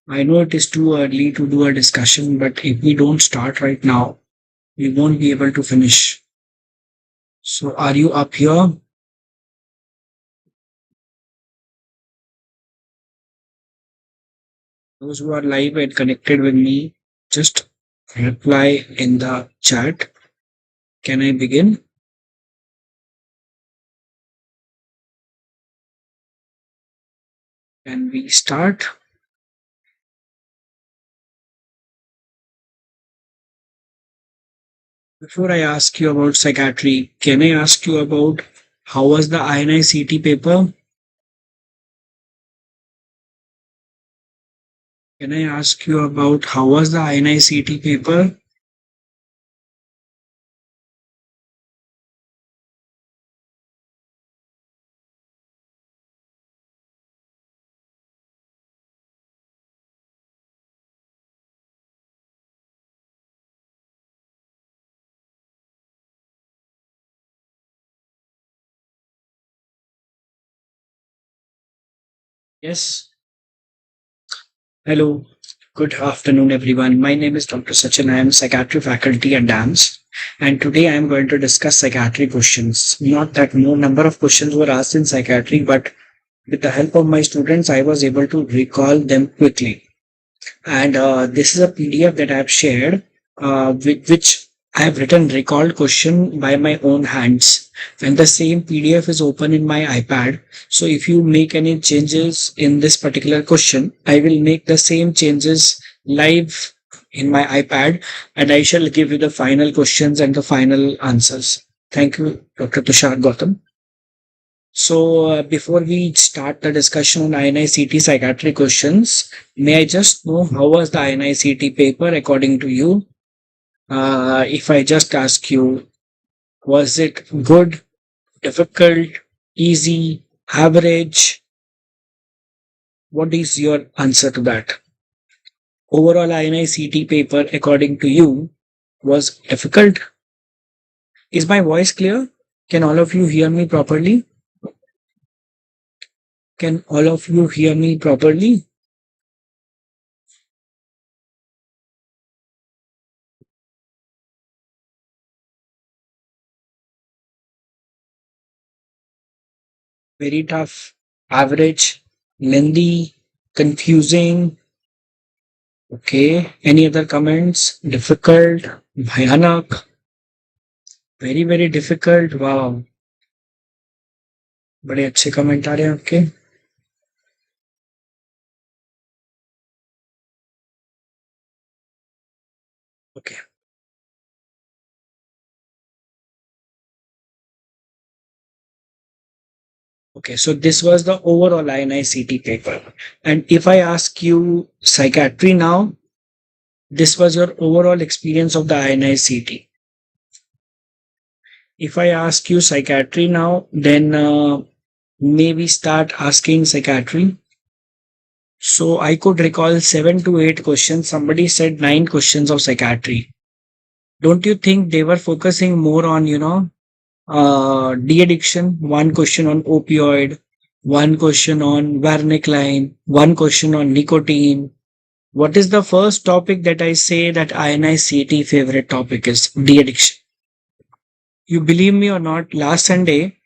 I know it is too early to do a discussion, but if we don't start right now, we won't be able to finish. So are you up here? Those who are live and connected with me, just reply in the chat. Can I begin? Can we start? Before I ask you about psychiatry, can I ask you about how was the INICET paper? Can I ask you about how was the INICET paper? Yes. Hello. Good afternoon, everyone. My name is Dr. Sachin. I am psychiatry faculty at DAMS. And today I am going to discuss psychiatry questions. Not that no number of questions were asked in psychiatry, but with the help of my students, I was able to recall them quickly. And this is a PDF that I have shared, with which I have written recalled question by my own hands. And the same PDF is open in my iPad. So if you make any changes in this particular question, I will make the same changes live in my iPad, and I shall give you the final questions and the final answers. Thank you, Dr. Tushar Gautam. So, before we start the discussion on INICET psychiatry questions, may I just know how was the INICET paper according to you? If I just ask you, was it good, difficult, easy, average? What is your answer to that? Overall INICET paper according to you was difficult. Is my voice clear? Can all of you hear me properly? Can all of you hear me properly? Very tough, average, lengthy, confusing. Okay. Any other comments? Difficult, bhayanak, very very difficult. Wow. बड़े अच्छे comment आ रहे हैं आपके. Okay. Okay. So this was the overall INICET paper. And if I ask you psychiatry now, this was your overall experience of the INICET. If I ask you psychiatry now, then maybe start asking psychiatry. So I could recall 7 to 8 questions. Somebody said 9 questions of psychiatry. Don't you think they were focusing more on, de-addiction? One question on opioid, one question on varenicline, one question on nicotine. What is the first topic that I say that INICET favorite topic is? De-addiction. You believe me or not, last Sunday,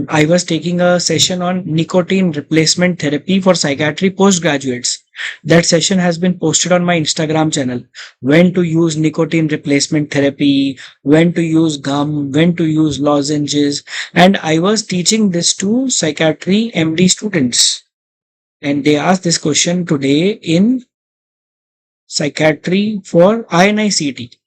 I was taking a session on nicotine replacement therapy for psychiatry postgraduates. That session has been posted on my Instagram channel. When to use nicotine replacement therapy, when to use gum, when to use lozenges. And I was teaching this to psychiatry MD students. And they asked this question today in psychiatry for INICET.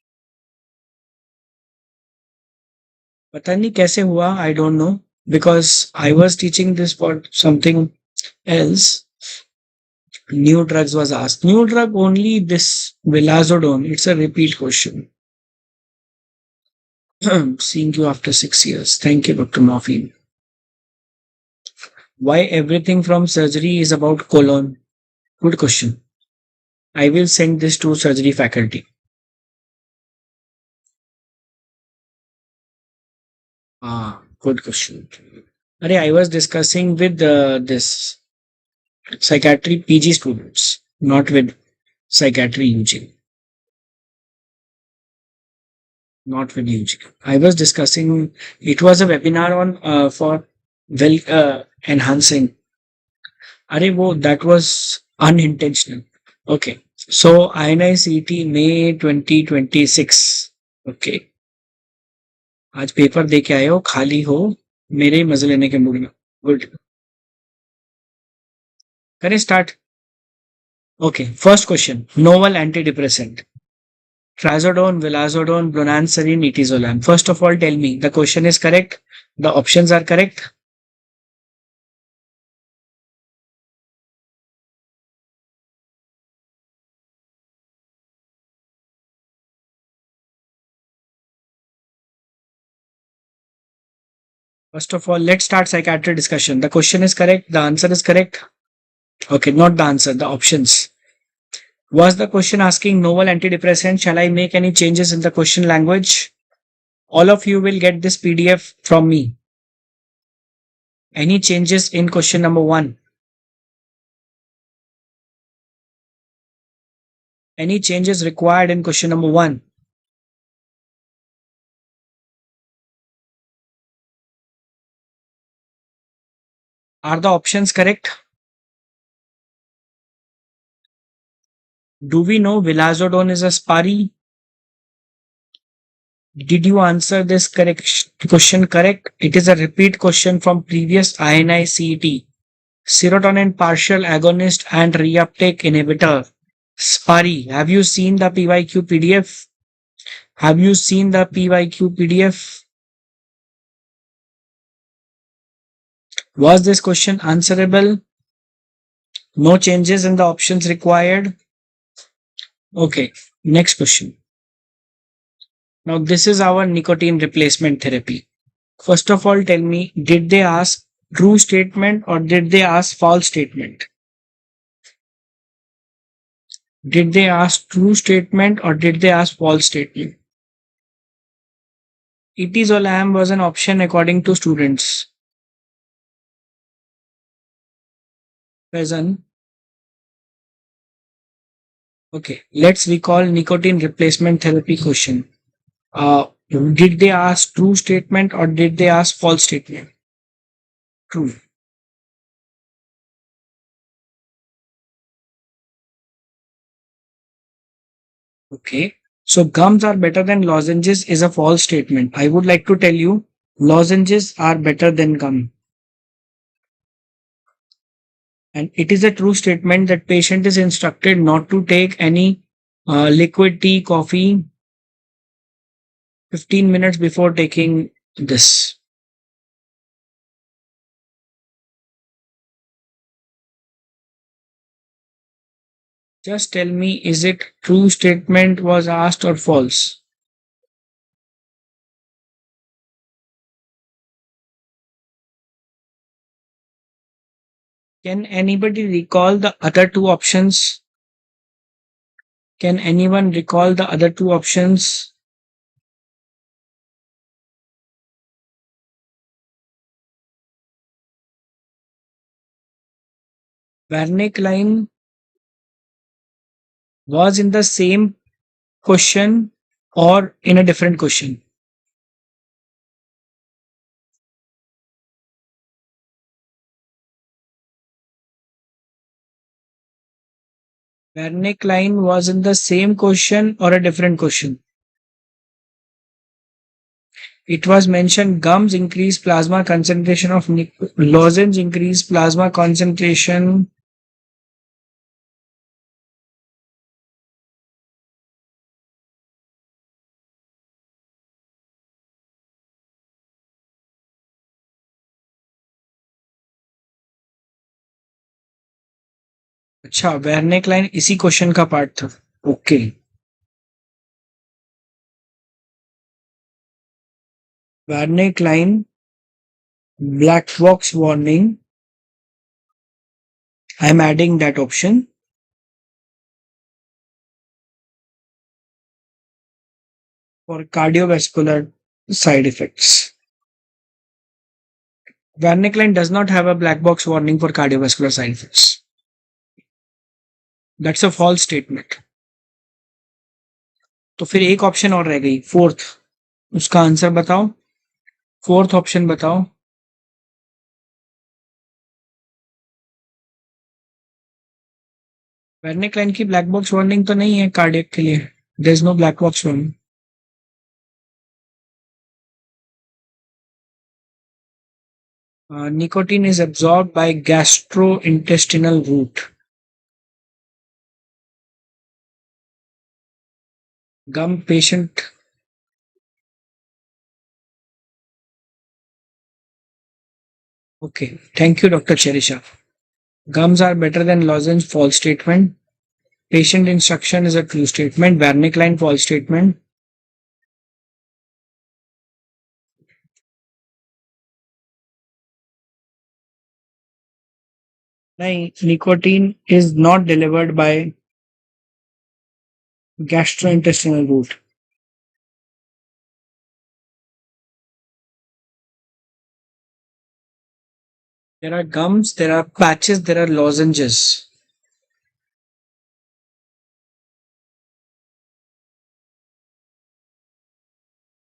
पता नहीं कैसे हुआ, I don't know, because I was teaching this for something else. New drugs was asked. New drug only this vilazodone. It's a repeat question. Seeing you after 6 years. Thank you, Dr. Morphine. Why everything from surgery is about colon? Good question. I will send this to surgery faculty. Good question. I was discussing with this psychiatry PG students. not with psychiatry UG, not with UG. I was discussing, it was a webinar on for well enhancing. That was unintentional. Okay. So INICET May 2026. Okay. आज paper दे के आए हो, खाली हो, मेरे ही मजे लेने के मूड में. गुड. करें start. Okay. First question. Novel antidepressant. Trazodone, vilazodone, bromelain, nitizolam. First of all, tell me the question is correct. The options are correct. First of all, let's start psychiatric discussion. The question is correct. The answer is correct. Okay, not the answer, the options. Was the question asking novel antidepressant? Shall I make any changes in the question language? All of you will get this PDF from me. Any changes in question number 1? Any changes required in question number 1? Are the options correct? Do we know vilazodone is a SPARI? Did you answer this question correct? It is a repeat question from previous INICET. Serotonin partial agonist and reuptake inhibitor. SPARI. Have you seen the PYQ PDF? Have you seen the PYQ PDF? Was this question answerable? No changes in the options required. Okay, next question. Now this is our nicotine replacement therapy. First of all, tell me, did they ask true statement or did they ask false statement? Did they ask true statement or did they ask false statement? Itizolam was an option according to students. Present. Okay, let's recall nicotine replacement therapy question. Did they ask true statement or did they ask false statement? True. Okay. So gums are better than lozenges is a false statement. I would like to tell you, lozenges are better than gum. And it is a true statement that patient is instructed not to take any liquid tea, coffee 15 minutes before taking this. Just tell me, is it true statement was asked or false? Can anybody recall the other two options? Can anyone recall the other two options? Varenicline was in the same question or in a different question? Varenicline was in the same question or a different question? It was mentioned gums increase plasma concentration of lozenge increase plasma concentration. अच्छा, वेर्निक्लाइन इसी question का part था. Okay. Varenicline black box warning. I am adding that option. For cardiovascular side effects. Varenicline does not have a black box warning for cardiovascular side effects. That's a false statement. तो फिर एक option और रह गई, fourth, उसका answer बताओ, fourth option बताओ। वेर्निक्लाइन की ब्लैक बॉक्स वार्निंग तो नहीं है कार्डियक के लिए, there is no black box warning. Nicotine is absorbed by gastrointestinal route. Gum patient. Okay. Thank you, Dr. Cherisha. Gums are better than lozenge, false statement. Patient instruction is a true statement. Varenicline, false statement. No, nicotine is not delivered by gastrointestinal route. There are gums, there are patches, there are lozenges.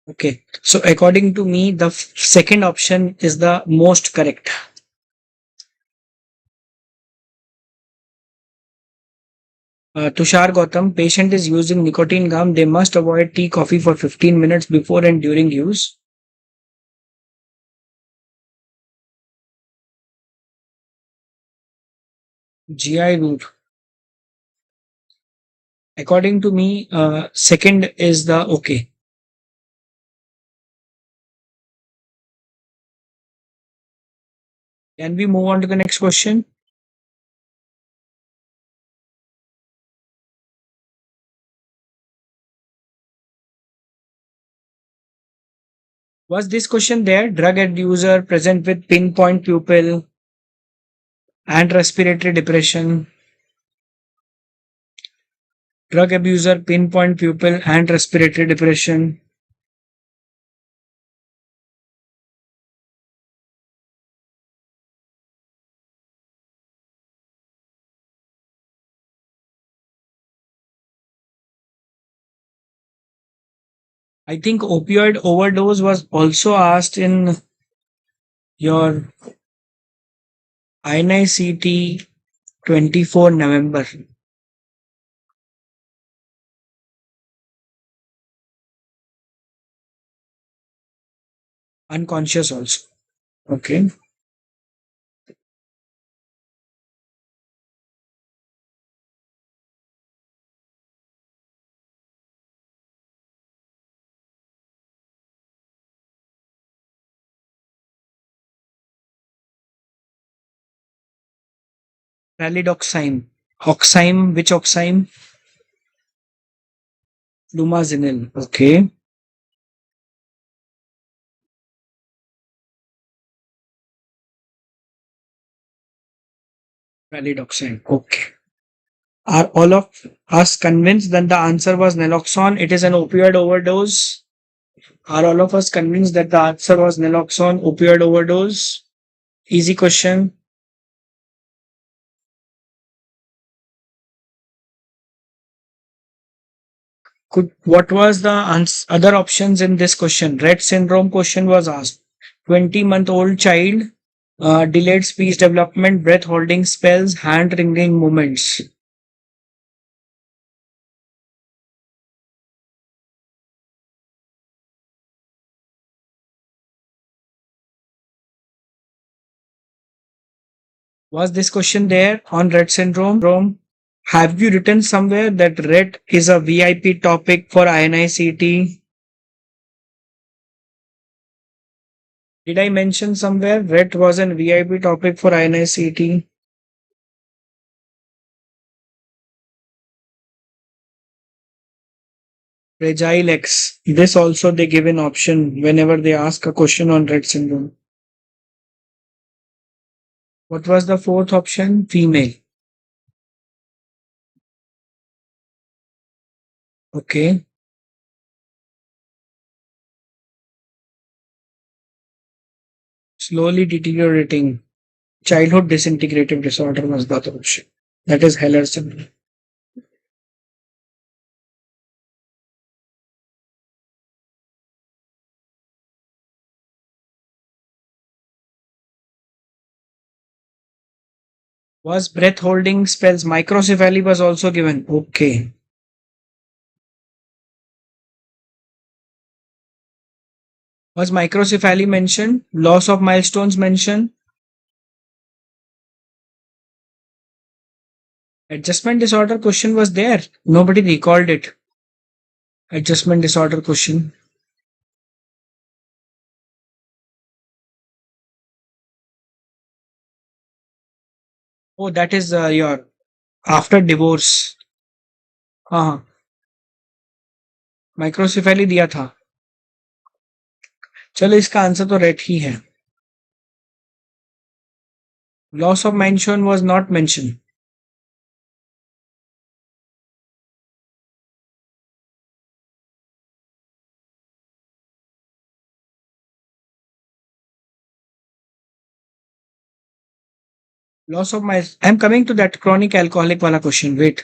Okay. So according to me, the second option is the most correct. Tushar Gautam, patient is using nicotine gum. They must avoid tea, coffee for 15 minutes before and during use. GI route. According to me, second is the okay. Can we move on to the next question? Was this question there? Drug abuser present with pinpoint pupil and respiratory depression. Drug abuser, pinpoint pupil and respiratory depression. I think opioid overdose was also asked in your INICET 24 November. Unconscious also. Okay. Ralidoxime. Oxime, which oxime? Lumazenil. Okay. Ralidoxime. Okay. Are all of us convinced that the answer was naloxone? It is an opioid overdose. Are all of us convinced that the answer was naloxone, opioid overdose? Easy question. What was the other options in this question? Rett syndrome question was asked. 20-month-old child, delayed speech development, breath holding spells, hand wringing movements. Was this question there on Rett syndrome? Have you written somewhere that Rett is a VIP topic for INICET? Did I mention somewhere Rett was a VIP topic for INICET? Fragile X. This also they give an option whenever they ask a question on Rett syndrome. What was the fourth option? Female. Okay. Slowly deteriorating. Childhood disintegrative disorder was the other option. That is Heller syndrome. Was breath holding spells? Microcephaly was also given. Okay. Was microcephaly mentioned? Loss of milestones mentioned? Adjustment disorder question was there. Nobody recalled it. Adjustment disorder question. Oh, that is your after divorce. हाँ, microcephaly दिया था. चलो इसका answer तो rate ही है. Loss of mention was not mention. Loss of my. I'm coming to that chronic alcoholic wala question. Wait.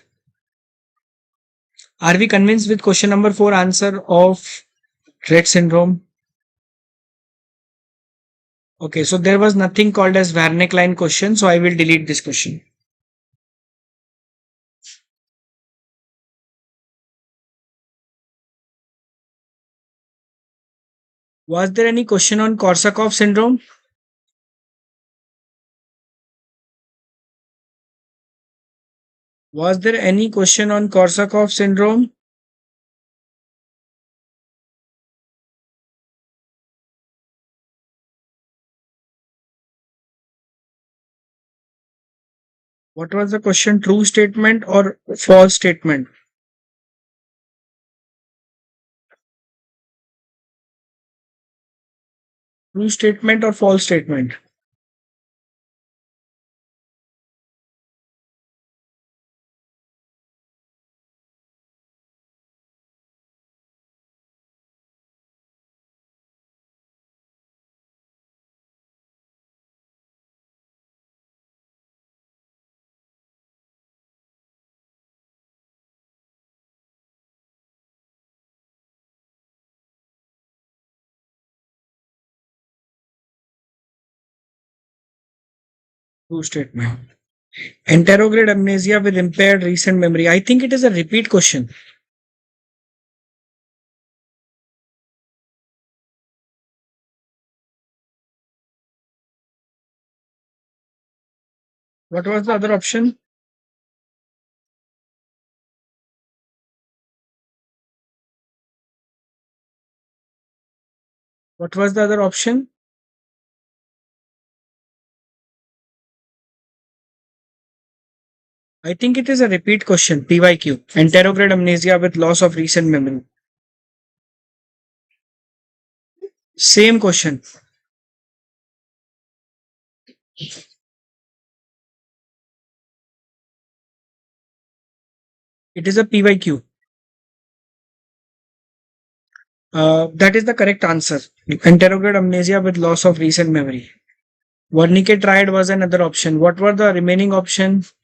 Are we convinced with question number 4 answer of Rett syndrome? Okay, so there was nothing called as Wernicke line question, so I will delete this question. Was there any question on Korsakoff syndrome? Was there any question on Korsakoff syndrome? What was the question? True statement or false statement? True statement or false statement? True statement. Interrograde amnesia with impaired recent memory. I think it is a repeat question. What was the other option? What was the other option? I think it is a repeat question. PYQ. Interrograde amnesia with loss of recent memory. Same question. It is a PYQ. That is the correct answer. Interrograde amnesia with loss of recent memory. Wernicke triad was another option. What were the remaining options?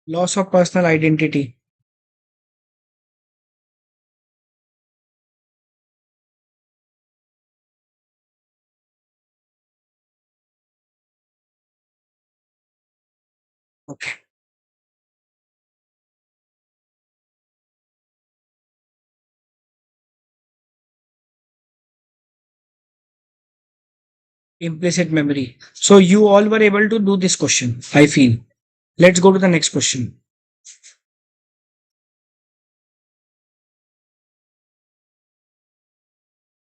Loss of personal identity. Okay. Implicit memory. So you all were able to do this question, I feel. Let's go to the next question.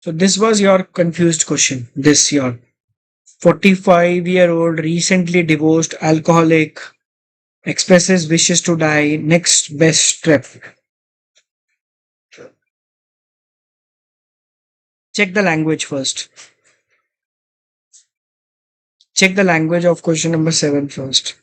So this was your confused question. This your 45-year-old recently divorced alcoholic expresses wishes to die. Next best step. Check the language first. Check the language of question number 7 first.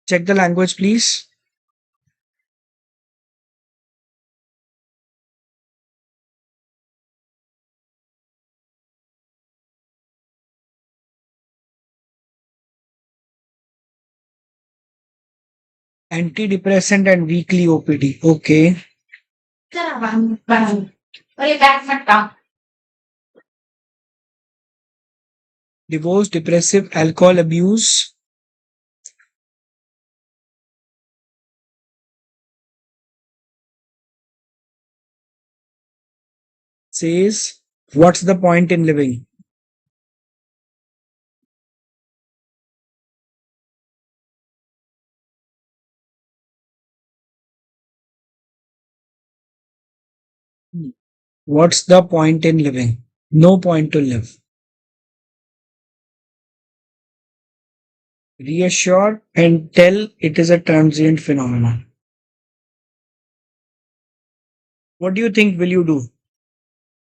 Check the language, please. Antidepressant and weekly OPD. Okay. Divorce, depressive, alcohol abuse. Says, what's the point in living? What's the point in living? No point to live. Reassure and tell it is a transient phenomenon. What do you think will you do?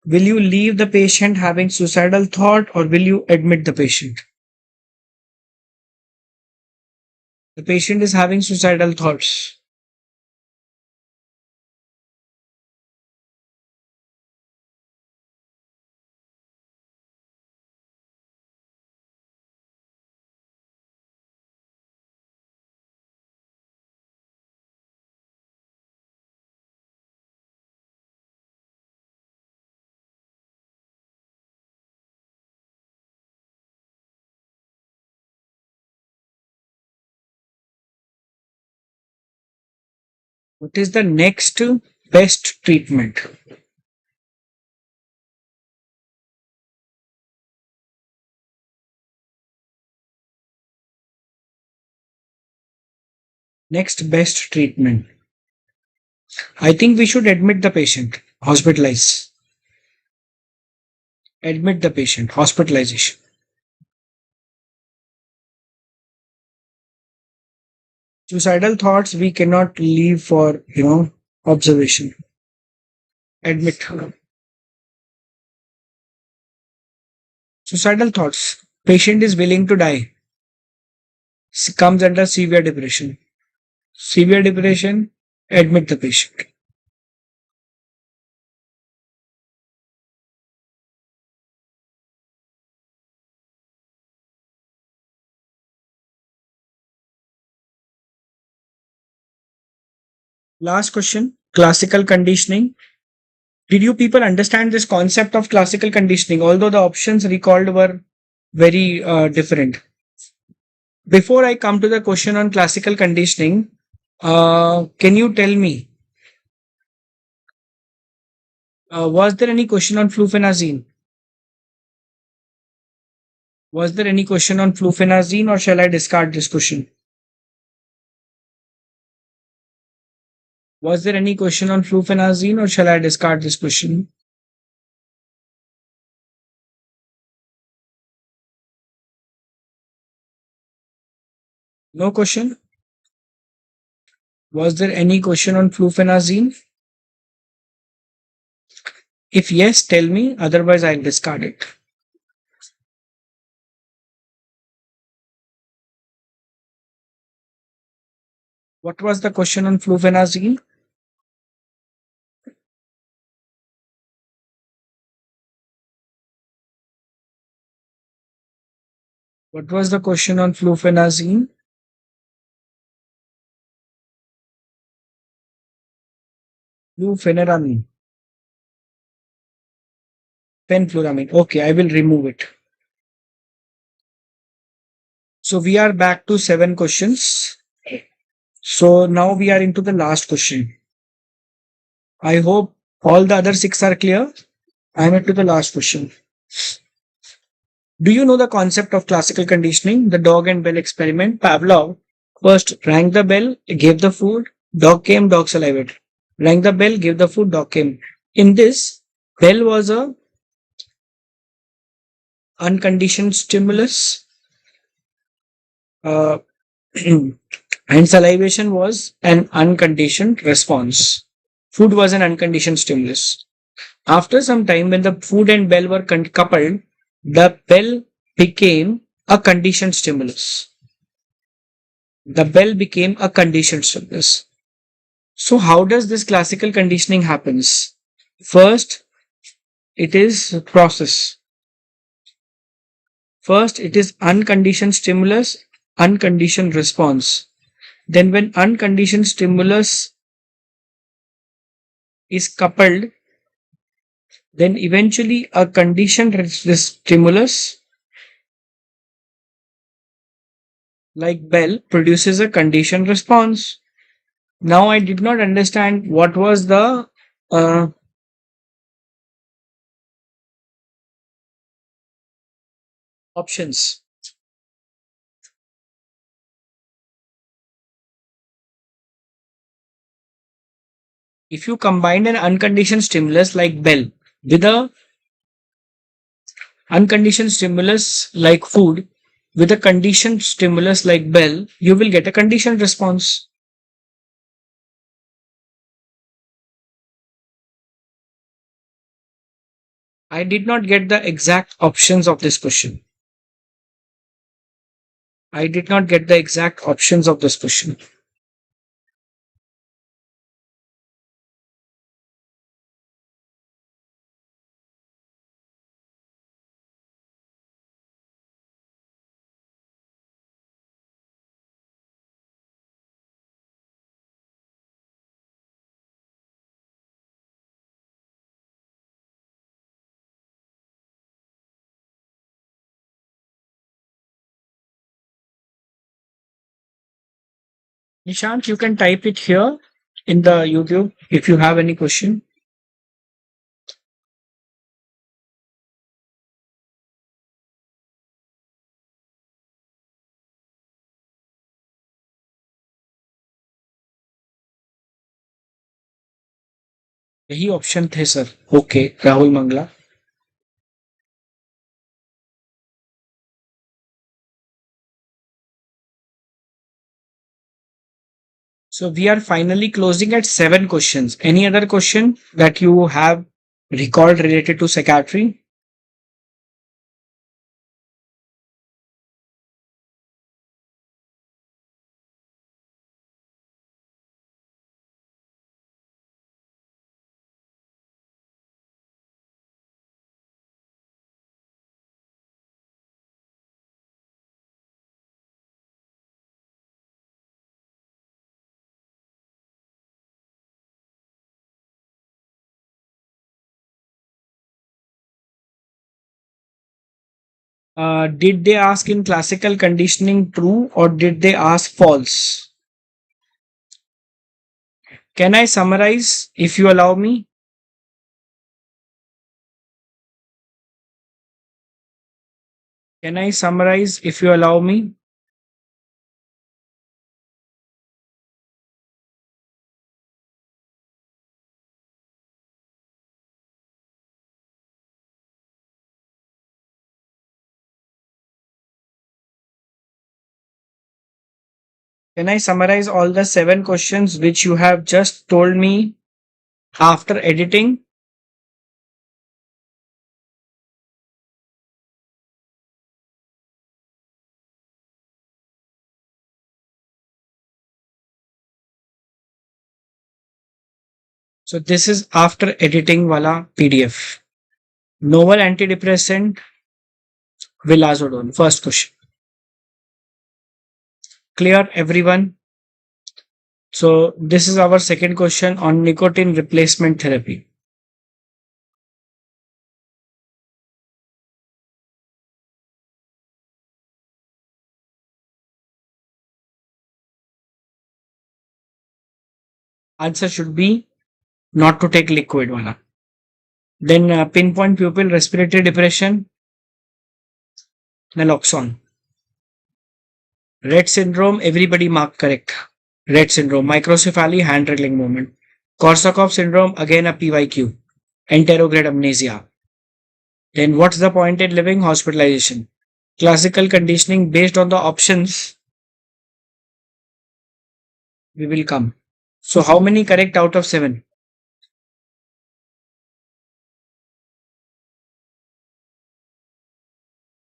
Will you leave the patient having suicidal thought or will you admit the patient? The patient is having suicidal thoughts. What is the next best treatment? Next best treatment. I think we should admit the patient, hospitalize. Admit the patient, hospitalization. Suicidal thoughts we cannot leave for, observation. Admit. Suicidal thoughts. Patient is willing to die. Comes under severe depression. Severe depression, admit the patient. Last question, classical conditioning. Did you people understand this concept of classical conditioning? Although the options recalled were very different. Before I come to the question on classical conditioning, can you tell me, was there any question on flufenazine? Was there any question on flufenazine or shall I discard this question? Was there any question on flufenazine or shall I discard this question? No question? Was there any question on flufenazine? If yes, tell me, otherwise I'll discard it. What was the question on flufenazine? What was the question on flufenazine? Flufenazine. Fenfluramine. Okay, I will remove it. So we are back to 7 questions. So now we are into the last question. I hope all the other 6 are clear. I am into the last question. Do you know the concept of classical conditioning? The dog and bell experiment. Pavlov first rang the bell, gave the food, dog came, dog salivated. Rang the bell, gave the food, dog came. In this, bell was a unconditioned stimulus, and salivation was an unconditioned response. Food was an unconditioned stimulus. After some time, when the food and bell were coupled, the bell became a conditioned stimulus. The bell became a conditioned stimulus. So how does this classical conditioning happens? First, it is process. First, it is unconditioned stimulus, unconditioned response. Then when unconditioned stimulus is coupled, then eventually a conditioned stimulus like bell produces a conditioned response. Now I did not understand what was the uh, options. If you combine an unconditioned stimulus like bell with a unconditioned stimulus like food with a conditioned stimulus like bell, you will get a conditioned response. I did not get the exact options of this question. I did not get the exact options of this question. Nishant, you can type it here in the YouTube if you have any question. यही option थे sir. Okay, Rahul Mangla. So we are finally closing at 7 questions. Any other question that you have recalled related to psychiatry? Did they ask in classical conditioning true or did they ask false? Can I summarize if you allow me? Can I summarize if you allow me? Can I summarize all the 7 questions which you have just told me after editing? So this is after editing wala PDF. Novel antidepressant, vilazodone. First question. Clear everyone? So this is our second question on nicotine replacement therapy. Answer should be not to take liquid wala. Then pinpoint pupil respiratory depression, naloxone. Rett syndrome, everybody mark correct. Rett syndrome, microcephaly, hand wriggling movement. Korsakoff syndrome, again a PYQ. Enterograde amnesia. Then what's the point in living? Hospitalization. Classical conditioning based on the options we will come. So how many correct out of 7?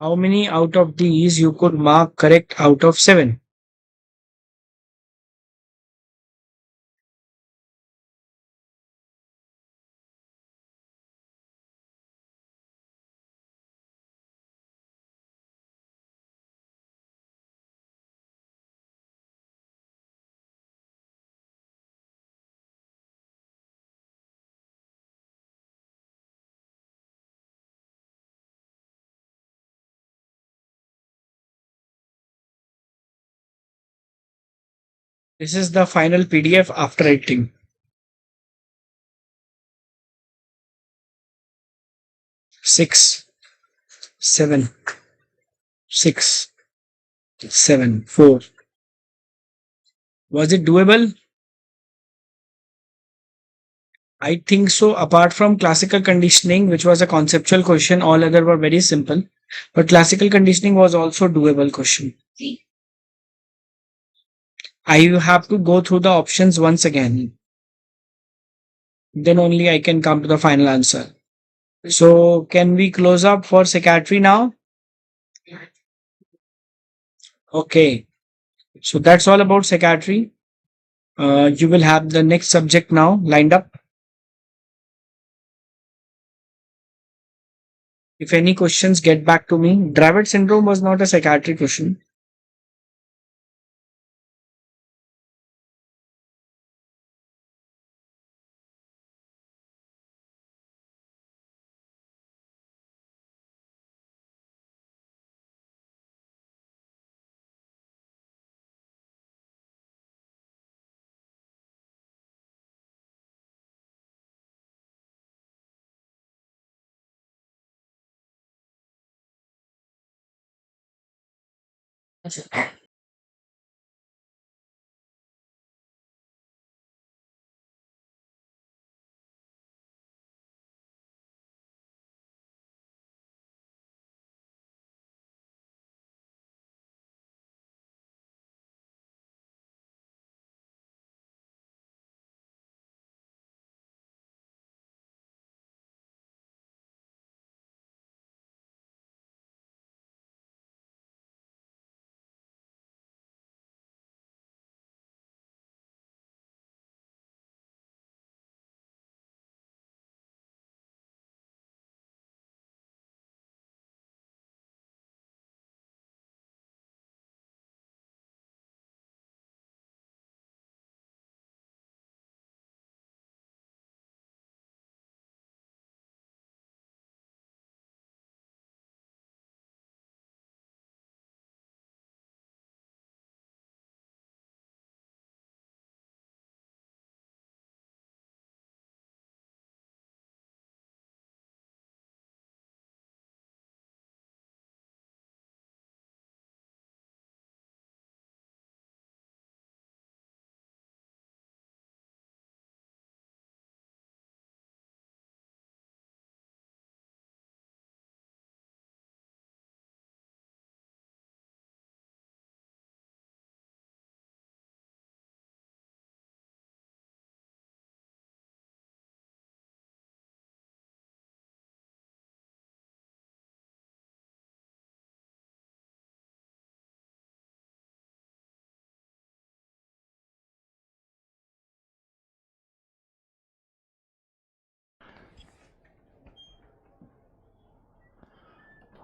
How many out of these you could mark correct out of 7? This is the final PDF after editing. Six, seven, 6, 7, 4. Was it doable? I think so. Apart from classical conditioning, which was a conceptual question, all other were very simple. But classical conditioning was also doable question. I have to go through the options once again. Then only I can come to the final answer. So can we close up for psychiatry now? Okay. So that's all about psychiatry. You will have the next subject now lined up. If any questions, get back to me. Dravet syndrome was not a psychiatry question.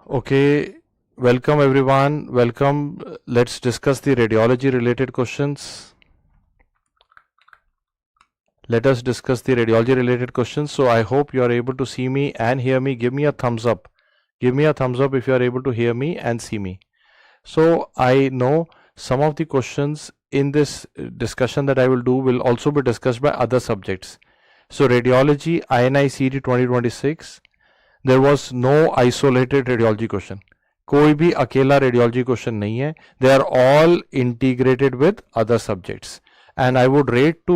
Okay, welcome everyone. Welcome. Let's discuss the radiology related questions. Let us discuss the radiology related questions. So I hope you are able to see me and hear me. Give me a thumbs up. Give me a thumbs up if you are able to hear me and see me. So I know some of the questions in this discussion that I will do will also be discussed by other subjects. So radiology INICET 2026, there was no isolated radiology question. कोई भी अकेला radiology question नहीं है. They are all integrated with other subjects, and I would rate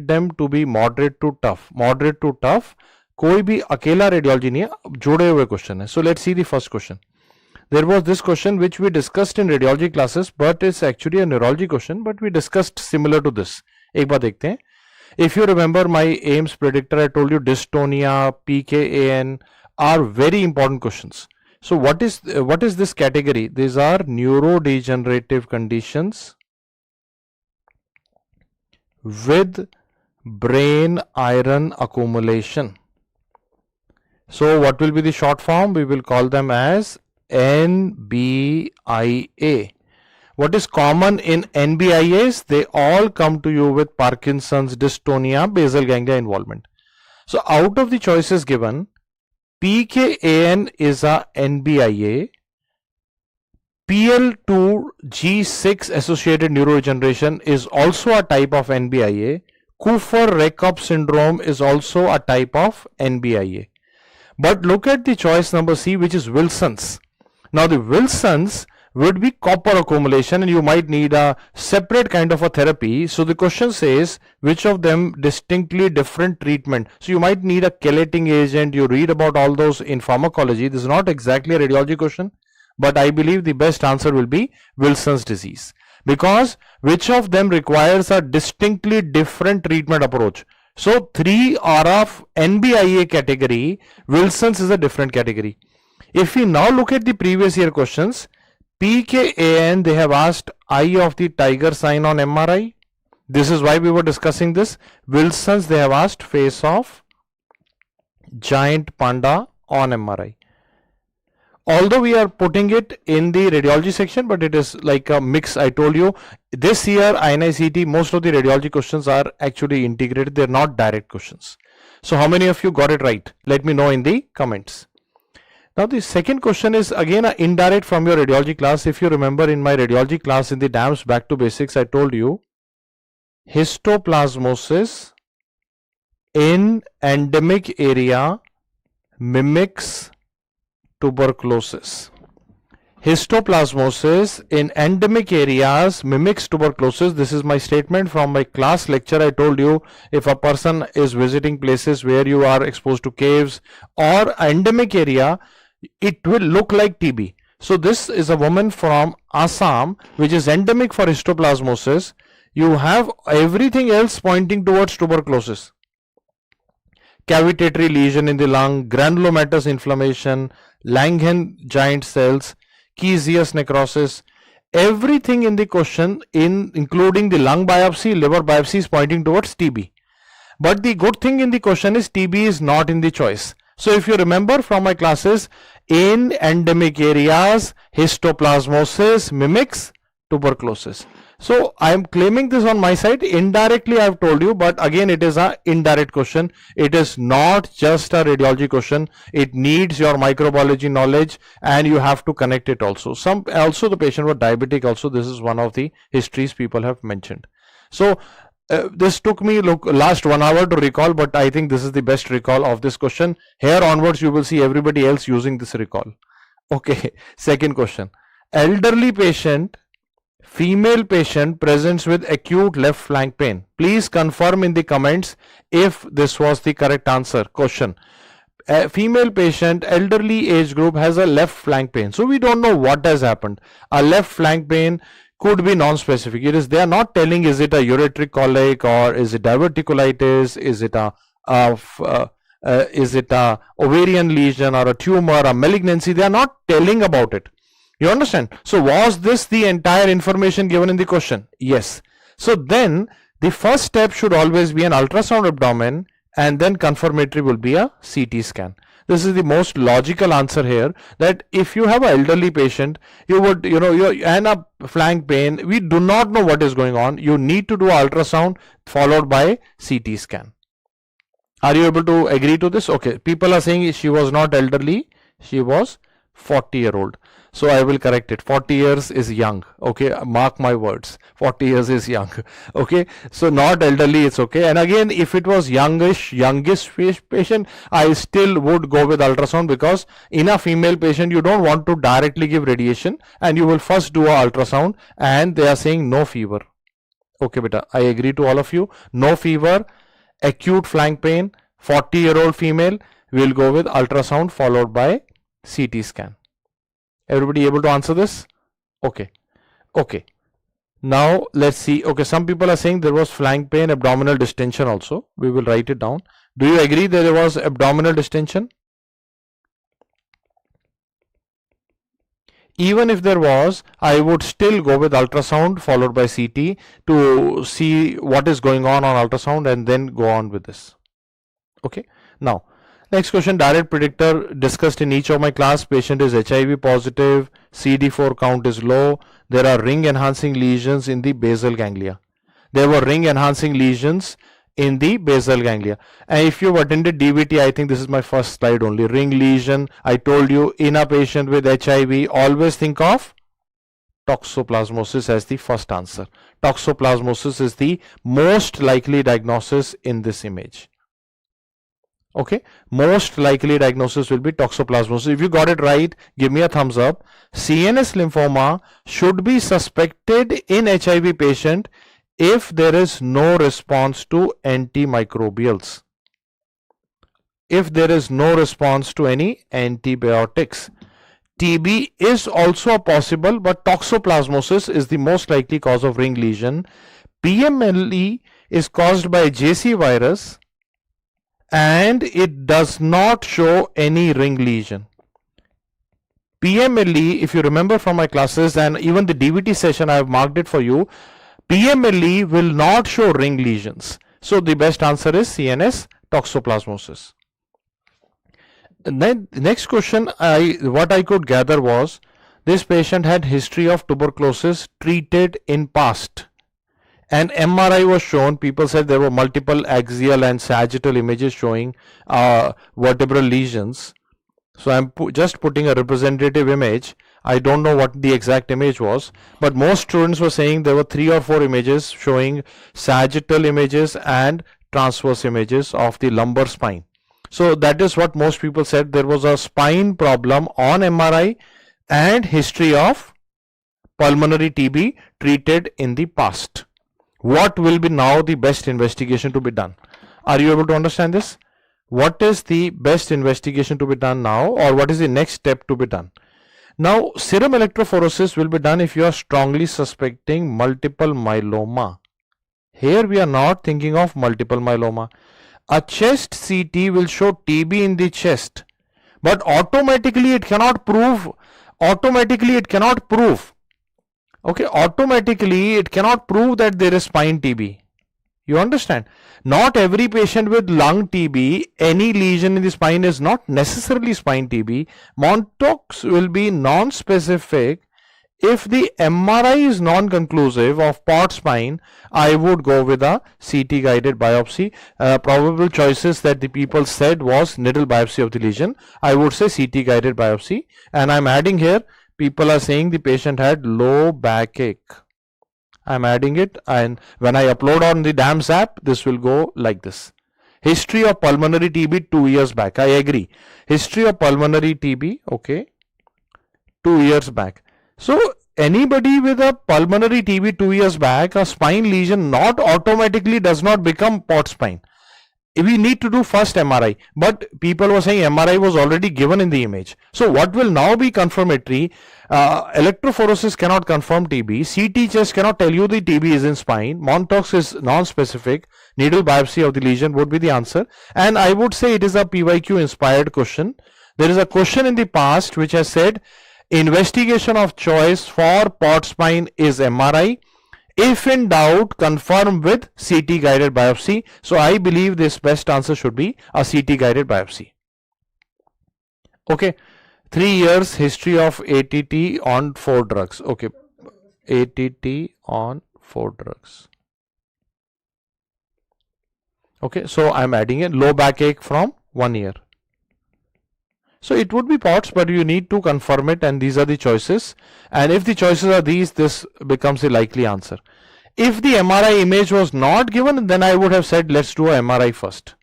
them to be moderate to tough. Moderate to tough. कोई भी अकेला radiology नहीं है, जोड़े हुए question है. So let's see the first question. There was this question which we discussed in radiology classes, but it's actually a neurology question, but we discussed similar to this. एक बार देखते हैं. If you remember my AIMS predictor, I told you dystonia, PKAN are very important questions. So what is this category? These are neurodegenerative conditions with brain iron accumulation. So what will be the short form? We will call them as NBIA. What is common in NBIAs? They all come to you with Parkinson's, dystonia, basal ganglia involvement. So out of the choices given, PKAN is a NBIA, PL2G6 associated neurodegeneration is also a type of NBIA. Kupffer-Rekup syndrome is also a type of NBIA. But look at the choice number C, which is Wilson's. Now the Wilson's would be copper accumulation, and you might need a separate kind of a therapy. So the question says which of them distinctly different treatment. So you might need a chelating agent. You read about all those in pharmacology. This is not exactly a radiology question, but I believe the best answer will be Wilson's disease, because which of them requires a distinctly different treatment approach. So 3 are of NBIA category, Wilson's is a different category. If we now look at the previous year questions, PKAN, they have asked eye of the tiger sign on MRI. This is why we were discussing this. Wilson's, they have asked face of giant panda on MRI. Although we are putting it in the radiology section, but it is like a mix. I told you this year INICET, most of the radiology questions are actually integrated. They're not direct questions. So how many of you got it right? Let me know in the comments. Now the second question is again indirect from your radiology class. If you remember in my radiology class in the DAMS back to basics, I told you histoplasmosis in endemic area mimics tuberculosis. Histoplasmosis in endemic areas mimics tuberculosis. This is my statement from my class lecture. I told you if a person is visiting places where you are exposed to caves or endemic area, it will look like TB. So this is a woman from Assam, which is endemic for histoplasmosis. You have everything else pointing towards tuberculosis. Cavitatory lesion in the lung, granulomatous inflammation, Langerhans giant cells, caseous necrosis. Everything in the question, including the lung biopsy, liver biopsy, is pointing towards TB. But the good thing in the question is TB is not in the choice. So if you remember from my classes, in endemic areas, histoplasmosis mimics tuberculosis. So I am claiming this on my side. Indirectly I have told you, but again it is an indirect question. It is not just a radiology question. It needs your microbiology knowledge and you have to connect it also. Also the patient was diabetic also. This is one of the histories people have mentioned. So this took me last 1 hour to recall, but I think this is the best recall of this question. Here onwards you will see everybody else using this recall. Okay, second question. Elderly patient, female patient presents with acute left flank pain. Please confirm in the comments if this was the correct answer. Question. A female patient, elderly age group, has a left flank pain. So we don't know what has happened. A left flank pain could be non-specific. They are not telling is it a ureteric colic or is it diverticulitis, is it a ovarian lesion or a tumor, a malignancy. They are not telling about it. You understand? So was this the entire information given in the question? Yes. So then the first step should always be an ultrasound abdomen, and then confirmatory will be a CT scan. This is the most logical answer here, that if you have an elderly patient, you would, and a flank pain, we do not know what is going on. You need to do ultrasound followed by CT scan. Are you able to agree to this? Okay. People are saying she was not elderly. She was 40-year-old. So I will correct it. 40 years is young. Okay. Mark my words. 40 years is young. Okay. So not elderly, it's okay. And again, if it was youngish patient, I still would go with ultrasound, because in a female patient, you don't want to directly give radiation, and you will first do a ultrasound, and they are saying no fever. Okay, beta. I agree to all of you. No fever, acute flank pain, 40-year-old female. We'll go with ultrasound followed by CT scan. Everybody able to answer this? Okay. Okay. Now let's see. Okay, some people are saying there was flank pain, abdominal distension also. We will write it down. Do you agree that there was abdominal distension? Even if there was, I would still go with ultrasound followed by CT to see what is going on ultrasound, and then go on with this. Okay. Now, next question, direct predictor discussed in each of my class. Patient is HIV positive, CD4 count is low. There are ring enhancing lesions in the basal ganglia. There were ring enhancing lesions in the basal ganglia. And if you've attended DVT, I think this is my first slide only. Ring lesion, I told you, in a patient with HIV, always think of toxoplasmosis as the first answer. Toxoplasmosis is the most likely diagnosis in this image. Okay, most likely diagnosis will be toxoplasmosis. If you got it right, give me a thumbs up. CNS lymphoma should be suspected in HIV patient if there is no response to antimicrobials, if there is no response to any antibiotics. TB is also possible, but toxoplasmosis is the most likely cause of ring lesion. PMLE is caused by JC virus and it does not show any ring lesion. PMLE, if you remember from my classes and even the DVT session, I have marked it for you. PMLE will not show ring lesions. So the best answer is CNS toxoplasmosis. Then next question, what I could gather was this patient had history of tuberculosis treated in past. An MRI was shown. People said there were multiple axial and sagittal images showing vertebral lesions. So I'm just putting a representative image. I don't know what the exact image was, but most students were saying there were 3 or 4 images showing sagittal images and transverse images of the lumbar spine. So that is what most people said. There was a spine problem on MRI and history of pulmonary TB treated in the past. What will be now the best investigation to be done? Are you able to understand this? What is the best investigation to be done now, or what is the next step to be done? Now, serum electrophoresis will be done if you are strongly suspecting multiple myeloma. Here we are not thinking of multiple myeloma. A chest CT will show TB in the chest, but automatically it cannot prove. Okay, automatically it cannot prove that there is spine TB. You understand? Not every patient with lung TB, any lesion in the spine is not necessarily spine TB. Montox will be non-specific. If the MRI is non-conclusive of port spine, I would go with a CT guided biopsy. Probable choices that the people said was needle biopsy of the lesion. I would say CT guided biopsy. And I'm adding here, people are saying the patient had low backache. I'm adding it, and when I upload on the DAMS app, this will go like this. History of pulmonary TB 2 years back. I agree. History of pulmonary TB, okay, 2 years back. So anybody with a pulmonary TB 2 years back, a spine lesion not automatically does not become port spine. We need to do first MRI, but people were saying MRI was already given in the image. So what will now be confirmatory? Electrophoresis cannot confirm TB. CT chest cannot tell you the TB is in spine. Montox is non-specific. Needle biopsy of the lesion would be the answer. And I would say it is a PYQ inspired question. There is a question in the past which has said investigation of choice for port spine is MRI. If in doubt, confirm with CT guided biopsy. So I believe this best answer should be a CT guided biopsy. Okay, 3 years history of ATT on 4 drugs. Okay, ATT on 4 drugs. Okay, so I'm adding a low backache from 1 year. So it would be POTS, but you need to confirm it, and these are the choices. And if the choices are these, this becomes a likely answer. If the MRI image was not given, then I would have said let's do a MRI first.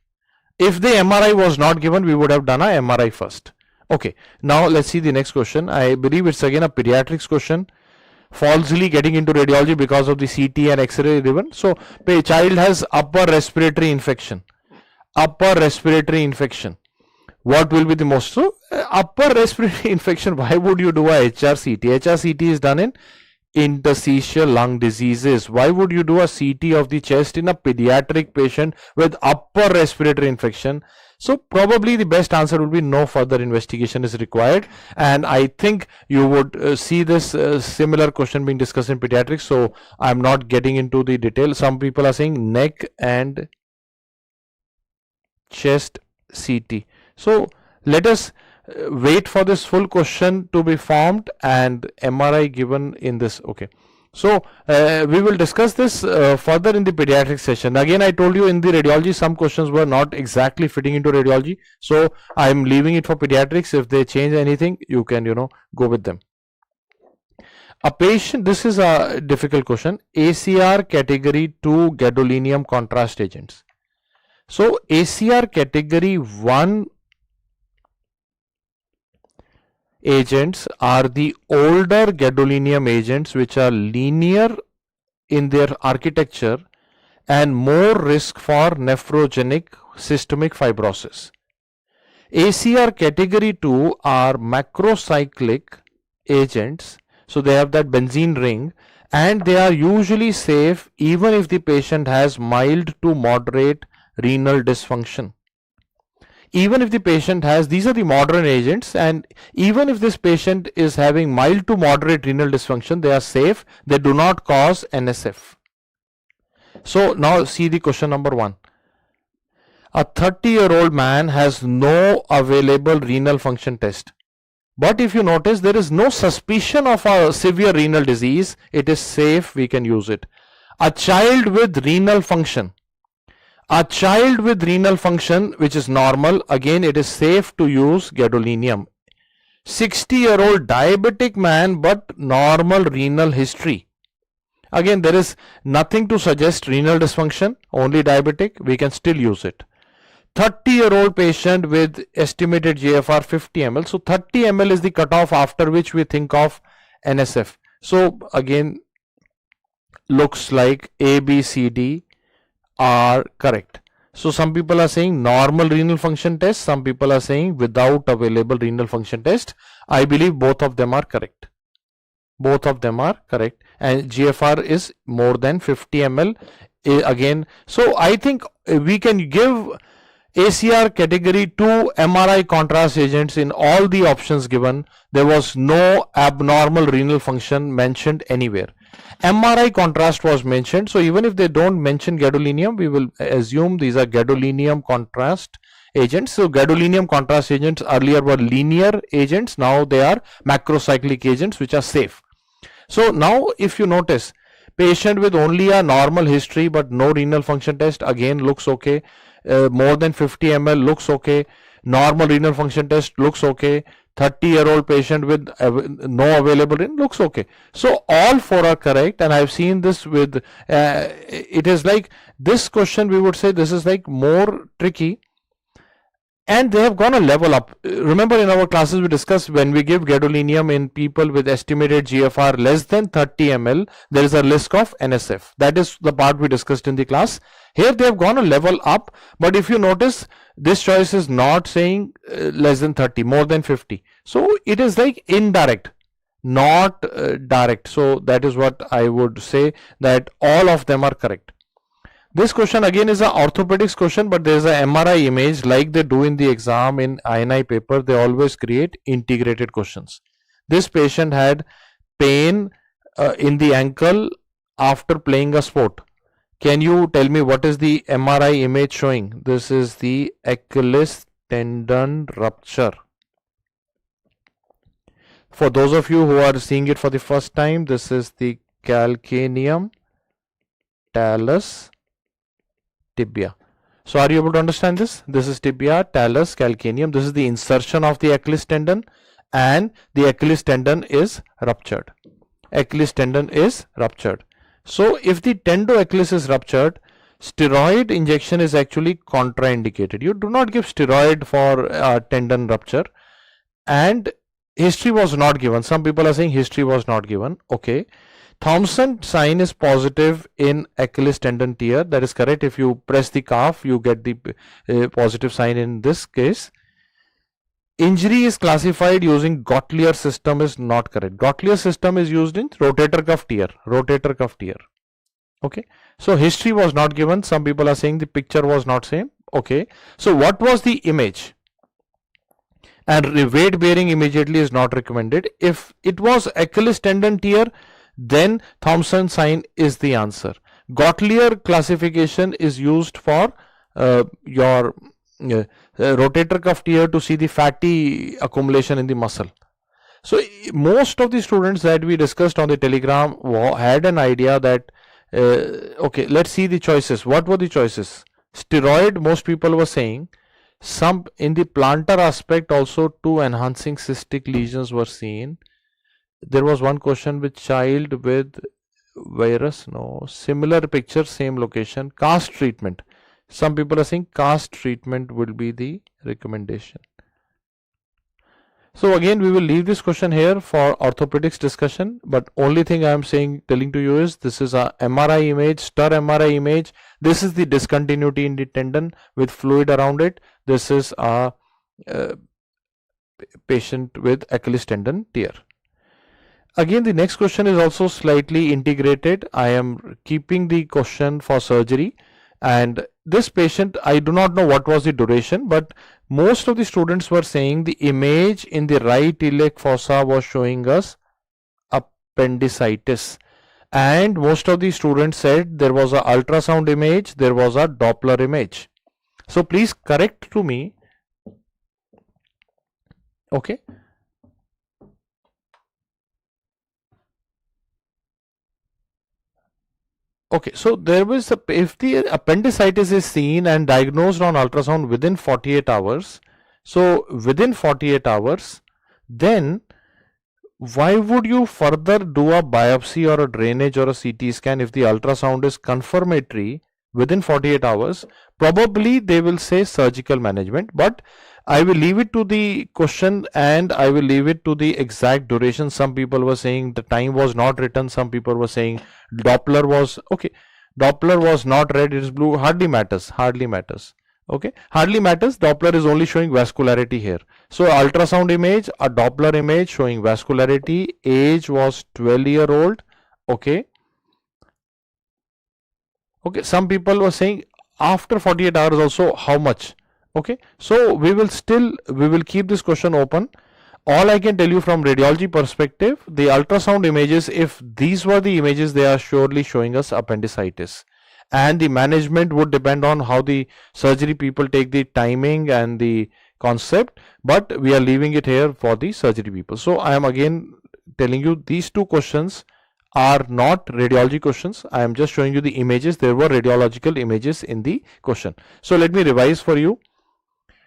If the MRI was not given, we would have done a MRI first. Okay, now let's see the next question. I believe it's again a pediatrics question. Falsely getting into radiology because of the CT and X-ray given. So a child has upper respiratory infection. Upper respiratory infection. What will be the most? So upper respiratory infection, why would you do a HRCT? HRCT is done in interstitial lung diseases. Why would you do a CT of the chest in a pediatric patient with upper respiratory infection? So probably the best answer would be no further investigation is required. And I think you would see this similar question being discussed in pediatrics. So I'm not getting into the detail. Some people are saying neck and chest CT. So let us wait for this full question to be formed and MRI given in this. Okay. So we will discuss this further in the pediatric session. Again, I told you in the radiology, some questions were not exactly fitting into radiology. So I'm leaving it for pediatrics. If they change anything, you can, go with them. A patient, this is a difficult question, ACR category 2 gadolinium contrast agents. So ACR category 1 agents are the older gadolinium agents which are linear in their architecture and more risk for nephrogenic systemic fibrosis. ACR category 2 are macrocyclic agents, so they have that benzene ring, and they are usually safe even if the patient has mild to moderate renal dysfunction. Even if the patient has, these are the modern agents, and even if this patient is having mild to moderate renal dysfunction, they are safe, they do not cause NSF. So now see the question number 1. A 30-year-old man has no available renal function test. But if you notice, there is no suspicion of a severe renal disease. It is safe, we can use it. A child with renal function. A child with renal function which is normal, again it is safe to use gadolinium. 60-year-old diabetic man but normal renal history. Again, there is nothing to suggest renal dysfunction, only diabetic, we can still use it. 30-year-old patient with estimated GFR 50 ml. So 30 ml is the cutoff after which we think of NSF. So again, looks like A, B, C, D are correct. So some people are saying normal renal function test, some people are saying without available renal function test. I believe both of them are correct. Both of them are correct, and GFR is more than 50 ml again. So I think we can give ACR category 2 MRI contrast agents in all the options given. There was no abnormal renal function mentioned anywhere. MRI contrast was mentioned, so even if they don't mention gadolinium, we will assume these are gadolinium contrast agents. So gadolinium contrast agents earlier were linear agents, now they are macrocyclic agents which are safe. So now if you notice, patient with only a normal history but no renal function test, again looks okay. More than 50 ml looks okay. Normal renal function test looks okay. 30-year-old patient with no available renal looks okay. So all 4 are correct, and I've seen this with it is like this question, we would say this is like more tricky, and they have gone a level up. Remember in our classes we discussed, when we give gadolinium in people with estimated GFR less than 30 ml, there is a risk of NSF. That is the part we discussed in the class. Here they have gone a level up, but if you notice, this choice is not saying less than 30, more than 50. So it is like indirect, not direct. So that is what I would say, that all of them are correct. This question again is an orthopedics question, but there is a MRI image like they do in the exam in INI paper. They always create integrated questions. This patient had pain in the ankle after playing a sport. Can you tell me what is the MRI image showing? This is the Achilles tendon rupture. For those of you who are seeing it for the first time, this is the calcaneum, talus, tibia. So are you able to understand this? This is tibia, talus, calcaneum. This is the insertion of the Achilles tendon, and the Achilles tendon is ruptured. Achilles tendon is ruptured. So if the tendo-Achilles is ruptured, steroid injection is actually contraindicated. You do not give steroid for tendon rupture, and history was not given. Some people are saying history was not given. Okay. Thompson sign is positive in Achilles tendon tear. That is correct. If you press the calf, you get the positive sign in this case. Injury is classified using Gottlieb system is not correct. Gottlieb system is used in rotator cuff tear. Rotator cuff tear. Okay. So history was not given. Some people are saying the picture was not same. Okay. So what was the image? And weight bearing immediately is not recommended. If it was Achilles tendon tear, then Thompson sign is the answer. Gottlieb classification is used for your rotator cuff tear to see the fatty accumulation in the muscle. So most of the students that we discussed on the telegram had an idea that okay, let's see the choices. What were the choices? Steroid, most people were saying. Some in the plantar aspect also 2 enhancing cystic lesions were seen. there was one question with child with virus, no, similar picture, same location, cast treatment. Some people are saying cast treatment will be the recommendation. So again, we will leave this question here for orthopedics discussion, but only thing I am saying, telling to you is this is a MRI image, stir MRI image. This is the discontinuity in the tendon with fluid around it. This is a patient with Achilles tendon tear. Again, the next question is also slightly integrated. I am keeping the question for surgery, and this patient, I do not know what was the duration, but most of the students were saying the image in the right iliac fossa was showing us appendicitis, and most of the students said there was a ultrasound image, there was a Doppler image. So please correct to me. Okay. Okay, so there was if the appendicitis is seen and diagnosed on ultrasound within 48 hours, so within 48 hours, then why would you further do a biopsy or a drainage or a CT scan if the ultrasound is confirmatory within 48 hours? Probably they will say surgical management, but I will leave it to the question and I will leave it to the exact duration. Some people were saying the time was not written. Some people were saying Doppler was okay. Doppler was not red, it is blue. Hardly matters. Hardly matters. Okay. Hardly matters. Doppler is only showing vascularity here. So ultrasound image, a Doppler image showing vascularity. Age was 12-year-old. Okay. Okay. Some people were saying after 48 hours also how much. Okay, so we will keep this question open. All I can tell you from radiology perspective, the ultrasound images, if these were the images, they are surely showing us appendicitis, and the management would depend on how the surgery people take the timing and the concept, but we are leaving it here for the surgery people. So I am again telling you these two questions are not radiology questions. I am just showing you the images. There were radiological images in the question. So let me revise for you,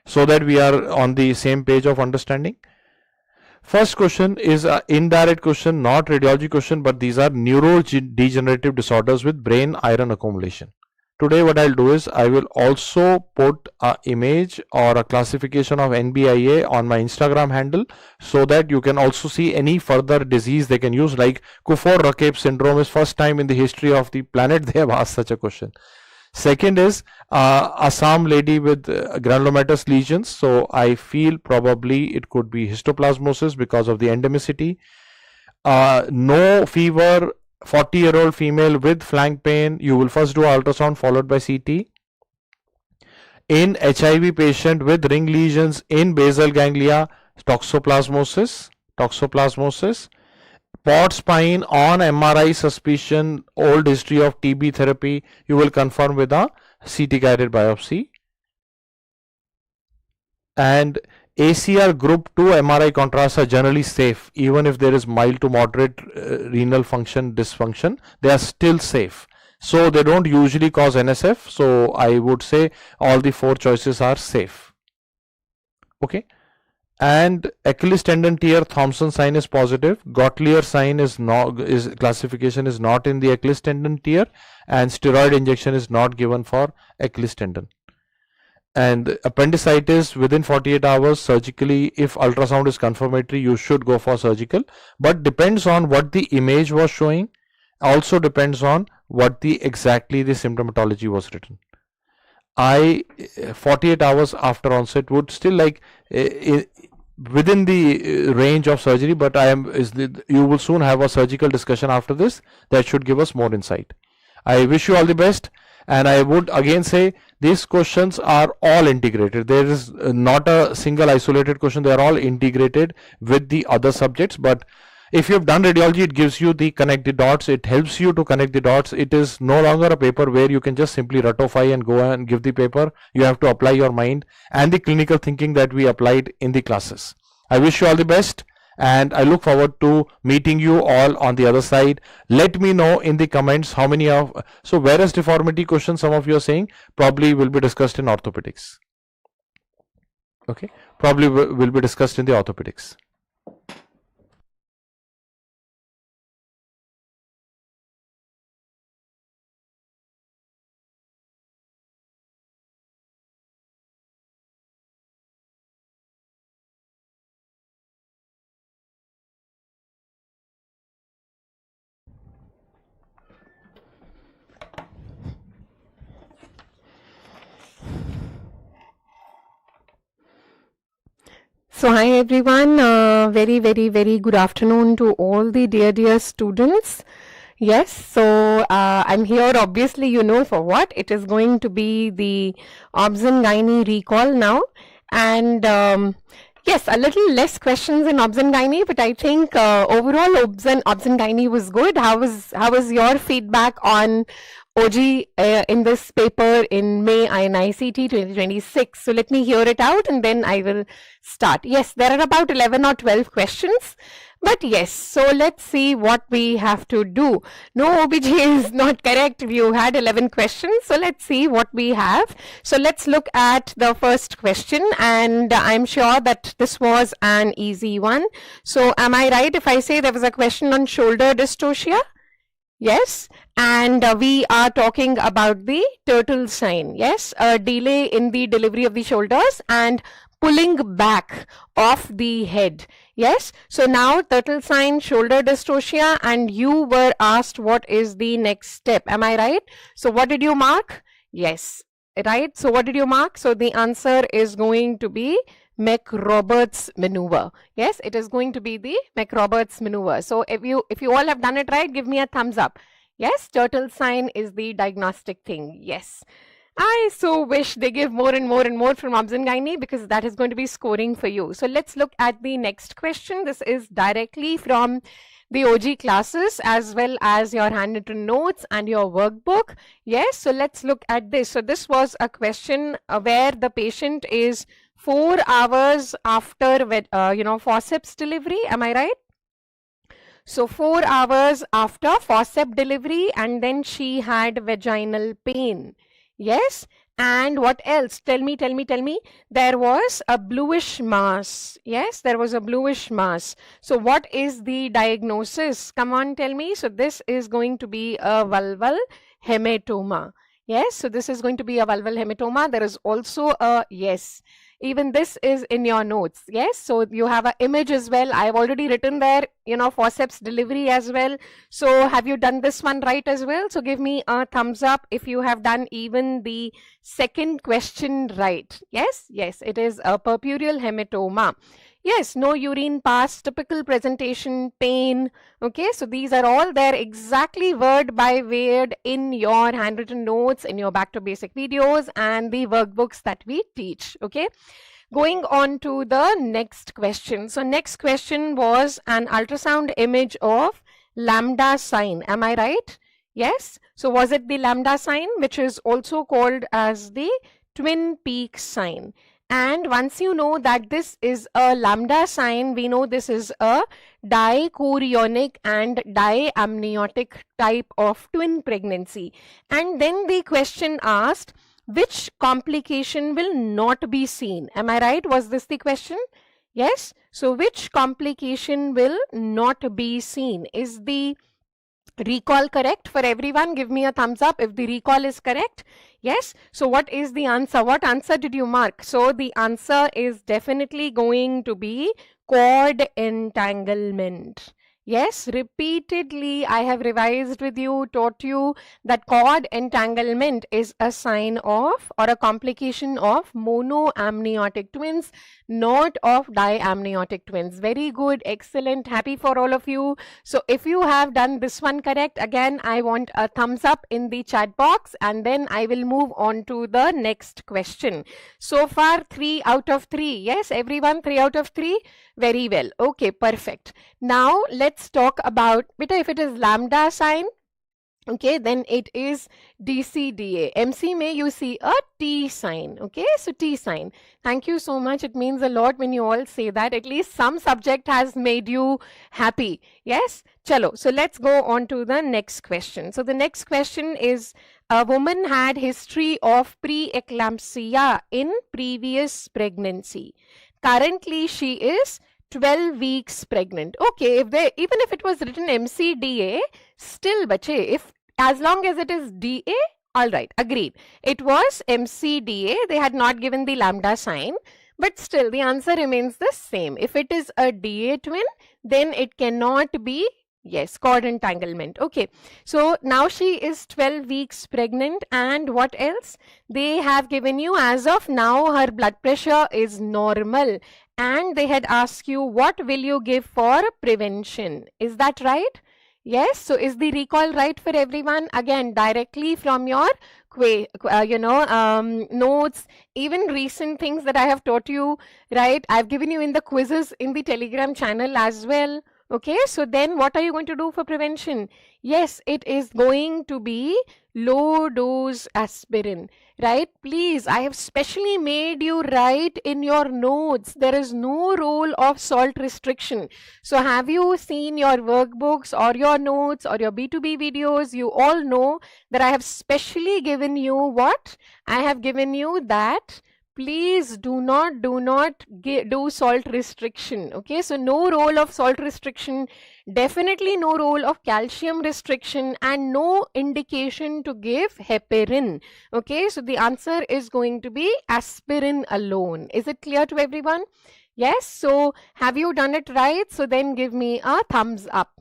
so that we are on the same page of understanding. First question is an indirect question, not radiology question, but these are neurodegenerative disorders with brain iron accumulation. Today what I'll do is I will also put an image or a classification of NBIA on my Instagram handle, so that you can also see any further disease they can use, like Kufor-Rakib syndrome is first time in the history of the planet they have asked such a question. Second is Assam lady with granulomatous lesions. So I feel probably it could be histoplasmosis because of the endemicity. No fever, 40-year-old female with flank pain. You will first do ultrasound followed by CT. In HIV patient with ring lesions in basal ganglia, toxoplasmosis. Port spine on MRI suspicion, old history of TB therapy, you will confirm with a CT guided biopsy. And ACR group 2 MRI contrasts are generally safe, even if there is mild to moderate renal function dysfunction, they are still safe. So they don't usually cause NSF. So I would say all the four choices are safe. Okay. And Achilles tendon tear Thompson sign is positive. Gottlieb sign is not, classification is not in the Achilles tendon tear, and steroid injection is not given for Achilles tendon. And appendicitis within 48 hours surgically, if ultrasound is confirmatory, you should go for surgical, but depends on what the image was showing, also depends on what the exactly the symptomatology was written. 48 hours after onset would still like within the range of surgery, but you will soon have a surgical discussion after this that should give us more insight. I wish you all the best, and I would again say these questions are all integrated. There is not a single isolated question. They are all integrated with the other subjects, but if you have done radiology, it gives you the connect the dots. It helps you to connect the dots. It is no longer a paper where you can just simply ratify and go and give the paper. You have to apply your mind and the clinical thinking that we applied in the classes. I wish you all the best, and I look forward to meeting you all on the other side. Let me know in the comments how many of, so varus deformity question some of you are saying probably will be discussed in orthopedics. Okay, probably will be discussed in the orthopedics. So hi everyone, very good afternoon to all the dear students. Yes, so I'm here obviously, you know, for what? It is going to be the Obs and Gynae recall now, and yes, a little less questions in Obs and Gynae, but I think overall Obs and Gynae was good. How was your feedback on OG in this paper in May INICET 2026? So let me hear it out and then I will start. Yes, there are about 11 or 12 questions. But yes, so let's see what we have to do. No, OBJ is not correct. You had 11 questions. So let's see what we have. So let's look at the first question. And I'm sure that this was an easy one. So am I right if I say there was a question on shoulder dystocia? Yes, and we are talking about the turtle sign. Yes, a delay in the delivery of the shoulders and pulling back of the head. Yes, so now turtle sign, shoulder dystocia, and you were asked what is the next step. Am I right? So what did you mark? Yes, right. So what did you mark? So the answer is going to be Mac-Roberts maneuver. Yes, it is going to be the Mac-Roberts maneuver. So if you all have done it right, give me a thumbs up. Yes, turtle sign is the diagnostic thing. Yes. I so wish they give more and more from Obs and Gynae, because that is going to be scoring for you. So let's look at the next question. This is directly from the OG classes as well as your handwritten notes and your workbook. Yes, so let's look at this. So this was a question where the patient is 4 hours after forceps delivery. Am I right? So 4 hours after forceps delivery, and then she had vaginal pain. Yes, and what else? Tell me. There was a bluish mass. Yes, there was a bluish mass. So what is the diagnosis? Come on, tell me. So this is going to be a vulval hematoma. Yes, so this is going to be a vulval hematoma. There is also a, yes, even this is in your notes. Yes, so you have an image as well. I have already written there, forceps delivery as well. So have you done this one right as well? So give me a thumbs up if you have done even the second question right. Yes, it is a purpureal hematoma. Yes, no urine pass, typical presentation, pain. Okay, so these are all there exactly word by word in your handwritten notes, in your back to basic videos and the workbooks that we teach. Okay, going on to the next question. So next question was an ultrasound image of lambda sign. Am I right? Yes. So was it the lambda sign, which is also called as the twin peak sign? And once you know that this is a lambda sign, we know this is a dichorionic and diamniotic type of twin pregnancy. And then the question asked, which complication will not be seen? Am I right? Was this the question? Yes. So which complication will not be seen? Is the recall correct for everyone? Give me a thumbs up if the recall is correct. Yes. So what is the answer? What answer did you mark? So the answer is definitely going to be cord entanglement. Yes, repeatedly I have revised with you, taught you that cord entanglement is a sign of or a complication of monoamniotic twins, not of diamniotic twins. Very good, excellent, happy for all of you. So if you have done this one correct, again I want a thumbs up in the chat box, and then I will move on to the next question. So far 3 out of 3. Yes, everyone, 3 out of 3. Very well. Okay, perfect. Now let's talk about, beta, if it is lambda sign, okay, then it is DCDA. MC May, you see a T sign. Okay, so T sign. Thank you so much. It means a lot when you all say that. At least some subject has made you happy. Yes, chalo. So let's go on to the next question. So the next question is, a woman had history of preeclampsia in previous pregnancy. Currently she is 12 weeks pregnant. Okay, even if it was written MCDA, still bache, if as long as it is DA, all right, agreed. It was MCDA, they had not given the lambda sign, but still the answer remains the same. If it is a DA twin, then it cannot be, yes, cord entanglement. Okay, so now she is 12 weeks pregnant, and what else? They have given you, as of now her blood pressure is normal and they had asked you what will you give for prevention. Is that right? Yes. So is the recall right for everyone? Again, directly from your notes, even recent things that I have taught you, right? I've given you in the quizzes in the Telegram channel as well. Okay, so then what are you going to do for prevention? Yes, it is going to be low dose aspirin, right? Please, I have specially made you write in your notes. There is no role of salt restriction. So have you seen your workbooks or your notes or your B2B videos? You all know that I have specially given you what? I have given you that please do not do salt restriction. Okay, so no role of salt restriction, definitely no role of calcium restriction, and no indication to give heparin. Okay, so the answer is going to be aspirin alone. Is it clear to everyone? Yes. So have you done it right? So then give me a thumbs up.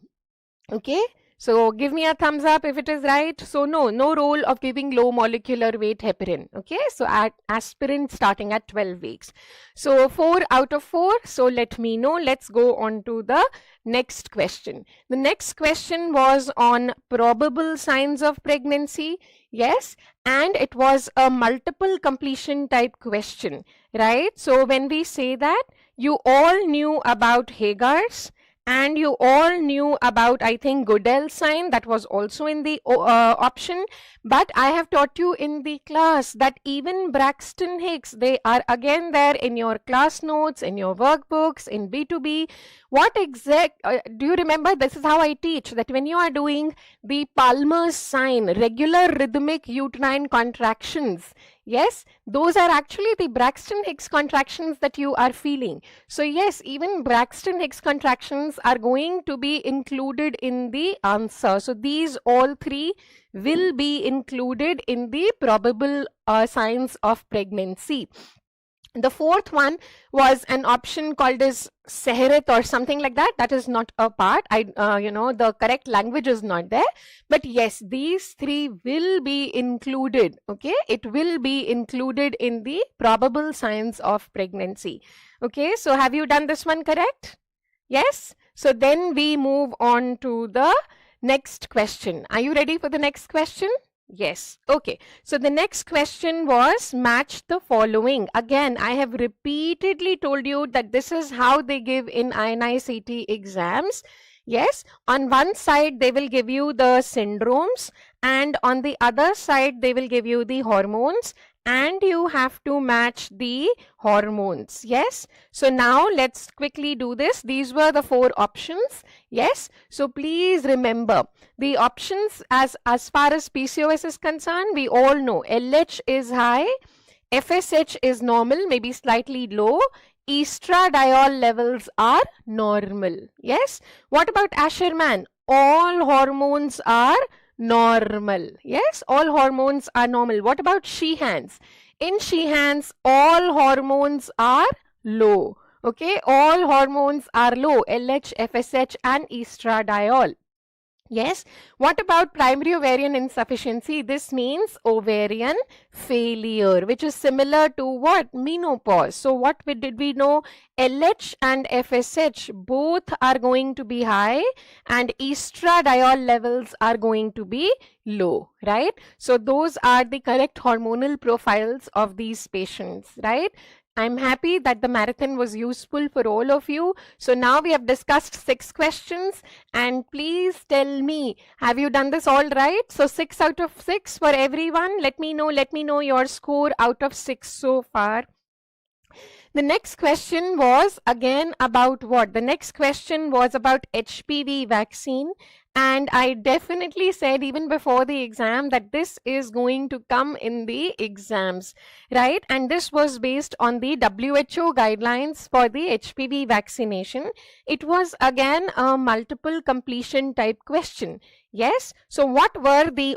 Okay, so give me a thumbs up if it is right. So no role of giving low molecular weight heparin. Okay, so at aspirin starting at 12 weeks. So 4 out of 4. So let me know. Let's go on to the next question. The next question was on probable signs of pregnancy. Yes, and it was a multiple completion type question, right? So when we say that, you all knew about Hagar's, and you all knew about, I think, Goodell sign, that was also in the option. But I have taught you in the class that even Braxton Hicks, they are again there in your class notes, in your workbooks, in B2B. What exact, do you remember? This is how I teach, that when you are doing the Palmer's sign, regular rhythmic uterine contractions, yes, those are actually the Braxton Hicks contractions that you are feeling. So yes, even Braxton Hicks contractions are going to be included in the answer. So these all three will be included in the probable signs of pregnancy. The fourth one was an option called as Seherit or something like that. That is not a part. The correct language is not there. But yes, these three will be included. Okay, it will be included in the probable signs of pregnancy. Okay, so have you done this one correct? Yes. So then we move on to the next question. Are you ready for the next question? Yes. Okay. So the next question was match the following. Again, I have repeatedly told you that this is how they give in INICET exams. Yes. On one side, they will give you the syndromes, and on the other side, they will give you the hormones, and you have to match the hormones. Yes. So now let's quickly do this. These were the 4 options. Yes. So please remember the options as far as PCOS is concerned, we all know LH is high, FSH is normal, maybe slightly low, estradiol levels are normal. Yes. What about Asherman? All hormones are normal. Yes, all hormones are normal. What about Sheehan's? In Sheehan's, all hormones are low. Okay, all hormones are low, LH, FSH and estradiol. Yes. What about primary ovarian insufficiency? This means ovarian failure, which is similar to what? Menopause. So what did we know? LH and FSH both are going to be high and estradiol levels are going to be low, right? So those are the correct hormonal profiles of these patients, right? I'm happy that the marathon was useful for all of you. So now we have discussed 6 questions, and please tell me, have you done this all right? So 6 out of 6 for everyone. Let me know your score out of 6 so far. The next question was again about what? The next question was about HPV vaccine. And I definitely said even before the exam that this is going to come in the exams, right? And this was based on the WHO guidelines for the HPV vaccination. It was again a multiple completion type question. Yes. So what were the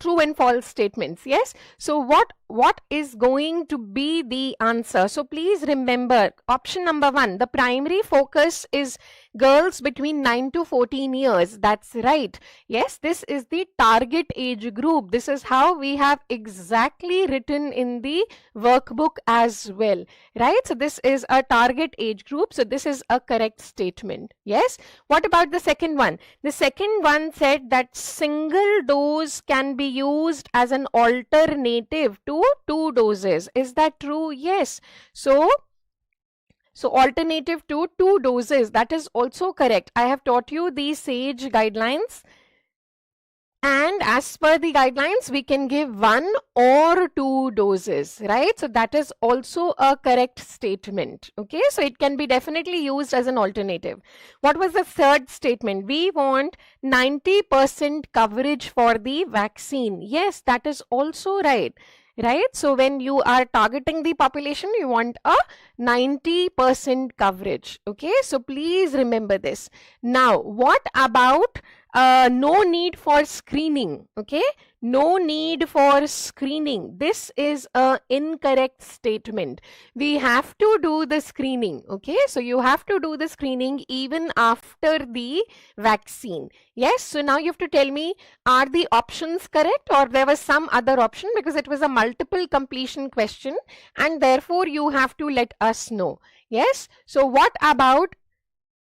true and false statements? Yes. So what is going to be the answer? So please remember option number 1, the primary focus is girls between 9 to 14 years. That's right. Yes, this is the target age group. This is how we have exactly written in the workbook as well, right? So this is a target age group. So this is a correct statement. Yes. What about the second one? The second one said that single dose can be used as an alternative to 2 doses. Is that true? Yes. So alternative to 2 doses, that is also correct. I have taught you the SAGE guidelines. And as per the guidelines, we can give 1 or 2 doses, right? So that is also a correct statement. Okay, so it can be definitely used as an alternative. What was the third statement? We want 90% coverage for the vaccine. Yes, that is also right. Right? So when you are targeting the population, you want a 90% coverage. Okay, so please remember this. Now, what about no need for screening? Okay, no need for screening. This is a incorrect statement. We have to do the screening. Okay, so you have to do the screening even after the vaccine. Yes, so now you have to tell me, are the options correct or there was some other option, because it was a multiple completion question and therefore you have to let us know. Yes, so what about,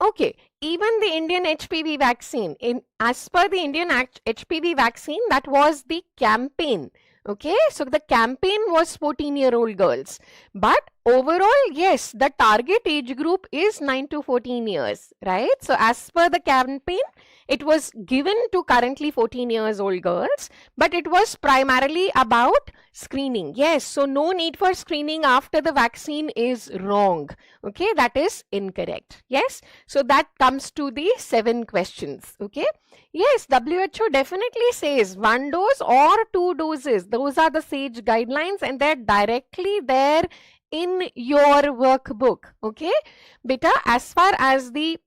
okay, even the Indian HPV vaccine, as per the Indian HPV vaccine, that was the campaign. Okay, so the campaign was 14-year-old girls, but overall, yes, the target age group is 9 to 14 years, right? So as per the campaign, it was given to currently 14 years old girls, but it was primarily about screening. Yes, so no need for screening after the vaccine is wrong. Okay, that is incorrect. Yes, so that comes to the 7 questions. Okay, yes, WHO definitely says 1 dose or 2 doses. Those are the SAGE guidelines and they're directly there in your workbook. Okay, beta, as far as the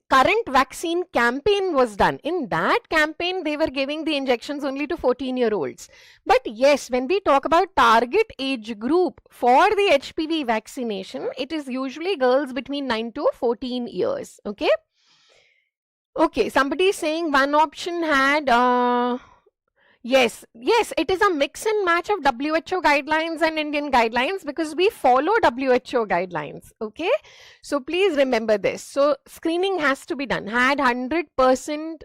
current vaccine campaign was done, in that campaign they were giving the injections only to 14-year-olds. But yes, when we talk about target age group for the HPV vaccination, it is usually girls between 9 to 14 years. Okay. Okay, somebody is saying one option had yes, it is a mix and match of WHO guidelines and Indian guidelines because we follow WHO guidelines. Okay, so please remember this. So screening has to be done. Had 100%,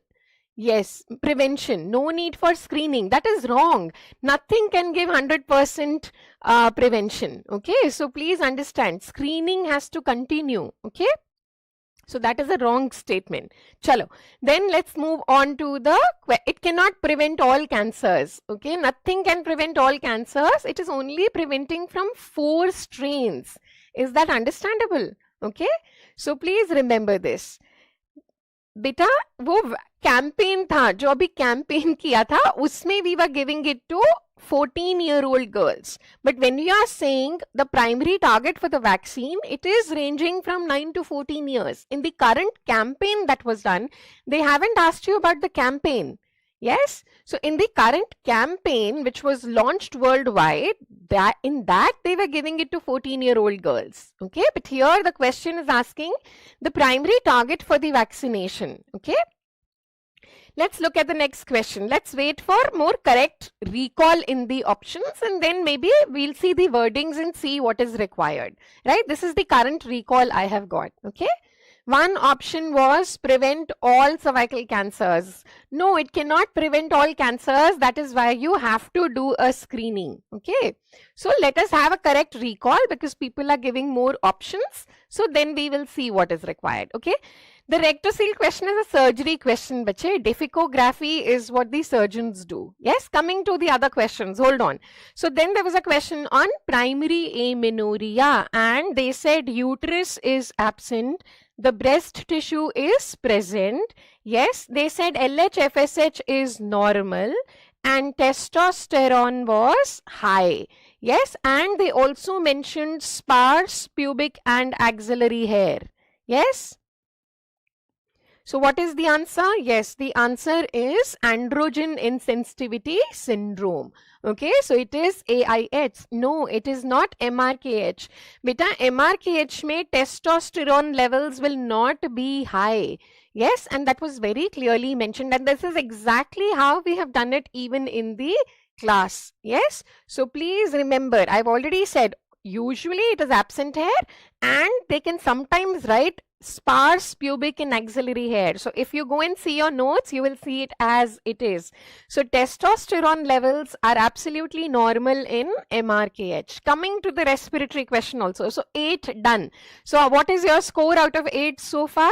yes, prevention. No need for screening. That is wrong. Nothing can give 100% prevention. Okay, so please understand. Screening has to continue. Okay. So that is a wrong statement. Chalo. Then let's move on to the, it cannot prevent all cancers. Okay, nothing can prevent all cancers. It is only preventing from 4 strains. Is that understandable? Okay, so please remember this. बेटा वो campaign था जो अभी campaign किया था उसमें we were giving it to 14-year-old girls. But when you are saying the primary target for the vaccine, it is ranging from 9 to 14 years. In the current campaign that was done, they haven't asked you about the campaign. Yes, so in the current campaign which was launched worldwide, in that they were giving it to 14-year-old girls. Okay, but here the question is asking the primary target for the vaccination. Okay, let's look at the next question. Let's wait for more correct recall in the options and then maybe we'll see the wordings and see what is required. Right, this is the current recall I have got. Okay. One option was prevent all cervical cancers. No, it cannot prevent all cancers. That is why you have to do a screening. Okay. So let us have a correct recall because people are giving more options. So then we will see what is required. Okay. The rectocele question is a surgery question, bache. Difficography is what the surgeons do. Yes, coming to the other questions. Hold on. So then there was a question on primary amenorrhea and they said uterus is absent. The breast tissue is present. Yes, they said LH, FSH is normal and testosterone was high. Yes, and they also mentioned sparse pubic and axillary hair. Yes. So what is the answer? Yes, the answer is androgen insensitivity syndrome. Okay, so it is AIH. No, it is not MRKH. Beta, MRKH mein testosterone levels will not be high. Yes, and that was very clearly mentioned, and this is exactly how we have done it even in the class. Yes, so please remember, I've already said usually it is absent hair, and they can sometimes write sparse pubic and axillary hair. So if you go and see your notes, you will see it as it is. So testosterone levels are absolutely normal in MRKH. Coming to the respiratory question also. So 8 done. So what is your score out of 8 so far?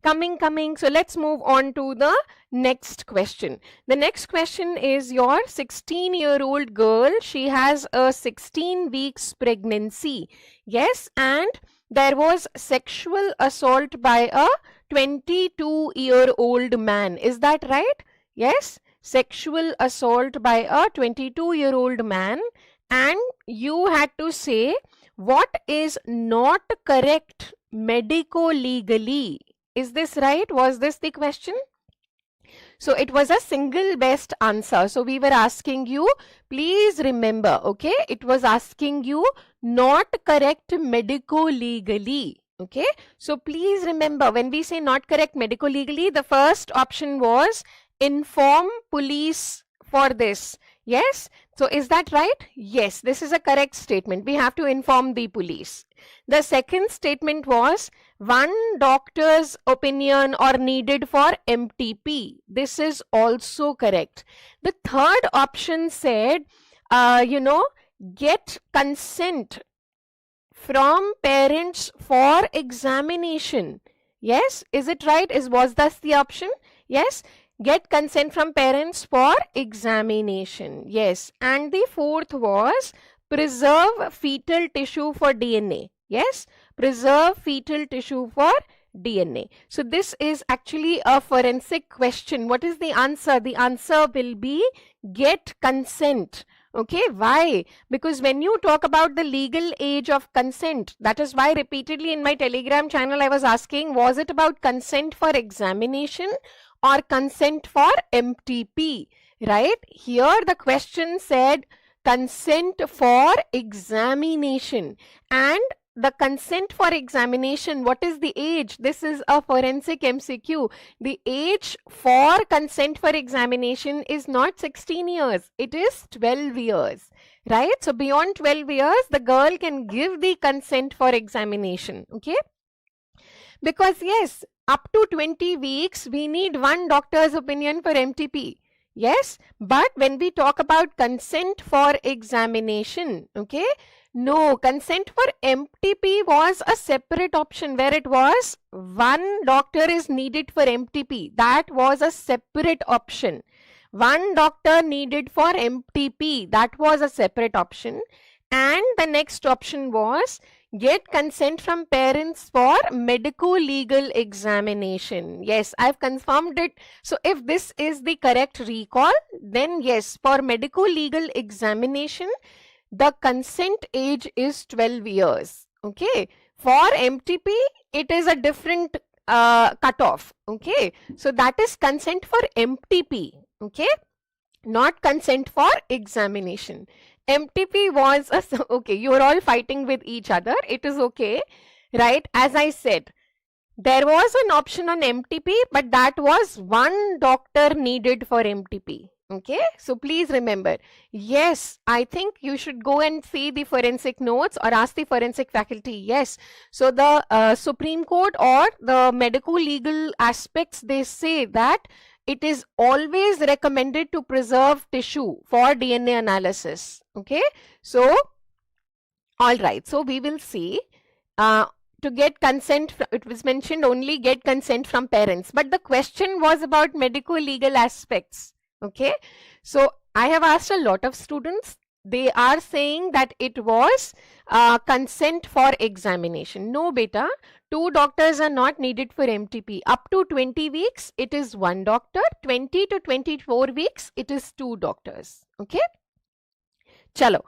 Coming. So let's move on to the next question. The next question is your 16-year-old girl. She has a 16 weeks pregnancy. Yes, and there was sexual assault by a 22-year-old man. Is that right? Yes, sexual assault by a 22-year-old man, and you had to say what is not correct medico-legally. Is this right? Was this the question? So it was a single best answer. So we were asking you, please remember, okay, it was asking you not correct medico-legally. Okay, so please remember, when we say not correct medico-legally, the first option was inform police for this. Yes, so is that right? Yes, this is a correct statement. We have to inform the police. The second statement was one doctor's opinion or needed for MTP. This is also correct. The third option said, get consent from parents for examination. Yes, is it right? Was that the option? Yes, get consent from parents for examination. Yes, and the fourth was preserve fetal tissue for DNA. Yes, preserve fetal tissue for DNA. So this is actually a forensic question. What is the answer? The answer will be get consent. Okay, why? Because when you talk about the legal age of consent, that is why repeatedly in my Telegram channel I was asking, was it about consent for examination or consent for MTP? Right? Here the question said consent for examination, and the consent for examination, what is the age? This is a forensic MCQ. The age for consent for examination is not 16 years, it is 12 years, right? So beyond 12 years, the girl can give the consent for examination, okay? Because yes, up to 20 weeks, we need one doctor's opinion for MTP. Yes, but when we talk about consent for examination, okay, no, consent for MTP was a separate option where it was one doctor is needed for MTP. That was a separate option. One doctor needed for MTP. That was a separate option. And the next option was get consent from parents for medico-legal examination. Yes, I've confirmed it. So if this is the correct recall, then yes, for medico-legal examination, the consent age is 12 years. Okay. For MTP, it is a different cutoff. Okay. So that is consent for MTP. Okay. Not consent for examination. MTP was okay, you're all fighting with each other. It is okay, right? As I said, there was an option on MTP, but that was one doctor needed for MTP. Okay, so please remember, yes, I think you should go and see the forensic notes or ask the forensic faculty. Yes, so the Supreme Court or the medical legal aspects, they say that it is always recommended to preserve tissue for DNA analysis. Okay, so all right, so we will see to get consent, it was mentioned only get consent from parents, but the question was about medical legal aspects. Okay, so I have asked a lot of students, they are saying that it was consent for examination. No beta, 2 doctors are not needed for MTP. Up to 20 weeks, it is 1 doctor. 20 to 24 weeks, it is 2 doctors. Okay. Chalo,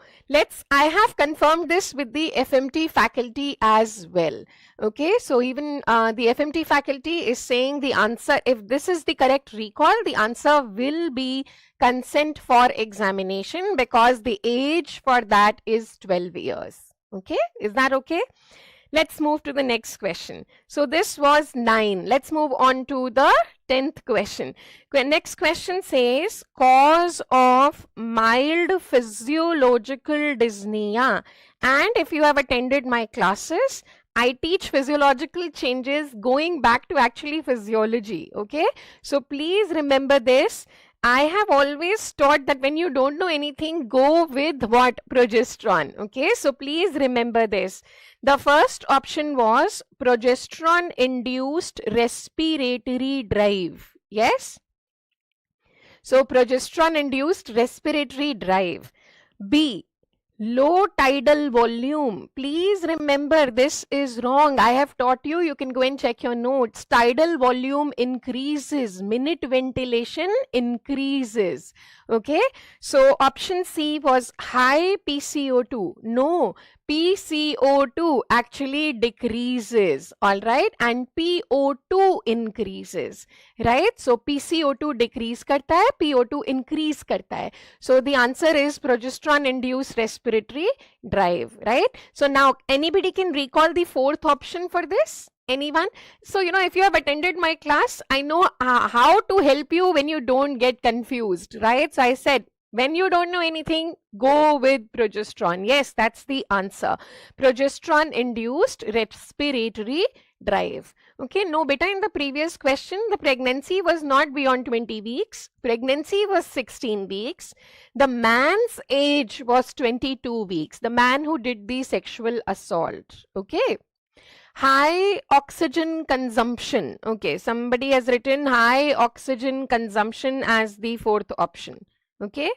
I have confirmed this with the FMT faculty as well. Okay, so even the FMT faculty is saying the answer, if this is the correct recall, the answer will be consent for examination because the age for that is 12 years. Okay, is that okay? Let's move to the next question. So this was 9. Let's move on to the 10th question. Next question says cause of mild physiological dyspnea. And if you have attended my classes, I teach physiological changes going back to actually physiology. Okay, so please remember this. I have always taught that when you don't know anything, go with what? Progesterone. Okay, so please remember this. The first option was progesterone induced respiratory drive. Yes. So progesterone induced respiratory drive. B, low tidal volume. Please remember this is wrong. I have taught you. You can go and check your notes. Tidal volume increases. Minute ventilation increases. Okay. So option C was high PCO2. No. PCO2 actually decreases, all right, and PO2 increases, right? So PCO2 decrease karta hai, PO2 increase karta hai. So the answer is progesterone induced respiratory drive, right? So now anybody can recall the fourth option for this? Anyone? So, you know, if you have attended my class, I know how to help you when you don't get confused, right? So I said, when you don't know anything, go with progesterone. Yes, that's the answer. Progesterone induced respiratory drive. Okay, no, beta, in the previous question, the pregnancy was not beyond 20 weeks. Pregnancy was 16 weeks. The man's age was 22 weeks. The man who did the sexual assault. Okay. High oxygen consumption. Okay, somebody has written high oxygen consumption as the fourth option. Okay,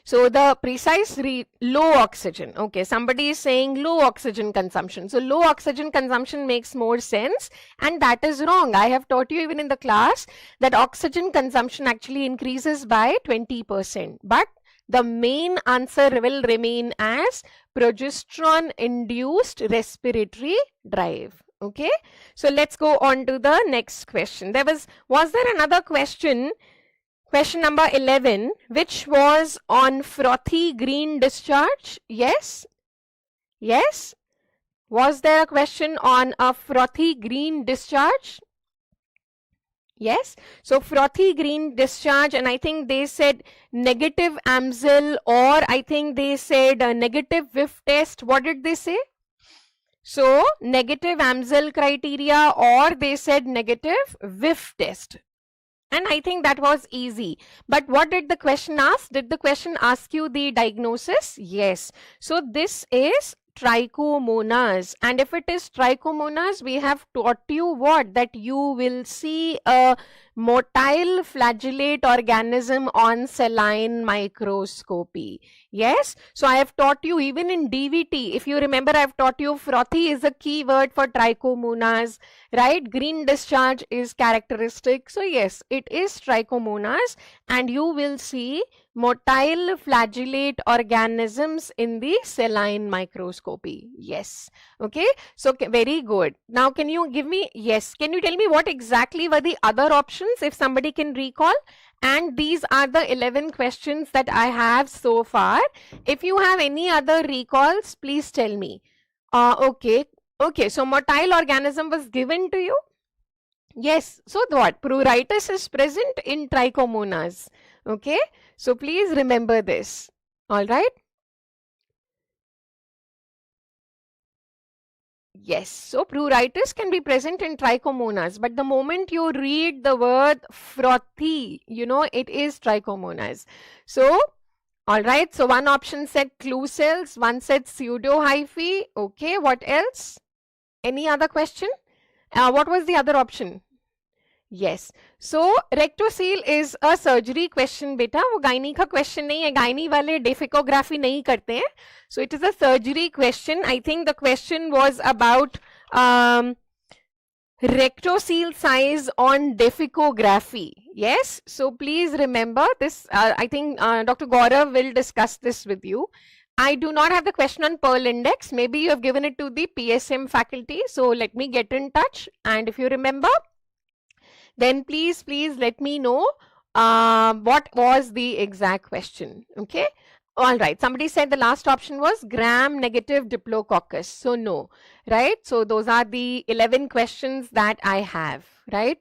so the precise low oxygen. Okay, somebody is saying low oxygen consumption. So low oxygen consumption makes more sense, and that is wrong. I have taught you even in the class that oxygen consumption actually increases by 20%. But the main answer will remain as progesterone induced respiratory drive. Okay, so let's go on to the next question. Was there another question? Question number 11, which was on frothy green discharge? Yes? Yes? Was there a question on a frothy green discharge? Yes? So frothy green discharge, and I think they said negative AMSL, or I think they said a negative whiff test. What did they say? So negative AMSL criteria, or they said negative whiff test. And I think that was easy. But what did the question ask? Did the question ask you the diagnosis? Yes. So this is trichomonas. And if it is trichomonas, we have taught you what? That you will see a motile flagellate organism on saline microscopy. Yes. So I have taught you even in DVT. If you remember, I have taught you frothy is a key word for trichomonas, right? Green discharge is characteristic. So yes, it is trichomonas, and you will see motile flagellate organisms in the saline microscopy. Yes. Okay. So very good. Now can you give me, yes, can you tell me what exactly were the other options if somebody can recall? And these are the 11 questions that I have so far. If you have any other recalls, please tell me. Okay. Okay. So motile organism was given to you. Yes. So what? Pruritus is present in trichomonas. Okay. So please remember this. All right. Yes, so pruritus can be present in trichomonas, but the moment you read the word frothy, you know, it is trichomonas. So, all right, so one option said clue cells, one said pseudohyphae. Okay, what else? Any other question? What was the other option? Yes, so rectocele is a surgery question, beta. वो gynae का question नहीं है. Gynae वाले डेफिकोग्राफी नहीं करते हैं. So it is a surgery question. I think the question was about rectocele size on defecography. Yes, so please remember this. I think Dr. Gaurav will discuss this with you. I do not have the question on Pearl Index. Maybe you have given it to the PSM faculty. So let me get in touch. And if you remember, then please let me know what was the exact question. Okay. All right. Somebody said the last option was gram-negative Diplococcus. So no, right? So those are the 11 questions that I have, right?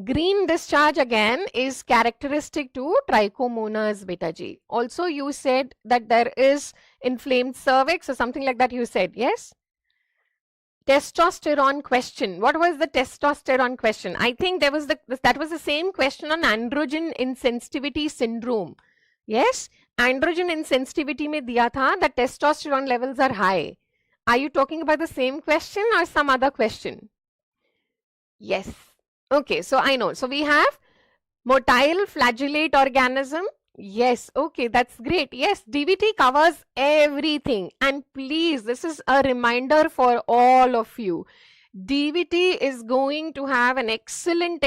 Green discharge again is characteristic to trichomonas beta G. Also, you said that there is inflamed cervix or something like that you said, yes? Testosterone question. What was the testosterone question? I think that was the same question on androgen insensitivity syndrome. Yes, androgen insensitivity mein diya tha that testosterone levels are high. Are you talking about the same question or some other question? Yes. Okay, so I know. So we have motile flagellate organism. Yes, okay, that's great. Yes, DVT covers everything. And please, this is a reminder for all of you. DVT is going to have an excellent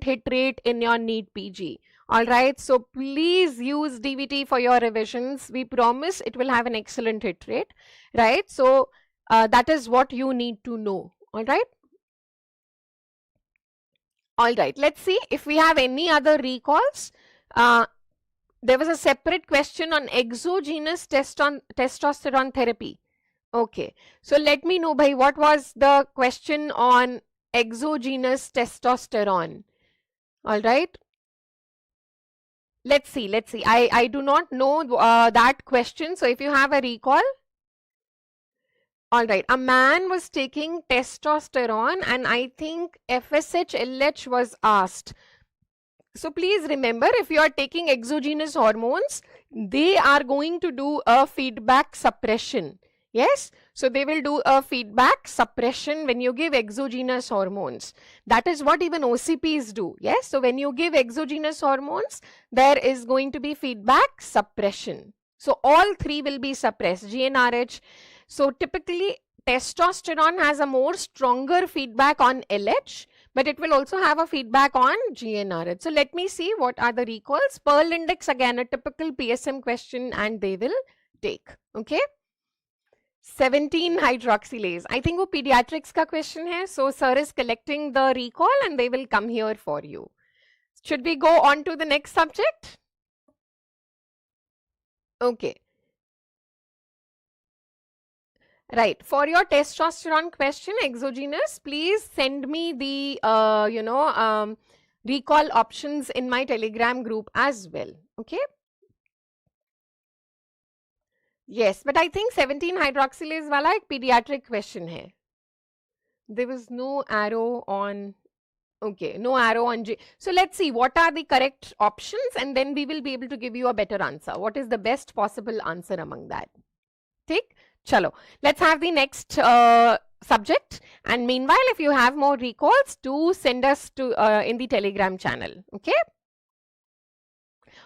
hit rate in your NEETPG. All right, so please use DVT for your revisions. We promise it will have an excellent hit rate, right? So that is what you need to know. All right. All right, let's see if we have any other recalls. There was a separate question on exogenous testosterone therapy. Okay, so let me know, bhai, what was the question on exogenous testosterone? All right. Let's see. I do not know that question. So if you have a recall. All right, a man was taking testosterone and I think FSH LH was asked. So please remember, if you are taking exogenous hormones, they are going to do a feedback suppression. Yes, so they will do a feedback suppression when you give exogenous hormones. That is what even OCPs do. Yes, so when you give exogenous hormones, there is going to be feedback suppression. So all three will be suppressed, GnRH. So typically testosterone has a more stronger feedback on LH, but it will also have a feedback on GnRH. So let me see what are the recalls. Pearl Index, again a typical PSM question, and they will take. Okay. 17 hydroxylase. I think वो pediatrics का question है. So sir is collecting the recall and they will come here for you. Should we go on to the next subject? Okay. Right. For your testosterone question, exogenous, please send me the, recall options in my Telegram group as well. Okay. Yes, but I think 17 hydroxylase wala ek pediatric question hai. There was no arrow on, okay, no arrow on J. So let's see what are the correct options and then we will be able to give you a better answer. What is the best possible answer among that? Take. Chalo, let's have the next subject, and meanwhile if you have more recalls, do send us to in the Telegram channel. Okay,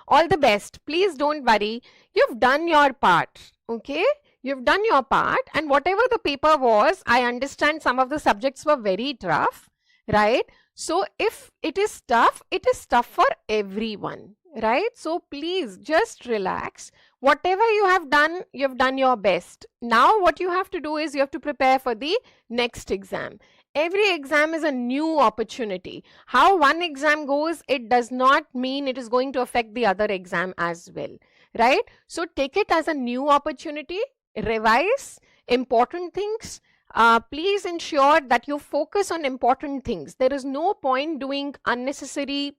all the best. Please don't worry, you've done your part. Okay, you've done your part, and whatever the paper was, I understand some of the subjects were very tough, right? So if it is tough for everyone, right? So please just relax. Whatever you have done, you've done your best. Now what you have to do is you have to prepare for the next exam. Every exam is a new opportunity. How one exam goes, it does not mean it is going to affect the other exam as well, right? So take it as a new opportunity, revise important things. Please ensure that you focus on important things. There is no point doing unnecessary,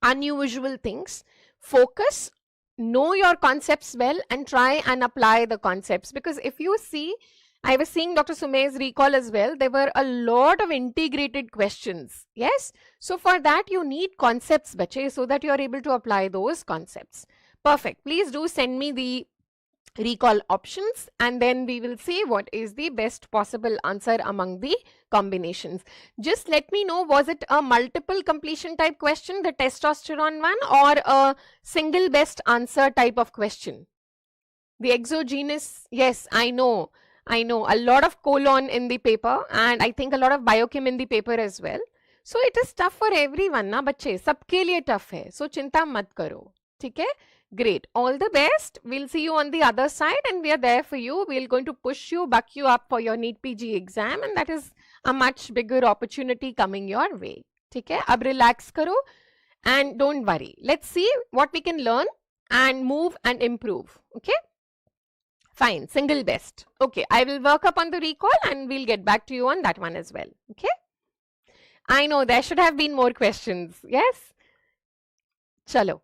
unusual things. Focus, know your concepts well and try and apply the concepts, because if you see, I was seeing Dr. Sumay's recall as well, there were a lot of integrated questions. Yes, so for that you need concepts, bache, so that you are able to apply those concepts. Perfect. Please do send me the recall options and then we will see what is the best possible answer among the combinations. Just let me know, was it a multiple completion type question, the testosterone one, or a single best answer type of question? The exogenous, yes, I know a lot of colon in the paper and I think a lot of biochem in the paper as well. So it is tough for everyone ना बच्चे, सबके लिए tough है. So चिंता मत करो, ठीक है? Great. All the best. We'll see you on the other side and we are there for you. We're going to push you, buck you up for your NEETPG exam, and that is a much bigger opportunity coming your way. ठीक है? अब relax करो and don't worry. Let's see what we can learn and move and improve. Okay? Fine. Single best. Okay. I will work up on the recall and we'll get back to you on that one as well. Okay? I know there should have been more questions. Yes? Chalo.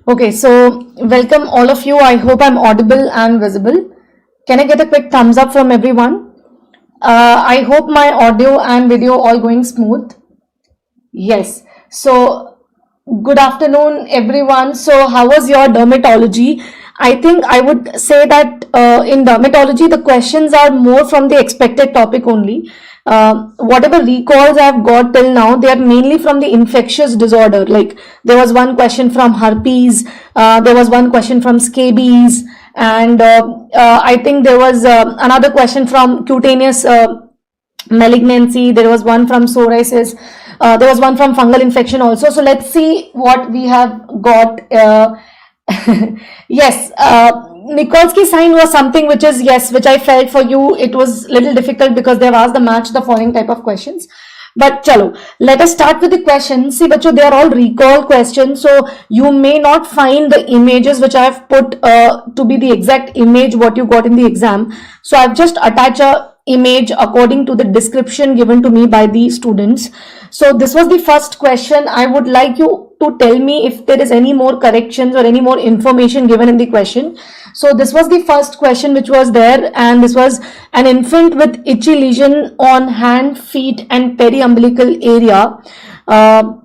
Okay, so welcome all of you. I hope I'm audible and visible. Can I get a quick thumbs up from everyone? I hope my audio and video all going smooth. Yes. So good afternoon, everyone. So how was your dermatology? I think I would say that in dermatology, the questions are more from the expected topic only. Whatever recalls I've got till now, they are mainly from the infectious disorder. Like there was one question from herpes, there was one question from scabies, and I think there was another question from cutaneous malignancy. There was one from psoriasis. There was one from fungal infection also. So let's see what we have got. Yes, Nikolsky sign was something which is, yes, which I felt for you it was little difficult because they've asked the match the following type of questions. But chalo, let us start with the questions. See, bacho, they are all recall questions, so you may not find the images which I have put to be the exact image what you got in the exam. So I've just attached a image according to the description given to me by the students. So this was the first question. I would like you to tell me if there is any more corrections or any more information given in the question. So this was the first question which was there, and this was an infant with itchy lesion on hand, feet and periumbilical area.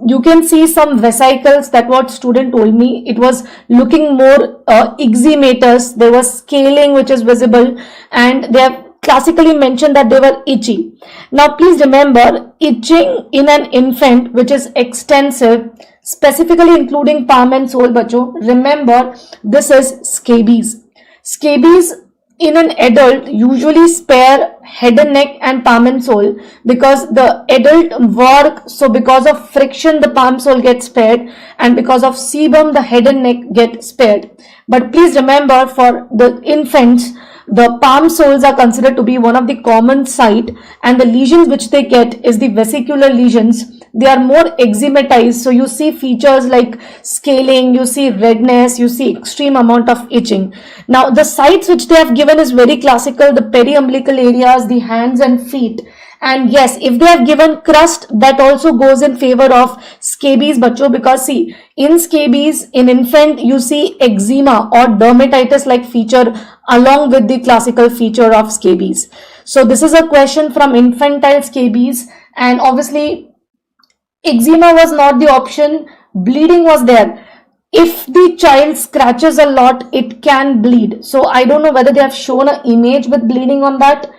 You can see some vesicles, that what student told me. It was looking more eczematous. There was scaling which is visible, and they have classically mentioned that they were itchy. Now please remember, itching in an infant which is extensive, specifically including palm and sole, bacho, remember this is scabies. Scabies in an adult usually spare head and neck and palm and sole because the adult work, so because of friction the palm sole gets spared, and because of sebum the head and neck get spared. But please remember, for the infants, the palm soles are considered to be one of the common site, and the lesions which they get is the vesicular lesions. They are more eczematized, so you see features like scaling, you see redness, you see extreme amount of itching. Now the sites which they have given is very classical, the periumbilical areas, the hands and feet. And yes, if they have given crust, that also goes in favor of scabies, bacho, because see, in scabies, in infant, you see eczema or dermatitis like feature along with the classical feature of scabies. So this is a question from infantile scabies, and obviously eczema was not the option, bleeding was there. If the child scratches a lot, it can bleed. So I don't know whether they have shown an image with bleeding on that.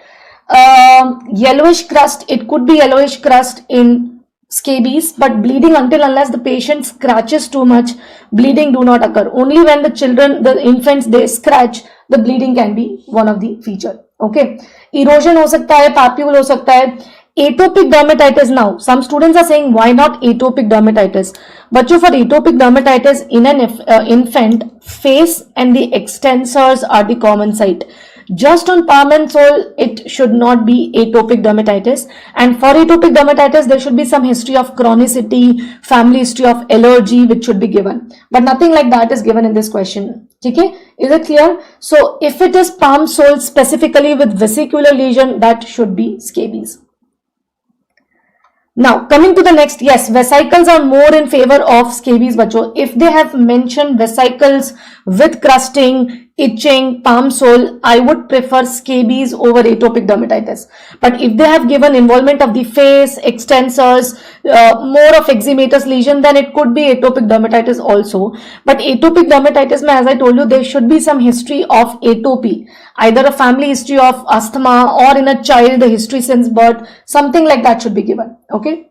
Yellowish crust, it could be yellowish crust in scabies, but bleeding, until unless the patient scratches too much, bleeding do not occur. Only when the children, the infants, they scratch, the bleeding can be one of the feature. Okay, erosion ho sakta hai, papule ho sakta hai. Atopic dermatitis. Now some students are saying, why not atopic dermatitis? But for atopic dermatitis in an infant, face and the extensors are the common site. Just on palm and sole, it should not be atopic dermatitis. And for atopic dermatitis, there should be some history of chronicity, family history of allergy, which should be given. But nothing like that is given in this question. Okay, is it clear? So if it is palm sole specifically with vesicular lesion, that should be scabies. Now coming to the next, yes, vesicles are more in favor of scabies, bacho. If they have mentioned vesicles with crusting, itching, palm sole, I would prefer scabies over atopic dermatitis. But if they have given involvement of the face, extensors, more of eczematous lesion, then it could be atopic dermatitis also. But atopic dermatitis, as I told you, there should be some history of atopy, either a family history of asthma or in a child, the history since birth, something like that should be given. Okay.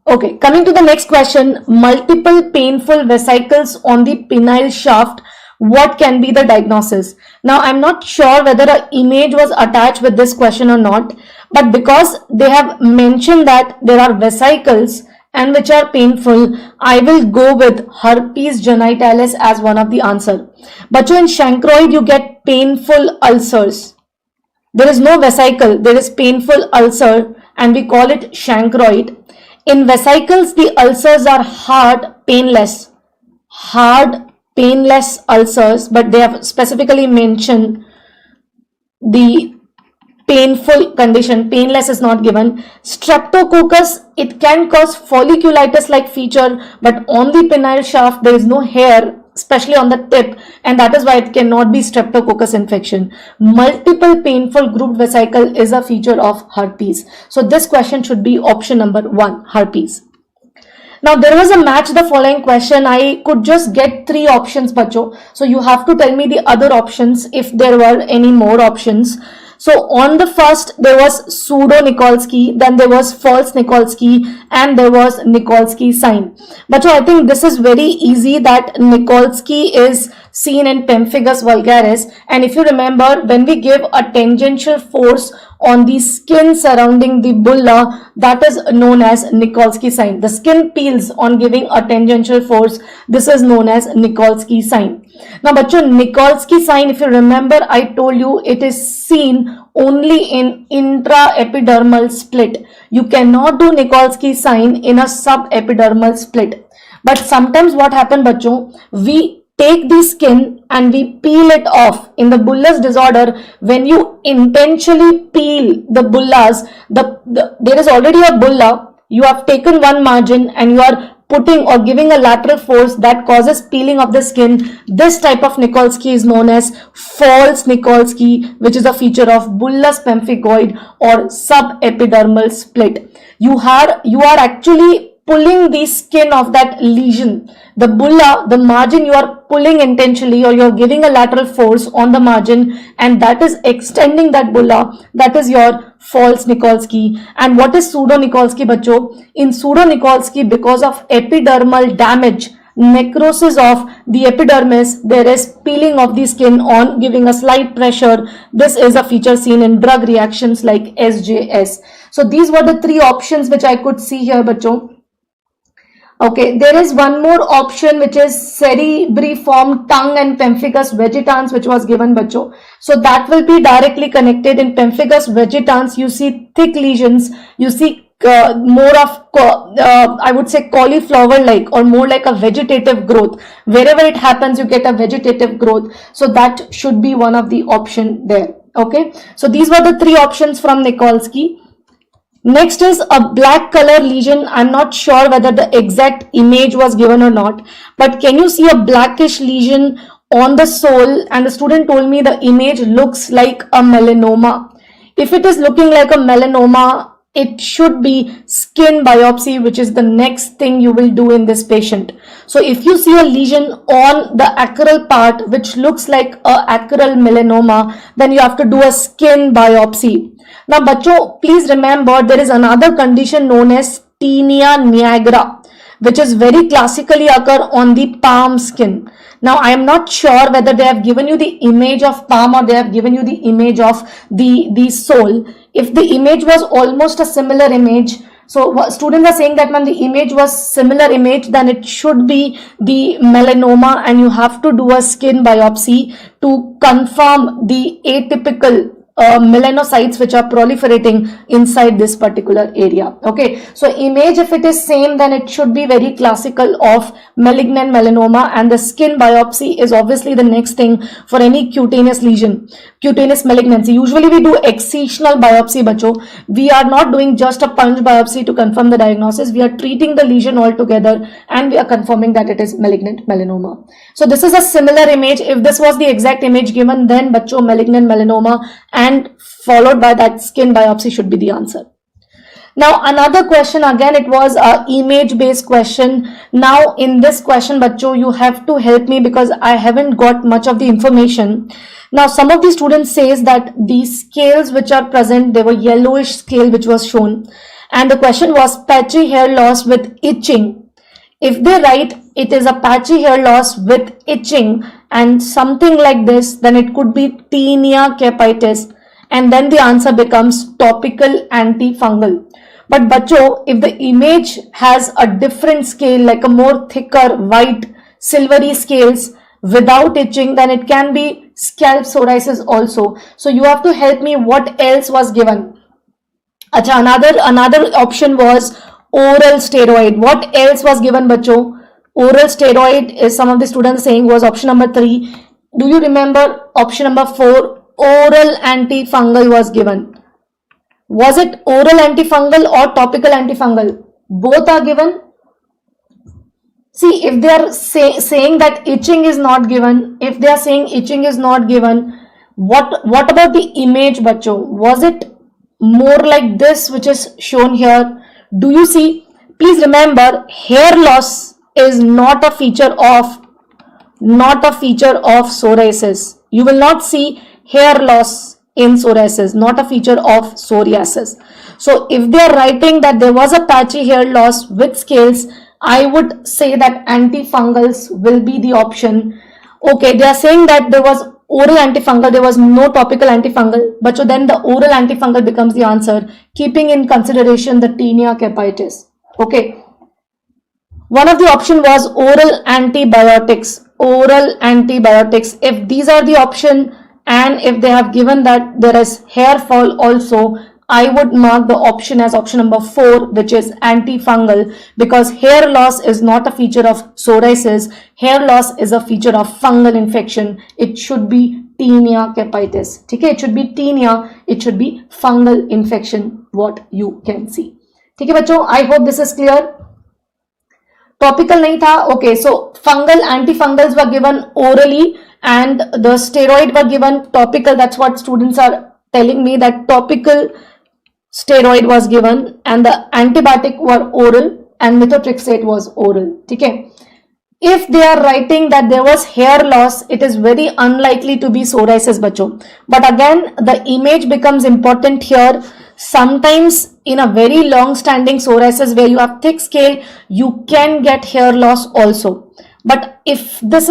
Okay, coming to the next question, multiple painful vesicles on the penile shaft, what can be the diagnosis? Now, I'm not sure whether an image was attached with this question or not, but because they have mentioned that there are vesicles and which are painful, I will go with herpes genitalis as one of the answer. But in chancroid, you get painful ulcers. There is no vesicle, there is painful ulcer and we call it chancroid. In vesicles, the ulcers are hard, painless ulcers, but they have specifically mentioned the painful condition. Painless is not given. Streptococcus, it can cause folliculitis-like feature, but on the penile shaft, there is no hair, especially on the tip, and that is why it cannot be streptococcus infection. Multiple painful grouped vesicle is a feature of herpes. So this question should be option number 1, herpes. Now there was a match the following question. I could just get 3 options, bacho. So you have to tell me the other options if there were any more options. So on the first, there was pseudo-Nikolsky, then there was false Nikolsky, and there was Nikolsky sign. But so I think this is very easy that Nikolsky is seen in pemphigus vulgaris. And if you remember, when we give a tangential force on the skin surrounding the bulla, that is known as Nikolsky sign. The skin peels on giving a tangential force. This is known as Nikolsky sign. Now, bacho, Nikolsky sign, if you remember, I told you it is seen only in intraepidermal split. You cannot do Nikolsky sign in a subepidermal split. But sometimes what happens, bacho, we take the skin and we peel it off. In the bullous disorder, when you intentionally peel the bullas, there is already a bulla, you have taken one margin and you are putting or giving a lateral force that causes peeling of the skin. This type of Nikolsky is known as false Nikolsky, which is a feature of bullous pemphigoid or subepidermal split. You are actually pulling the skin of that lesion. The bulla, the margin, you are pulling intentionally or you are giving a lateral force on the margin, and that is extending that bulla. That is your false Nikolsky. And what is pseudo-Nikolsky, bacho? In pseudo-Nikolsky, because of epidermal damage, necrosis of the epidermis, there is peeling of the skin on giving a slight pressure. This is a feature seen in drug reactions like SJS. So these were the 3 options which I could see here, bacho. Okay, there is one more option which is cerebriform tongue and pemphigus vegetans, which was given, bacho. So that will be directly connected. In pemphigus vegetans, you see thick lesions, you see more of I would say cauliflower like or more like a vegetative growth. Wherever it happens, you get a vegetative growth. So that should be one of the option there. Okay, so these were the 3 options from Nikolsky. Next is a black color lesion. I'm not sure whether the exact image was given or not, but can you see a blackish lesion on the sole? And the student told me the image looks like a melanoma. If it is looking like a melanoma, it should be skin biopsy, which is the next thing you will do in this patient. So if you see a lesion on the acral part which looks like a acral melanoma, then you have to do a skin biopsy. Now, bacho, please remember there is another condition known as tinea nigra, which is very classically occur on the palm skin. Now, I am not sure whether they have given you the image of palm or they have given you the image of the sole. If the image was almost a similar image, so students are saying that when the image was similar image, then it should be the melanoma and you have to do a skin biopsy to confirm the atypical melanocytes which are proliferating inside this particular area. Okay, so image, if it is same, then it should be very classical of malignant melanoma, and the skin biopsy is obviously the next thing for any cutaneous lesion, cutaneous malignancy. Usually we do excisional biopsy, bacho. We are not doing just a punch biopsy to confirm the diagnosis. We are treating the lesion altogether and we are confirming that it is malignant melanoma. So this is a similar image. If this was the exact image given, then bacho, malignant melanoma and followed by that skin biopsy should be the answer. Now another question, again it was a image based question. Now in this question, bacho, you have to help me because I haven't got much of the information. Now some of the students says that these scales which are present, they were yellowish scale which was shown, and the question was patchy hair loss with itching. If they write it is a patchy hair loss with itching and something like this, then it could be tinea capitis, and then the answer becomes topical antifungal. But bacho, if the image has a different scale, like a more thicker white silvery scales without itching, then it can be scalp psoriasis also. So you have to help me, what else was given? Acha, another option was oral steroid. What else was given, bacho? Oral steroid is, some of the students saying, was option number 3. Do you remember option number 4? Oral antifungal was given. Was it oral antifungal or topical antifungal? Both are given. See, if they are saying that itching is not given, if they are saying itching is not given, what about the image, bacho? Was it more like this which is shown here? Do you see? Please remember, hair loss is not a feature of psoriasis. You will not see hair loss in psoriasis, not a feature of psoriasis. So if they are writing that there was a patchy hair loss with scales, I would say that antifungals will be the option. Okay, they are saying that there was oral antifungal, there was no topical antifungal, but so then the oral antifungal becomes the answer, keeping in consideration the tinea capitis. Okay, one of the option was oral antibiotics. Oral antibiotics, if these are the option and if they have given that there is hair fall also, I would mark the option as option number 4, which is antifungal, because hair loss is not a feature of psoriasis. Hair loss is a feature of fungal infection. It should be tinea capitis. Okay, it should be tinea, it should be fungal infection, what you can see. Okay, bachcho, I hope this is clear. Topical nahi tha. Okay, so fungal antifungals were given orally and the steroid were given topical. That's what students are telling me, that topical steroid was given and the antibiotic were oral and methotrexate was oral. Okay. If they are writing that there was hair loss, it is very unlikely to be psoriasis, bacho. But again, the image becomes important here. Sometimes in a very long standing psoriasis where you have thick scale, you can get hair loss also. But if this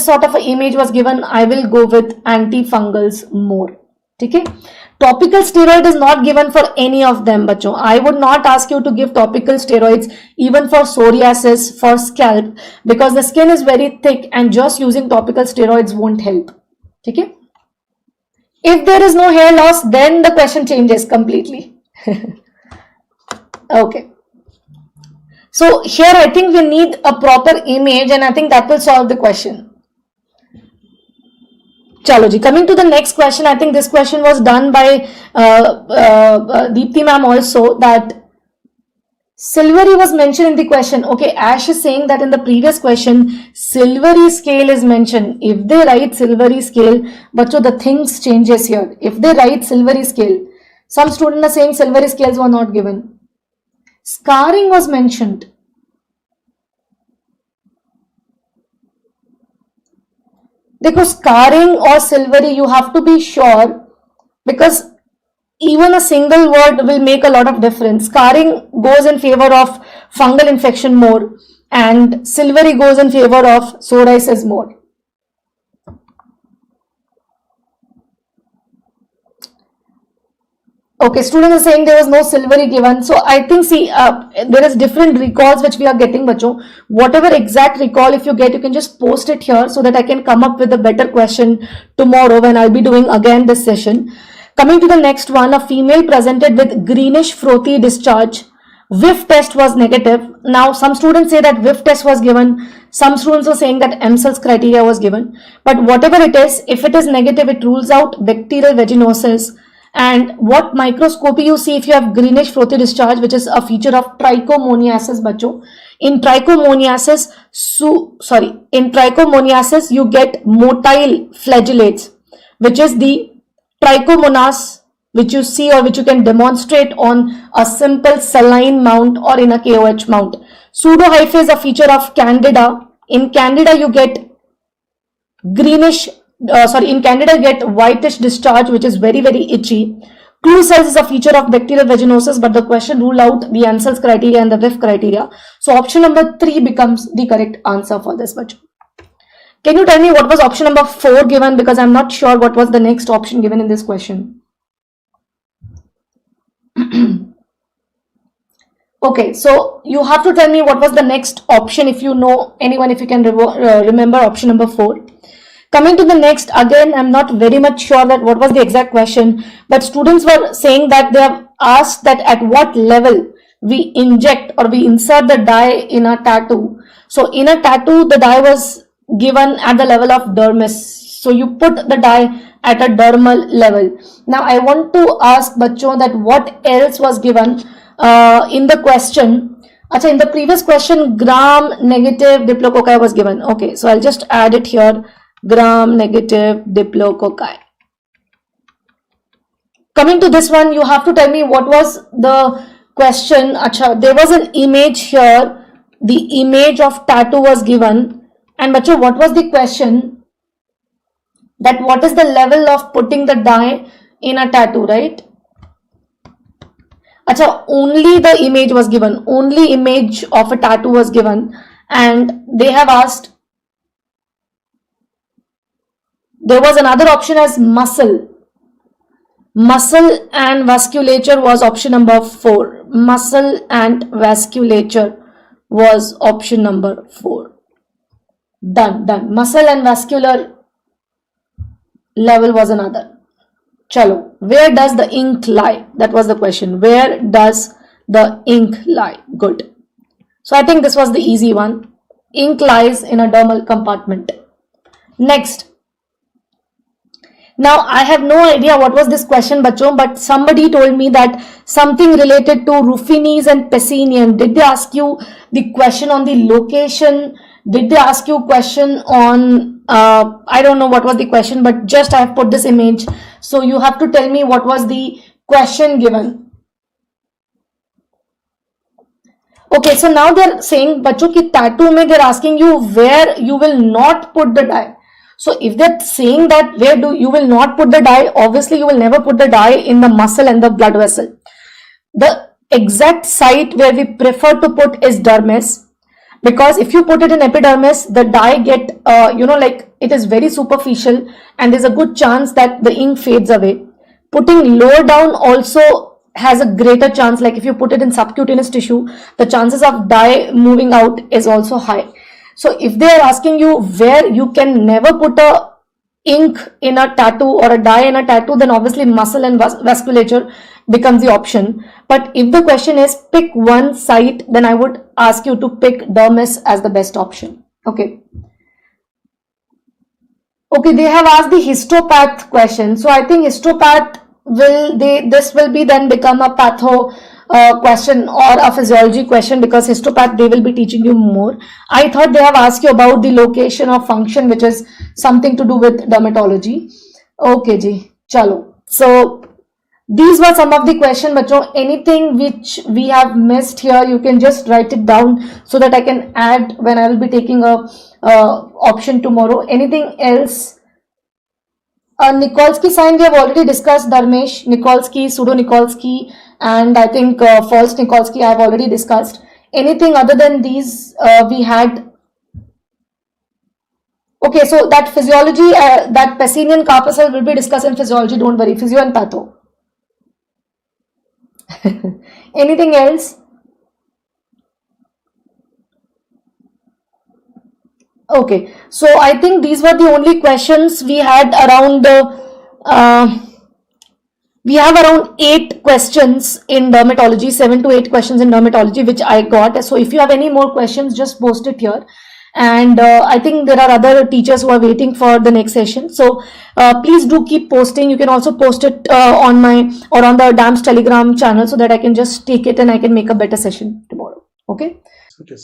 sort of an image was given, I will go with antifungals more. Okay. Topical steroid is not given for any of them, bacho. I would not ask you to give topical steroids even for psoriasis, for scalp, because the skin is very thick and just using topical steroids won't help. Okay. If there is no hair loss, then the question changes completely. Okay. So here I think we need a proper image and I think that will solve the question. Chalo ji, coming to the next question, I think this question was done by Deepthi ma'am also, that silvery was mentioned in the question. Okay, Ash is saying that in the previous question, silvery scale is mentioned. If they write silvery scale, but so the things changes here. If they write silvery scale, some students are saying silvery scales were not given. Scarring was mentioned. Because scarring or silvery, you have to be sure, because even a single word will make a lot of difference. Scarring goes in favor of fungal infection more and silvery goes in favor of psoriasis more. Okay, students are saying there was no silvery given. So I think, see, there is different recalls which we are getting, bacho. Whatever exact recall if you get, you can just post it here so that I can come up with a better question tomorrow when I'll be doing again this session. Coming to the next one, a female presented with greenish frothy discharge. Whiff test was negative. Now, some students say that whiff test was given. Some students were saying that MCL's criteria was given. But whatever it is, if it is negative, it rules out bacterial vaginosis. And what microscopy you see if you have greenish frothy discharge, which is a feature of trichomoniasis, bacho. In trichomoniasis, you get motile flagellates, which is the trichomonas, which you see or which you can demonstrate on a simple saline mount or in a KOH mount. Pseudohyphae is a feature of Candida. In Candida, you get whitish discharge, which is very, very itchy. Clue cells is a feature of bacterial vaginosis, but the question ruled out the Ansel's criteria and the Whiff criteria. So option number 3 becomes the correct answer for this much. Can you tell me what was option number 4 given? Because I'm not sure what was the next option given in this question. Okay, so you have to tell me what was the next option if you know anyone, if you can remember option number 4. Coming to the next, again, I'm not very much sure that what was the exact question, but students were saying that they have asked that at what level we inject or we insert the dye in a tattoo. So in a tattoo, the dye was given at the level of dermis. So you put the dye at a dermal level. Now I want to ask Bachcho that what else was given in the question. Achha, in the previous question, gram-negative diplococci was given. Okay, so I'll just add it here. Gram-negative diplococci. Coming to this one, you have to tell me what was the question. Achha, there was an image here. The image of tattoo was given. And Bachcho, what was the question? That what is the level of putting the dye in a tattoo, right? Achha, only the image was given. Only image of a tattoo was given. And they have asked. There was another option as muscle. Muscle and vasculature was option number 4. Muscle and vasculature was option number 4. Done. Muscle and vascular level was another. Chalo. Where does the ink lie? That was the question. Where does the ink lie? Good. So I think this was the easy one. Ink lies in a dermal compartment. Next. Now I have no idea what was this question, Bachcho, but somebody told me that something related to Ruffini's and Pacinian. Did they ask you the question on the location? Did they ask you question on, I don't know what was the question, but just I have put this image. So you have to tell me what was the question given. Okay, so now they're saying, Bachcho ki tattoo mein they're asking you where you will not put the dye. So if they're saying that where you will not put the dye, obviously you will never put the dye in the muscle and the blood vessel. The exact site where we prefer to put is dermis. Because if you put it in epidermis, the dye get, like it is very superficial and there's a good chance that the ink fades away. Putting lower down also has a greater chance, like if you put it in subcutaneous tissue, the chances of dye moving out is also high. So if they are asking you where you can never put a ink in a tattoo or a dye in a tattoo, then obviously muscle and vasculature becomes the option. But if the question is pick one site, then I would ask you to pick dermis as the best option. Okay. Okay, they have asked the histopath question. So I think histopath this will be then become a patho question or a physiology question, because histopath they will be teaching you more. I thought they have asked you about the location of function, which is something to do with dermatology. Okay ji, chalo. So these were some of the questions, bachcho. Anything which we have missed here, you can just write it down so that I can add when I will be taking a option tomorrow. Anything else? Nikolsky sign we have already discussed, Dharmesh. Nikolsky, pseudo-Nikolsky, and I think false Nikolsky I have already discussed. Anything other than these we had? Okay, so that physiology, that Pacinian carpuscle will be discussed in physiology, don't worry, physio and patho. Anything else? Okay, so I think these were the only questions we had around We have around 8 questions in dermatology, 7 to 8 questions in dermatology, which I got. So if you have any more questions, just post it here. And I think there are other teachers who are waiting for the next session. So please do keep posting. You can also post it on my or on the DAMS Telegram channel so that I can just take it and I can make a better session tomorrow. Okay. Okay.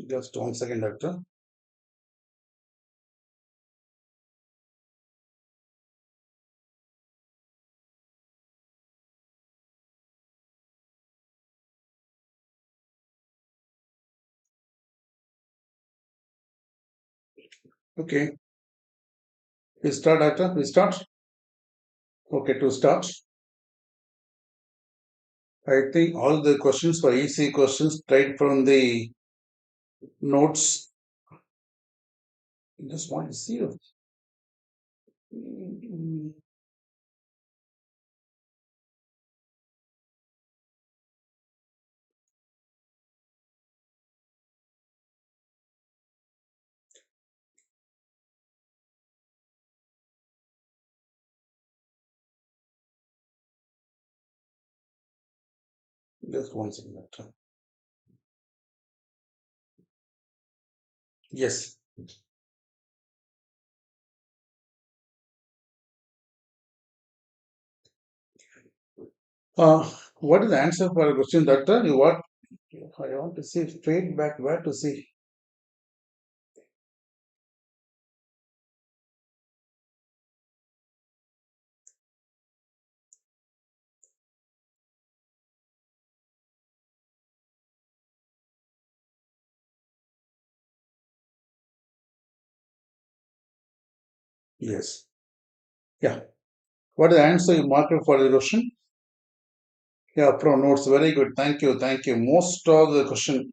Just 1 second, doctor. Okay. We start, doctor. We start. Okay, to start. I think all the questions were easy questions straight from the notes. Just want to see you. Just 1 second, doctor. Yes. What is the answer for the question, doctor? You what? I want to see feedback. Where to see? Yes. Yeah. What is the answer you marked for the question? Yeah, from notes. Very good. Thank you. Thank you. Most of the question,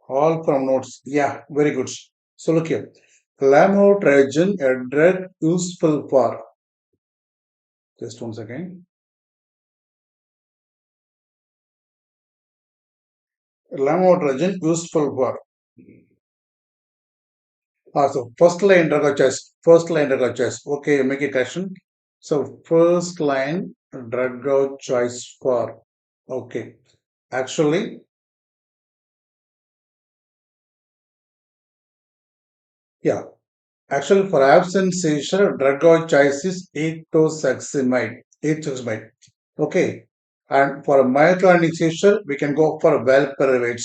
all from notes. Yeah, very good. So look here. Lamotrigine, a drug useful for. Just 1 second. Lamotrigine useful for. So first line drug of choice. First line drug of choice. Okay, make a question. So first line drug of choice for. Okay. Actually, yeah. Actually, for absence seizure, drug of choice is etosuximide. Etosuximide. Okay. And for a myoclonic seizure, we can go for valproate.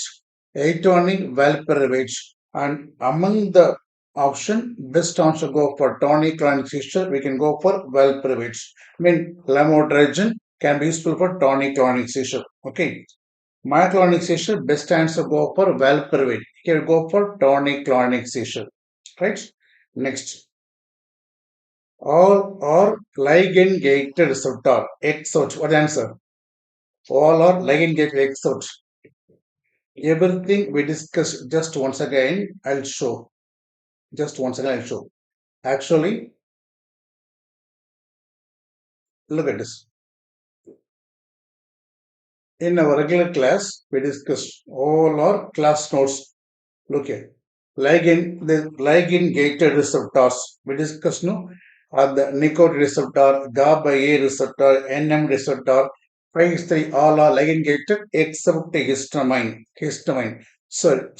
Atonic valproate. And among the option, best answer go for tonic-clonic seizure, we can go for valproate. I mean, lamotrigine can be useful for tonic-clonic seizure. Okay. Myoclonic seizure, best answer go for valproate. Here go for tonic-clonic seizure. Right? Next. All or ligand gated receptor. Exot. What answer? All or ligand gated exot. Everything we discussed just once again, I'll show. Just once again, I'll show. Actually, look at this. In our regular class, we discussed all our class notes. Look here. The ligand gated receptors. We discussed no the nicotine receptor, GABA A receptor, NM receptor, 5 all are ligand gated except histamine. Histamine. So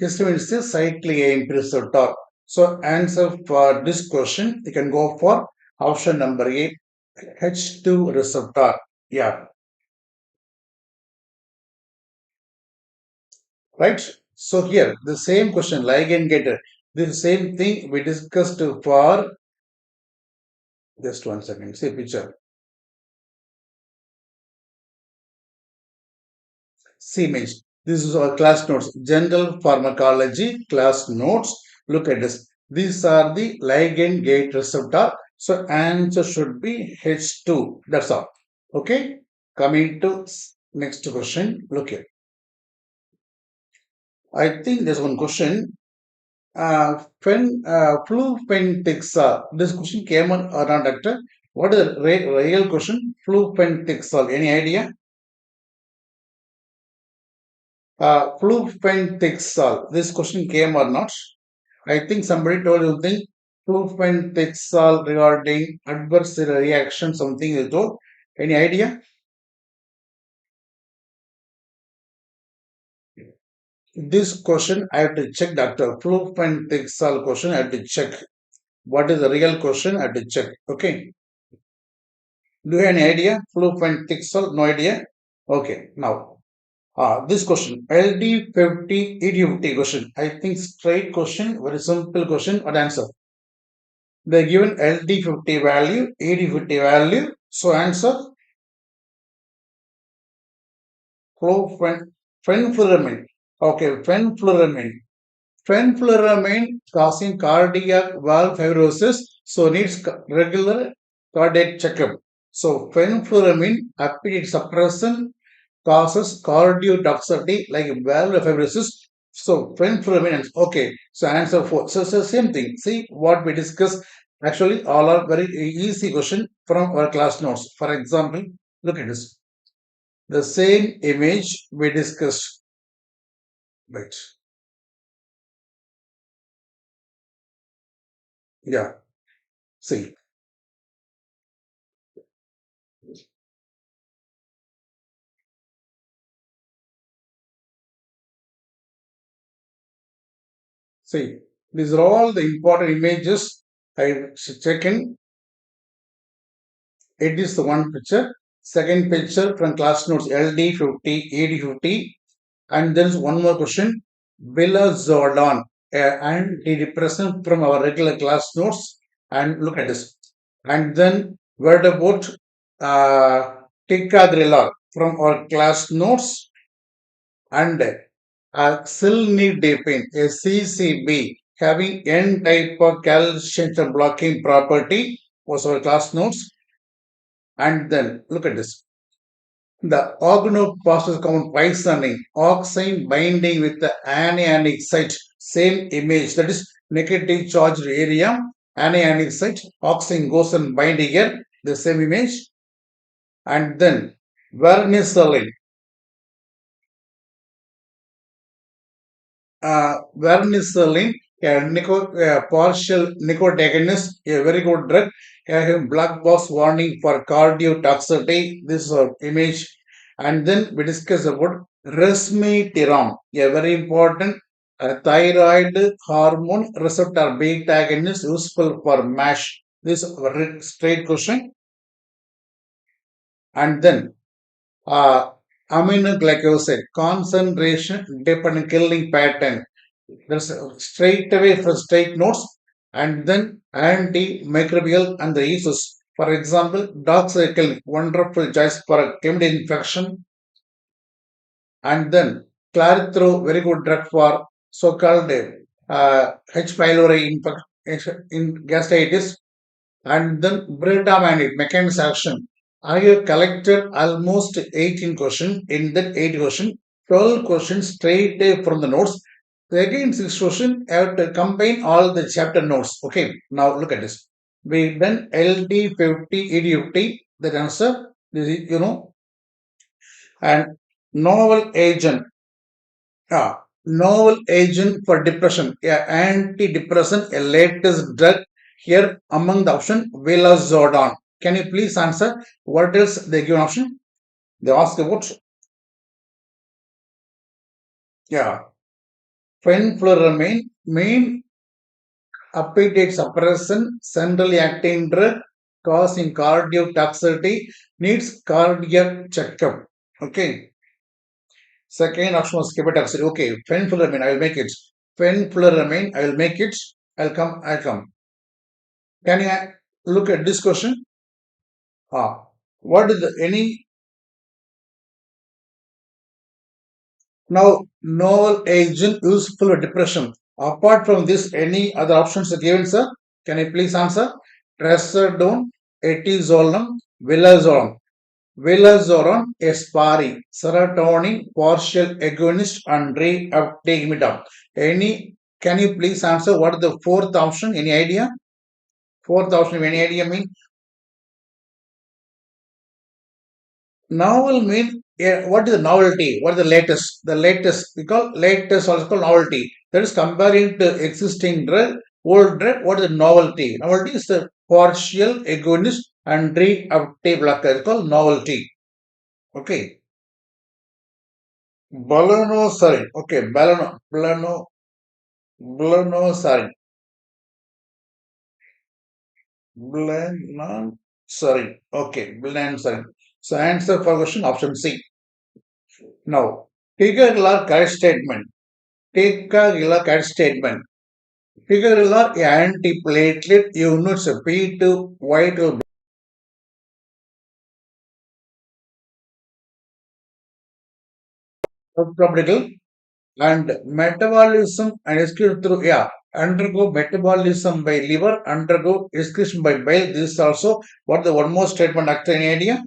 histamine is the cyclic AMP receptor. So answer for this question, you can go for option number A, H2 receptor. Yeah. Right? So here, the same question, ligand gated. The same thing we discussed for, just 1 second, see picture. See image. This is our class notes, general pharmacology class notes. Look at this. These are the ligand gate receptor. So answer should be H2. That's all. Okay. Coming to next question. Look here. I think there's one question. Flupentixol. This question came on or not, doctor? What is the real question? Flupentixol. Any idea? Flupentixol. This question came or not? I think somebody told you think flupentixol regarding adverse reaction. Something you told. Any idea? This question I have to check, doctor. Flupentixol question I have to check. What is the real question? I have to check. Okay. Do you have any idea? Flupentixol? No idea? Okay. Now, this question. LD50, ED50 question. I think straight question, very simple question. What answer? They given LD50 value, ED50 value. So answer fenfluramine. Okay, fenfluramine. Fenfluramine causing cardiac valve fibrosis, so needs regular cardiac checkup. So fenfluramine appetite suppression causes cardiotoxicity like valve fibrosis. So fenfluramine. Okay, so answer 4. So same thing. See what we discussed. Actually, all are very easy question from our class notes. For example, look at this. The same image we discussed. Right. Yeah. See. See, these are all the important images I taken. It is the one picture. Second picture from class notes LD50, AD50. And there's one more question. Vilazodone, antidepressant from our regular class notes. And look at this. And then what about ticagrelor from our class notes? And cilnidipine, a CCB, having N type of calcium channel blocking property was our class notes. And then look at this. The organophosphorus compound poisoning, oxime binding with the anionic site, same image, that is negative charged area, anionic site, oxime goes and binding here, the same image. And then vermicelli, vermicelli, partial nicotinamide, a very good drug, having black box warning for cardiotoxicity. This is our image. And then we discuss about resmetirom, a very important thyroid hormone receptor beta agonist useful for MASH. This is a very straight question. And then aminoglycoside, concentration dependent killing pattern. There's straight away for straight notes. And then antimicrobial and the uses. For example, doxycycline, wonderful choice for chemical infection. And then clarithrol, very good drug for so-called H. pylori in gastritis. And then bretamine, mechanism action. I have collected almost 18 questions. In that 8 questions, 12 questions straight from the notes. Again, 6 questions, I have to combine all the chapter notes. Okay, now look at this. We done LD50, ED50, that answer, this is, and novel agent. Novel agent for depression, antidepressant, a latest drug. Here among the option, Vilazodone. Can you please answer what else they give an option? They ask about fenfluramine, main appetite suppression, centrally acting drug, causing cardiotoxicity, needs cardiac checkup. Okay. Second option was hepatotoxicity. Okay, fenfluramine, I will make it. Fenfluramine, I will make it. I'll come. Can you look at this question? What is any now novel agent useful for depression? Apart from this, any other options are given, sir? Can you please answer? Trazodone, etizolam, vilazolam. Vilazolam, aspari, serotonin, partial agonist, and reuptake inhibitor. Can you please answer what is the fourth option? Any idea? Fourth option, any idea mean? Novel mean what is the novelty? What is the latest? The latest, we call latest also called novelty. That is comparing to existing drug, old drug. What is the novelty? Novelty is the partial agonist and reuptake blocker. It's called novelty. Okay. Balanosarin. Okay, balanosarin. Sorry. Okay, sorry. So answer for question option C. Now, Tigerlar correct statement. Tigerlar correct statement. Tigerlar antiplatelet units P2 vital blood and metabolism and excretion through undergo metabolism by liver, undergo excretion by bile. This is also what the one more statement after any idea?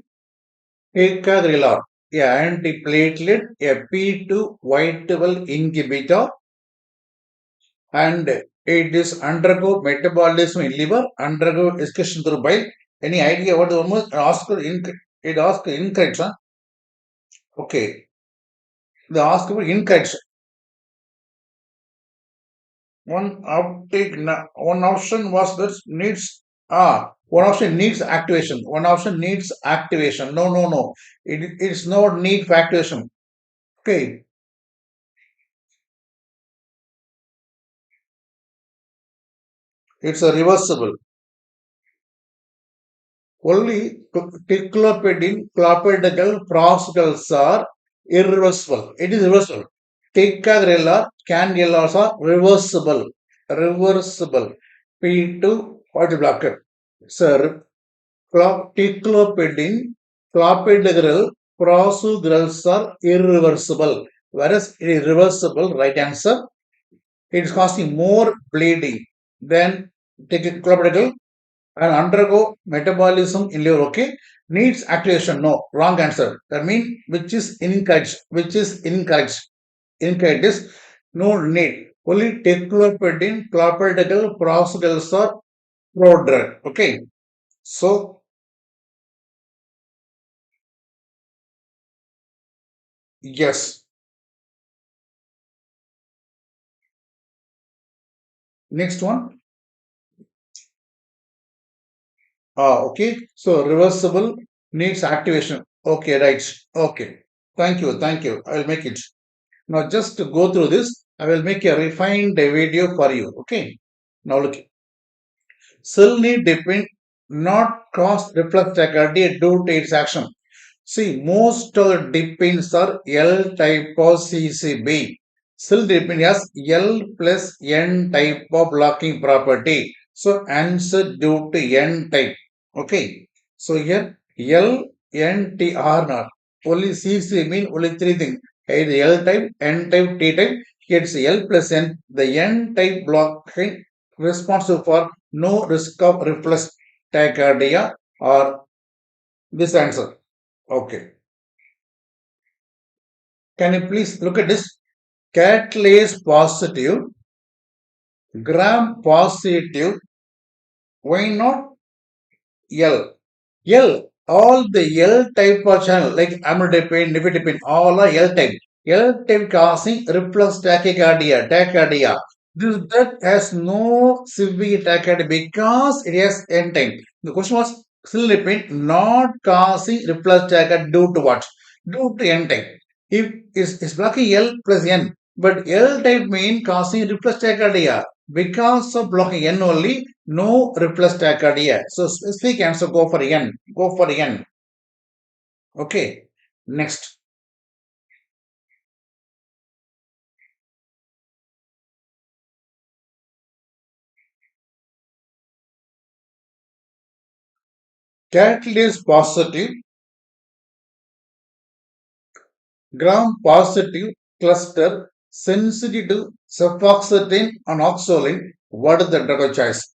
Ticagrelor, antiplatelet, a P2 vital inhibitor, and it is undergo metabolism in liver, undergo excretion through bile. Any idea what the one more asked? It asked incorrect, huh? Okay. They asked for incorrect. One option was that needs one option needs activation. One option needs activation. No. It's not need for activation. Okay. It's a reversible. Only ticlopidine, clopidogrel, prostacyclins are irreversible. It is reversible. Ticagrelor, cangrelors are reversible. Reversible. P2 what blocker. Sir, ticlopidine, clopidogrel, prostacyclins are irreversible. Whereas it is reversible, right answer. It is causing more bleeding than clopidogrel and undergo metabolism in liver. Okay, needs activation. No, wrong answer. That means which is incorrect. Which is incorrect. Incorrect is no need. Only ticlopidine, clopidogrel, prostacyclins are prodrug. Okay, so yes. Next one. Okay. So reversible needs activation. Okay, right. Okay. Thank you. I will make it. Now just to go through this, I will make a refined video for you. Okay. Now look. Cell need depend not cause reflex tachycardia due to its action. See, most of the depends are L type of CCB. Cell depend has L plus N type of blocking property. So answer due to N type. Okay. So here L, N, T are not. Only CC mean only three things. Either L type, N type, T type. Here it's L plus N. The N type blocking responsible for no risk of reflex tachycardia or this answer. Okay. Can you please look at this? Catalase positive, gram positive. Why not L? L. All the L type of channel like amlodipine, nifedipine, all are L type. L type causing reflex tachycardia. That has no severe tachycardia because it has N type. The question was sildenafil not causing reflex tachycardia due to what? Due to N type. If it's blocking L plus N, but L type mean causing reflex tachycardia. Because of blocking N only, no reflex tachycardia. So specific answer go for N. Go for N. Okay. Next. Catalase positive, gram positive cluster sensitive to sulfoxetine and oxolin. What is the drug of choice?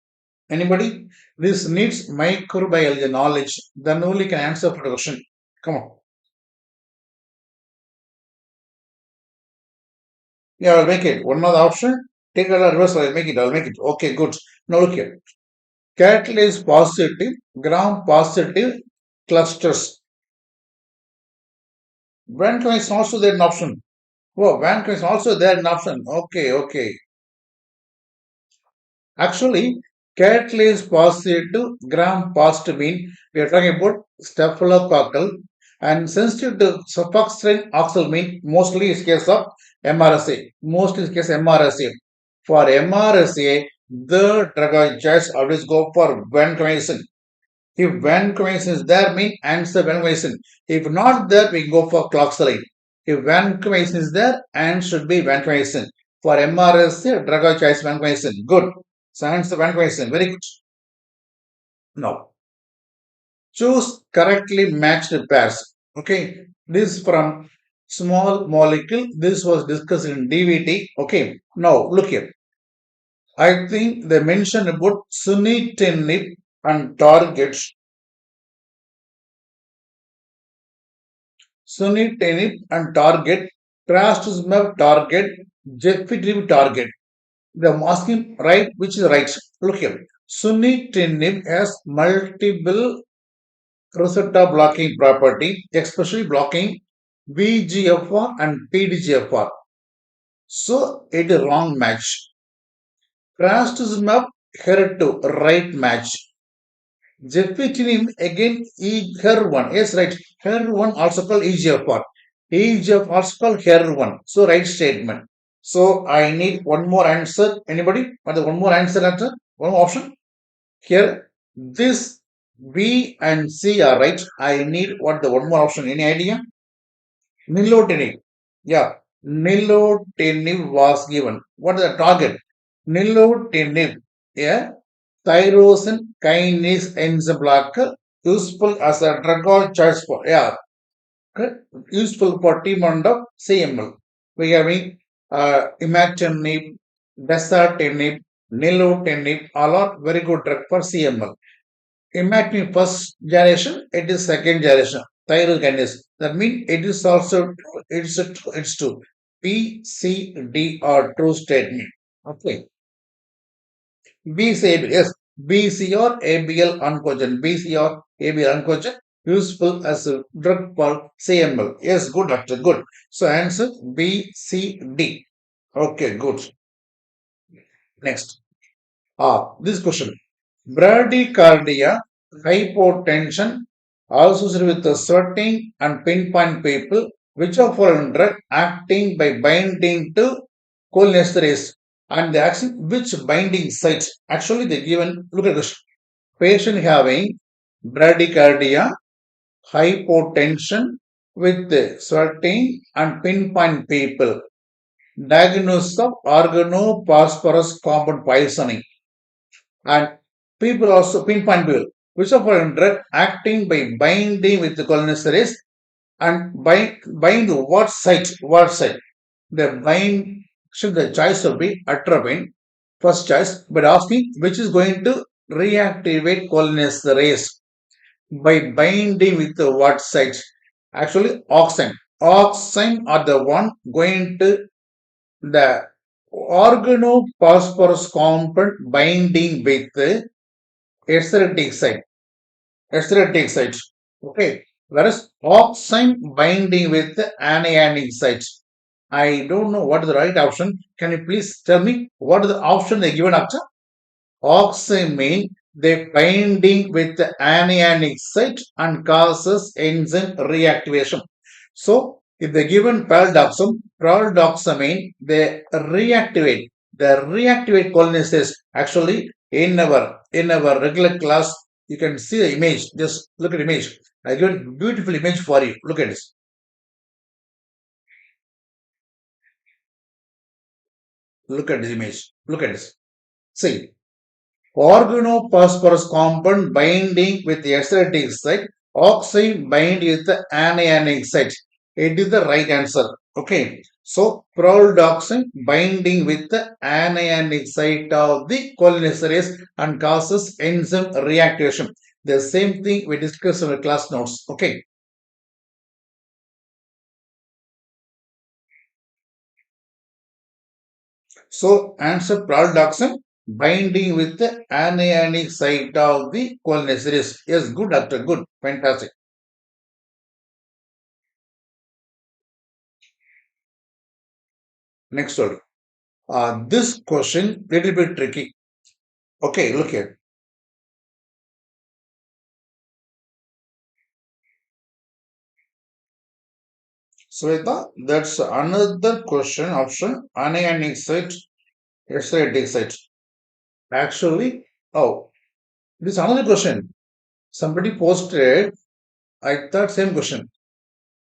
Anybody? This needs microbiology knowledge. Then only can answer for the question. Come on. Yeah, I'll make it. One more option. Take a reverse. I'll make it. I'll make it. Okay, good. Now look here. Catalase positive, gram positive clusters. Vancomycin is also there an option. Oh, vancomycin is also there an option. Okay, okay. Actually, catalase positive, gram positive mean we are talking about staphylococcal and sensitive to sulfoxetine oxal mean mostly is case of MRSA. Mostly is case MRSA. For MRSA, the drug of choice always go for vancomycin. If vancomycin is there, mean answer vancomycin. If not there, we go for cloxylene. If vancomycin is there, answer should be vancomycin. For MRSA, drug of choice vancomycin. Good. So answer vancomycin. Very good. Now, choose correctly matched pairs. Okay. This from small molecule. This was discussed in DVT. Okay. Now, look here. I think they mentioned about sunitinib and targets. Sunitinib and target, trastuzumab target, gefitinib target. They are asking right, which is right. Look here. Sunitinib has multiple receptor blocking property, especially blocking VGFR and PDGFR. So it is wrong match. Trastuzumab HER2 right match. Gefitinib again HER1. Yes, right. HER1 also called EGFR. EGFR also called HER1. So right statement. So I need one more answer. Anybody? One more answer after? One more option? Here, this B and C are right. I need what the one more option. Any idea? Nilotinib. Yeah. Nilotinib was given. What is the target? Nilotinib. Yeah. Tyrosine kinase enzyme blocker useful as a drug of choice for useful for treatment of CML. We are having imatinib, dasatinib, nilotinib, all are very good drug for CML. Imatinib first generation, it is second generation. Thyroid kinase. That means it is also it's true. B, C, D are true statement. Okay. BC, yes, BC or ABL oncogen. BC or ABL oncogen useful as a drug for CML. Yes, good doctor, good. So answer B, C, D. Okay, good. Next. This question. Bradycardia, hypotension, associated with the sweating and pinpoint people, which are foreign drug acting by binding to cholinesterase. And the action, which binding site? Actually, they given, look at this. Patient having bradycardia, hypotension with sweating and pinpoint people. Diagnosis of organophosphorus compound poisoning. And people also pinpoint people, which are foreign drug acting by binding with the cholinesterase and bind what site? What site? The bind. Should the choice will be atropine, first choice, but asking which is going to reactivate cholinesterase by binding with the what sites? Actually, auxine. Auxine are the one going to the organophosphorus compound binding with the acidic site. Acidic site. Okay. Whereas auxine binding with the anionic site. I don't know what is the right option. Can you please tell me what is the option they given after? Auxine mean they binding with the anionic site and causes enzyme reactivation. So if they given paradoxamine, they reactivate. They reactivate cholinesterase. Actually, in our regular class, you can see the image. Just look at the image. I give a beautiful image for you. Look at this. Look at this image. Look at this. See, organophosphorus compound binding with the acidic site, oxide bind with the anionic site. It is the right answer. Okay, so proldoxin binding with the anionic site of the cholinesterase and causes enzyme reactivation. The same thing we discussed in the class notes. Okay. So answer proldoxin binding with the anionic site of the cholinesterase. Yes, good doctor, good, fantastic. Next one. This question little bit tricky. Okay, look here. Sweta, that's another question option. Anionic site, acidic site. Actually, oh, this is another question. Somebody posted, I thought same question.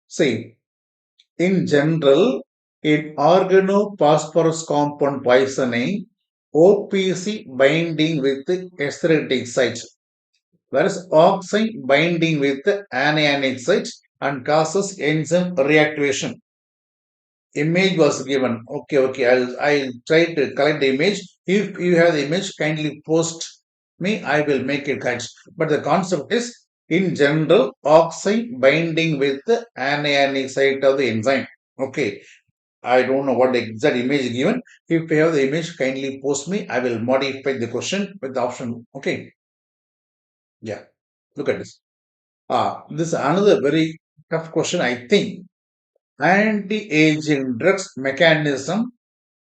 See, in general, in organophosphorus compound poisoning, OPC binding with acidic sites, whereas oxide binding with anionic sites and causes enzyme reactivation. Image was given. Okay, I'll try to collect the image. If you have the image, kindly post me. I will make it correct. But the concept is, in general, oxide binding with the anionic site of the enzyme. Okay, I don't know what the exact image given. If you have the image, kindly post me. I will modify the question with the option. Okay, yeah, look at this. This is another very tough question, I think. Anti-aging drugs mechanism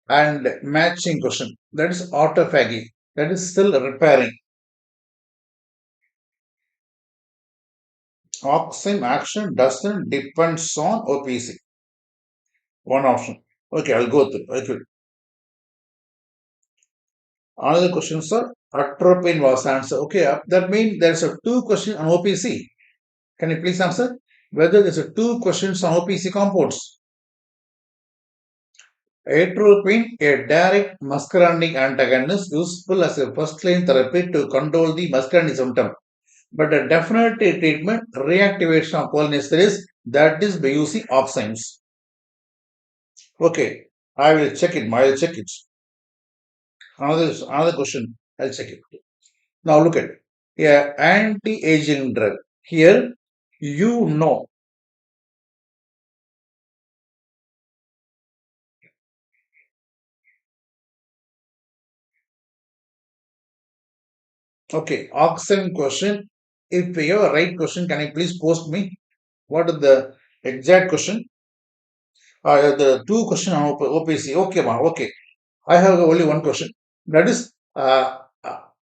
and matching question. That is autophagy. That is still repairing. Oxime action doesn't depends on OPC. One option. Okay, I'll go through. Okay. Another question, sir. Atropine was answered. Okay, that means there's a two questions on OPC. Can you please answer? Whether there's a two questions on OPC compounds. Atropine, a direct muscarinic antagonist, useful as a first-line therapy to control the muscarinic symptom. But a definite treatment, reactivation of cholinesterase, that is by using oximes. Okay, I will check it. I will check it. Another question. I'll check it. Now look at it. Yeah, anti-aging drug. Here, you know. Okay, oxime question. If you have a right question, can you please post me? What is the exact question? The two question on OPC. Okay, ma. Okay. I have only one question. That is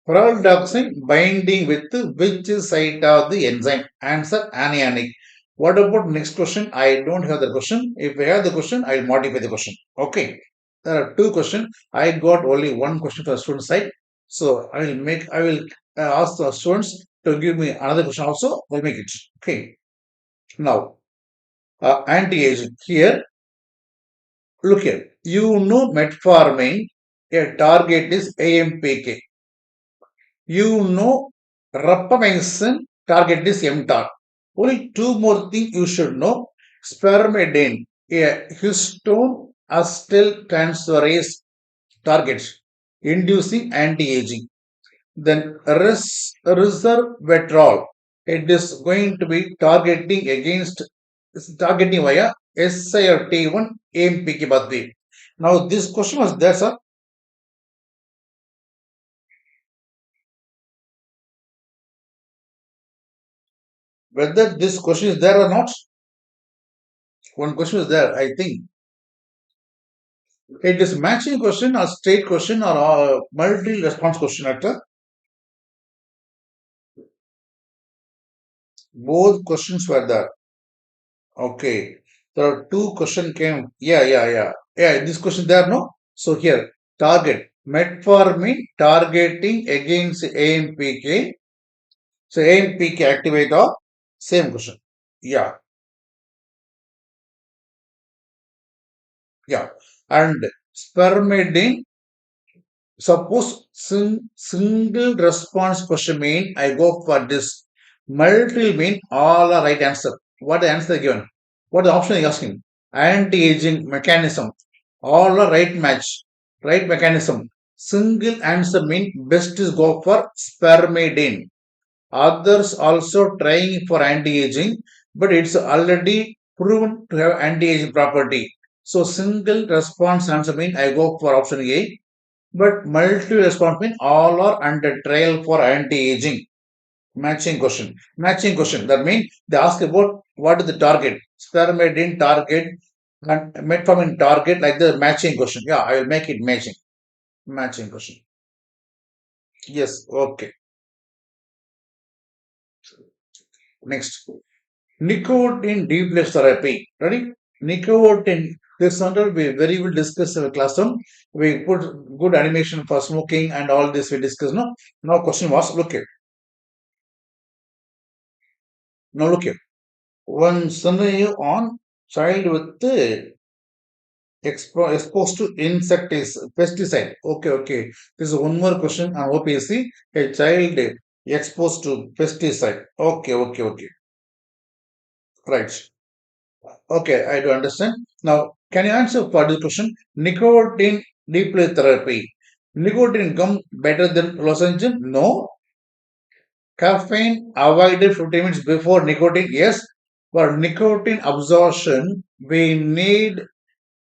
peroxide binding with which site of the enzyme? Answer anionic. What about next question? I don't have the question. If I have the question, I will modify the question. Okay. There are two questions. I got only one question for the student side. So I will ask the students to give me another question also. I'll make it. Okay. Now, anti-aging. Here, look here. You know metformin, a target is AMPK. You know rapamycin, target is mTOR. Only two more things you should know. Spermidine, a histone acetyltransferase targets, inducing anti-aging. Then resveratrol, it is going to be targeting via SIRT1 AMPK pathway. Now this question was there, sir. Whether this question is there or not, one question is there, I think. It is matching question or straight question or multi-response question, actor. Both questions were there. Okay. There are two questions came. Yeah. This question there, no? So here, target. Metformin targeting against AMPK. So AMPK activator, same question. Yeah. And spermidine, suppose single response question mean I go for this. Multiple mean all are right answer. What the answer given? What the option is asking? anti-aging mechanism. All are right match, right mechanism. Single answer mean best is go for spermidine. Others also trying for anti-aging, but it's already proven to have anti-aging property. So single response answer mean I go for option A, but multiple response mean all are under trial for anti-aging. Matching question. Matching question. That means they ask about what is the target. Spermidine target and metformin target, like the matching question. Yeah, I will make it matching. Matching question. Yes, okay. Next. Nicotine replace therapy. Ready? Nicotine. This under we very well discuss in the classroom. We put good animation for smoking and all this we discuss. No. Now question was look here. Now look here. One scenario on child with exposed to pesticide. Okay. This is one more question on OPSC. A child exposed to pesticide. Okay. Right. Okay, I do understand. Now, can you answer for this question? Nicotine replay therapy. Nicotine gum better than lozenge? No. Caffeine avoided 15 minutes before nicotine? Yes. For nicotine absorption, we need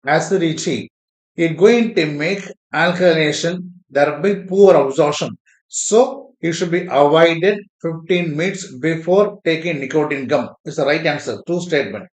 acidity. It's going to make alkalination, thereby poor absorption. So, it should be avoided 15 minutes before taking nicotine gum. It's the right answer. Two statement.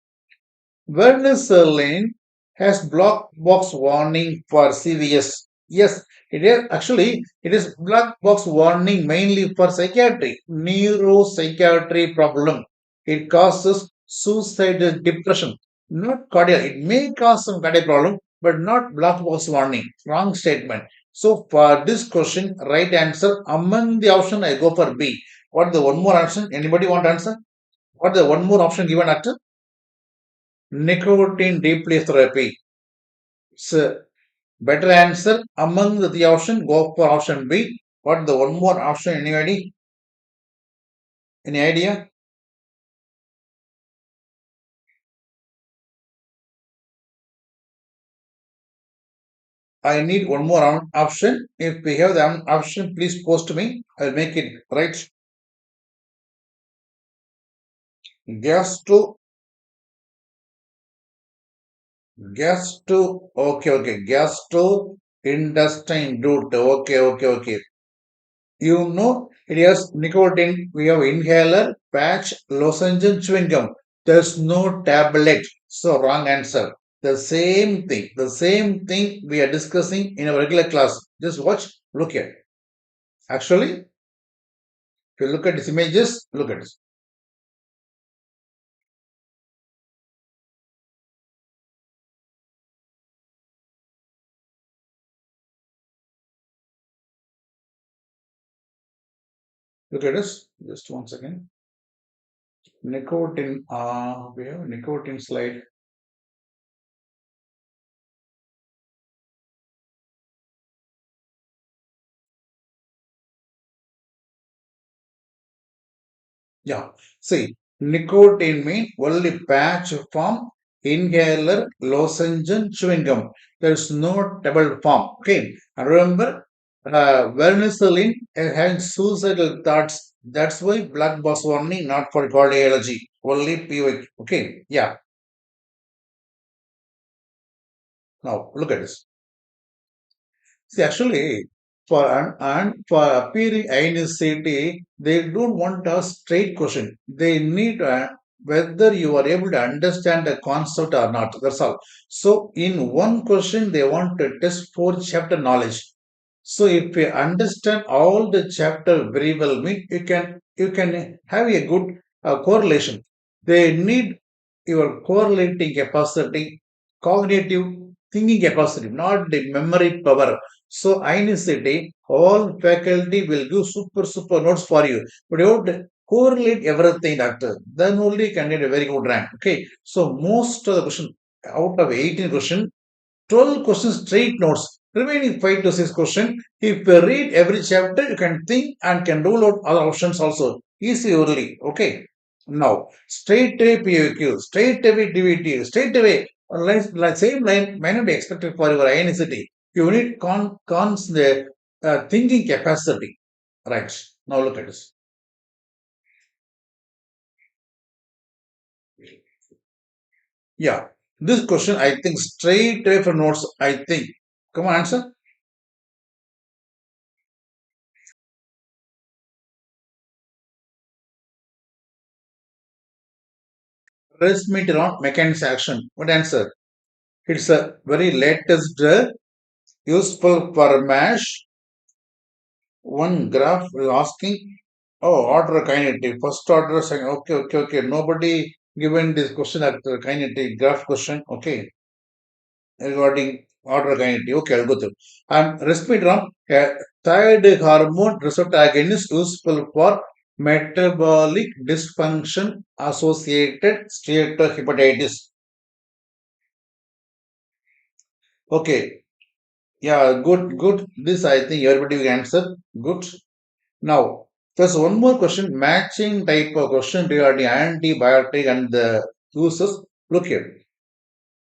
Vernicelline has black box warning for CVS. Yes, it is actually it is black box warning mainly for psychiatry, neuropsychiatry problem. It causes suicidal depression, not cardiac. It may cause some cardiac problem, but not black box warning. Wrong statement. So for this question, right answer among the option I go for B. What the one more option? Anybody want to answer? What the one more option given after? Nicotine replace therapy. So better answer among the option, go for option B. What the one more option? Anybody? Any idea? I need one more option. If we have the option, please post to me. I'll make it right. Gastro. Okay. Gastrointestine route. Okay. You know, it has nicotine. We have inhaler, patch, lozenge, chewing gum. There's no tablet. So wrong answer. The same thing we are discussing in our regular class. Just watch, look here. Actually, if you look at these images, look at this. Look at this. Just one second. Nicotine. We have a nicotine slide. Yeah. See, nicotine mean only patch form, inhaler, lozenge, chewing gum. There's no tablet form. Okay. And remember, vermicelline having suicidal thoughts. That's why black box warning, not for cardiology. Only PYQ. Okay. Yeah. Now look at this. See, actually, for appearing INICET, they don't want a straight question. They need whether you are able to understand the concept or not. That's all. So, in one question, they want to test four chapter knowledge. So, if you understand all the chapter very well, you can have a good correlation. They need your correlating capacity, cognitive thinking capacity, not the memory power. So INICET, all faculty will give super notes for you. But you have to correlate everything, doctor. Then only you can get a very good rank. Okay. So most of the question out of 18 questions, 12 questions straight notes. Remaining 5 to 6 questions. If you read every chapter, you can think and can rule out other options also. Easy only. Okay. Now, straight away POQ, straight away DVT, straight away Like same line may not be expected for your INICET. You need the thinking capacity. Right. Now look at this. Yeah. This question, I think, straight away from notes, I think. Come on, answer. Resmetiron mechanism action. What answer? It's a very latest drug useful for MASH. One graph is asking, oh, order kinetic, first order, second. Okay. Nobody given this question at the kinetic graph question. Okay. Regarding order kinetic. Okay, I'll go through. And resmetirom, a thyroid hormone receptor agonist useful for metabolic dysfunction associated steatohepatitis. Okay. Yeah, good. This I think everybody will answer. Good. Now, there's one more question, matching type of question regarding antibiotic and the uses. Look here.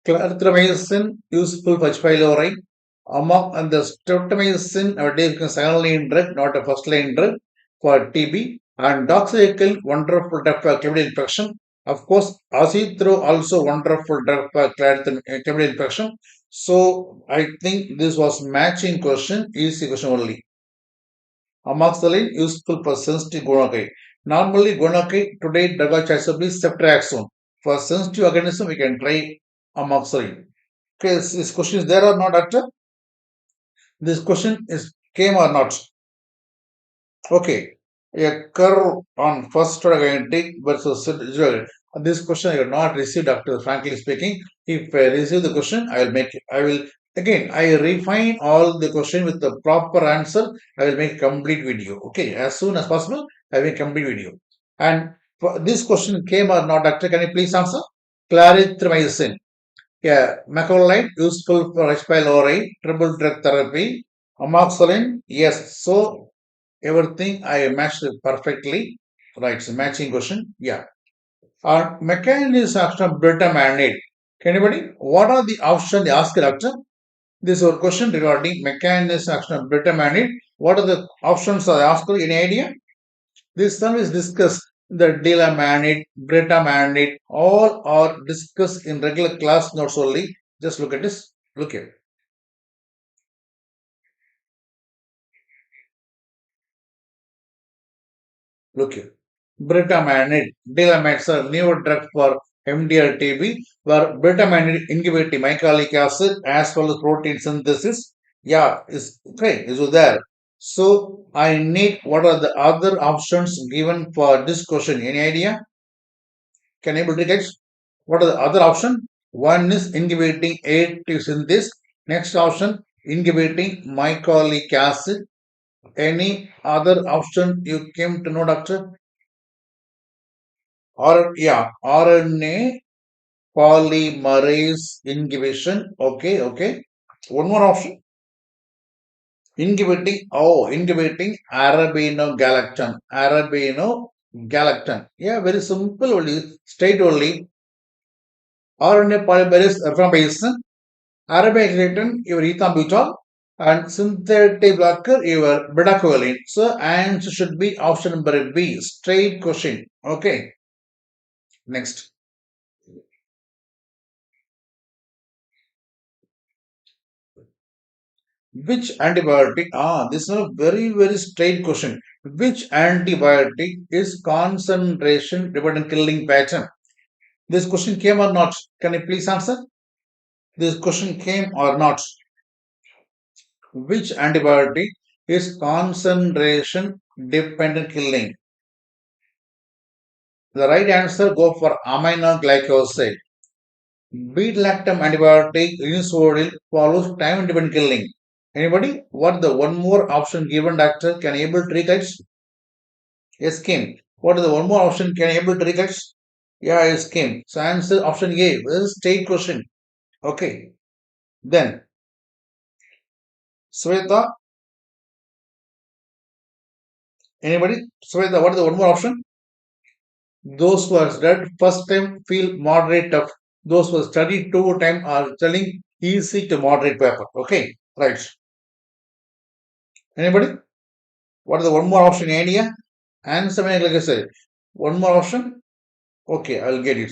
Clarithromycin useful for H. pylori. Among and the streptomycin, nowadays second line drug, not a first line drug for TB. And doxycycline, wonderful drug for chlamydia infection. Of course, acetro also wonderful drug for chlamydia infection. So I think this was matching question, easy question only. Amoxicillin useful for sensitive gonorrhea. Normally, gonorrhea today drug choice will be ceftriaxone. For sensitive organism, we can try amoxicillin. Okay, this question is there or not, doctor? This question is came or not? Okay, a curve on first order kinetic versus zero. This question I have not received, doctor. Frankly speaking, if I receive the question, I will make it. I will again. I refine all the question with the proper answer. I will make complete video. Okay, as soon as possible, I will make complete video. And this question came or not, doctor? Can you please answer? Clarithromycin. Yeah, macrolide useful for H. pylori, triple drug therapy. Amoxicillin, yes. So everything I matched it perfectly. Right, it's a matching question. Yeah. Mechanism action of beta-manate. Anybody? What are the options they ask doctor? This is a question regarding mechanism action of beta-manate. What are the options I asked? Any idea? This one is discussed. The dilamanate, beta-manate, all are discussed in regular class notes only. Just look at this. Look here. Look here. Beta-manate, dilamanate are new drug for MDR TB, where beta-manate inhibit mycolic acid as well as protein synthesis. Yeah, is okay. Is there. So I need what are the other options given for this question? Any idea? Can you able to get what are the other option? One is inhibiting AT synthesis. Next option inhibiting mycolic acid. Any other option you came to know, doctor? Or yeah, RNA polymerase inhibition. Okay. One more option. Inhibiting arabinogalactan. Arabinogalactan. Yeah, very simple only, straight only. RNA polymerase rifampicin, arabinogalactan, your ethambutol, and synthetic blocker, your bedaquiline. So answer should be option number B. Straight question. Okay. Next. Which antibiotic? This is a very straight question. Which antibiotic is concentration dependent killing pattern? This question came or not? Can you please answer? This question came or not? Which antibiotic is concentration dependent killing? The right answer go for aminoglycoside. Beta-lactam antibiotic linezolid follows time dependent killing. Anybody? What the one more option given, doctor? Can you able to recall? Yes, came. What is the one more option? Can you able to recall? Yeah, yes, came. So answer option A. This is state question. Okay. Then Sweta. Anybody? Sweta, what is the one more option? Those who are dead first time feel moderate tough. Those who study 2 times are telling easy to moderate paper. Okay, right. Anybody? What is the one more option? Idea? Answer me like I said. One more option? Okay, I'll get it.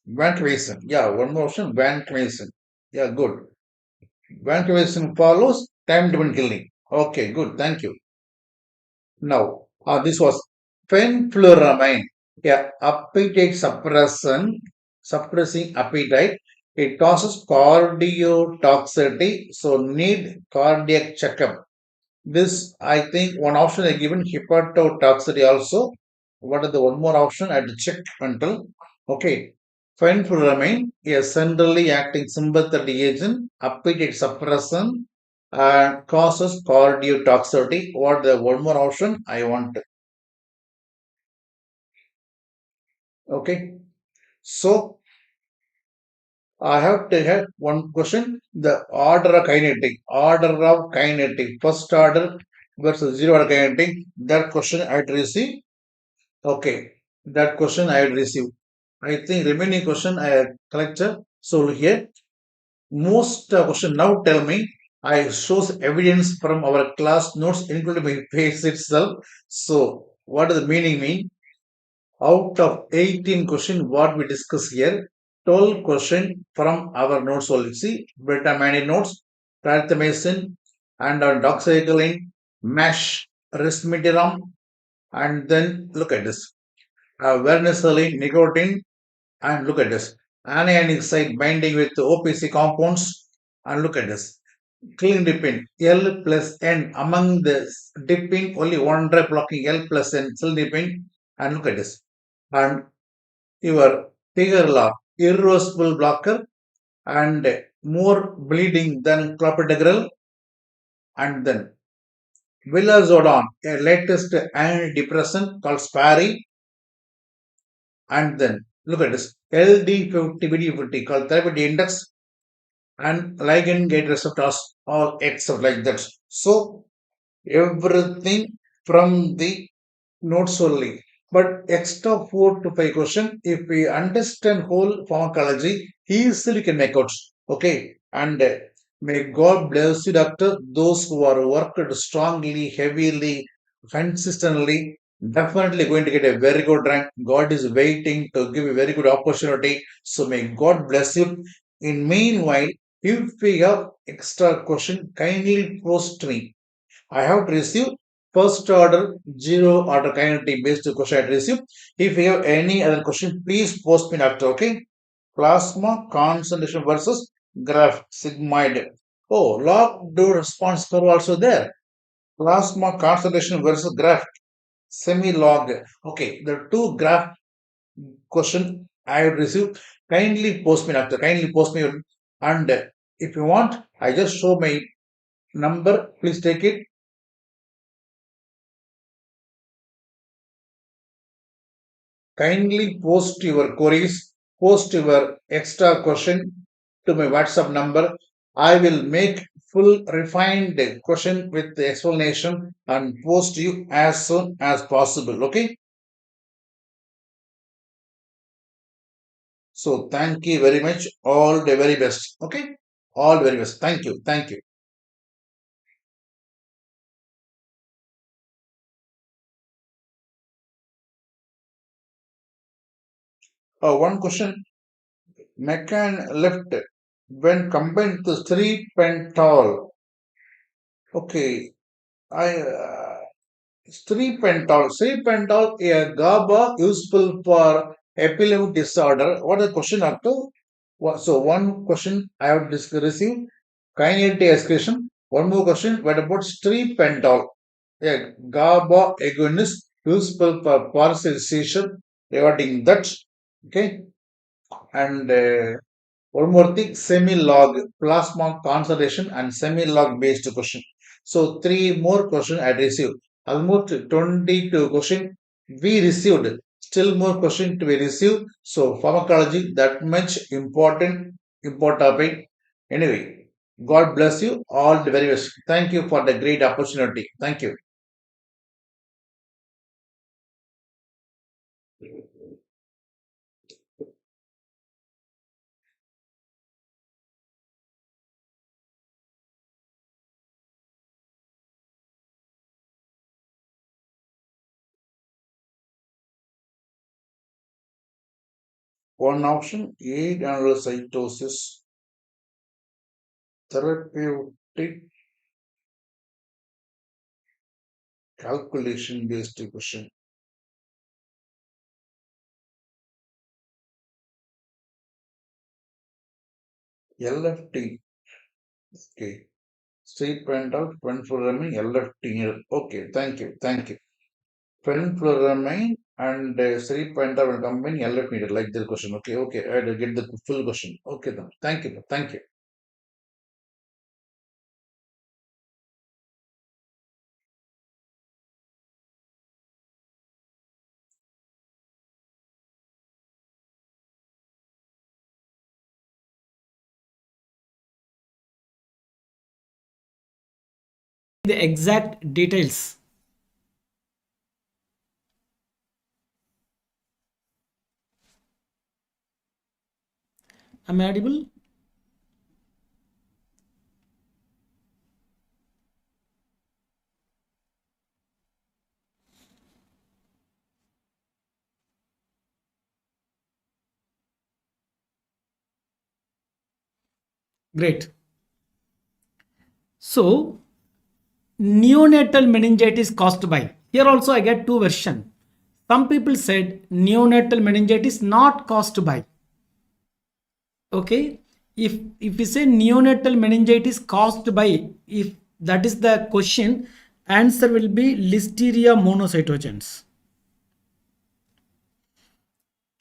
Ventilation. Yeah, one more option. Ventilation. Yeah, good. Ventilation follows time-driven killing. Okay, good. Thank you. Now, this was fenfluramine. Yeah, appetite suppressing appetite. It causes cardiotoxicity, so need cardiac checkup. This, I think, one option is given hepatotoxicity also. What is the one more option? I had to check until. Okay. Fenfluramine, a centrally acting sympathetic agent, appetite suppressant, and causes cardiotoxicity. What the one more option? I want. Okay. So I have to have one question. The order of kinetic. Order of kinetic. First order versus zero order kinetic. That question I had to receive. Okay, that question I had received. I think remaining question I had collected. So here, most question now tell me. I shows evidence from our class notes, including my face itself. So what does the meaning mean? Out of 18 question, what we discuss here, 12 question from our notes only. See, beta notes, Practise, and doxycycline, MASH, resmetirom, and then look at this. Vermicelli, nicotine, and look at this. Anionic site binding with OPC compounds, and look at this. Clean dipping, L plus N. Among the dipping, only one drug blocking L plus N, cell dipping, and look at this. And your figure law, irreversible blocker, and more bleeding than clopidogrel, and then vilazodone, a latest antidepressant called Spari, and then look at this LD50 called therapeutic index and ligand gate receptors all except like that. So everything from the notes only. But extra 4 to 5 question, if we understand whole pharmacology, easily can make out. Okay. And may God bless you, doctor. Those who are worked strongly, heavily, consistently, definitely going to get a very good rank. God is waiting to give a very good opportunity. So may God bless you. In meanwhile, if we have extra question, kindly post me. I have to receive first order, zero order kinetic based question I had received. If you have any other question, please post me after, okay? Plasma concentration versus graph sigmoid. Oh, log do response curve also there. Plasma concentration versus graph semi-log. Okay, the two graph question I have received. Kindly post me after. Kindly post me, and if you want, I just show my number. Please take it. Kindly post your queries, post your extra question to my WhatsApp number. I will make full refined question with the explanation and post you as soon as possible. Okay. So thank you very much. All the very best. Okay. All the very best. Thank you. Thank you. One question. Mecan left when combined with 3 pental. Okay. I 3 pental. 3 pental, a GABA useful for epileptic disorder. What is the question after? So one question I have received kinetic excretion. One more question. What about 3 pental? A GABA agonist useful for partial seizure regarding that. Okay. And one more thing, semi-log plasma concentration and semi-log based question. So three more questions I received. Almost 22 question we received. Still more question to be received. So pharmacology that much important topic. Anyway, God bless you all the very best. Thank you for the great opportunity. Thank you. One option, aid cytosis, therapeutic calculation based question. LFT. Okay. Street print out, fenfluramine, LFT. Okay, thank you, thank you. Fenfluramine and street print out will combine LFT like the question. Okay, okay, I will get the full question. Okay, then. Thank you, thank you. The exact details. Am I audible? Great. So, neonatal meningitis caused by. Here also I get two versions. Some people said neonatal meningitis not caused by. Okay. If we say neonatal meningitis caused by, if that is the question, answer will be Listeria monocytogenes.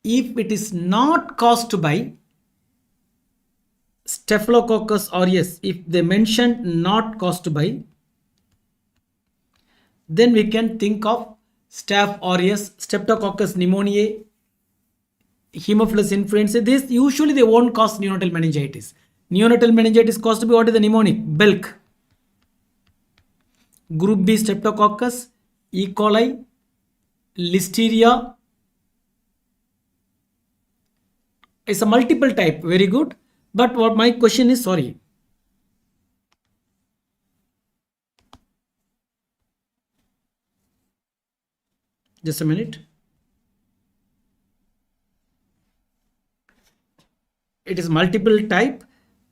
If it is not caused by Staphylococcus aureus, if they mentioned not caused by, then we can think of Staph aureus, Streptococcus pneumoniae, Haemophilus influenzae. This usually they won't cause neonatal meningitis. Neonatal meningitis caused by what is the mnemonic? Belk. Group B Streptococcus, E. coli, Listeria. It's a multiple type. Very good. But what my question is, sorry. Just a minute. It is multiple type.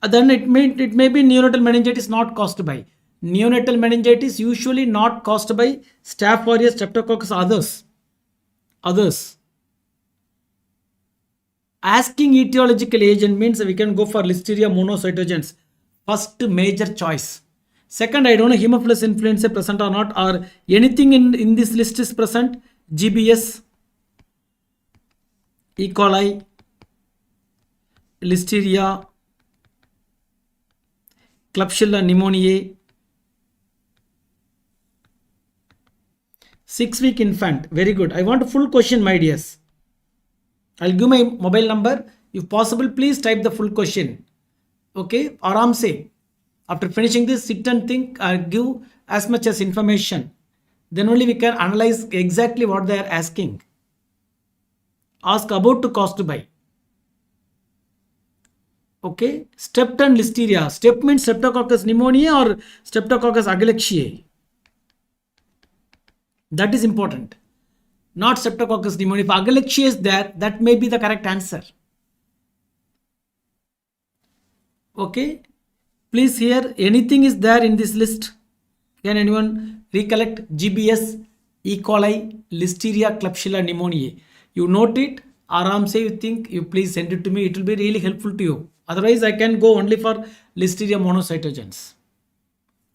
Then it may be neonatal meningitis not caused by. Neonatal meningitis usually not caused by Staph aureus, Streptococcus, others. Asking etiological agent means we can go for Listeria monocytogenes. First major choice. Second, I don't know Haemophilus influenzae present or not, or anything in this list is present. GBS, E. coli, Listeria, Klebsiella pneumoniae. 6-week infant. Very good. I want a full question, my dears. I'll give my mobile number. If possible, please type the full question. Okay, aram se. After finishing this, sit and think. I'll give as much as information. Then only we can analyze exactly what they are asking. Ask about to caused by. Okay, Strep and Listeria. Strep means Streptococcus pneumoniae or Streptococcus agalactiae. That is important. Not Streptococcus pneumoniae. If agalactiae is there, that may be the correct answer. Okay, please here anything is there in this list. Can anyone recollect? GBS, E. coli, Listeria, Klebsiella pneumoniae. You note it. Aram say you think, you please send it to me. It will be really helpful to you. Otherwise, I can go only for Listeria monocytogenes.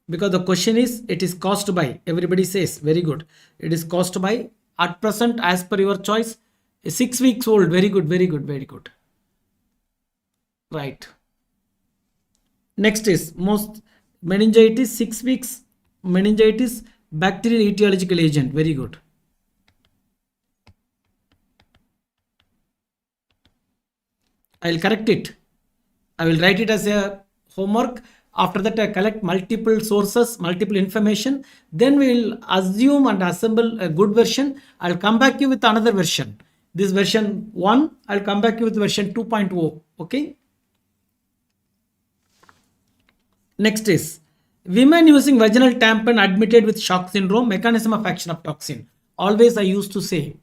Because the question is, it is caused by. Everybody says, very good. It is caused by. At present, as per your choice, 6 weeks old. Very good, very good, very good. Right. Next is most meningitis, 6 weeks meningitis, bacterial etiological agent. Very good. I will correct it. I will write it as a homework. After that, I collect multiple sources, multiple information. Then we will assume and assemble a good version. I'll come back to you with another version. This version 1, I'll come back with version 2.0. Okay. Next is women using vaginal tampon admitted with shock syndrome, mechanism of action of toxin. Always I used to say,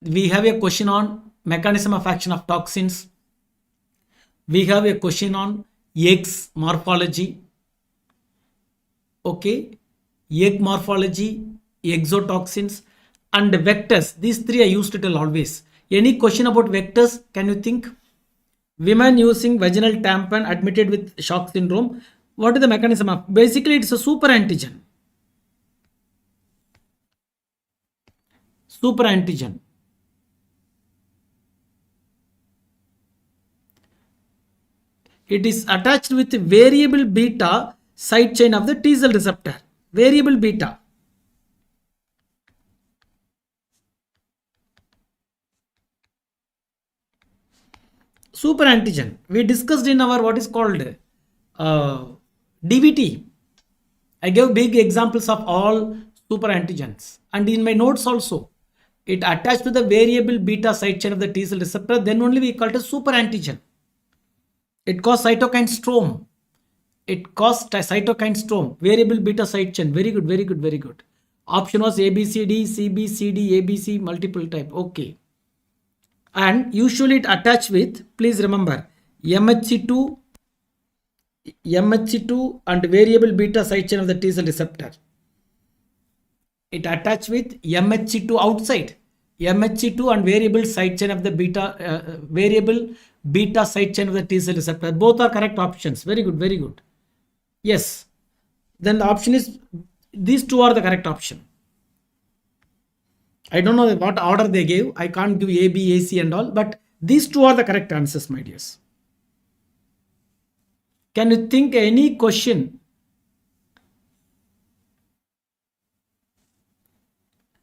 we have a question on mechanism of action of toxins. We have a question on eggs morphology. Okay. Egg morphology, exotoxins, and vectors. These three I used to tell always. Any question about vectors? Can you think? Women using vaginal tampon admitted with shock syndrome. What is the mechanism of? Basically, it's a super antigen. Super antigen. It is attached with variable beta side chain of the T cell receptor. Variable beta. Super antigen. We discussed in our what is called DVT. I gave big examples of all super antigens. And in my notes also, it attached to the variable beta side chain of the T cell receptor. Then only we call it a super antigen. It caused cytokine storm. It caused cytokine storm. Variable beta side chain. Very good, very good, very good. Option was ABCD, CBCD, ABC, multiple type. Okay. And usually it attached with, please remember, MHC2 and variable beta side chain of the T cell receptor. It attached with MHC2 outside. MHC2 and variable side chain of the variable beta side chain of the T cell receptor. Both are correct options. Very good, very good. Yes. Then the option is, these two are the correct option. I don't know what order they gave. I can't give A, B, A, C and all. But these two are the correct answers, my dears. Can you think any question?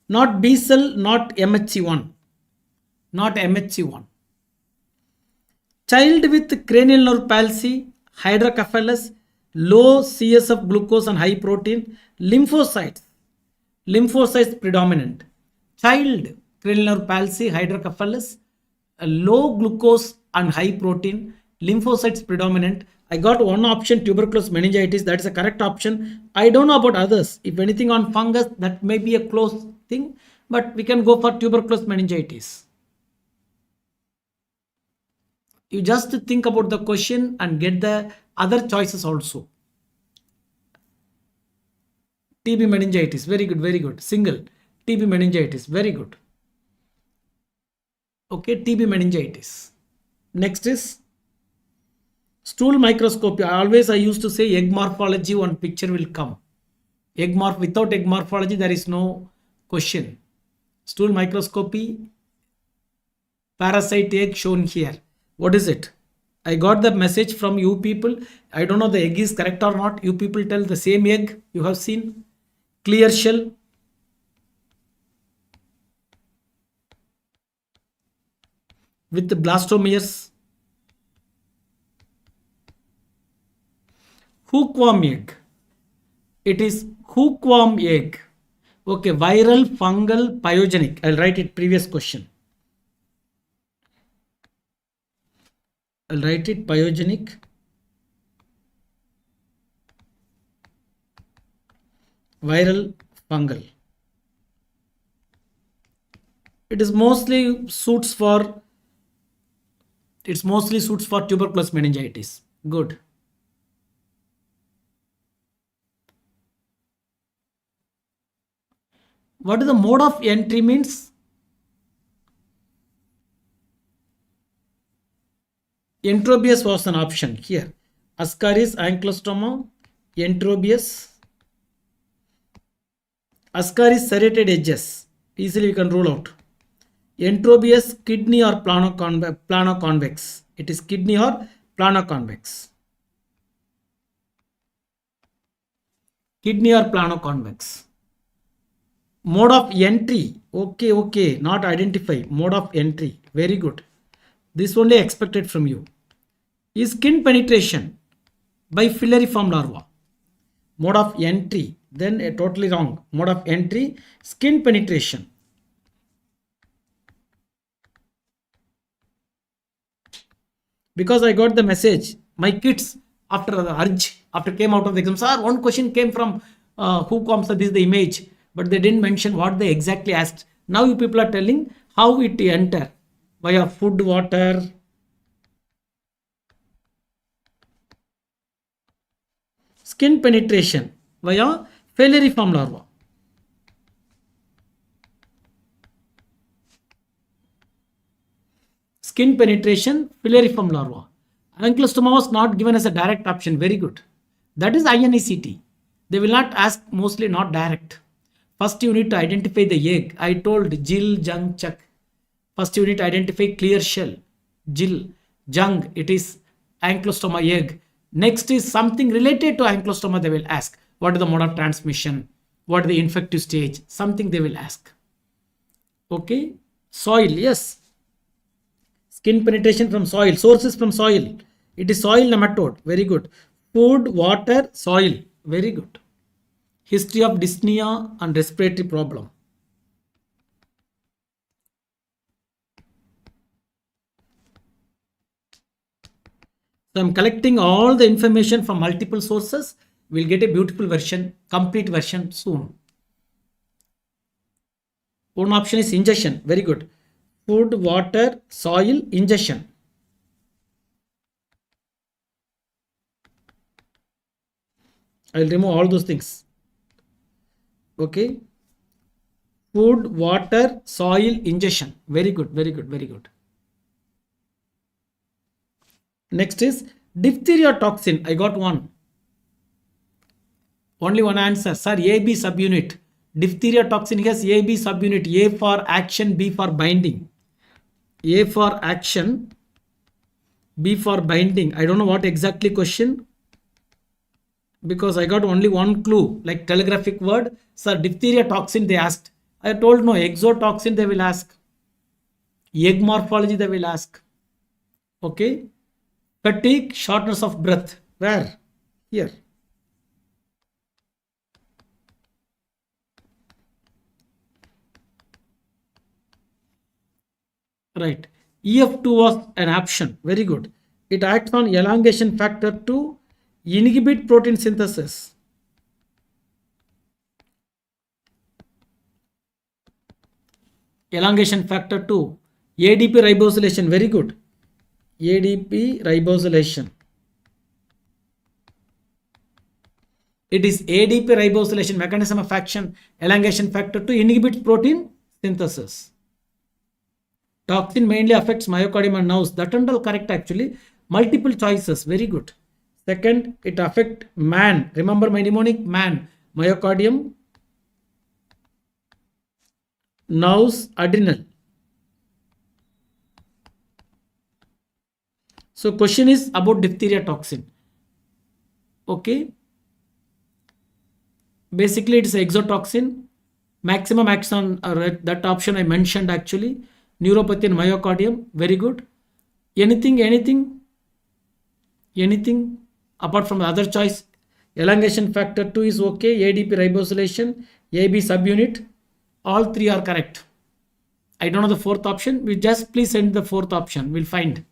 Not B cell, not MHC1. Not MHC1. Child with cranial nerve palsy, hydrocephalus, low CSF glucose and high protein, lymphocytes predominant. Child, cranial nerve palsy, hydrocephalus, low glucose and high protein, lymphocytes predominant. I got one option, tuberculosis meningitis. That is a correct option. I don't know about others. If anything on fungus, that may be a close thing, but we can go for tuberculosis meningitis. You just think about the question and get the other choices also. TB meningitis, very good, very good. Single TB meningitis, very good. Okay, TB meningitis. Next is stool microscopy. I used to say egg morphology, one picture will come. Without egg morphology, there is no question. Stool microscopy, parasite egg shown here. What is it? I got the message from you people. I don't know the egg is correct or not. You people tell the same egg you have seen. Clear shell. With the blastomeres. Hookworm egg. It is hookworm egg. Okay, viral, fungal, pyogenic. I'll write it previous question. I'll write it pyogenic. Viral, fungal. It mostly suits for tuberculosis meningitis. Good. What is the mode of entry means? Entropius was an option here. Ascaris ankylostoma, entropius. Ascaris serrated edges. Easily we can rule out. Entropius kidney or planoconvex. It is kidney or planoconvex. Kidney or planoconvex. Mode of entry. Okay. Not identify. Mode of entry. Very good. This only expected from you. Is skin penetration by filariform larva. Mode of entry. Then totally wrong. Mode of entry. Skin penetration. because I got the message. My kids after the urge, after came out of the exam, sir, one question came from who comes up is the image, but they didn't mention what they exactly asked. Now you people are telling how it enter via food, water. Skin penetration via falciform larva. Skin penetration, falciform larva. Ankylostoma was not given as a direct option. Very good. That is INICET. They will not ask, mostly not direct. First you need to identify the egg. I told Jill, Jung, Chuck. First you need to identify clear shell. Jill, Jung, it is ankylostoma egg. Next is something related to ankylostoma they will ask. What is the mode of transmission? What is the infective stage? Something they will ask. Okay. Soil, yes. Skin penetration from soil. Sources from soil. It is soil nematode. Very good. Food, water, soil. Very good. History of dyspnea and respiratory problem. So I'm collecting all the information from multiple sources. We'll get a beautiful version, complete version soon. One option is ingestion. Very good. Food, water, soil, ingestion. I'll remove all those things. Okay. Food, water, soil, ingestion. Very good, very good, very good. Next is diphtheria toxin. I got one. Only one answer. Sir, AB subunit. Diphtheria toxin has AB subunit. A for action, B for binding. A for action, B for binding. I don't know what exactly question, because I got only one clue, like telegraphic word. Sir, diphtheria toxin they asked. I told no, exotoxin they will ask. Egg morphology they will ask. Okay. Fatigue, shortness of breath. Where? Here. Right. EF2 was an option. Very good. It acts on elongation factor to inhibit protein synthesis. Elongation factor 2. ADP ribosylation. Very good. ADP ribosylation. It is ADP ribosylation mechanism of action. Elongation factor 2 inhibits protein synthesis. Toxin mainly affects myocardium and nerves. That and all correct actually. Multiple choices. Very good. Second, it affects man. Remember my mnemonic? Man. Myocardium, nerves, adrenal. So question is about diphtheria toxin. Okay. Basically it is exotoxin. Maximum action on that option I mentioned actually. Neuropathy and myocardium. Very good. Anything apart from the other choice. Elongation factor 2 is okay. ADP ribosylation, AB subunit. All three are correct. I don't know the fourth option. We just please send the fourth option. We'll find.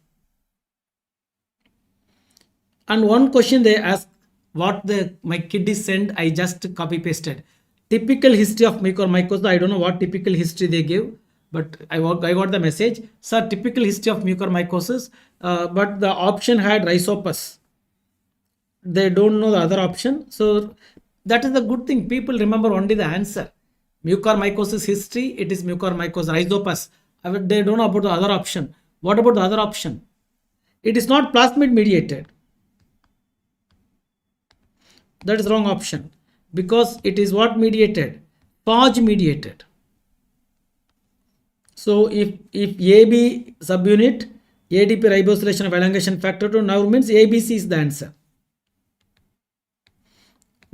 And one question they ask, what my kid is sent, I just copy pasted. Typical history of mucormycosis. I don't know what typical history they gave, but I got the message. Sir, typical history of mucormycosis, but the option had rhizopus. They don't know the other option. So that is the good thing. People remember only the answer. Mucormycosis history, it is mucormycosis, rhizopus. They don't know about the other option. What about the other option? It is not plasmid mediated. That is wrong option, because it is what mediated? POG mediated. So if AB subunit, ADP ribosylation of elongation factor 2 now means ABC is the answer.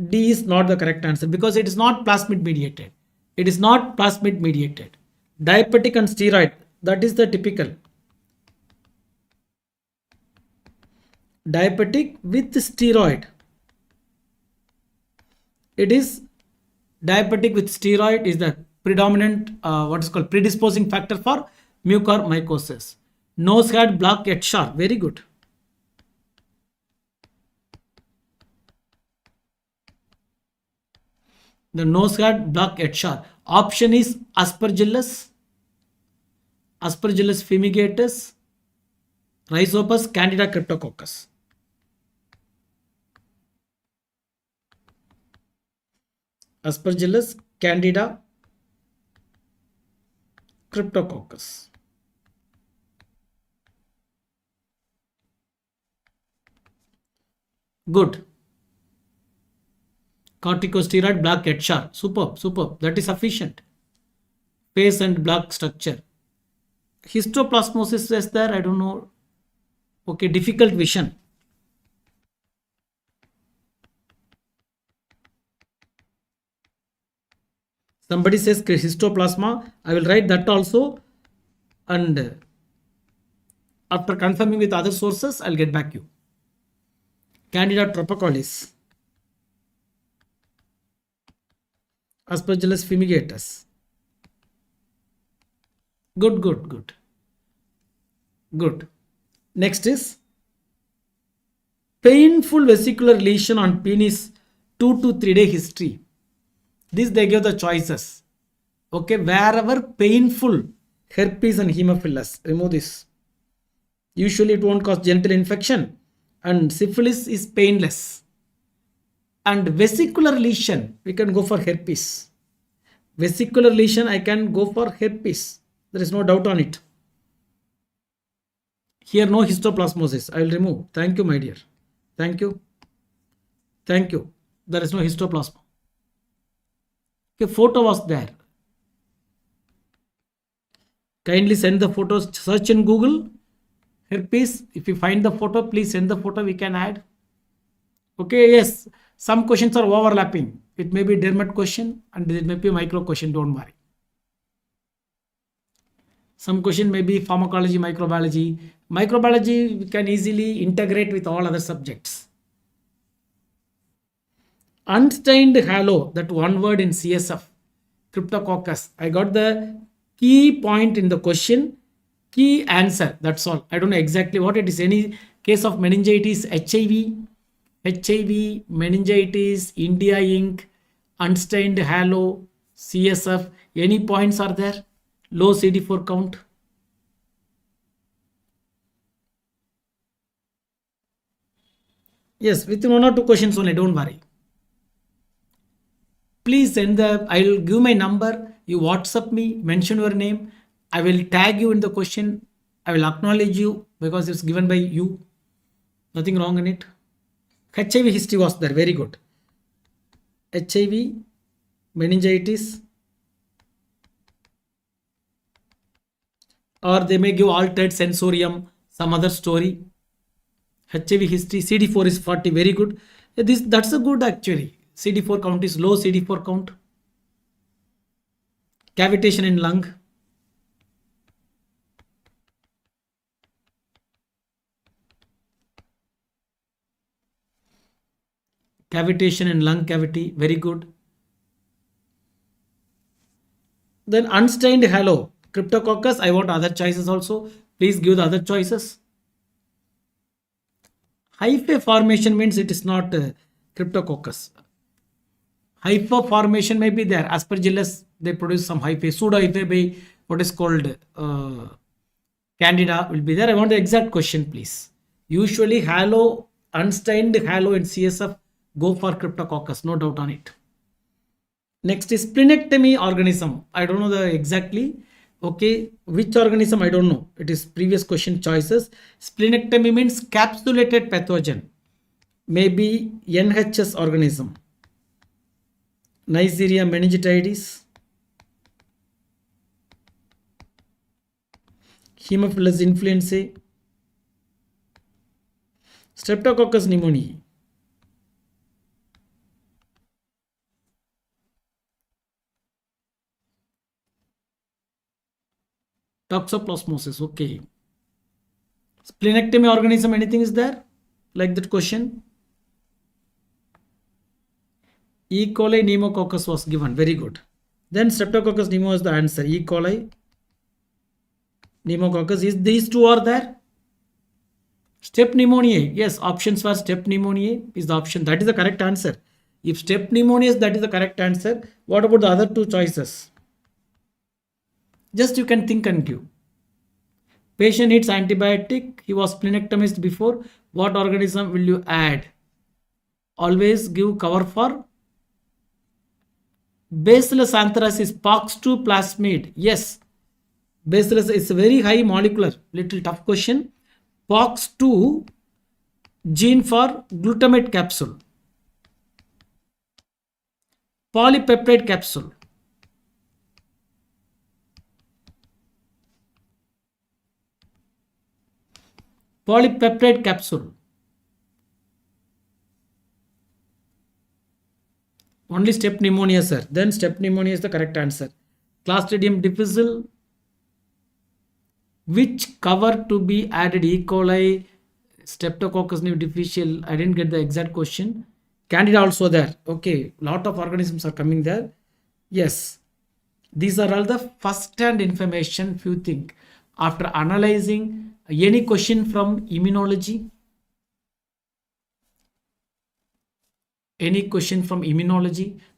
D is not the correct answer because it is not plasmid mediated. It is not plasmid mediated. Diabetic and steroid, that is the typical. Diabetic with steroid. It is diabetic with steroid is the predominant what is called predisposing factor for mucormycosis. Nose had block at sharp. Very good. The nose guard, black Edshar. Option is Aspergillus, Aspergillus fumigatus, Rhizopus, Candida cryptococcus. Aspergillus, Candida cryptococcus. Good. Corticosteroid, black Edshar. Superb, superb. That is sufficient. Face and black structure. Histoplasmosis is there, I don't know. Okay, difficult vision. Somebody says histoplasma. I will write that also. And after confirming with other sources, I'll get back to you. Candida tropicalis. Aspergillus fumigatus. Good, good, good. Good. Next is painful vesicular lesion on penis 2 to 3 day history. This they give the choices. Okay, wherever painful, herpes and hemophilus, remove this. Usually it won't cause genital infection, and syphilis is painless. And vesicular lesion, we can go for herpes. Vesicular lesion, I can go for herpes. There is no doubt on it. Here no histoplasmosis. I will remove. Thank you, my dear. Thank you. Thank you. There is no histoplasma. Okay, photo was there. Kindly send the photos. Search in Google. Herpes. If you find the photo, please send the photo. We can add. Okay, yes. Some questions are overlapping. It may be dermat question and it may be a micro question. Don't worry. Some question may be pharmacology, microbiology. Microbiology we can easily integrate with all other subjects. Unstained halo, that one word in CSF, cryptococcus. I got the key point in the question, key answer. That's all. I don't know exactly what it is. Any case of meningitis, HIV, meningitis, India ink, unstained halo, CSF. Any points are there? Low CD4 count. Yes, within 1 or 2 questions only, don't worry. Please send I'll give my number, you WhatsApp me, mention your name. I will tag you in the question. I will acknowledge you because it's given by you. Nothing wrong in it. HIV history was there, very good. HIV, meningitis, or they may give altered sensorium, some other story. HIV history, CD4 is 40, very good. That's a good actually. CD4 count is low, CD4 count. Cavitation in lung. Cavitation in lung cavity, very good. Then unstained halo, cryptococcus. I want other choices also. Please give the other choices. Hyphae formation means it is not cryptococcus. Hyphae formation may be there. Aspergillus, they produce some hyphae. Pseudo hyphae by what is called Candida will be there. I want the exact question, please. Usually halo, unstained halo in CSF go for cryptococcus, no doubt on it. Next is splenectomy organism. I don't know the exactly. Okay, which organism I don't know. It is previous question choices. Splenectomy means capsulated pathogen. Maybe NHS organism. Neisseria meningitidis. Haemophilus influenzae. Streptococcus pneumoniae. Toxoplasmosis, okay. Splenectomy organism, anything is there? Like that question. E. coli pneumococcus was given, very good. Then Streptococcus pneumo is the answer. E. coli pneumococcus, is these two are there? Step pneumoniae, yes, options for step pneumoniae is the option. That is the correct answer. If step pneumonias, that is the correct answer. What about the other two choices? Just you can think and give. Patient needs antibiotic. He was splenectomized before. What organism will you add? Always give cover for Bacillus anthracis, pox2 plasmid. Yes, Bacillus is a very high molecular. Little tough question. Pox2 gene for glutamate capsule. Polypeptide capsule. Polypeptide capsule. Only step pneumonia, sir. Then step pneumonia is the correct answer. Clostridium difficile. Which cover to be added? E. coli, Streptococcus difficile. I didn't get the exact question. Candida also there. Okay, lot of organisms are coming there. Yes, these are all the first hand information. If you think after analyzing any question from immunology,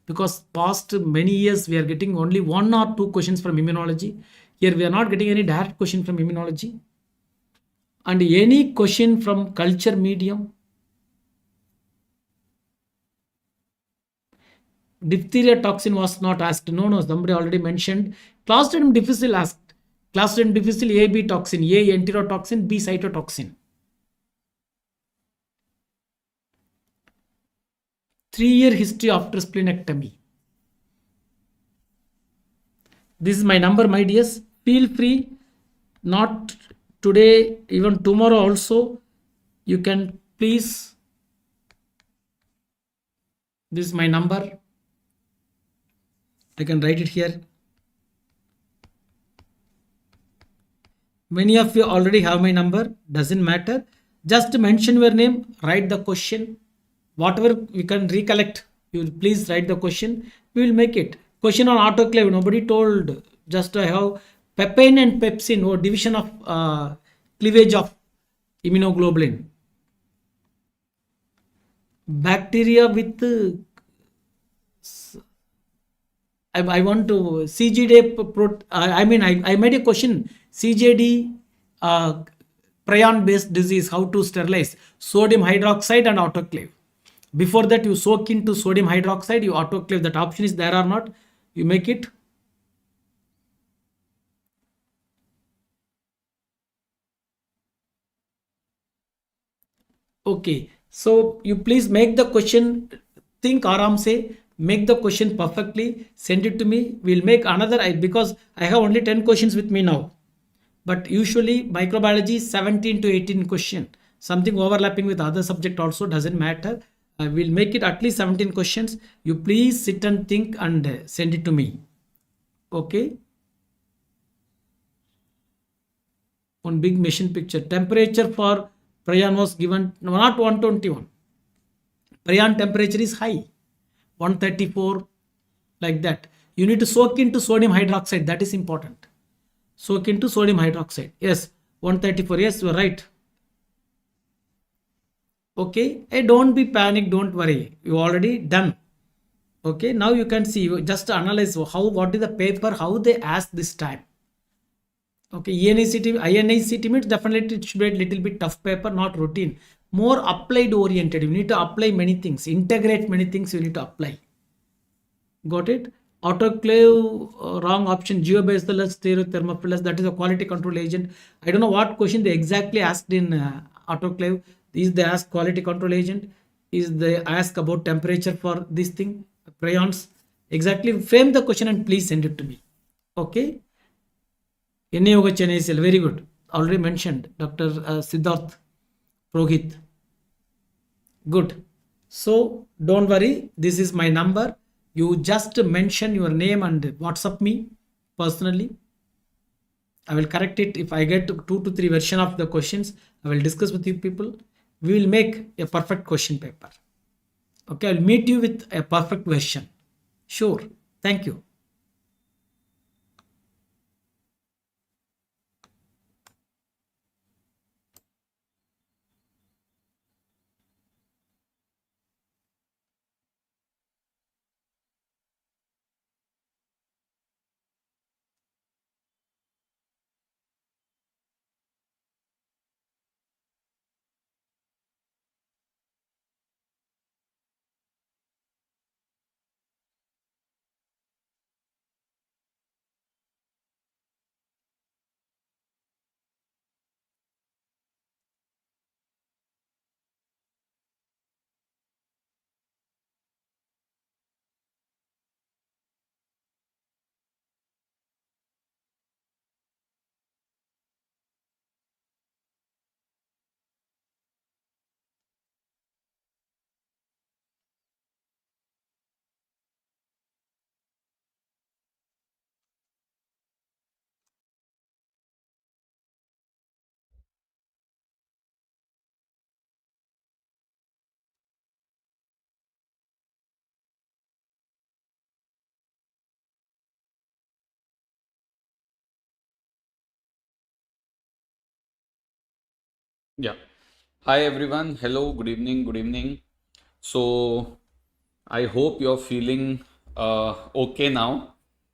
because past many years we are getting only 1 or 2 questions from immunology. Here we are not getting any direct question from immunology. And any question from culture medium. Diphtheria toxin was not asked. No, somebody already mentioned. Clostridium difficile asked. Clostridium difficile AB toxin, A enterotoxin, B cytotoxin. 3-year history after splenectomy. This is my number, my dears. Feel free, not today, even tomorrow also. You can please. This is my number. I can write it here. Many of you already have my number. Doesn't matter. Just mention your name, write the question. Whatever you can recollect, you will please write the question. We will make it. Question on autoclave. Nobody told. Just I have pepin and pepsin or division of cleavage of immunoglobulin. Bacteria with I want to CGD. I made a question. CJD prion based disease. How to sterilize sodium hydroxide and autoclave. Before that, you soak into sodium hydroxide. You autoclave. That option is there or not? You make it. Okay. So you please make the question. Think aram se. Make the question perfectly. Send it to me. We'll make another. Because I have only 10 questions with me now. But usually microbiology is 17 to 18 question. Something overlapping with other subject also doesn't matter. I will make it at least 17 questions. You please sit and think and send it to me. Okay. One big machine picture. Temperature for prion was given. No, not 121. Prion temperature is high. 134. Like that. You need to soak into sodium hydroxide. That is important. Soak into sodium hydroxide. Yes. 134. Yes, you are right. Okay. Hey, don't be panic. Don't worry. You already done. Okay. Now you can see. Just analyze what is the paper, how they asked this time. Okay. INICT means definitely it should be a little bit tough paper, not routine. More applied oriented. You need to apply many things. Integrate many things you need to apply. Got it? Autoclave, wrong option. Geobacillus thermophilus, that is a quality control agent. I don't know what question they exactly asked in autoclave. Is they ask quality control agent? Is they ask about temperature for this thing? Prions. Exactly. Frame the question and please send it to me. Okay. NEOHNACL. Very good. Already mentioned. Dr. Siddharth Prohit. Good. So don't worry. This is my number. You just mention your name and WhatsApp me personally. I will correct it. If I get 2 to 3 version of the questions, I will discuss with you people. We will make a perfect question paper. Okay, I'll meet you with a perfect version. Sure. Thank you. Yeah. Hi everyone. Hello. Good evening. Good evening. So I hope you're feeling okay now.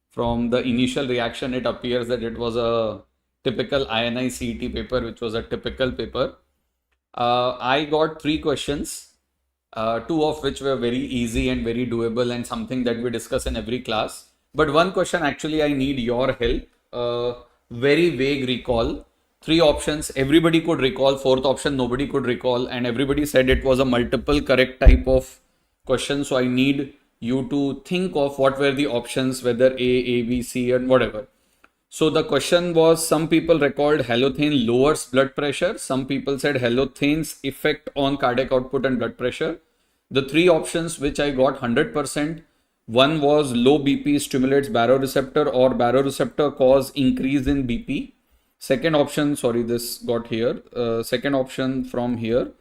From the initial reaction, it appears that it was a typical INICET paper, which was a typical paper. I got 3 questions, two of which were very easy and very doable and something that we discuss in every class. But one question actually I need your help. Very vague recall. 3 options, everybody could recall. Fourth option, nobody could recall. And everybody said it was a multiple correct type of question. So I need you to think of what were the options, whether A, B, C, and whatever. So the question was, some people recalled halothane lowers blood pressure. Some people said halothane's effect on cardiac output and blood pressure. The 3 options which I got 100%, one was low BP stimulates baroreceptor or baroreceptor cause increase in BP. Second option, sorry, this got here. Second option from here,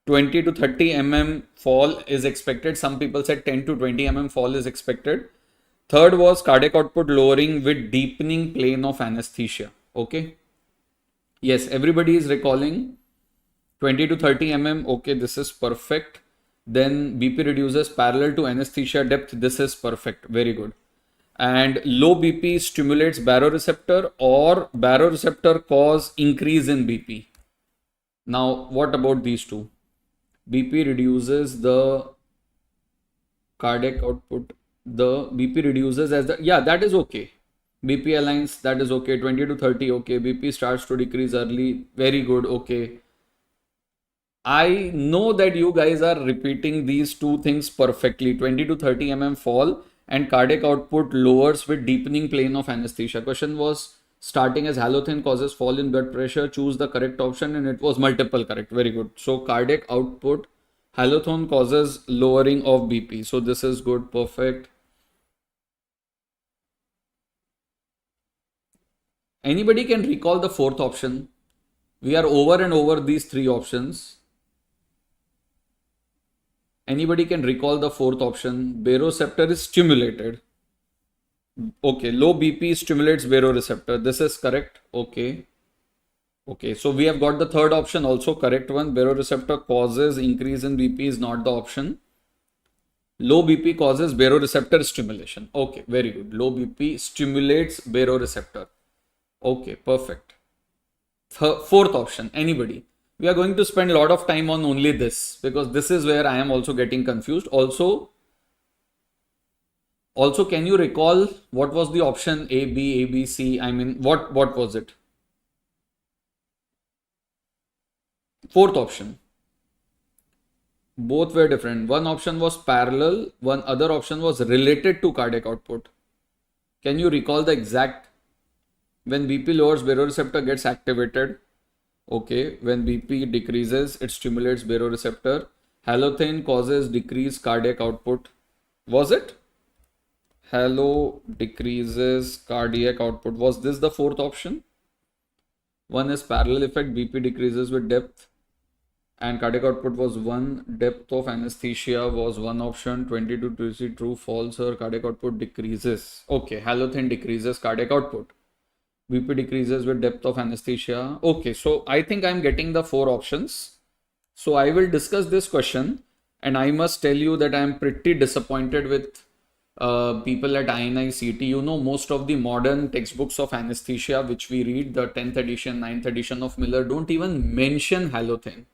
20 to 30 mm fall is expected. Some people said 10 to 20 mm fall is expected. Third was cardiac output lowering with deepening plane of anesthesia. Okay. Yes, everybody is recalling 20 to 30 mm. Okay, this is perfect. Then BP reduces parallel to anesthesia depth. This is perfect. Very good. And low BP stimulates baroreceptor or baroreceptor cause increase in BP. Now, what about these two? BP reduces the cardiac output. The BP reduces as the, yeah, that is okay. BP aligns, that is okay. 20 to 30, okay. BP starts to decrease early. Very good, okay. I know that you guys are repeating these two things perfectly. 20 to 30 mm fall and cardiac output lowers with deepening plane of anesthesia. Question was starting as halothane causes fall in blood pressure. Choose the correct option, and it was multiple correct. Very good. So cardiac output, halothane causes lowering of BP. So this is good. Perfect. Anybody can recall the fourth option? We are over and over these 3 options. Anybody can recall the fourth option? Baroreceptor is stimulated. Okay, low BP stimulates baroreceptor. This is correct. Okay. Okay, so we have got the third option also correct one. Baroreceptor causes increase in BP is not the option. Low BP causes baroreceptor stimulation. Okay, very good. Low BP stimulates baroreceptor. Okay, perfect. Fourth option, anybody? We are going to spend a lot of time on only this because this is where I am also getting confused. Also, can you recall what was the option A, B, C? I mean, what was it? Fourth option. Both were different. One option was parallel, one other option was related to cardiac output. Can you recall the exact? When BP lowers, baroreceptor gets activated. Okay, when BP decreases, it stimulates baroreceptor. Halothane causes decreased cardiac output. Was it? Halo decreases cardiac output. Was this the fourth option? One is parallel effect, BP decreases with depth, and cardiac output was 1. Depth of anesthesia was one option. 20 to 30, true, false, or cardiac output decreases. Okay, halothane decreases cardiac output. BP decreases with depth of anesthesia. Okay, so I think I'm getting the 4 options. So I will discuss this question, and I must tell you that I'm pretty disappointed with people at INICET. You know, most of the modern textbooks of anesthesia which we read, the 10th edition, 9th edition of Miller, don't even mention halothane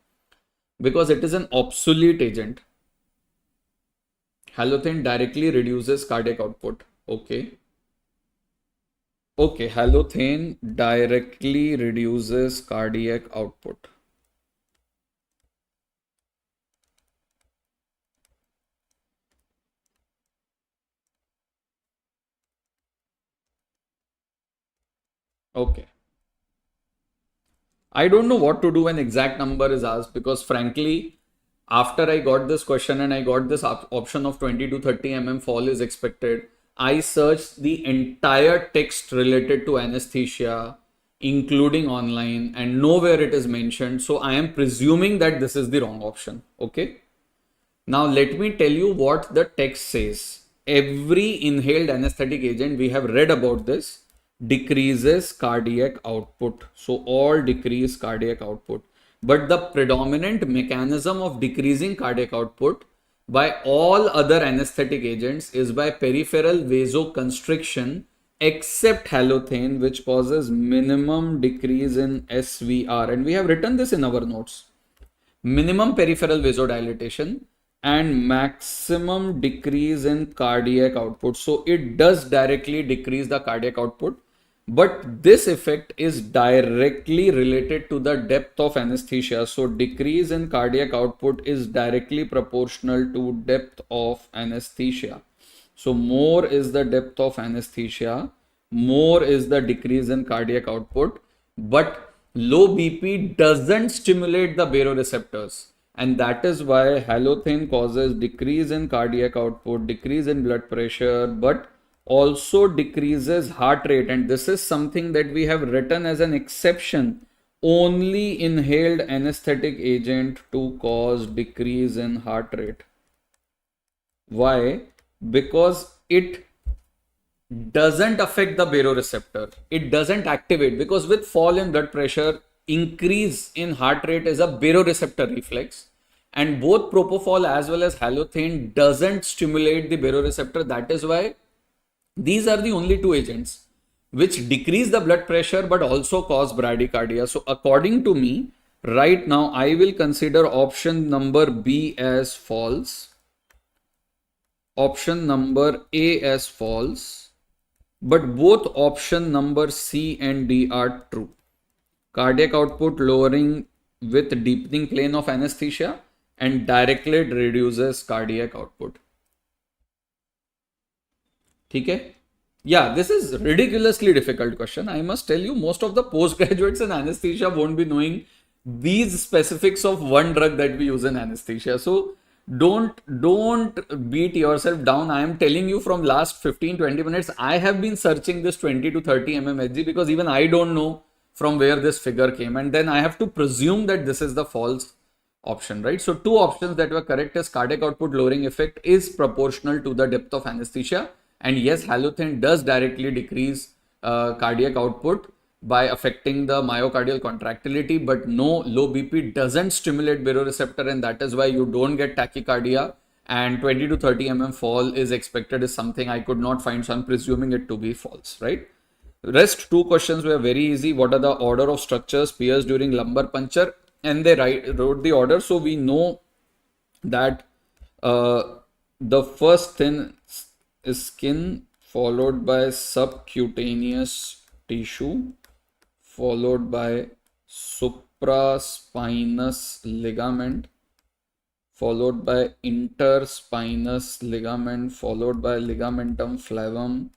because it is an obsolete agent. Halothane directly reduces cardiac output. Okay. Okay, halothane directly reduces cardiac output. Okay. I don't know what to do when exact number is asked because frankly, after I got this question and I got this option of 20 to 30 mm fall is expected, I searched the entire text related to anesthesia, including online, and nowhere it is mentioned. So I am presuming that this is the wrong option. Okay. Now let me tell you what the text says. Every inhaled anesthetic agent, we have read about this, decreases cardiac output. So all decrease cardiac output. but the predominant mechanism of decreasing cardiac output by all other anesthetic agents is by peripheral vasoconstriction, except halothane, which causes minimum decrease in SVR. And we have written this in our notes. Minimum peripheral vasodilatation and maximum decrease in cardiac output. So it does directly decrease the cardiac output, but this effect is directly related to the depth of anesthesia. So decrease in cardiac output is directly proportional to depth of anesthesia. So more is the depth of anesthesia, more is the decrease in cardiac output, but low BP doesn't stimulate the baroreceptors. And that is why halothane causes decrease in cardiac output, decrease in blood pressure, but also decreases heart rate. And this is something that we have written as an exception. Only inhaled anesthetic agent to cause decrease in heart rate. Why? Because it doesn't affect the baroreceptor. It doesn't activate, because with fall in blood pressure, increase in heart rate is a baroreceptor reflex, and both propofol as well as halothane doesn't stimulate the baroreceptor. That is why these are the only two agents which decrease the blood pressure but also cause bradycardia. So according to me, right now I will consider option number B as false, option number A as false, but both option number C and D are true. Cardiac output lowering with deepening plane of anesthesia, and directly reduces cardiac output. Okay? Yeah, this is ridiculously difficult question. I must tell you, most of the postgraduates in anesthesia won't be knowing these specifics of one drug that we use in anesthesia. So don't beat yourself down. I am telling you from last 15-20 minutes, I have been searching this 20 to 30 mmHg because even I don't know from where this figure came, and then I have to presume that this is the false option, right? So two options that were correct is cardiac output lowering effect is proportional to the depth of anesthesia, and yes, halothane does directly decrease cardiac output by affecting the myocardial contractility, but no, low BP doesn't stimulate baroreceptor, and that is why you don't get tachycardia, and 20 to 30 mm fall is expected is something I could not find, so I'm presuming it to be false, right? Rest two questions were very easy. What are the order of structures pierced during lumbar puncture? And they wrote the order, so we know that the first thing is skin, followed by subcutaneous tissue, followed by supraspinous ligament, followed by interspinous ligament, followed by ligamentum flavum,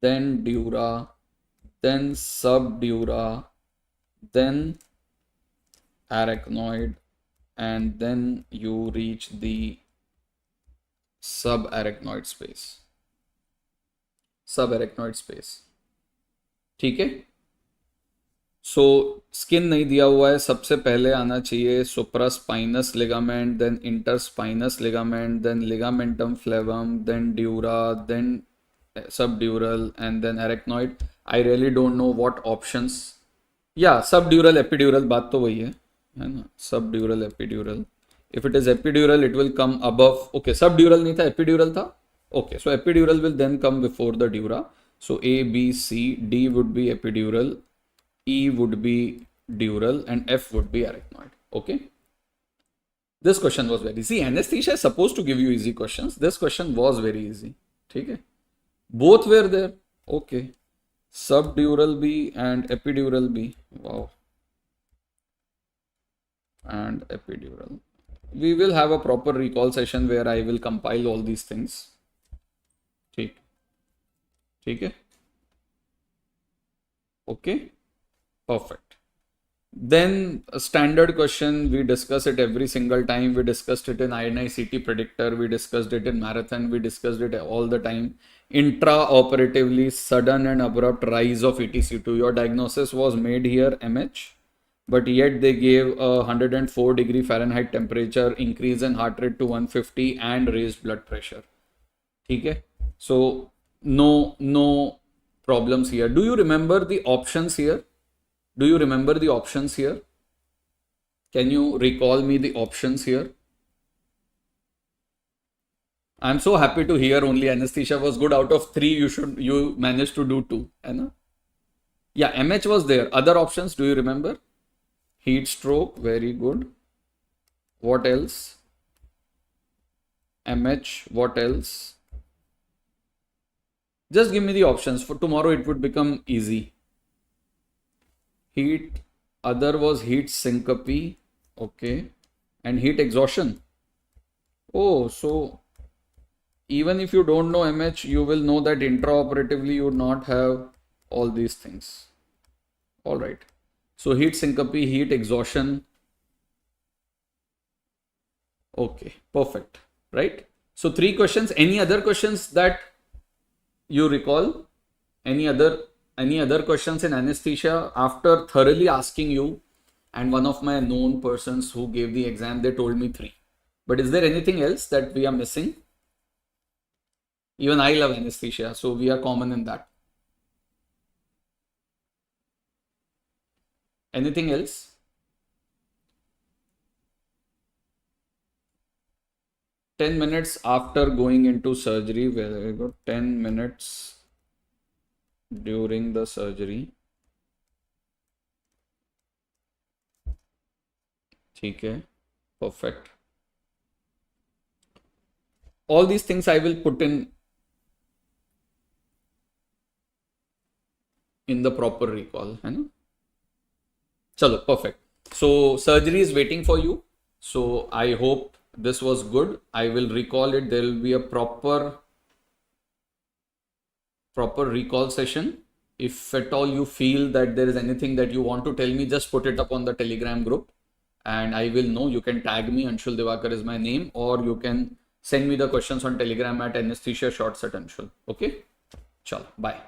then dura, then subdura, then arachnoid, and then you reach the subarachnoid space. Subarachnoid space. ठीक है? So skin नहीं दिया हुआ है, सबसे पहले आना चाहिए supraspinous ligament, then interspinous ligament, then ligamentum flavum, then dura, then subdural, and then arachnoid. I really don't know what options. Yeah, subdural, epidural, बात तो वही है ना? Subdural, epidural. If it is epidural, it will come above. Okay, subdural नहीं था, epidural था. Okay, so epidural will then come before the dura. So A, B, C, D would be epidural, E would be dural, and F would be arachnoid. Okay. This question was very easy. Anesthesia is supposed to give you easy questions. This question was very easy. ठीक है? Both were there. Okay. Subdural B and epidural B. Wow. And epidural. We will have a proper recall session where I will compile all these things. ठीक है? Okay. Perfect. Then a standard question, we discuss it every single time. We discussed it in INICET predictor, we discussed it in marathon, we discussed it all the time. Intraoperatively, sudden and abrupt rise of ETC2. Your diagnosis was made here MH, but yet they gave a 104 degree Fahrenheit temperature, increase in heart rate to 150 and raised blood pressure. Okay? So no problems here. Do you remember the options here? Do you remember the options here? Can you recall me the options here? I'm so happy to hear only anesthesia was good. Out of 3, you managed to do 2. Yeah, MH was there. Other options, do you remember? Heat stroke, very good. What else? MH, what else? Just give me the options. For tomorrow it would become easy. Heat, other was heat syncope, okay, and heat exhaustion. Oh, so even if you don't know MH, you will know that intraoperatively you would not have all these things. All right. So heat syncope, heat exhaustion. Okay, perfect. Right. So 3 questions. Any other questions that you recall? Any other questions in anesthesia? After thoroughly asking you, and one of my known persons who gave the exam, they told me 3. But is there anything else that we are missing? Even I love anesthesia, so we are common in that. Anything else? "10 minutes after going into surgery." Very good. 10 minutes during the surgery. Okay, perfect. All these things I will put in the proper recall. Chalo, perfect. So surgery is waiting for you. So I hope this was good. I will recall it. There will be a proper recall session. If at all you feel that there is anything that you want to tell me, just put it up on the Telegram group and I will know. You can tag me, Anshul Devakar is my name, or you can send me the questions on Telegram at anesthesia shorts at Anshul. Okay? Chalo, bye.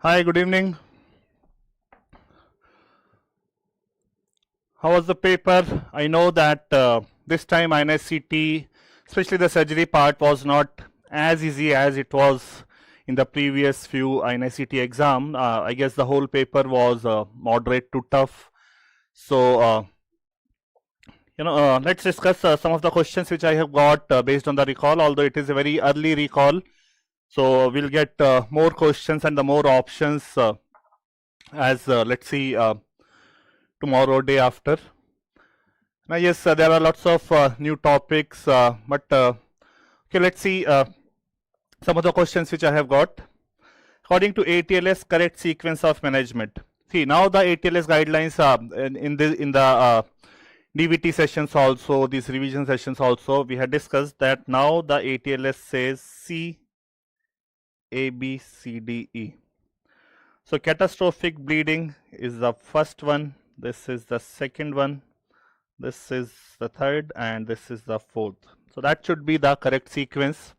Hi, good evening. How was the paper? I know that this time INICET, especially the surgery part, was not as easy as it was in the previous few INICET exam. I guess the whole paper was moderate to tough. So, let's discuss some of the questions which I have got based on the recall, although it is a very early recall. So we'll get more questions and the more options as let's see tomorrow, day after. Now, yes, there are lots of new topics, but okay, let's see some of the questions which I have got. According to ATLS, correct sequence of management. See, now the ATLS guidelines in the DVT sessions also, these revision sessions also, we had discussed that now the ATLS says C, A, B, C, D, E. So catastrophic bleeding is the first one, this is the second one, this is the third, and this is the fourth. So that should be the correct sequence.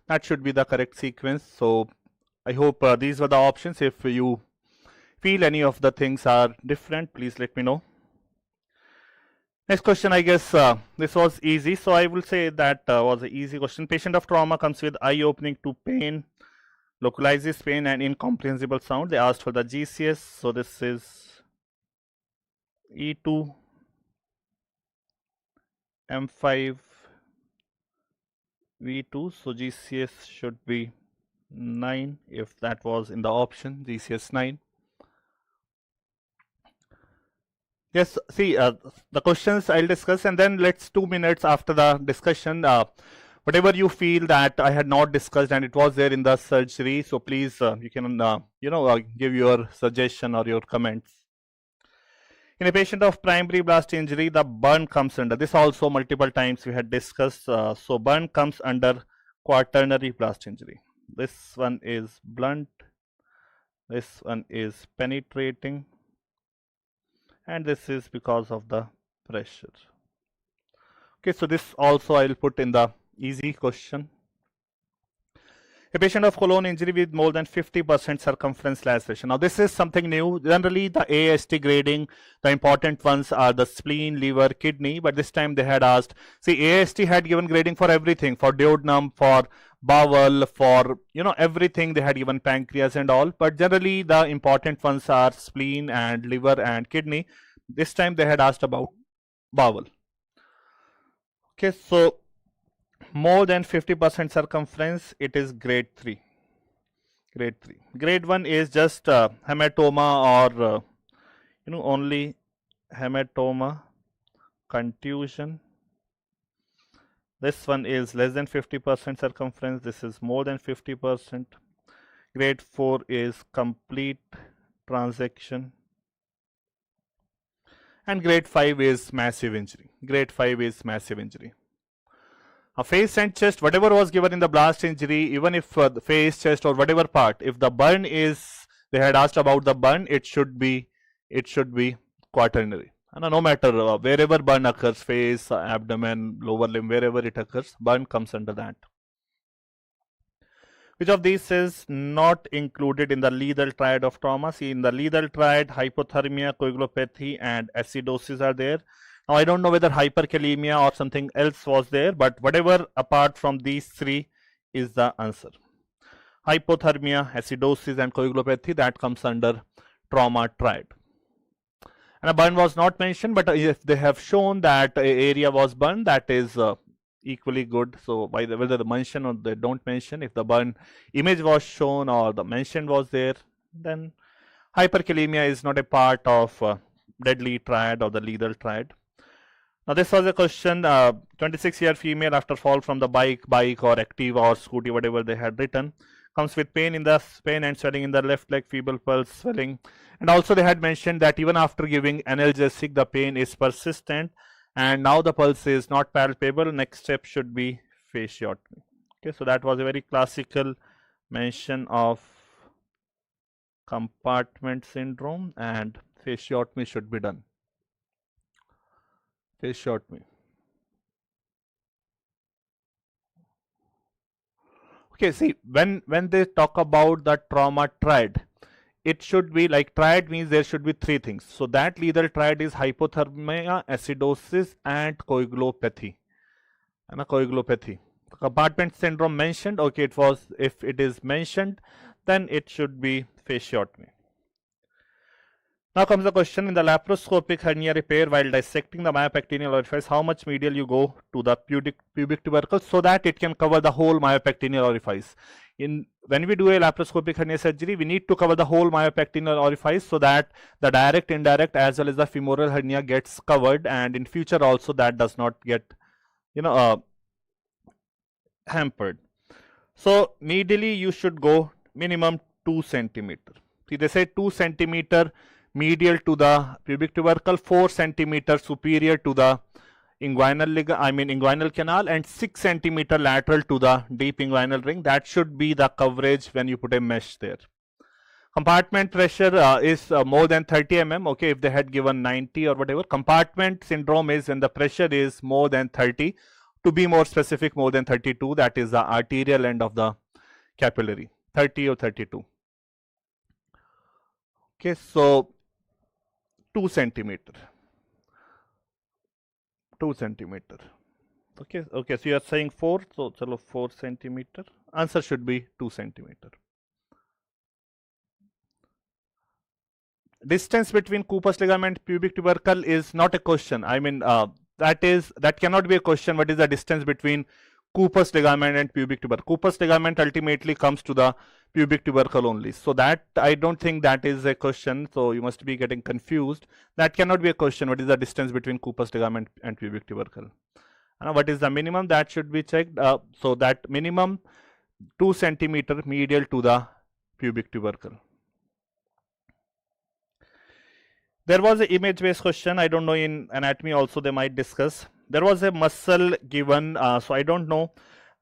That should be the correct sequence. So I hope these were the options. If you feel any of the things are different, please let me know. Next question, I guess this was easy. So I will say that was an easy question. Patient of trauma comes with eye opening to pain, localizes pain and incomprehensible sound. They asked for the GCS. So this is E2, M5, V2. So GCS should be 9 if that was in the option, GCS 9. Yes, see the questions I'll discuss, and then let's 2 minutes after the discussion, whatever you feel that I had not discussed and it was there in the surgery, so please you can give your suggestion or your comments. In a patient of primary blast injury, the burn comes under, this also multiple times we had discussed, so burn comes under quaternary blast injury. This one is blunt, this one is penetrating, and this is because of the pressure. Okay, so this also I will put in the easy question. A patient of colon injury with more than 50% circumference laceration. Now this is something new. Generally the AST grading, the important ones are the spleen, liver, kidney, but this time they had asked, see, AST had given grading for everything, for duodenum, for bowel, for everything. They had given pancreas and all, but generally the important ones are spleen and liver and kidney. This time they had asked about bowel. Okay, so more than 50% circumference, it is grade 3. Grade 3. Grade 1 is just hematoma or only hematoma, contusion. This one is less than 50% circumference. This is more than 50%. Grade 4 is complete transection. And grade 5 is massive injury. Grade 5 is massive injury. A face and chest, whatever was given in the blast injury, even if the face, chest or whatever part, if the burn is, they had asked about the burn, it should be quaternary. And no matter wherever burn occurs, face, abdomen, lower limb, wherever it occurs, burn comes under that. Which of these is not included in the lethal triad of trauma? See, in the lethal triad, hypothermia, coagulopathy and acidosis are there. Now, I don't know whether hyperkalemia or something else was there, but whatever apart from these three is the answer. Hypothermia, acidosis and coagulopathy, that comes under trauma triad. And a burn was not mentioned, but if they have shown that an area was burned, that is equally good. So whether they mention or they don't mention, if the burn image was shown or the mention was there, then hyperkalemia is not a part of deadly triad or the lethal triad. Now this was a question, 26-year female after fall from the bike or Activa or scooty, whatever they had written, comes with pain and swelling in the left leg, feeble pulse, swelling. And also they had mentioned that even after giving analgesic, the pain is persistent and now the pulse is not palpable. Next step should be fasciotomy. Okay, so that was a very classical mention of compartment syndrome, and fasciotomy should be done. Fasciotomy. Okay, see, when they talk about the trauma triad, it should be like triad means there should be three things. So that lethal triad is hypothermia, acidosis and coagulopathy. And a coagulopathy. Compartment syndrome mentioned, okay, it was, if it is mentioned, then it should be fasciotomy. Now comes the question, in the laparoscopic hernia repair while dissecting the myopectineal orifice, how much medial you go to the pubic tubercle so that it can cover the whole myopectineal orifice. When we do a laparoscopic hernia surgery, we need to cover the whole myopectineal orifice so that the direct, indirect as well as the femoral hernia gets covered, and in future also that does not get hampered. So medially you should go minimum 2 centimeter. See, they say 2 centimeter medial to the pubic tubercle, 4 centimeter superior to the inguinal canal, and 6 centimeter lateral to the deep inguinal ring. That should be the coverage when you put a mesh there. Compartment pressure is more than 30 mm. Okay, if they had given 90 or whatever. Compartment syndrome is when the pressure is more than 30. To be more specific, more than 32. That is the arterial end of the capillary. 30 or 32. Okay, so 2 centimeter. 2 centimeter. Okay, so you are saying 4, so chalo 4 centimeter. Answer should be 2 centimeter. Distance between Cooper's ligament and pubic tubercle is not a question. That cannot be a question. What is the distance between Cooper's ligament and pubic tubercle? Cooper's ligament ultimately comes to the pubic tubercle only. So that, I don't think that is a question. So you must be getting confused. That cannot be a question. What is the distance between Cooper's ligament and pubic tubercle? And what is the minimum? That should be checked. So that minimum 2 centimeter medial to the pubic tubercle. There was an image-based question. I don't know, in anatomy also they might discuss. There was a muscle given, so I don't know.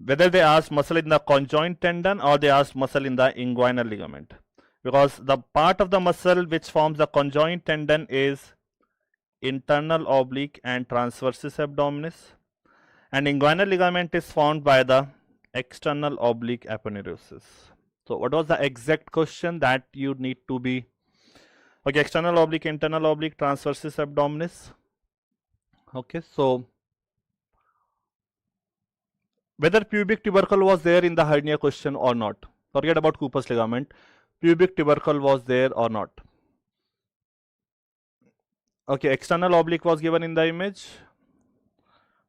whether they asked muscle in the conjoint tendon or they asked muscle in the inguinal ligament, because the part of the muscle which forms the conjoint tendon is internal oblique and transversus abdominis, and inguinal ligament is formed by the external oblique aponeurosis. So what was the exact question that you need to be? Okay, external oblique, internal oblique, transversus abdominis. Okay, so whether pubic tubercle was there in the hernia question or not. Forget about Cooper's ligament. Pubic tubercle was there or not. Okay, external oblique was given in the image.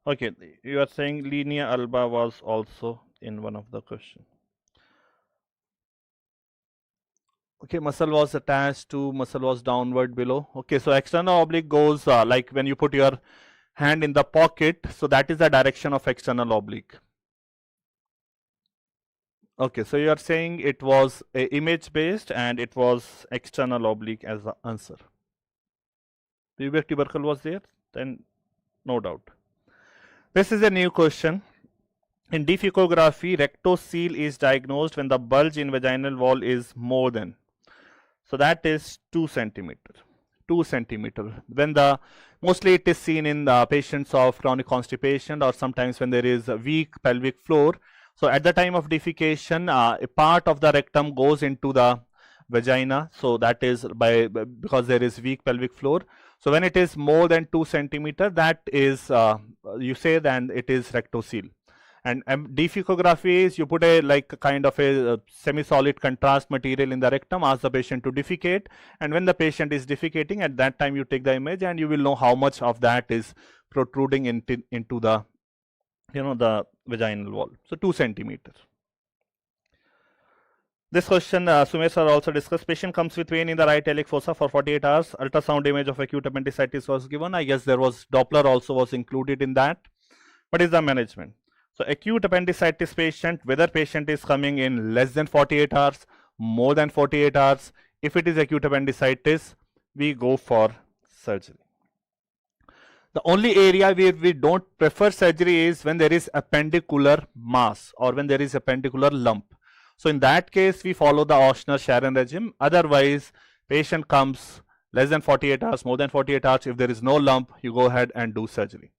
Okay, you are saying linea alba was also in one of the questions. Okay, muscle was attached to, muscle was downward below. Okay, so external oblique goes like when you put your hand in the pocket, so that is the direction of external oblique. Okay, so you are saying it was image based and it was external oblique as the answer. Pubic tubercle was there, then no doubt. This is a new question. In defecography, rectocele is diagnosed when the bulge in vaginal wall is more than, so that is 2 centimeter. 2 centimeter. When the mostly it is seen in the patients of chronic constipation or sometimes when there is a weak pelvic floor. So at the time of defecation, a part of the rectum goes into the vagina. So that is because there is weak pelvic floor. So when it is more than 2 centimeter, that is you say then it is rectocele. And defecography is you put a kind of a semi-solid contrast material in the rectum, ask the patient to defecate, and when the patient is defecating, at that time you take the image and you will know how much of that is protruding into the the vaginal wall. So 2 centimeters. This question Sumesh sir also discussed. Patient comes with pain in the right iliac fossa for 48 hours. Ultrasound image of acute appendicitis was given. I guess there was Doppler also was included in that. What is the management? So acute appendicitis patient, whether patient is coming in less than 48 hours, more than 48 hours, if it is acute appendicitis, we go for surgery. The only area where we don't prefer surgery is when there is appendicular mass or when there is appendicular lump. So in that case, we follow the Ochsner-Sharon regime. Otherwise, patient comes less than 48 hours, more than 48 hours. If there is no lump, you go ahead and do surgery.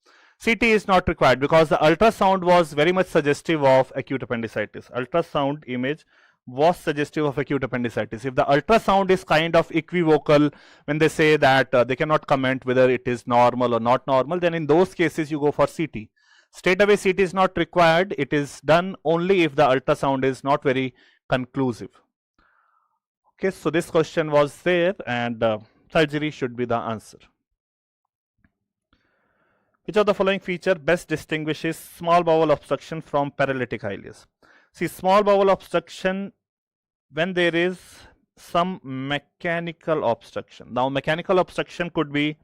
CT is not required because the ultrasound was very much suggestive of acute appendicitis. Ultrasound image was suggestive of acute appendicitis. If the ultrasound is kind of equivocal when they say that they cannot comment whether it is normal or not normal, then in those cases you go for CT. Straight away CT is not required. It is done only if the ultrasound is not very conclusive. Okay, so this question was there and surgery should be the answer. Which of the following feature best distinguishes small bowel obstruction from paralytic ileus? See, small bowel obstruction when there is some mechanical obstruction. Now, mechanical obstruction could be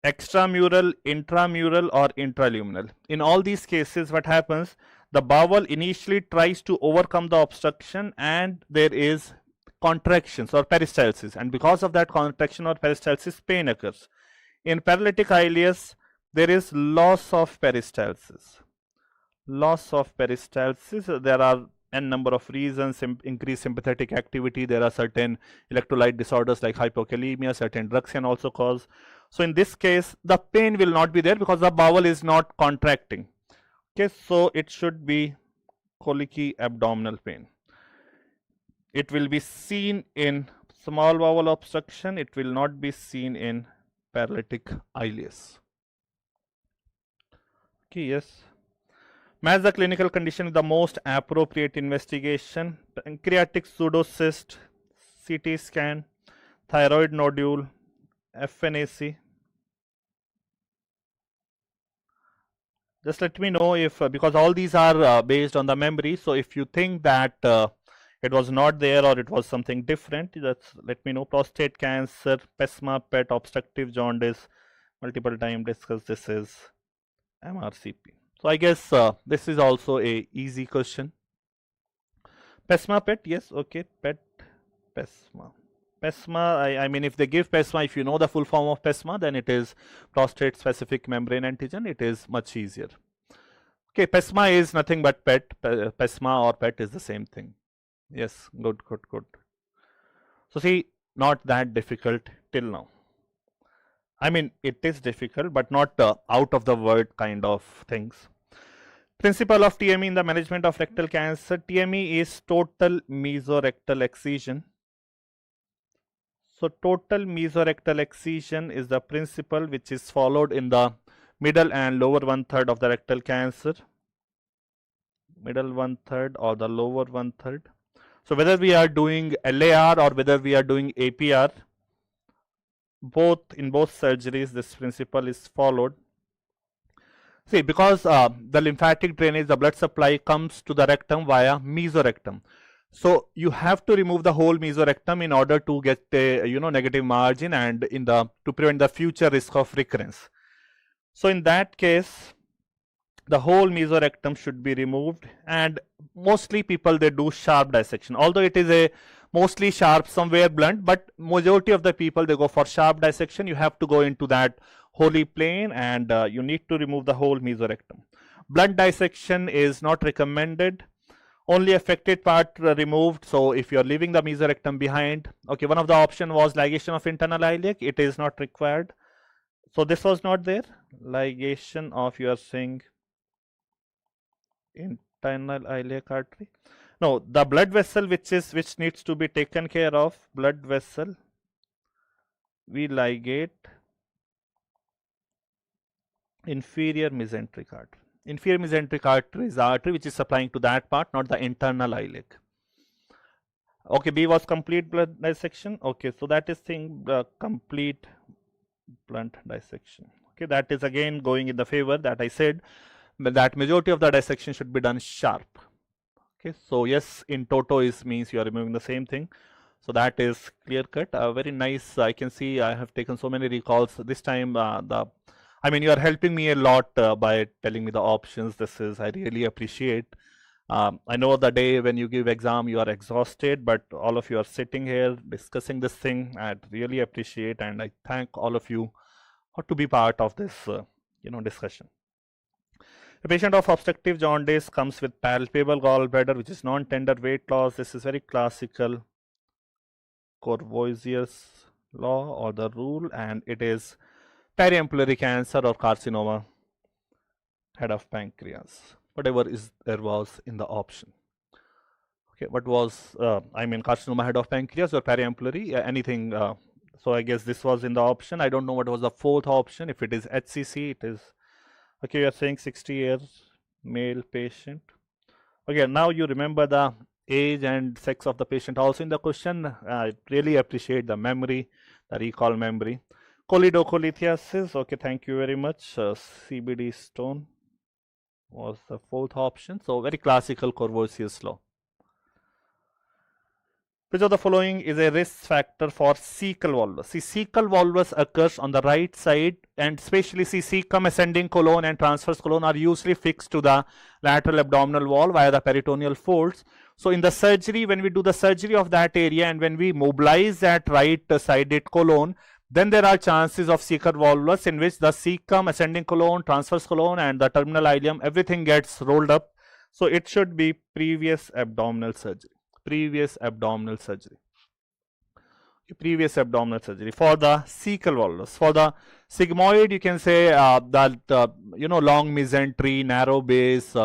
extramural, intramural or intraluminal. In all these cases, what happens? The bowel initially tries to overcome the obstruction and there is contractions or peristalsis, and because of that contraction or peristalsis, pain occurs. In paralytic ileus, there is loss of peristalsis. Loss of peristalsis, there are n number of reasons, increased sympathetic activity, there are certain electrolyte disorders like hypokalemia, certain drugs can also cause. So in this case, the pain will not be there because the bowel is not contracting. Okay, so it should be colicky abdominal pain. It will be seen in small bowel obstruction, it will not be seen in paralytic ileus. Okay, yes. Match the clinical condition with the most appropriate investigation. Pancreatic pseudocyst, CT scan, thyroid nodule, FNAC. Just let me know if, because all these are based on the memory, so if you think that it was not there or it was something different, just let me know. Prostate cancer, PESMA, PET, obstructive jaundice, multiple time discussed, this is MRCP. So I guess this is also a easy question. PESMA, PET, yes, okay, PET, PESMA. PESMA, I mean if they give PESMA, if you know the full form of PESMA, then it is prostate specific membrane antigen, it is much easier. Okay, PESMA is nothing but PET. PESMA or PET is the same thing. Yes, good. So see, not that difficult till now. I mean, it is difficult, but not out of the word kind of things. Principle of TME in the management of rectal cancer. TME is total mesorectal excision. So total mesorectal excision is the principle which is followed in the middle and lower 1/3 of the rectal cancer. Middle 1/3 or the lower 1/3. So whether we are doing LAR or whether we are doing APR, in both surgeries this principle is followed. See, because the lymphatic drainage, the blood supply comes to the rectum via mesorectum. So you have to remove the whole mesorectum in order to get a negative margin and to prevent the future risk of recurrence. So in that case, the whole mesorectum should be removed, and mostly people, they do sharp dissection, although it is a mostly sharp, somewhere blunt, but majority of the people, they go for sharp dissection. You have to go into that holy plane and you need to remove the whole mesorectum. Blunt dissection is not recommended, only affected part removed. So if you are leaving the mesorectum behind, okay, one of the option was ligation of internal iliac. It is not required. So this was not there. Ligation of, you are saying, internal iliac artery. No, the blood vessel which needs to be taken care of, blood vessel, we ligate inferior mesenteric artery. Inferior mesenteric artery is the artery which is supplying to that part, not the internal iliac. Okay, B was complete blood dissection. Okay, so that is complete blunt dissection. Okay, that is again going in the favor that I said, that majority of the dissection should be done sharp. Okay, so yes, in toto means you are removing the same thing. So that is clear cut. Very nice. I can see I have taken so many recalls this time. I mean, you are helping me a lot by telling me the options. I really appreciate. I know the day when you give exam, you are exhausted, but all of you are sitting here discussing this thing. I really appreciate, and I thank all of you to be part of this, discussion. A patient of obstructive jaundice comes with palpable gallbladder, which is non-tender weight loss. This is very classical Courvoisier's law or the rule, and it is periampullary cancer or carcinoma head of pancreas, whatever there was in the option. Okay, what was carcinoma head of pancreas or periampullary, anything. So I guess this was in the option. I don't know what was the fourth option. If it is HCC, it is okay. You are saying 60 years male patient. Okay, now you remember the age and sex of the patient also in the question. I really appreciate the memory, the recall memory. Choledocholithiasis. Okay, thank you very much. CBD stone was the fourth option. So very classical Courvoisier's law. Which of the following is a risk factor for cecal volvulus? See, cecal volvulus occurs on the right side, and especially cecum, ascending colon and transverse colon are usually fixed to the lateral abdominal wall via the peritoneal folds. So in the surgery, when we do the surgery of that area and when we mobilize that right sided colon, then there are chances of cecal volvulus in which the cecum, ascending colon, transverse colon and the terminal ileum, everything gets rolled up. So it should be previous abdominal surgery. Previous abdominal surgery for the cecal volvulus. For the sigmoid, you can say that long mesentery, narrow base,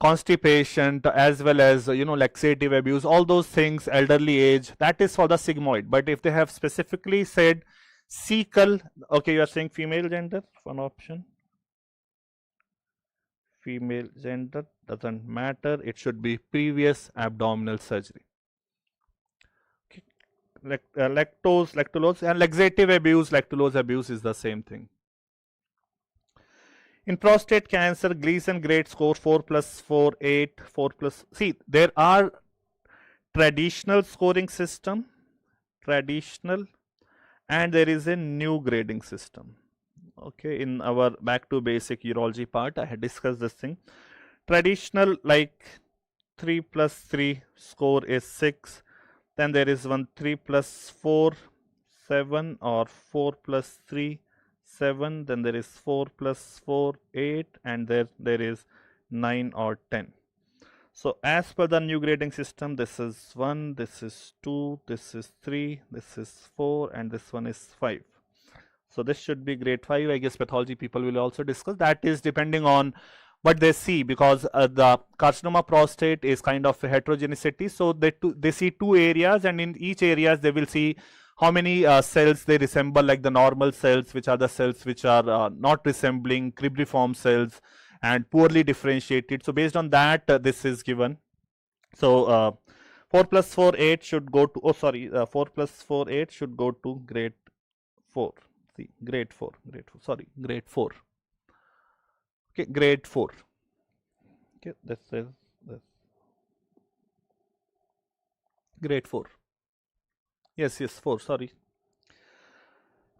constipation, as well as laxative abuse, all those things, elderly age, that is for the sigmoid. But if they have specifically said cecal, okay, you are saying female gender, one option. Female gender doesn't matter, it should be previous abdominal surgery. Okay. Lactulose and laxative abuse, lactulose abuse is the same thing. In prostate cancer, Gleason grade score 4+4, 8, 4+. See, there are traditional scoring system, and there is a new grading system. Okay, in our back to basic urology part, I had discussed this thing. Traditional, like 3+3 score is 6. Then there is one 3+4, 7, or 4+3, 7, then there is 4 plus 4, 8, and there is 9 or 10. So as per the new grading system, this is 1, this is 2, this is 3, this is 4, and this one is 5. So this should be grade 5. I guess pathology people will also discuss. That is depending on what they see, because the carcinoma prostate is kind of a heterogeneity. So they see 2 areas, and in each areas they will see how many cells they resemble, like the normal cells, which are the cells which are not resembling cribriform cells and poorly differentiated. So based on that, this is given. So 4 plus 4, 8 should go to, 4 plus 4, 8 should go to grade 4. See, grade 4, grade 4. Okay, grade 4. Okay, this is this. Grade 4. Yes, 4, sorry.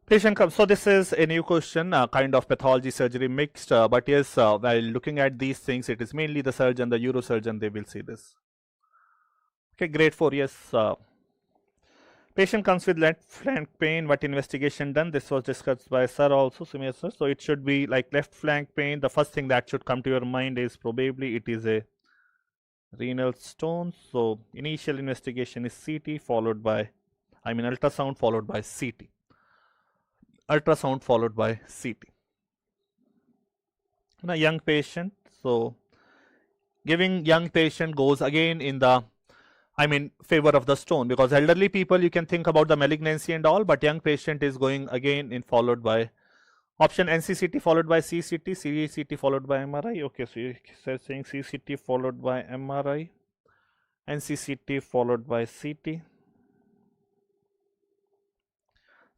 Patient comes. So this is a new question, kind of pathology surgery mixed, but yes, while looking at these things, it is mainly the surgeon, the neurosurgeon, they will see this. Okay, grade 4, yes. Patient comes with left flank pain. What investigation done? This was discussed by sir also, Sumit sir. So it should be like left flank pain. The first thing that should come to your mind is probably it is a renal stone. So initial investigation is CT followed by, ultrasound followed by CT. Ultrasound followed by CT. In a young patient, so giving young patient goes again in the favor of the stone, because elderly people you can think about the malignancy and all, but young patient is going again in followed by option NCCT followed by CCT, CCT followed by MRI. Okay, so you said saying CCT followed by MRI, NCCT followed by CT.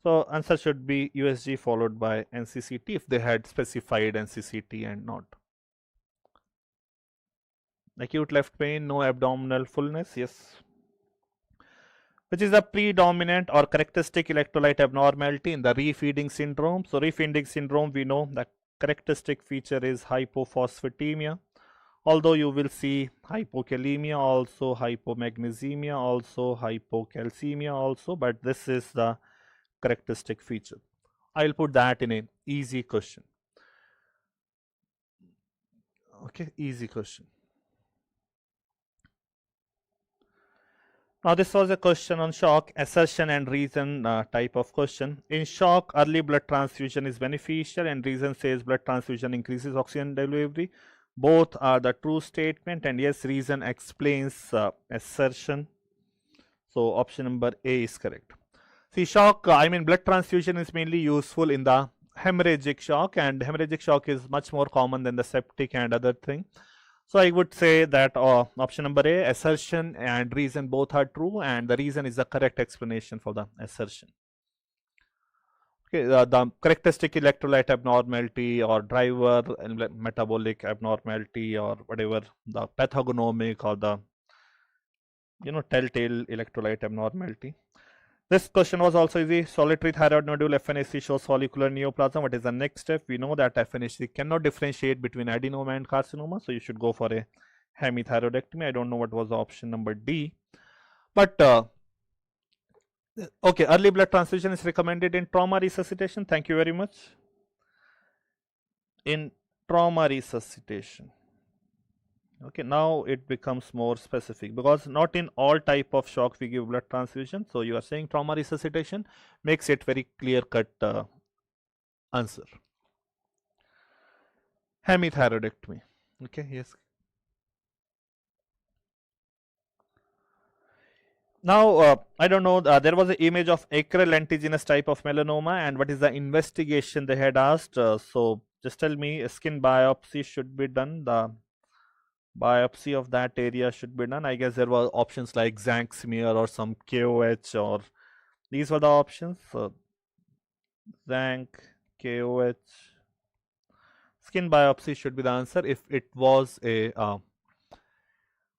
So answer should be USG followed by NCCT if they had specified NCCT and not. Acute left pain, no abdominal fullness, yes. Which is the predominant or characteristic electrolyte abnormality in the refeeding syndrome? So refeeding syndrome, we know the characteristic feature is hypophosphatemia. Although you will see hypokalemia also, hypomagnesemia also, hypocalcemia also, but this is the characteristic feature. I will put that in an easy question. Okay, easy question. Now this was a question on shock, assertion and reason type of question. In shock, early blood transfusion is beneficial, and reason says blood transfusion increases oxygen delivery. Both are the true statement, and yes, reason explains assertion. So option number A is correct. See, shock, blood transfusion is mainly useful in the hemorrhagic shock, and hemorrhagic shock is much more common than the septic and other thing. So I would say that option number A, assertion and reason both are true, and the reason is the correct explanation for the assertion. Okay, the characteristic electrolyte abnormality or driver metabolic abnormality or whatever, the pathognomic or the telltale electrolyte abnormality. This question was also easy. Solitary thyroid nodule FNAC shows follicular neoplasm. What is the next step? We know that FNAC cannot differentiate between adenoma and carcinoma, so you should go for a hemithyroidectomy. I don't know what was the option number D, but okay, early blood transfusion is recommended in trauma resuscitation. Thank you very much. In trauma resuscitation. Okay, now it becomes more specific, because not in all type of shock we give blood transfusion. So you are saying trauma resuscitation makes it very clear cut answer. Hemithyroidectomy. Okay, yes. Now I don't know, there was an image of acral lentiginous type of melanoma, and what is the investigation they had asked. So just tell me, a skin biopsy should be done. The biopsy of that area should be done. I guess there were options like Zank smear or some KOH, or these were the options. So Zank, KOH, skin biopsy should be the answer. If it was a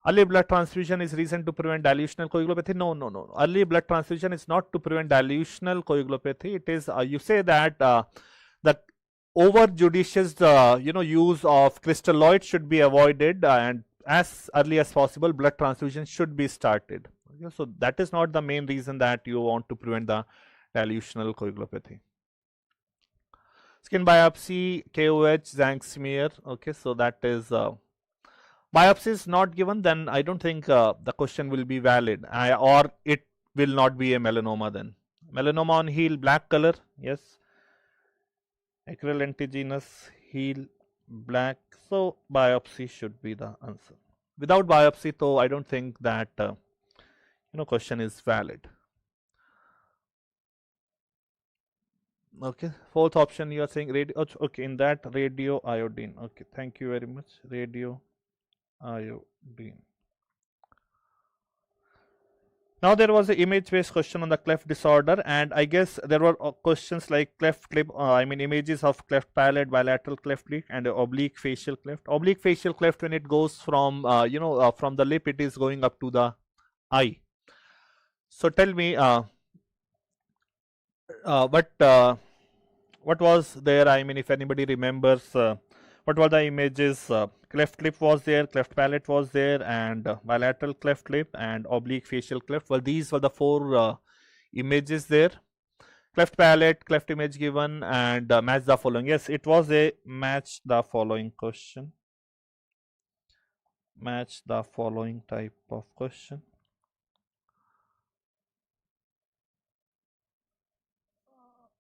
early blood transfusion is reason to prevent dilutional coagulopathy. No. Early blood transfusion is not to prevent dilutional coagulopathy. It is you say that the over judicious use of crystalloid should be avoided, and as early as possible blood transfusion should be started. Okay, so that is not the main reason that you want to prevent the dilutional coagulopathy. Skin biopsy, KOH, Zank smear. Okay, so that is biopsy is not given, then I don't think the question will be valid, or it will not be a melanoma then. Melanoma on heel, black color, yes. Acral lentiginous, heel, black. So biopsy should be the answer. Without biopsy, though, I don't think that question is valid. Okay, fourth option you are saying radio. Okay, in that radio iodine. Okay, thank you very much. Radio iodine. Now there was an image-based question on the cleft disorder, and I guess there were questions like cleft lip, images of cleft palate, bilateral cleft lip, and oblique facial cleft. Oblique facial cleft, when it goes from from the lip, it is going up to the eye. So tell me, what was there? I mean, if anybody remembers, what were the images? Cleft lip was there, cleft palate was there, and bilateral cleft lip and oblique facial cleft. Well, these were the four images there. Cleft palate, cleft image given, and match the following. Yes, it was a match the following question. Match the following type of question.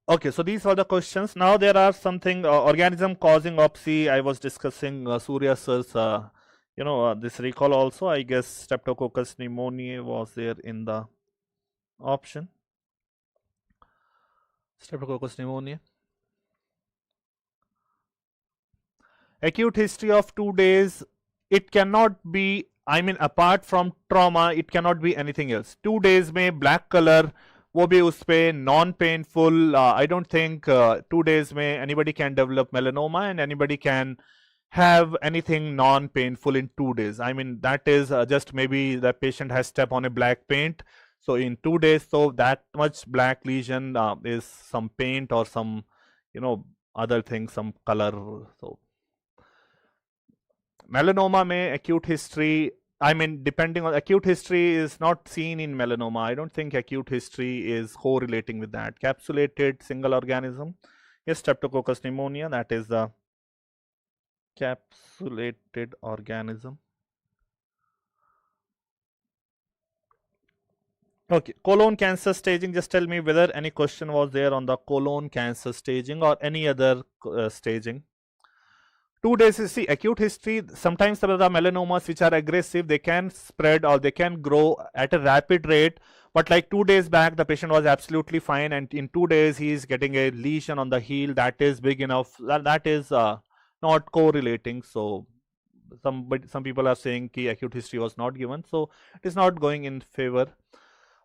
Okay, so these were the questions. Now there are something organism causing OPSI. I was discussing Surya sir's, this recall also. I guess Streptococcus pneumoniae was there in the option. Streptococcus pneumoniae. Acute history of 2 days. It cannot be, apart from trauma, it cannot be anything else. 2 days में black color, वो भी उस पे non painful. I don't think 2 days में anybody can develop melanoma and anybody can have anything non painful in 2 days. I mean, that is just maybe the patient has stepped on a black paint. So in 2 days, so that much black lesion is some paint or some other thing, some color. So melanoma में acute history, depending on acute history is not seen in melanoma. I don't think acute history is correlating with that. Capsulated single organism. Yes, Streptococcus pneumonia, that is the capsulated organism. Okay, colon cancer staging. Just tell me whether any question was there on the colon cancer staging or any other staging. 2 days, see, acute history, sometimes the melanomas which are aggressive, they can spread or they can grow at a rapid rate. But like 2 days back, the patient was absolutely fine, and in 2 days, he is getting a lesion on the heel that is big enough. That is not correlating. So some people are saying that acute history was not given. So it is not going in favor.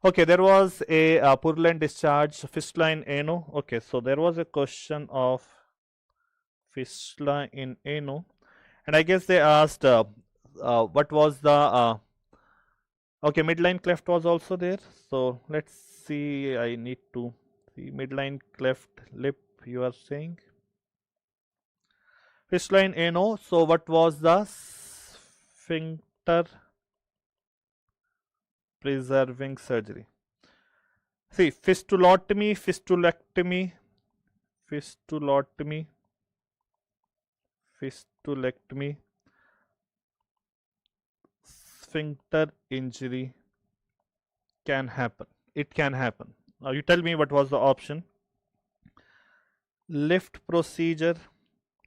Okay, there was a purulent discharge, fistula in ano. Okay, so there was a question of fistula in ano, and I guess they asked what was the okay, midline cleft was also there. So let's see, I need to see midline cleft lip, you are saying fistula in ano. So what was the sphincter preserving surgery? See, fistulotomy, fistulectomy, fistulotomy, fistulectomy, sphincter injury can happen. It can happen. Now you tell me what was the option. Lift procedure,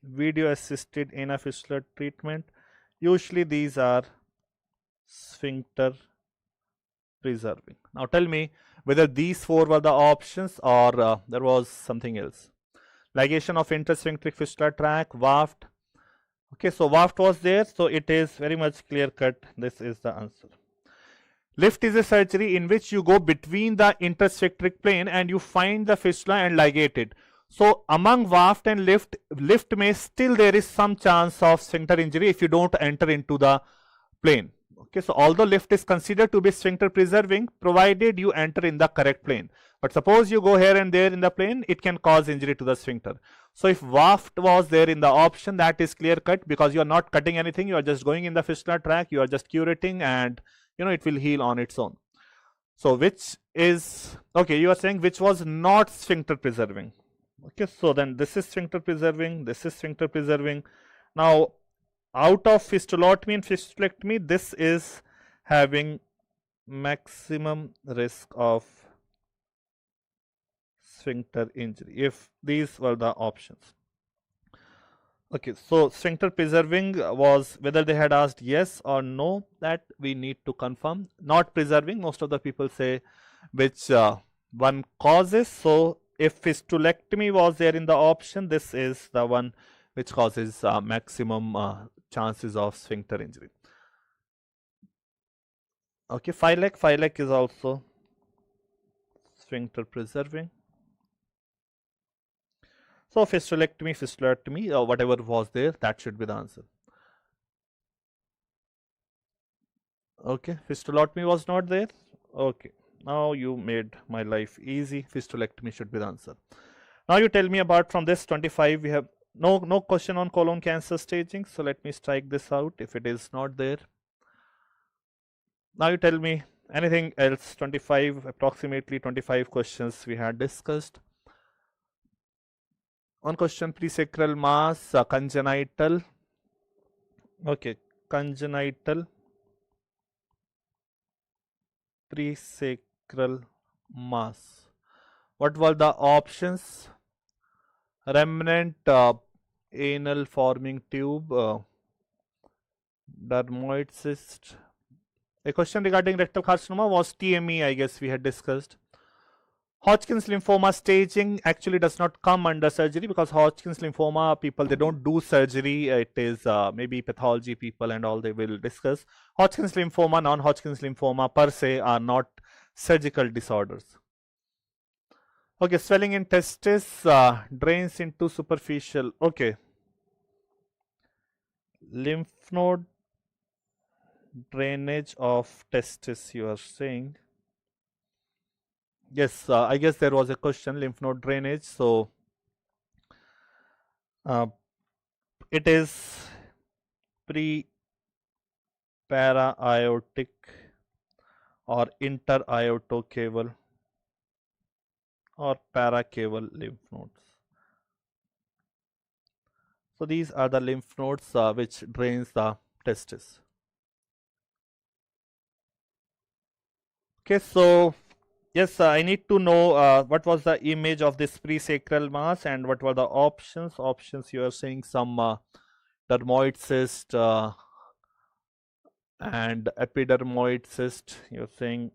video assisted anafistula treatment. Usually these are sphincter preserving. Now tell me whether these four were the options or there was something else. Ligation of intersphincteric fistula tract, waft. Okay, so waft was there, so it is very much clear cut. This is the answer. Lift is a surgery in which you go between the intersphincteric plane and you find the fistula and ligate it. So among waft and lift may still there is some chance of sphincter injury if you don't enter into the plane. Okay, so although lift is considered to be sphincter preserving provided you enter in the correct plane. But suppose you go here and there in the plane, it can cause injury to the sphincter. So if waft was there in the option, that is clear cut because you are not cutting anything, you are just going in the fistula tract, you are just curating and it will heal on its own. So which is, okay, you are saying which was not sphincter preserving. Okay, so then this is sphincter preserving, this is sphincter preserving. Now, out of fistulotomy and fistulectomy, this is having maximum risk of sphincter injury if these were the options. Okay, so sphincter preserving was whether they had asked yes or no, that we need to confirm. Not preserving, most of the people say which one causes. So if fistulectomy was there in the option, this is the one which causes maximum chances of sphincter injury. Okay, Phylac is also sphincter preserving. So fistulectomy, whatever was there, that should be the answer. Okay, fistulotomy was not there. Okay, now you made my life easy. Fistulectomy should be the answer. Now you tell me about from this 25, we have no question on colon cancer staging. So let me strike this out if it is not there. Now you tell me anything else. 25, approximately 25 questions we had discussed. One question, presacral mass, congenital. Okay, congenital presacral mass. What were the options? Remnant anal forming tube, dermoid cyst. A question regarding rectal carcinoma was TME, I guess we had discussed. Hodgkin's lymphoma staging actually does not come under surgery because Hodgkin's lymphoma people, they don't do surgery. It is maybe pathology people and all they will discuss. Hodgkin's lymphoma, non-Hodgkin's lymphoma per se are not surgical disorders. Okay, swelling in testis drains into superficial. Okay, lymph node drainage of testis, you are saying. Yes, I guess there was a question, lymph node drainage. So it is pre-para-aortic or inter-aortocaval or paracaval lymph nodes. So these are the lymph nodes which drains the testis. Okay, so yes, I need to know what was the image of this presacral mass and what were the options. Options, you are saying some dermoid cyst and epidermoid cyst. You are saying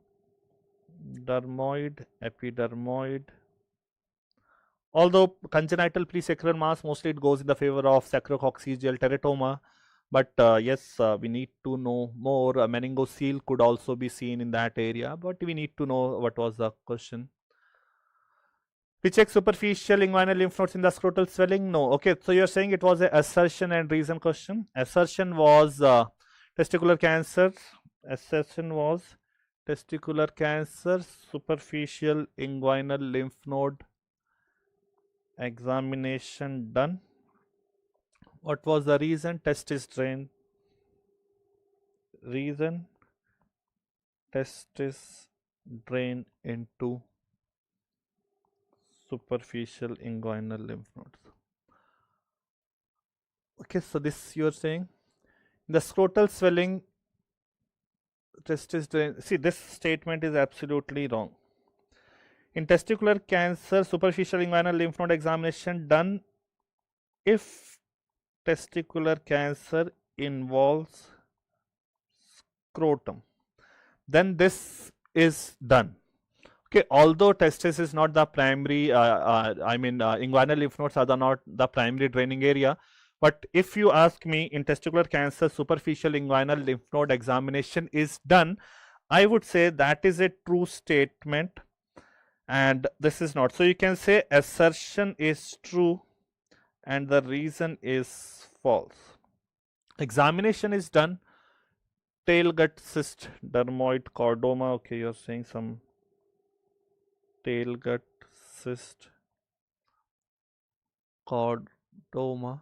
dermoid, epidermoid. Although congenital presacral mass, mostly it goes in the favor of sacrococcygeal teratoma. But yes, we need to know more. Meningocele could also be seen in that area, but we need to know what was the question. We check superficial inguinal lymph nodes in the scrotal swelling. No. Okay, so you're saying it was an assertion and reason question. Assertion was testicular cancer. Assertion was testicular cancer, superficial inguinal lymph node examination done. What was the reason? Testis drain. Reason, testis drain into superficial inguinal lymph nodes. Okay, so this you are saying. The scrotal swelling, testis drain. See, this statement is absolutely wrong. In testicular cancer, superficial inguinal lymph node examination done if testicular cancer involves scrotum, then this is done. Okay, although testis is not the primary, inguinal lymph nodes are not the primary draining area. But if you ask me, in testicular cancer, superficial inguinal lymph node examination is done, I would say that is a true statement and this is not. So you can say assertion is true and the reason is false. Examination is done. Tail gut cyst, dermoid chordoma. Okay, you're saying some tail gut cyst, chordoma.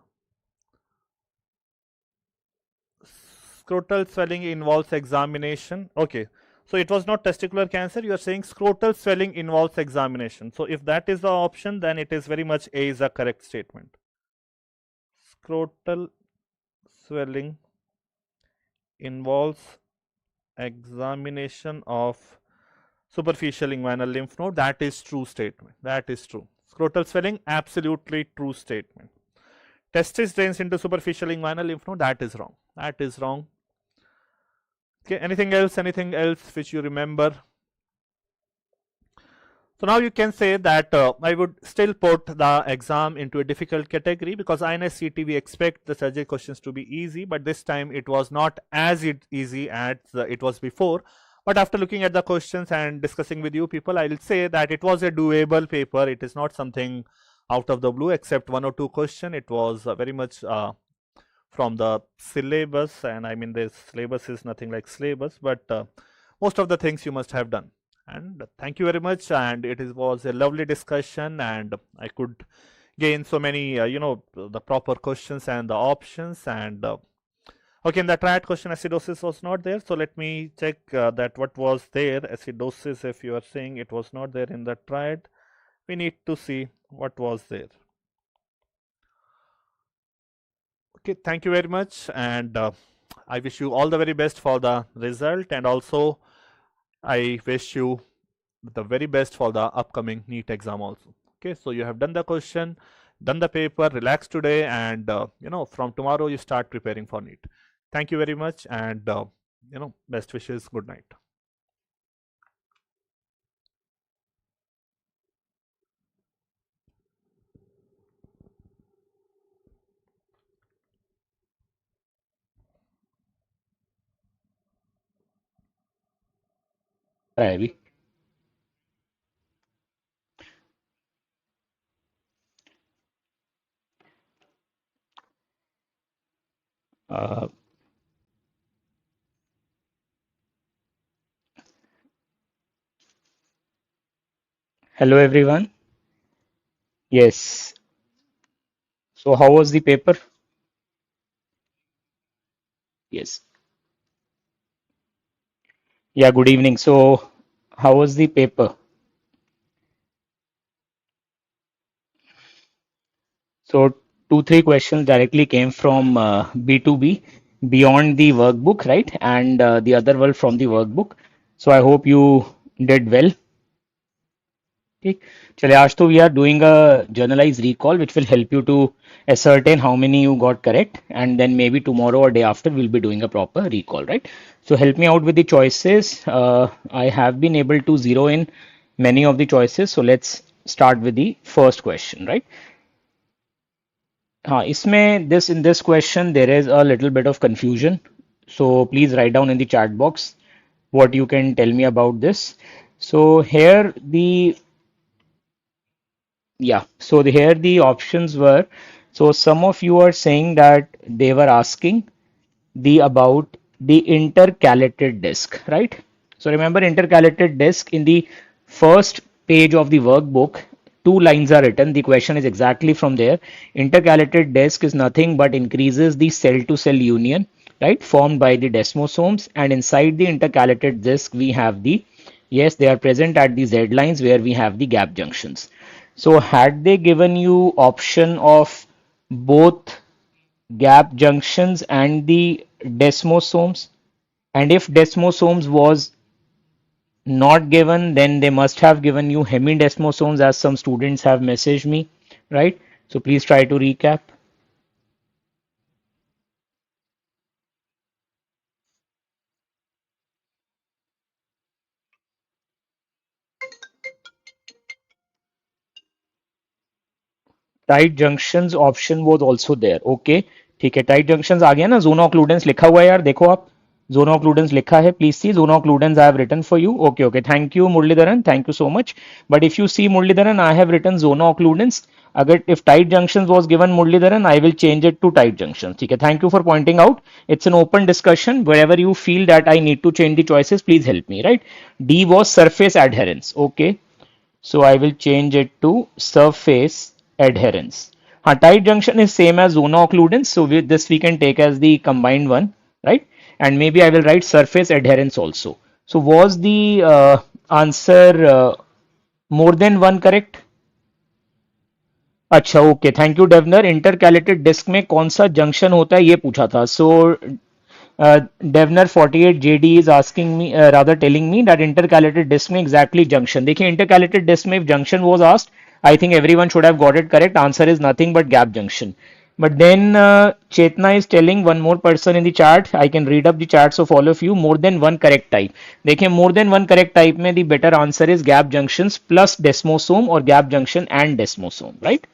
Scrotal swelling involves examination. Okay, So it was not testicular cancer. You are saying scrotal swelling involves examination. So if that is the option, then it is very much A is a correct statement. Scrotal swelling involves examination of superficial inguinal lymph node. That is true statement. That is true. Scrotal swelling, absolutely true statement. Testis drains into superficial inguinal lymph node. That is wrong. That is wrong. Okay, anything else? Anything else which you remember? So now you can say that I would still put the exam into a difficult category, because INICET we expect the surgery questions to be easy, but this time it was not as easy as it was before. But after looking at the questions and discussing with you people, I will say that it was a doable paper. It is not something out of the blue, except 1 or 2 questions. It was very much from the syllabus, and I mean this syllabus is nothing like syllabus, but most of the things you must have done. And thank you very much, and it was a lovely discussion, and I could gain so many the proper questions and the options. And okay, in the triad question acidosis was not there, so let me check that what was there. Acidosis, if you are saying it was not there in the triad, we need to see what was there. Okay, thank you very much, and I wish you all the very best for the result, and also I wish you the very best for the upcoming NEET exam also. Okay, so you have done the question, done the paper, relax today, and from tomorrow you start preparing for NEET. Thank you very much, and best wishes. Good night. Ivy. Uh, Hello everyone. Yes. So how was the paper? Yes. Yeah, good evening. So how was the paper? So 2, 3 questions directly came from B2B beyond the workbook, right? And the other were from the workbook. So I hope you did well. ठीक चलिए आज तो we are doing a generalized recall which will help you to ascertain how many you got correct, and then maybe tomorrow or day after we'll be doing a proper recall, right? So help me out with the choices. I have been able to zero in many of the choices, so let's start with the first question, right? हाँ इसमें in this question there is a little bit of confusion, so please write down in the chat box what you can tell me about this. So here the here the options were, so some of you are saying that they were asking the about the intercalated disc, right? So remember intercalated disc, in the first page of the workbook 2 lines are written. The question is exactly from there. Intercalated disc is nothing but increases the cell to cell union, right, formed by the desmosomes, and inside the intercalated disc we have the, yes, they are present at the Z lines where we have the gap junctions. So had they given you option of both gap junctions and the desmosomes, and if desmosomes was not given, then they must have given you hemidesmosomes, as some students have messaged me, right? So please try to recap. Tight junctions option वो also there, okay ठीक है, tight junctions आ गया ना, zone occludens लिखा हुआ है यार, देखो आप जोन ऑक्लूडेंस लिखा है, please see zona occludens I have written for you, okay okay, thank you Muralidharan, thank you so much. But if you see Muralidharan, I have written zona occludens. अगर if tight junctions was given Muralidharan, I will change it to tight junctions, ठीक है, thank you for pointing out. It's an open discussion, where you feel that I need to change the choices please help me, right. D was surface adherence, okay, so I will change it to surface adherence. Tight junction is same as zona occludens, so this we can take as the combined one, right? And maybe I will write surface adherence also. So was the answer more than one correct? अच्छा okay thank you Devnar intercalated disc में कौन सा junction होता है ये पूछा था so Devnar 48 JD is asking me rather telling me that intercalated disc में एग्जैक्टली जंक्शन देखिए इंटरकैलेटेड डिस्क में junction was asked I think everyone should have got it correct answer is nothing but gap junction but then Chetna is telling one more person in the chat I can read up the chats of all of you more than one correct type देखिए more than one correct type में the better answer is gap junctions plus desmosome or gap junction and desmosome right.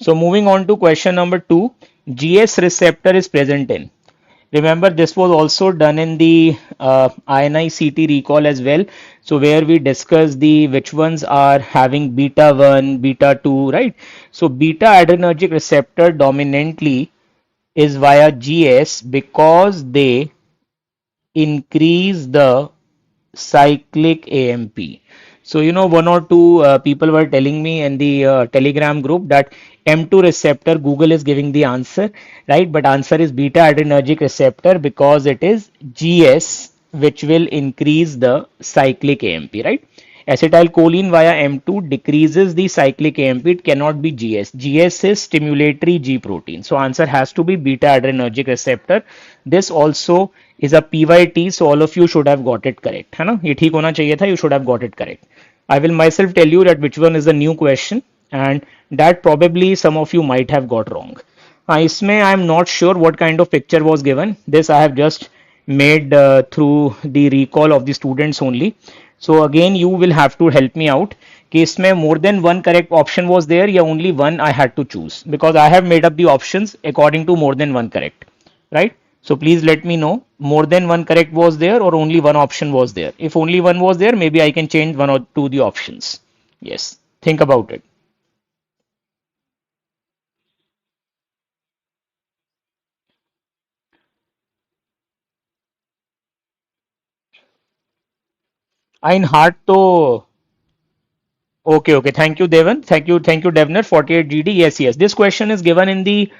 So moving on to question number 2, GS receptor is present in. Remember this was also done in the INICET recall as well. So where we discuss the which ones are having beta 1, beta 2, right? So beta adrenergic receptor dominantly is via GS because they increase the cyclic AMP. So, you know, one or two people were telling me in the Telegram group that M2 receptor, Google is giving the answer, right? But answer is beta adrenergic receptor because it is GS, which will increase the cyclic AMP, right? Acetylcholine via M2 decreases the cyclic AMP. It cannot be GS. GS is stimulatory G protein. So answer has to be beta adrenergic receptor. This also is a PYT. So all of you should have got it correct. है ना? ये ठीक होना चाहिए था. You should have got it correct. I will myself tell you that which one is the new question and that probably some of you might have got wrong. इसमें I am not sure what kind of picture was given. This I have just made through the recall of the students only. So again you will have to help me out कि इसमें more than one correct option was there या only one I had to choose because I have made up the options according to more than one correct, right? So please let me know more than one correct was there or only one option was there. If only one was there, maybe I can change one or two the options. Yes, think about it. Ein heart to okay thank you Devan thank you Devner 48 GD yes this question is given in the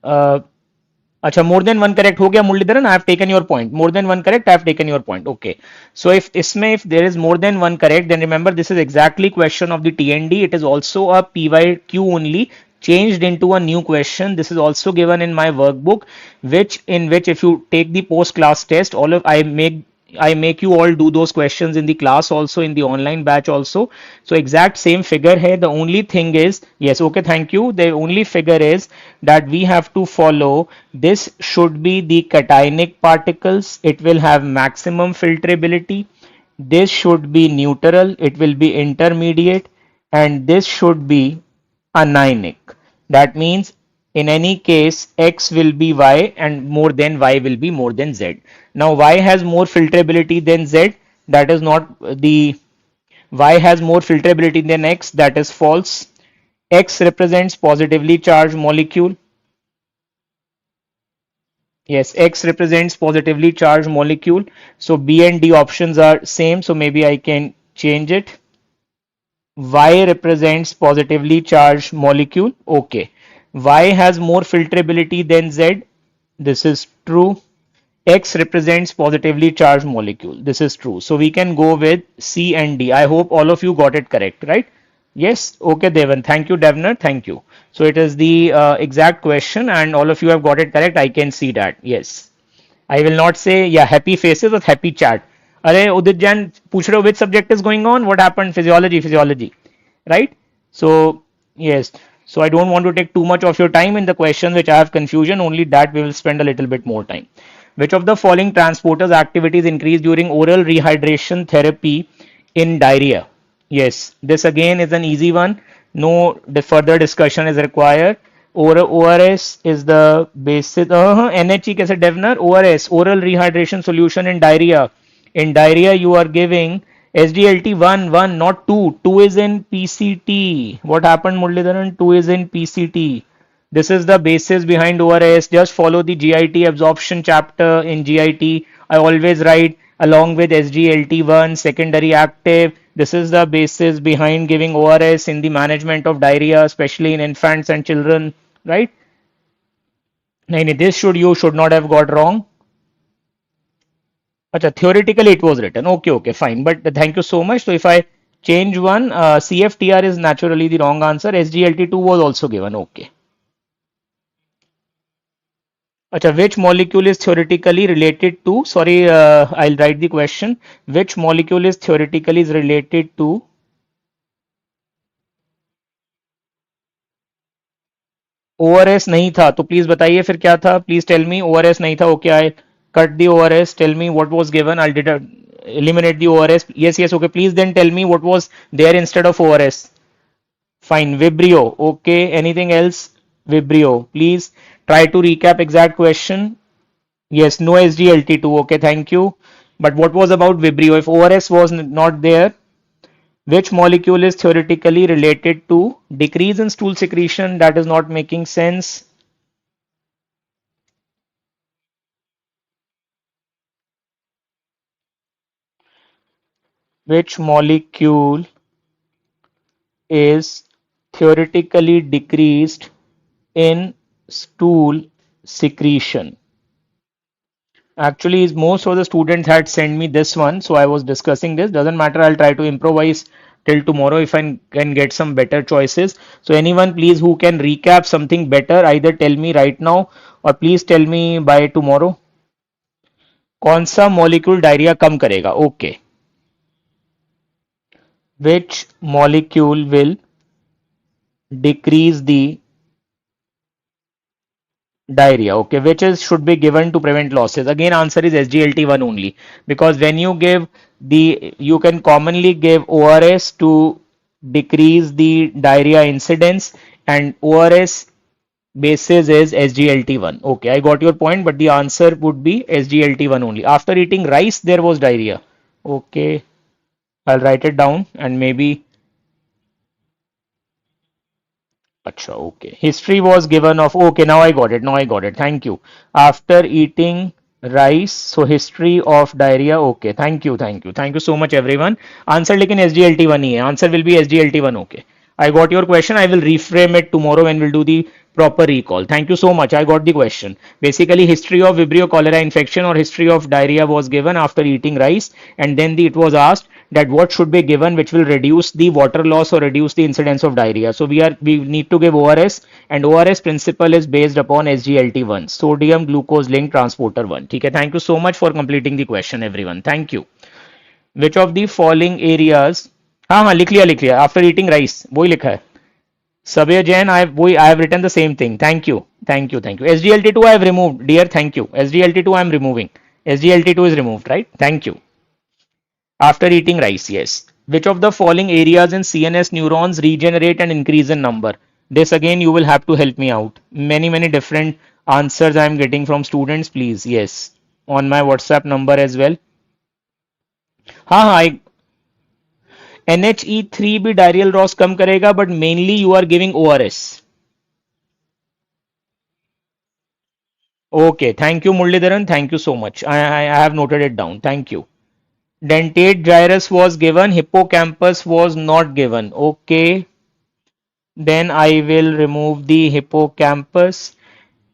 अच्छा more than one correct हो गया Muraleedharan I have taken your point more than one correct I have taken your point okay so if इसमें if there is more than one correct then remember this is exactly question of the TND it is also a PYQ only changed into a new question this is also given in my workbook which if you take the post class test all of I make you all do those questions in the class also in the online batch also so exact same figure here the only thing is yes okay thank you the only figure is that we have to follow this should be the cationic particles it will have maximum filtrability this should be neutral it will be intermediate and this should be anionic that means in any case x will be y and more than y will be more than z. Now y has more filtrability than z that is not the y has more filtrability than x that is false. X represents positively charged molecule. Yes, X represents positively charged molecule. So B and D options are same. So maybe I can change it. Y represents positively charged molecule. Okay. Y has more filtrability than Z. This is true. X represents positively charged molecule. This is true. So we can go with C and D. I hope all of you got it correct, right? Yes. Okay, Devan. Thank you, Devner. Thank you. So it is the exact question and all of you have got it correct. I can see that. Yes. I will not say, yeah, happy faces or happy chat. Arey, Udit Jain, पूछ रहे हो which subject is going on? What happened? Physiology. Right? So, yes. So I don't want to take too much of your time in the questions which I have confusion. Only that we will spend a little bit more time. Which of the following transporters activities increase during oral rehydration therapy in diarrhea? Yes, this again is an easy one. No further discussion is required. ORS is the basic. NHE कैसे Devner? ORS, oral rehydration solution in diarrhea. In diarrhea, you are giving SDLT 1, not 2. 2 is in PCT. What happened, Muralidharan? 2 is in PCT. This is the basis behind ORS. Just follow the GIT absorption chapter in GIT. I always write along with SGLT1 secondary active. This is the basis behind giving ORS in the management of diarrhea, especially in infants and children, right? This you should not have got wrong. Acha, theoretically it was written. Okay, okay, fine. But thank you so much. So if I change one, CFTR is naturally the wrong answer. SGLT2 was also given. Okay. Acha, which molecule is theoretically related to? Sorry, I'll write the question. Which molecule is theoretically related to ORS नहीं था तो please बताइए फिर क्या था please tell me ORS नहीं था okay I cut the ORS tell me what was given I'll eliminate the ORS yes okay please then tell me what was there instead of ORS fine Vibrio okay anything else Vibrio please try to recap exact question yes no SGLT2 okay thank you but what was about Vibrio if ORS was not there which molecule is theoretically related to decrease in stool secretion that is not making sense which molecule is theoretically decreased in stool secretion. Actually, most of the students had sent me this one, so I was discussing this. Doesn't matter, I'll try to improvise till tomorrow if I can get some better choices. So, anyone, please, who can recap something better, either tell me right now or please tell me by tomorrow. कौन सा molecule diarrhea कम करेगा? Okay. Which molecule will decrease the diarrhea okay which is should be given to prevent losses again answer is SGLT1 only because when you give the you can commonly give ORS to decrease the diarrhea incidence and ORS basis is SGLT1 okay I got your point but the answer would be SGLT1 only after eating rice there was diarrhea okay I'll write it down and maybe Acha, okay. History was given of, okay, now I got it, now I got it. Thank you. After eating rice, so history of diarrhea, okay. Thank you, thank you. Thank you so much, everyone. Answer लेकिन SGLT1 ही है. Answer will be SGLT1, okay. I got your question. I will reframe it tomorrow when we'll do the proper recall. Thank you so much. I got the question. Basically, history of Vibrio cholera infection or history of diarrhea was given after eating rice, and then it was asked that what should be given which will reduce the water loss or reduce the incidence of diarrhea. So we need to give ORS, and ORS principle is based upon SGLT1, sodium glucose linked transporter 1. Okay, thank you so much for completing the question, everyone. Thank you. Which of the following areas हाँ लिख लिया after eating rice वही लिखा है Sabir Jain, I have written the same thing. Thank you. Thank you. Thank you. SGLT2 I have removed. Dear, thank you. SGLT2 I am removing. SGLT2 is removed, right? Thank you. After eating rice, yes. Which of the following areas in CNS neurons regenerate and increase in number? This again you will have to help me out. Many different answers I am getting from students, please. Yes. On my WhatsApp number as well. हाँ NHE3 भी diarrhoeal loss कम करेगा but mainly you are giving ORS. Okay, thank you, Muralidharan. Thank you so much. I have noted it down. Thank you. Dentate gyrus was given, hippocampus was not given. Okay, then I will remove the hippocampus.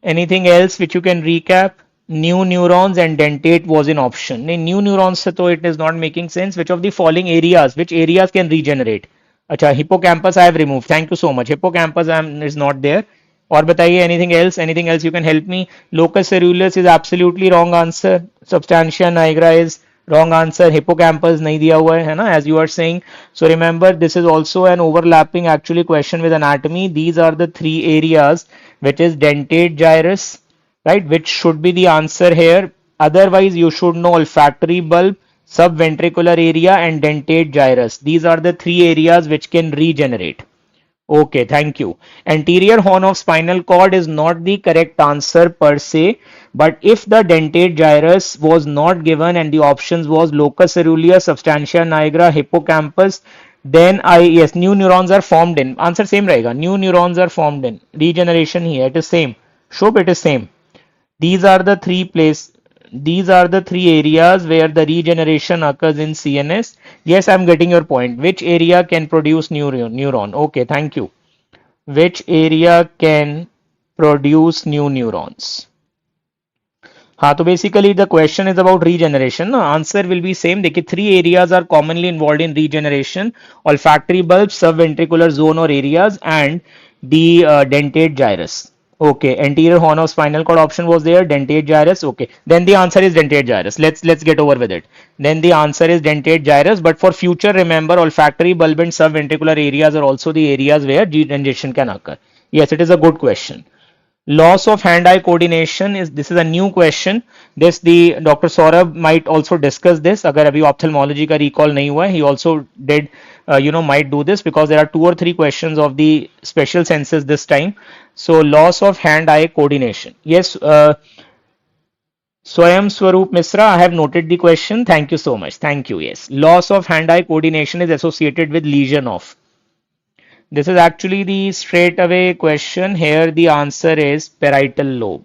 Anything else which you can recap? New neurons and dentate was an option. New neurons so it is not making sense. Which of the following areas? Which areas can regenerate? Acha, hippocampus I have removed. Thank you so much. Hippocampus is not there. और बताइए anything else you can help me. Locus ceruleus is absolutely wrong answer. Substantia nigra is wrong answer. Hippocampus नहीं दिया हुआ है ना as you are saying. So remember this is also an overlapping actually question with anatomy. These are the three areas which is dentate gyrus, right, which should be the answer here. Otherwise you should know olfactory bulb, subventricular area and dentate gyrus. These are the three areas which can regenerate. Okay, thank you. Anterior horn of spinal cord is not the correct answer per se, but if the dentate gyrus was not given and the options was locus ceruleus, substantia nigra, hippocampus, then yes, new neurons are formed in. Answer same rahega. New neurons are formed in. Regeneration here, it is same. Shobh, it is same. These are the three areas where the regeneration occurs in CNS. Yes, I'm getting your point. Which area can produce neuron? Okay, thank you. Which area can produce new neurons? हाँ, तो basically the question is about regeneration. No, answer will be same. देखिए, three areas are commonly involved in regeneration: olfactory bulbs, subventricular zone or areas, and the dentate gyrus. Okay, anterior horn of spinal cord option was there, dentate gyrus. Okay, then the answer is dentate gyrus. Let's get over with it. Then the answer is dentate gyrus. But for future, remember, olfactory bulb and subventricular areas are also the areas where regeneration can occur. Yes, it is a good question. Loss of hand-eye coordination is, this is a new question. This the Dr. Saurabh might also discuss this. अगर अभी ophthalmology का recall नहीं हुआ है, he also did might do this because there are 2 or 3 questions of the special senses this time. So loss of hand-eye coordination. Yes, Swayam Swaroop Misra, I have noted the question. Thank you so much. Thank you. Yes, loss of hand-eye coordination is associated with lesion of. This is actually the straight away question. Here the answer is parietal lobe.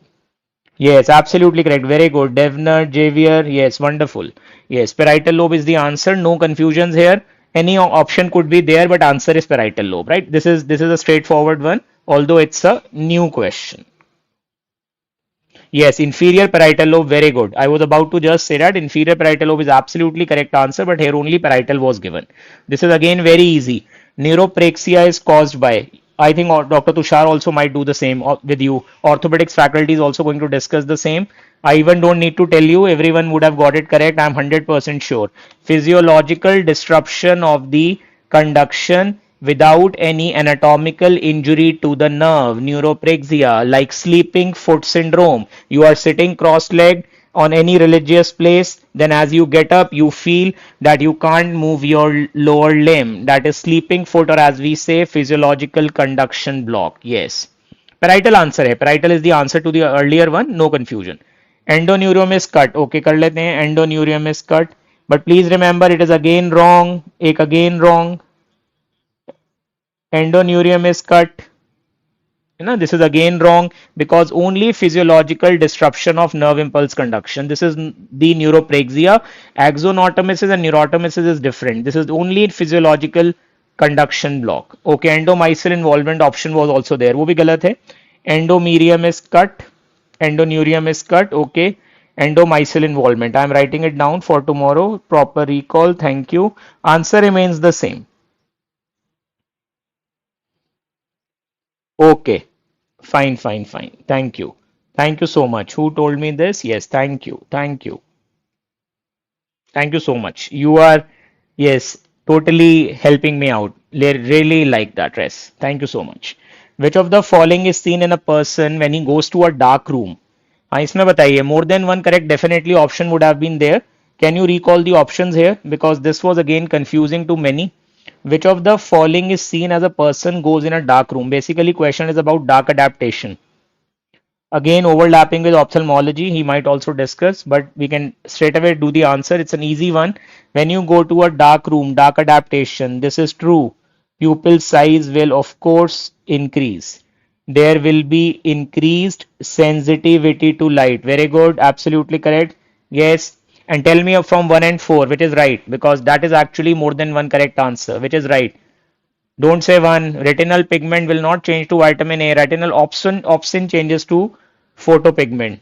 Yes, absolutely correct. Very good. Devner, Javier. Yes, wonderful. Yes, parietal lobe is the answer. No confusions here. Any option could be there, but answer is parietal lobe, right? This is a straightforward one, although it's a new question. Yes, inferior parietal lobe, very good. I was about to just say that inferior parietal lobe is absolutely correct answer, but here only parietal was given. This is again very easy. Neuropraxia is caused by, I think Dr. Tushar also might do the same with you. Orthopedics faculty is also going to discuss the same. I even don't need to tell you, everyone would have got it correct. I'm 100% sure. Physiological disruption of the conduction without any anatomical injury to the nerve, neuropraxia, like sleeping foot syndrome. You are sitting cross-legged on any religious place, then as you get up, you feel that you can't move your lower limb. That is sleeping foot, or as we say, physiological conduction block. Yes. Parietal answer है. Parietal is the answer to the earlier one. No confusion. Endoneurium is cut. Okay, कर लेते हैं. Endoneurium is cut. But please remember, it is again wrong. एक again wrong. Endoneurium is cut. This is again wrong because only physiological disruption of nerve impulse conduction. This is the neuropraxia. Axonotomesis and neurotomesis is different. This is only physiological conduction block. Okay, endomycel involvement option was also there. वो भी गलत है. Endomerium is cut. Endoneurium is cut. Okay. Endomycel involvement. I am writing it down for tomorrow. Proper recall. Thank you. Answer remains the same. Okay, fine. Thank you. Thank you so much. Who told me this? Yes, thank you. Thank you. Thank you so much. You are, yes, totally helping me out. Really like that, Res. Thank you so much. Which of the following is seen in a person when he goes to a dark room? हाँ, इसमें बताइए. More than one correct definitely option would have been there. Can you recall the options here? Because this was again confusing to many. Which of the following is seen as a person goes in a dark room? Basically, question is about dark adaptation. Again, overlapping with ophthalmology, he might also discuss, but we can straight away do the answer. It's an easy one. When you go to a dark room, dark adaptation, this is true. Pupil size will of course increase. There will be increased sensitivity to light. Very good, absolutely correct. Yes. And tell me from 1 and 4 which is right, because that is actually more than one correct answer. Which is right? Don't say 1. Retinal pigment will not change to vitamin A. Retinal opsin changes to photopigment.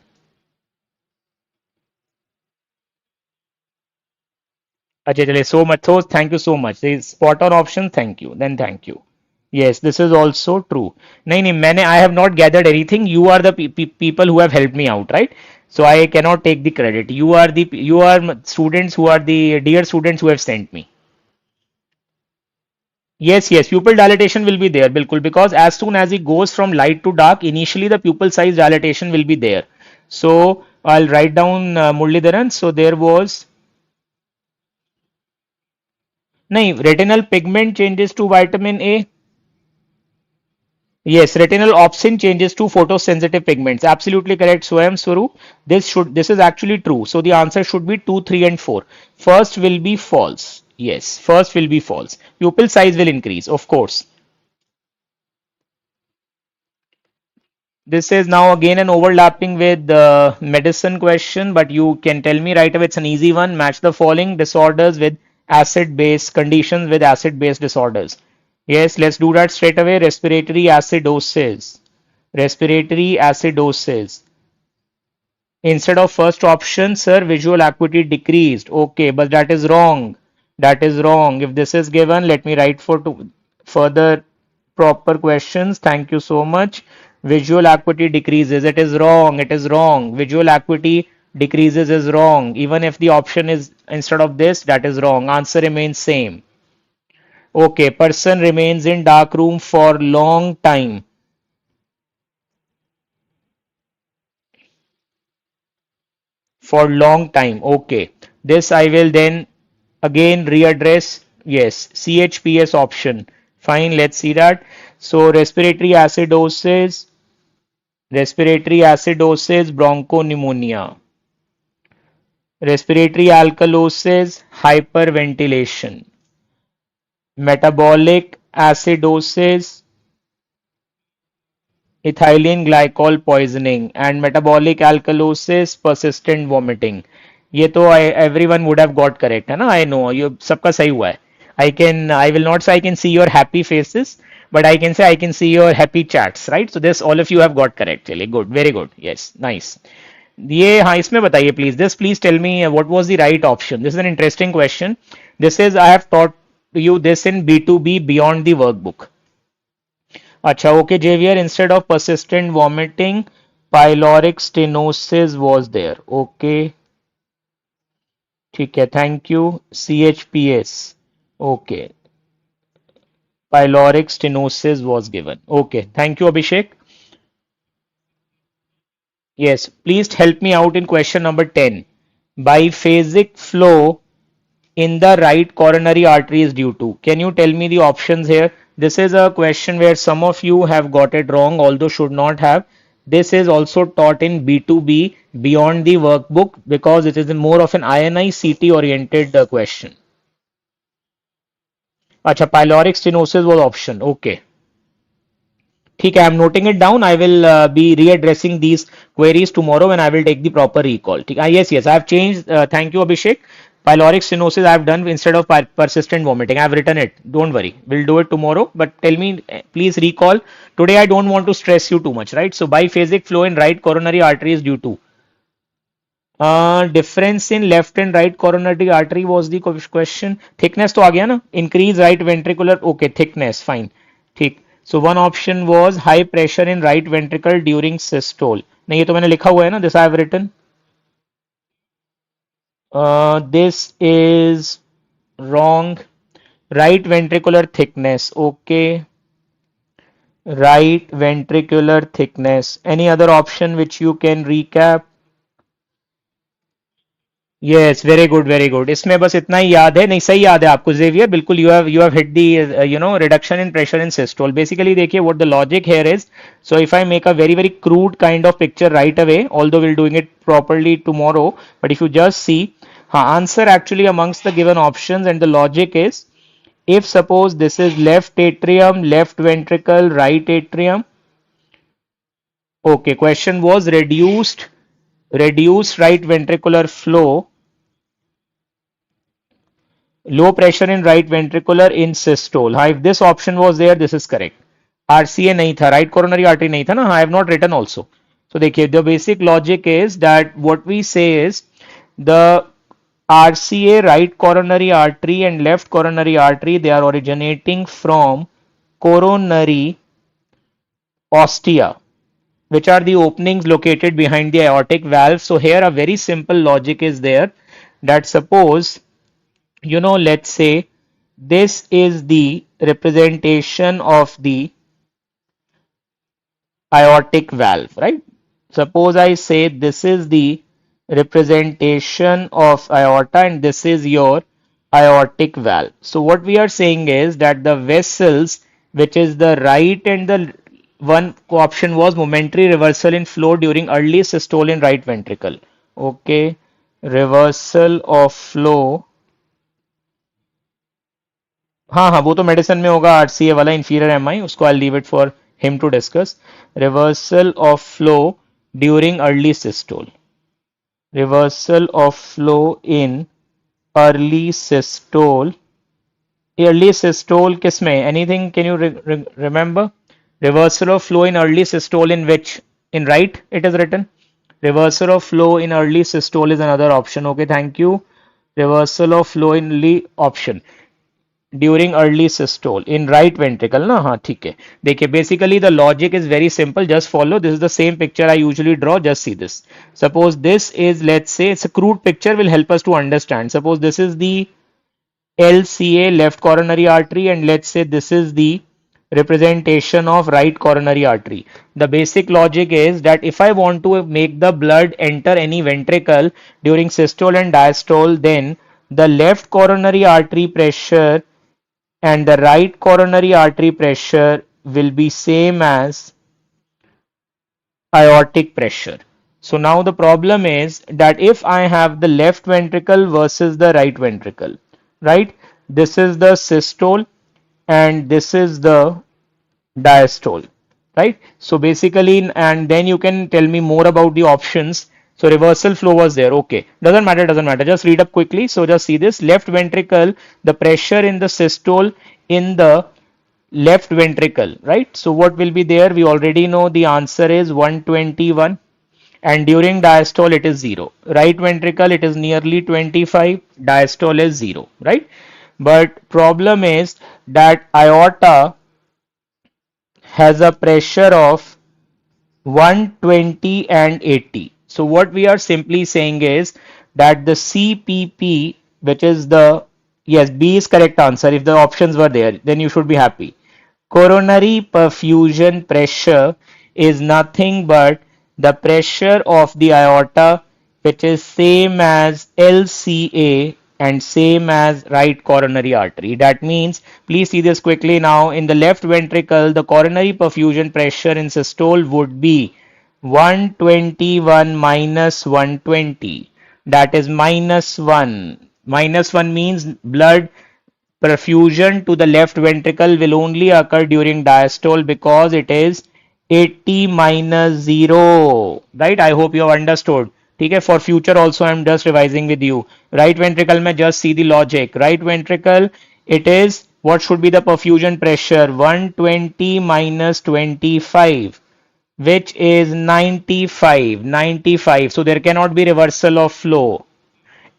अच्छा चलिए, so much. So thank you so much. This is spot on option. Thank you. Then thank you. Yes, this is also true. नहीं, I have not gathered anything. You are the people who have helped me out, right? So I cannot take the credit. You are students who are the dear students who have sent me. Yes, pupil dilatation will be there, bilkul, because as soon as it goes from light to dark, initially the pupil size dilatation will be there. So I'll write down Muralidharan. So there was, retinal pigment changes to vitamin A. Yes, retinal opsin changes to photosensitive pigments. Absolutely correct, Swayam Swaroop. This is actually true. So the answer should be 2, 3, and 4. First will be false. Yes, first will be false. Pupil size will increase, of course. This is now again an overlapping with the medicine question, but you can tell me right away. It's an easy one. Match the following disorders with acid-base conditions with acid-base disorders. Yes, let's do that straight away. Respiratory acidosis. Respiratory acidosis. Instead of first option, sir, visual acuity decreased. Okay, but that is wrong. That is wrong. If this is given, let me write for further proper questions. Thank you so much. Visual acuity decreases. It is wrong. It is wrong. Visual acuity decreases is wrong. Even if the option is instead of this, that is wrong. Answer remains same. Okay, person remains in dark room for long time. For long time. Okay. This I will then again readdress. Yes, CHPS option. Fine, let's see that. So respiratory acidosis, bronchopneumonia, respiratory alkalosis, hyperventilation, metabolic acidosis, ethylene glycol poisoning, and metabolic alkalosis, persistent vomiting. ये तो everyone would have got correct है ना? I know ये सबका सही हुआ है. I will not say I can see your happy faces, but I can say I can see your happy chats, right? So this all of you have got correct. Really good, very good. Yes, nice. ये हाँ इसमें बताइए please. This please tell me what was the right option. This is an interesting question. This is I have taught you this in B2B beyond the workbook. अच्छा okay Javier, instead of persistent vomiting, pyloric stenosis was there. Okay, ठीक है, thank you. CHPS. Okay, pyloric stenosis was given. Okay, thank you Abhishek. Yes, please help me out in question number 10. Biphasic flow in the right coronary artery is due to. Can you tell me the options here? This is a question where some of you have got it wrong, although should not have. This is also taught in B2B beyond the workbook because it is more of an INICET oriented question. Acha, pyloric stenosis was option. Okay. ठीक है, I'm noting it down. I will be readdressing these queries tomorrow and I will take the proper recall. ठीक है, yes, I have changed. Thank you, Abhishek. Pyloric stenosis I have done instead of persistent vomiting. I have written it. Don't worry. We'll do it tomorrow. But tell me, please recall. Today I don't want to stress you too much, right? So biphasic flow in right coronary artery is due to. Difference in left and right coronary artery was the question. Thickness तो आ गया ना? Increase right ventricular. Okay, thickness. Fine. ठीक. So one option was high pressure in right ventricle during systole. नहीं ये तो मैंने लिखा हुआ है ना. This I have written. This is wrong. Right ventricular thickness. Okay. Right ventricular thickness. Any other option which you can recap? Yes, very good, very good. इसमें बस इतना ही याद है, नहीं सही याद है आपको Xavier, बिल्कुल you have hit the reduction in pressure in systole. Basically देखिए what the logic here is. So if I make a very crude kind of picture right away, although we'll doing it properly tomorrow, but if you just see, answer actually amongst the given options and the logic is, if suppose this is left atrium, left ventricle, right atrium. Okay, question was reduced right ventricular flow. Low pressure in right ventricular in systole. If this option was there, this is correct. RCA नहीं था, right coronary artery नहीं था ना. I have not written also. So देखिए, the basic logic is that what we say is the RCA, right coronary artery and left coronary artery, they are originating from coronary ostia, which are the openings located behind the aortic valve. So here a very simple logic is there that suppose let's say this is the representation of the aortic valve, right? Suppose I say this is the representation of aorta and this is your aortic valve. So what we are saying is that the vessels, which is the right and the one option was momentary reversal in flow during early systole in right ventricle. Okay, reversal of flow. हाँ वो तो medicine में होगा RCA वाला inferior MI, उसको I leave it for him to discuss. Reversal of flow during early systole. Reversal of flow in early systole. Early systole किसमें? Anything can you remember? Reversal of flow in early systole in which? In right it is written. Reversal of flow in early systole is another option. Okay, thank you. Reversal of flow in early option during early systole in right ventricle ना हाँ ठीक है देखिए basically the logic is very simple just follow this is the same picture I usually draw just see this suppose this is let's say it's a crude picture will help us to understand suppose this is the LCA left coronary artery and let's say this is the representation of right coronary artery. The basic logic is that if I want to make the blood enter any ventricle during systole and diastole, then the left coronary artery pressure and the right coronary artery pressure will be same as aortic pressure. So now the problem is that if I have the left ventricle versus the right ventricle, right? This is the systole and this is the diastole, right? So basically, and then you can tell me more about the options. So reversal flow was there. Okay, doesn't matter, doesn't matter. Just read up quickly. So just see this left ventricle, the pressure in the systole in the left ventricle, right? So what will be there? We already know the answer is 121 and during diastole it is 0. Right ventricle it is nearly 25, diastole is 0, right? But problem is that aorta has a pressure of 120 and 80. So what we are simply saying is that the CPP, which is the, yes, B is correct answer. If the options were there, then you should be happy. Coronary perfusion pressure is nothing but the pressure of the aorta, which is same as LCA and same as right coronary artery. That means, please see this quickly now, in the left ventricle, the coronary perfusion pressure in systole would be 121 minus 120. That is minus 1. Minus 1 means blood perfusion to the left ventricle will only occur during diastole because it is 80 minus 0, right? I hope you have understood. ठीक है, for future also I am just revising with you. Right ventricle में just see the logic. Right ventricle, it is, what should be the perfusion pressure? 120 minus 25, which is 95, 95. So there cannot be reversal of flow.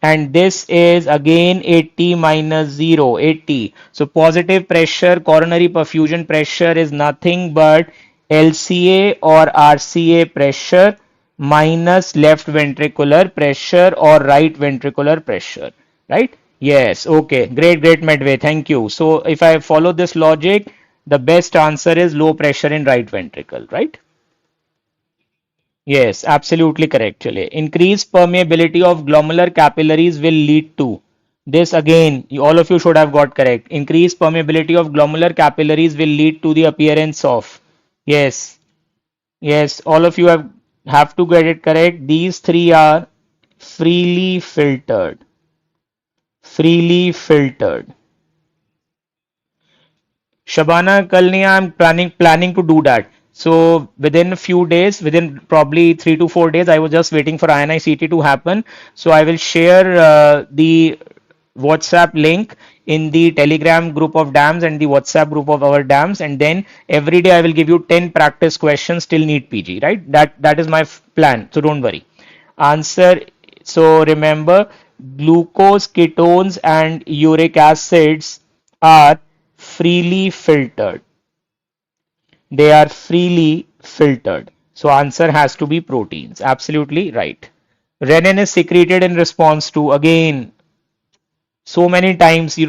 And this is again 80 minus 0, 80. So positive pressure, coronary perfusion pressure is nothing but LCA or RCA pressure minus left ventricular pressure or right ventricular pressure, right? Yes, okay, great, great Medway, thank you. So if I follow this logic, the best answer is low pressure in right ventricle, right? Yes, absolutely correct. Chale. Increased permeability of glomerular capillaries will lead to this again. All of you should have got correct. Increased permeability of glomerular capillaries will lead to the appearance of. Yes, yes. All of you have to get it correct. These three are freely filtered. Freely filtered. Shabana Kalnia, I'm planning to do that. So within a few days, within probably 3 to 4 days, I was just waiting for INICET to happen. So I will share the WhatsApp link in the Telegram group of DAMS and the WhatsApp group of our DAMS, and then every day I will give you 10 practice questions till NEETPG, right? That is my plan. So don't worry. Answer. So remember, glucose, ketones, and uric acids are freely filtered. They are freely filtered. So answer has to be proteins. Absolutely right. Renin is secreted in response to, again, so many times,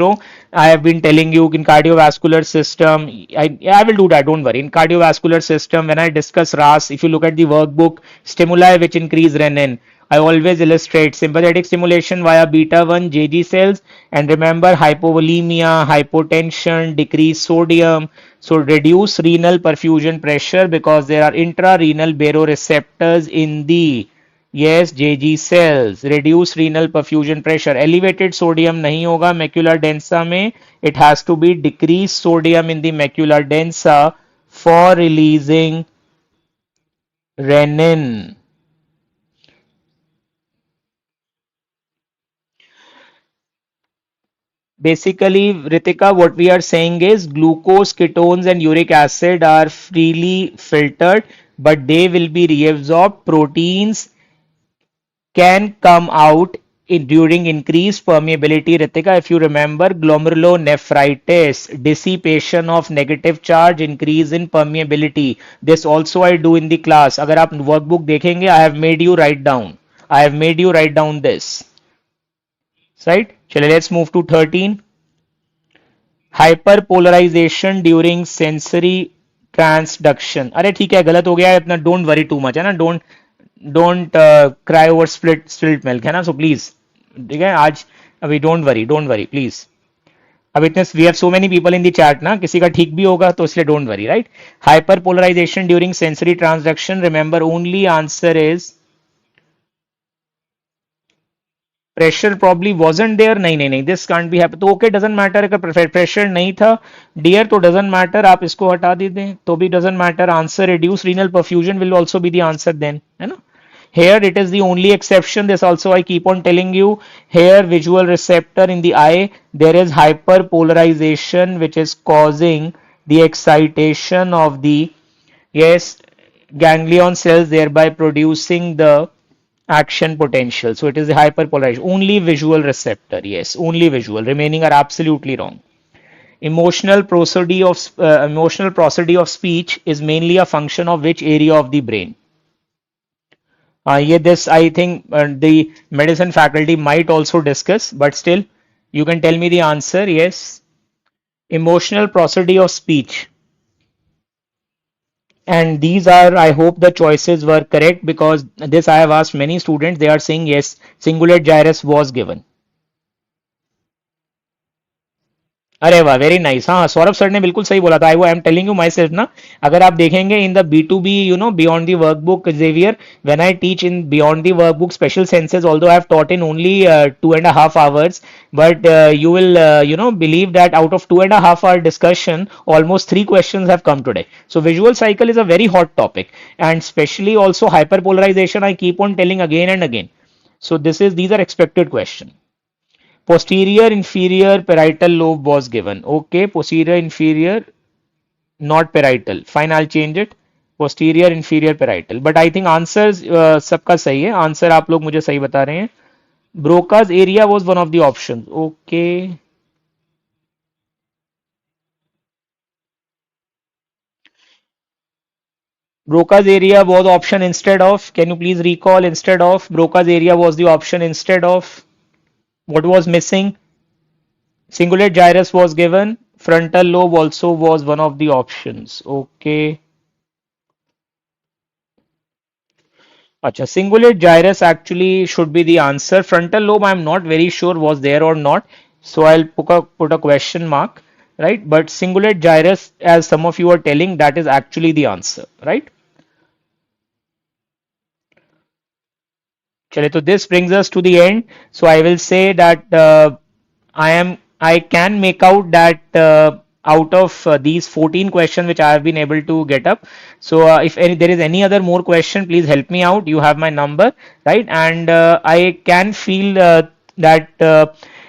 I have been telling you in cardiovascular system, I will do that, don't worry. In cardiovascular system, when I discuss RAS, if you look at the workbook, stimuli which increase renin, I always illustrate sympathetic stimulation via beta 1 JG cells, and remember hypovolemia, hypotension, decreased sodium, so reduce renal perfusion pressure because there are intrarenal baroreceptors in the, yes, JG cells. Reduce renal perfusion pressure. Elevated sodium nahi hoga macula densa mein. It has to be decreased sodium in the macula densa for releasing renin. Basically, Ritika, what we are saying is glucose, ketones, and uric acid are freely filtered, but they will be reabsorbed. Proteins can come out during increased permeability. Ritika, if you remember, glomerulonephritis, dissipation of negative charge, increase in permeability. This also I do in the class. अगर आप workbook देखेंगे, I have made you write down. I have made you write down this. Right? चलिए, let's move to 13. Hyperpolarization during sensory transduction. अरे ठीक है, गलत हो गया है अपना. Don't worry too much है ना. Don't cry over spilt milk है ना. So please, ठीक है, आज अभी don't worry please. अब इतने we have so many people in the chat ना, किसी का ठीक भी होगा तो इसलिए don't worry, right? Hyperpolarization during sensory transduction. Remember, only answer is pressure probably wasn't there. नहीं, this can't be happen. तो okay, doesn't matter. अगर pressure नहीं था dear तो doesn't matter, आप इसको हटा दें तो भी doesn't matter. Answer reduced renal perfusion will also be the answer then, है ना. Here it is the only exception. This also I keep on telling you. Here visual receptor in the eye, there is hyperpolarization which is causing the excitation of the ganglion cells, thereby producing the action potential. So it is the hyperpolarization. Only visual receptor. Yes, only visual. Remaining are absolutely wrong. Emotional prosody of speech is mainly a function of which area of the brain? This I think the medicine faculty might also discuss, but still you can tell me the answer. Yes, emotional prosody of speech. And these are, I hope the choices were correct, because this I have asked many students. They are saying yes, cingulate gyrus was given. अरे वाह, very nice. हाँ, Saurabh sir ने बिल्कुल सही बोला था. I am telling you myself ना, अगर आप देखेंगे in the B2B, beyond the workbook, Xavier, when I teach in beyond the workbook special senses, although I have taught in only 2.5 hours, but you will believe that out of 2.5 hour discussion, almost 3 questions have come today. So visual cycle is a very hot topic, and especially also hyperpolarization I keep on telling again and again. So these are expected questions. Posterior inferior parietal lobe was given. Okay, posterior inferior, not parietal. Fine, I'll change it. Posterior inferior parietal. But I think answers सबका सही है. Answer आप लोग मुझे सही बता रहे हैं. Broca's area was one of the options. Okay. Broca's area was option instead of. Can you please recall instead of? Broca's area was the option instead of. What was missing? Cingulate gyrus was given. Frontal lobe also was one of the options. Okay. Acha, cingulate gyrus actually should be the answer. Frontal lobe I am not very sure was there or not. So I'll put a question mark, right? But cingulate gyrus, as some of you are telling, that is actually the answer, right? Chale, so this brings us to the end. So I will say that I can make out that out of these 14 questions which I have been able to get up. So if there is any other more question, please help me out. You have my number, right? And I can feel that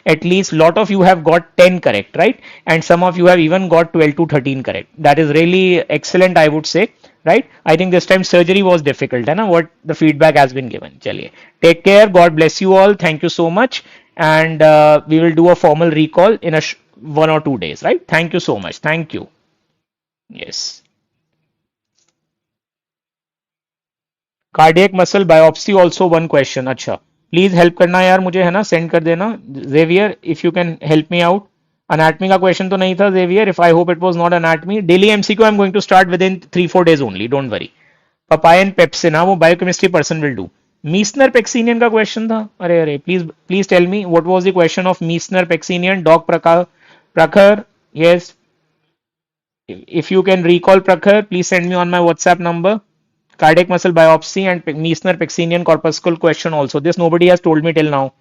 at least lot of you have got 10 correct, right? And some of you have even got 12 to 13 correct. That is really excellent, I would say. Right? I think this time surgery was difficult, and what the feedback has been given. Chaliye. Take care. God bless you all. Thank you so much. And we will do a formal recall in 1 or 2 days. Right? Thank you so much. Thank you. Yes. Cardiac muscle biopsy also one question. अच्छा. Please help करना यार मुझे, है ना, send कर देना. Xavier, if you can help me out. Anatomy का question तो नहीं था Xavier. If I hope it was not anatomy. Daily MCQ I'm going to start within 3-4 days only. Don't worry. Papayan pepsin, हाँ, वो biochemistry person will do. Meissner Pexinian का question था. अरे please tell me what was the question of Meissner Pexinian. Doc Prakhar. Yes. If you can recall Prakhar, please send me on my WhatsApp number. Cardiac muscle biopsy and Meissner Pexinian corpuscle question also. This nobody has told me till now.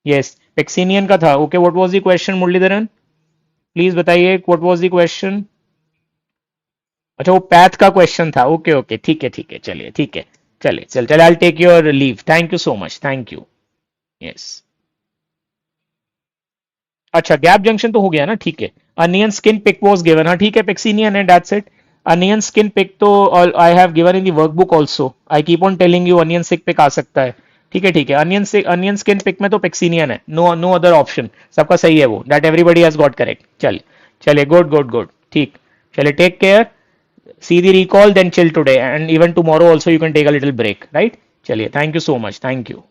Yes. Pexinian का था. Okay, what was the question, Muralidharan? Please बताइए, what was the question. अच्छा, वो path का question था. Okay, ठीक है, चलिए, ठीक है, चल I will take your leave. Thank you so much. Thank you. Yes. अच्छा, गैप जंक्शन तो हो गया ना. ठीक है. Onion skin pick was given. हाँ, ठीक है, पेक्सिनियन है, that's it. Onion skin pick तो I have given in the workbook also. I keep on telling you onion skin pick आ सकता है. ठीक है अनियन स्किन पिक में तो पेक्सिनियन है, नो अदर ऑप्शन, सबका सही है वो, that everybody has got correct. चलिए गुड ठीक, चलिए take care, see the recall, then chill today, and even tomorrow also you can take a little break, right? Chaliye, thank you so much, thank you.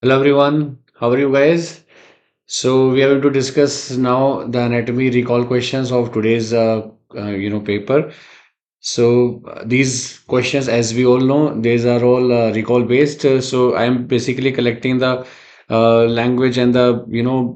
Hello everyone, how are you guys? So we are going to discuss now the anatomy recall questions of today's paper. So these questions, as we all know, these are all recall based. So I am basically collecting the language and the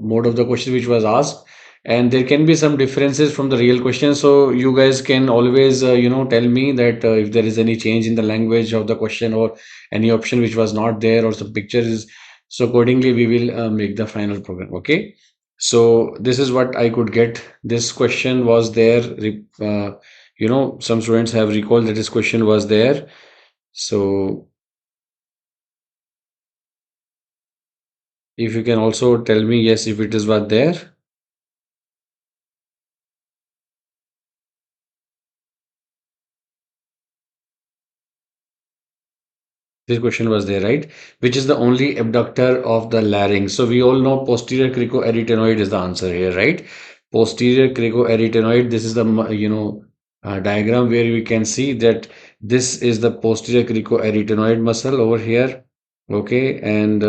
mode of the question which was asked, and there can be some differences from the real question. So you guys can always tell me that if there is any change in the language of the question or any option which was not there or some picture is. So accordingly we will make the final program. Okay. So this is what I could get. This question was there. Some students have recalled that this question was there. So if you can also tell me yes if it is what there. This question was there, right? Which is the only abductor of the larynx? So we all know posterior cricoarytenoid is the answer here, right? Posterior cricoarytenoid. This is the diagram where we can see that this is the posterior cricoarytenoid muscle over here. Okay, and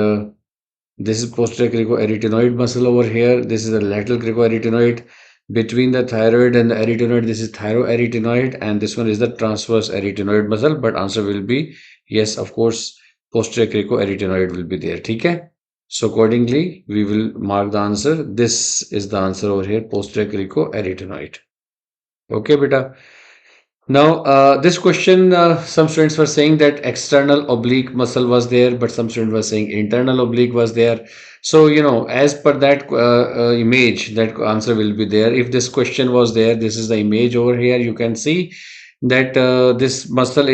this is posterior cricoarytenoid muscle over here. This is the lateral cricoarytenoid. Between the thyroid and the arytenoid, this is thyroarytenoid, and this one is the transverse arytenoid muscle. But answer will be yes, of course, posterior cricoarytenoid will be there. Okay. So accordingly, we will mark the answer. This is the answer over here, posterior cricoarytenoid. Okay, beta. Now, this question, some students were saying that external oblique muscle was there, but some students were saying internal oblique was there. So, as per that image, that answer will be there. If this question was there, this is the image over here. You can see that this muscle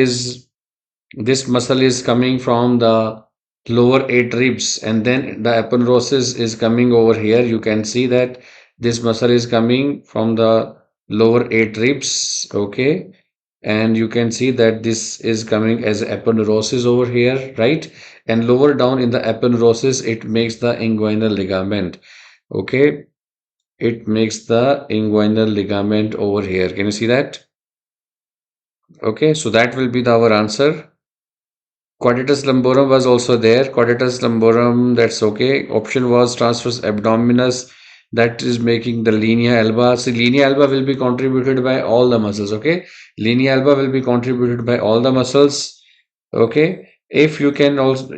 is coming from the lower 8 ribs, and then the aponeurosis is coming over here. You can see that this muscle is coming from the lower 8 ribs. Okay. And you can see that this is coming as aponeurosis over here, right? And lower down in the aponeurosis, it makes the inguinal ligament. Okay. It makes the inguinal ligament over here. Can you see that? Okay. So that will be our answer. Quadratus lumborum was also there. Quadratus lumborum, that's okay. Option was transverse abdominis, that is making the linea alba. So linea alba will be contributed by all the muscles. Okay. Linea alba will be contributed by all the muscles. Okay. If you can also,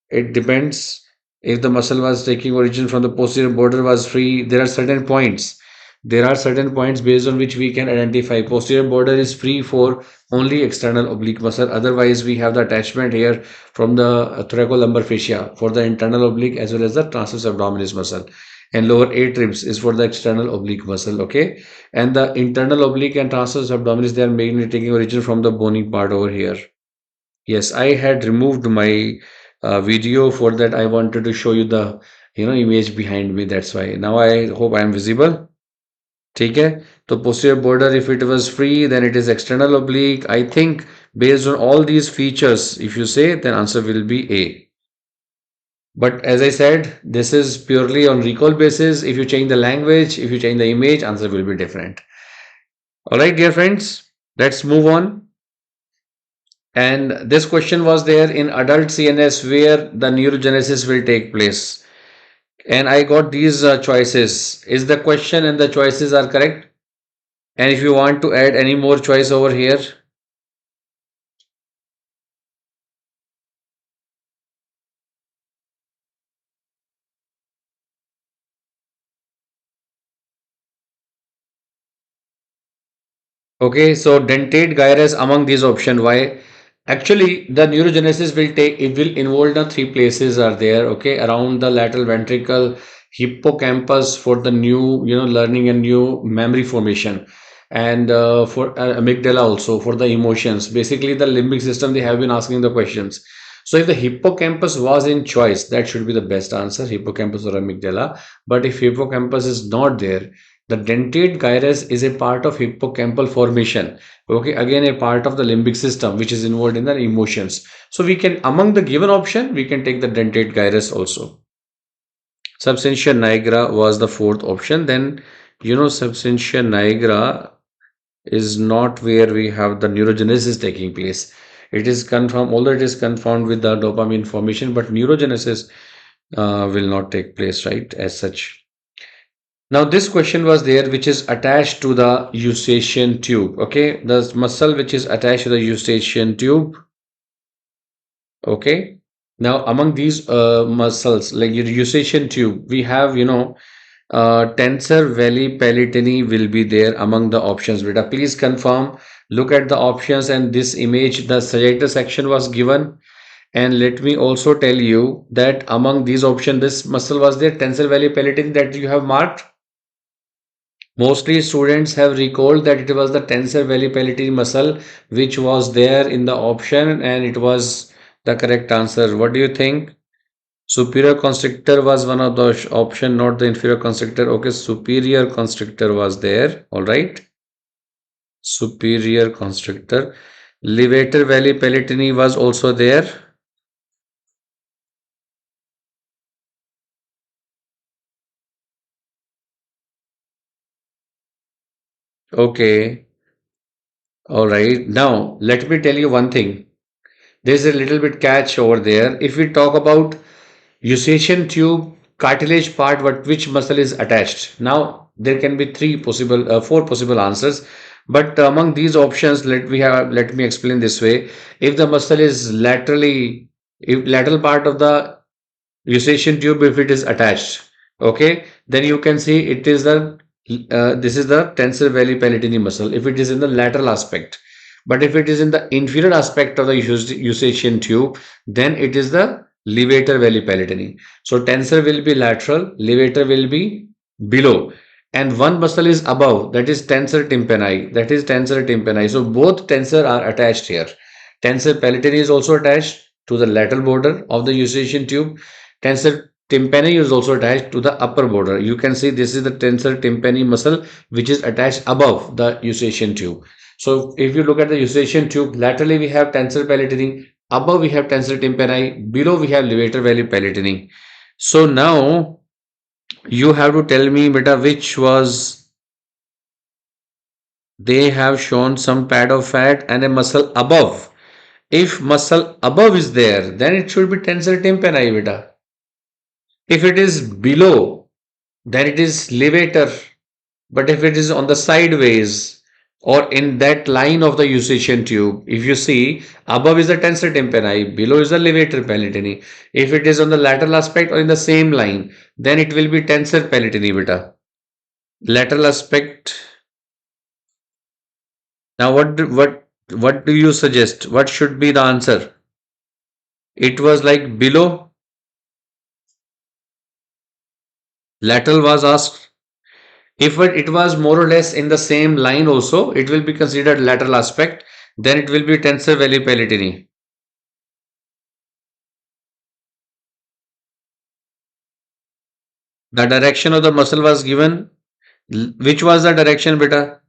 it depends. If the muscle was taking origin from the posterior border was free, there are certain points. There are certain points based on which we can identify posterior border is free for only external oblique muscle. Otherwise, we have the attachment here from the thoracolumbar fascia for the internal oblique as well as the transverse abdominis muscle. And lower 8 ribs is for the external oblique muscle. Okay. And the internal oblique and transverse abdominis, they are mainly taking origin from the bony part over here. Yes, I had removed my video. For that I wanted to show you the image behind me. That's why. Now I hope I am visible. ठीक है, तो posterior border, if it was free, then it is external oblique. I think based on all these features, if you say, then answer will be A. But as I said, this is purely on recall basis. If you change the language, if you change the image, answer will be different. All right, dear friends, let's move on. And this question was there in adult CNS where the neurogenesis will take place. And I got these choices. Is the question and the choices are correct? And if you want to add any more choice over here. Okay, so dentate gyrus among these options. Why? Actually, the neurogenesis will involve the 3 places are there. Okay, around the lateral ventricle, hippocampus for the new, learning and new memory formation, and for amygdala also for the emotions. Basically, the limbic system, they have been asking the questions. So if the hippocampus was in choice, that should be the best answer, hippocampus or amygdala. But if hippocampus is not there, The dentate gyrus is a part of hippocampal formation. Okay, again a part of the limbic system which is involved in the emotions. So we can, among the given option, we can take the dentate gyrus also. Substantia nigra was the fourth option. Then, substantia nigra is not where we have the neurogenesis taking place. It is confirmed, although it is confirmed with the dopamine formation, but neurogenesis will not take place, right, as such. Now, this question was there, which is attached to the eustachian tube. Okay, the muscle which is attached to the eustachian tube. Okay, now among these muscles, like your eustachian tube, we have, tensor valley palatini will be there among the options. Beta, please confirm. Look at the options and this image. The sagittal section was given. And let me also tell you that among these options, this muscle was there, tensor valley palatini, that you have marked. Mostly students have recalled that it was the tensor valley palatini muscle which was there in the option, and it was the correct answer. What do you think? Superior constrictor was one of the option, not the inferior constrictor. Okay, superior constrictor was there. All right. Superior constrictor. Levator valley palatini was also there. Okay. All right. Now, let me tell you one thing. There's a little bit catch over there. If we talk about eustachian tube cartilage part, which muscle is attached? Now, there can be four possible answers. But among these options, let me explain this way. If the muscle is if lateral part of the eustachian tube, if it is attached, okay, then you can see it is this is the tensor valley palatini muscle if it is in the lateral aspect. But if it is in the inferior aspect of the eustachian tube, then it is the levator valley palatini. So tensor will be lateral, levator will be below, and one muscle is above, that is tensor tympani. So both tensor are attached here. Tensor palatini is also attached to the lateral border of the eustachian tube. Tensor tympani is also attached to the upper border. You can see this is the tensor tympani muscle which is attached above the eustachian tube. So if you look at the eustachian tube, laterally we have tensor palatini, above we have tensor tympani, below we have levator valley palatini. So now you have to tell me, beta, which was, they have shown some pad of fat and a muscle above. If muscle above is there, then it should be tensor tympani, beta. If it is below, then it is levator. But if it is on the sideways or in that line of the eustachian tube, if you see, above is the tensor tympani, below is the levator palatini. If it is on the lateral aspect or in the same line, then it will be tensor palatini, beta. Lateral aspect. Now what do you suggest? What should be the answer? It was like below. Lateral was asked. If it was more or less in the same line also, it will be considered lateral aspect. Then it will be tensor valley palatini. The direction of the muscle was given. Which was the direction, beta?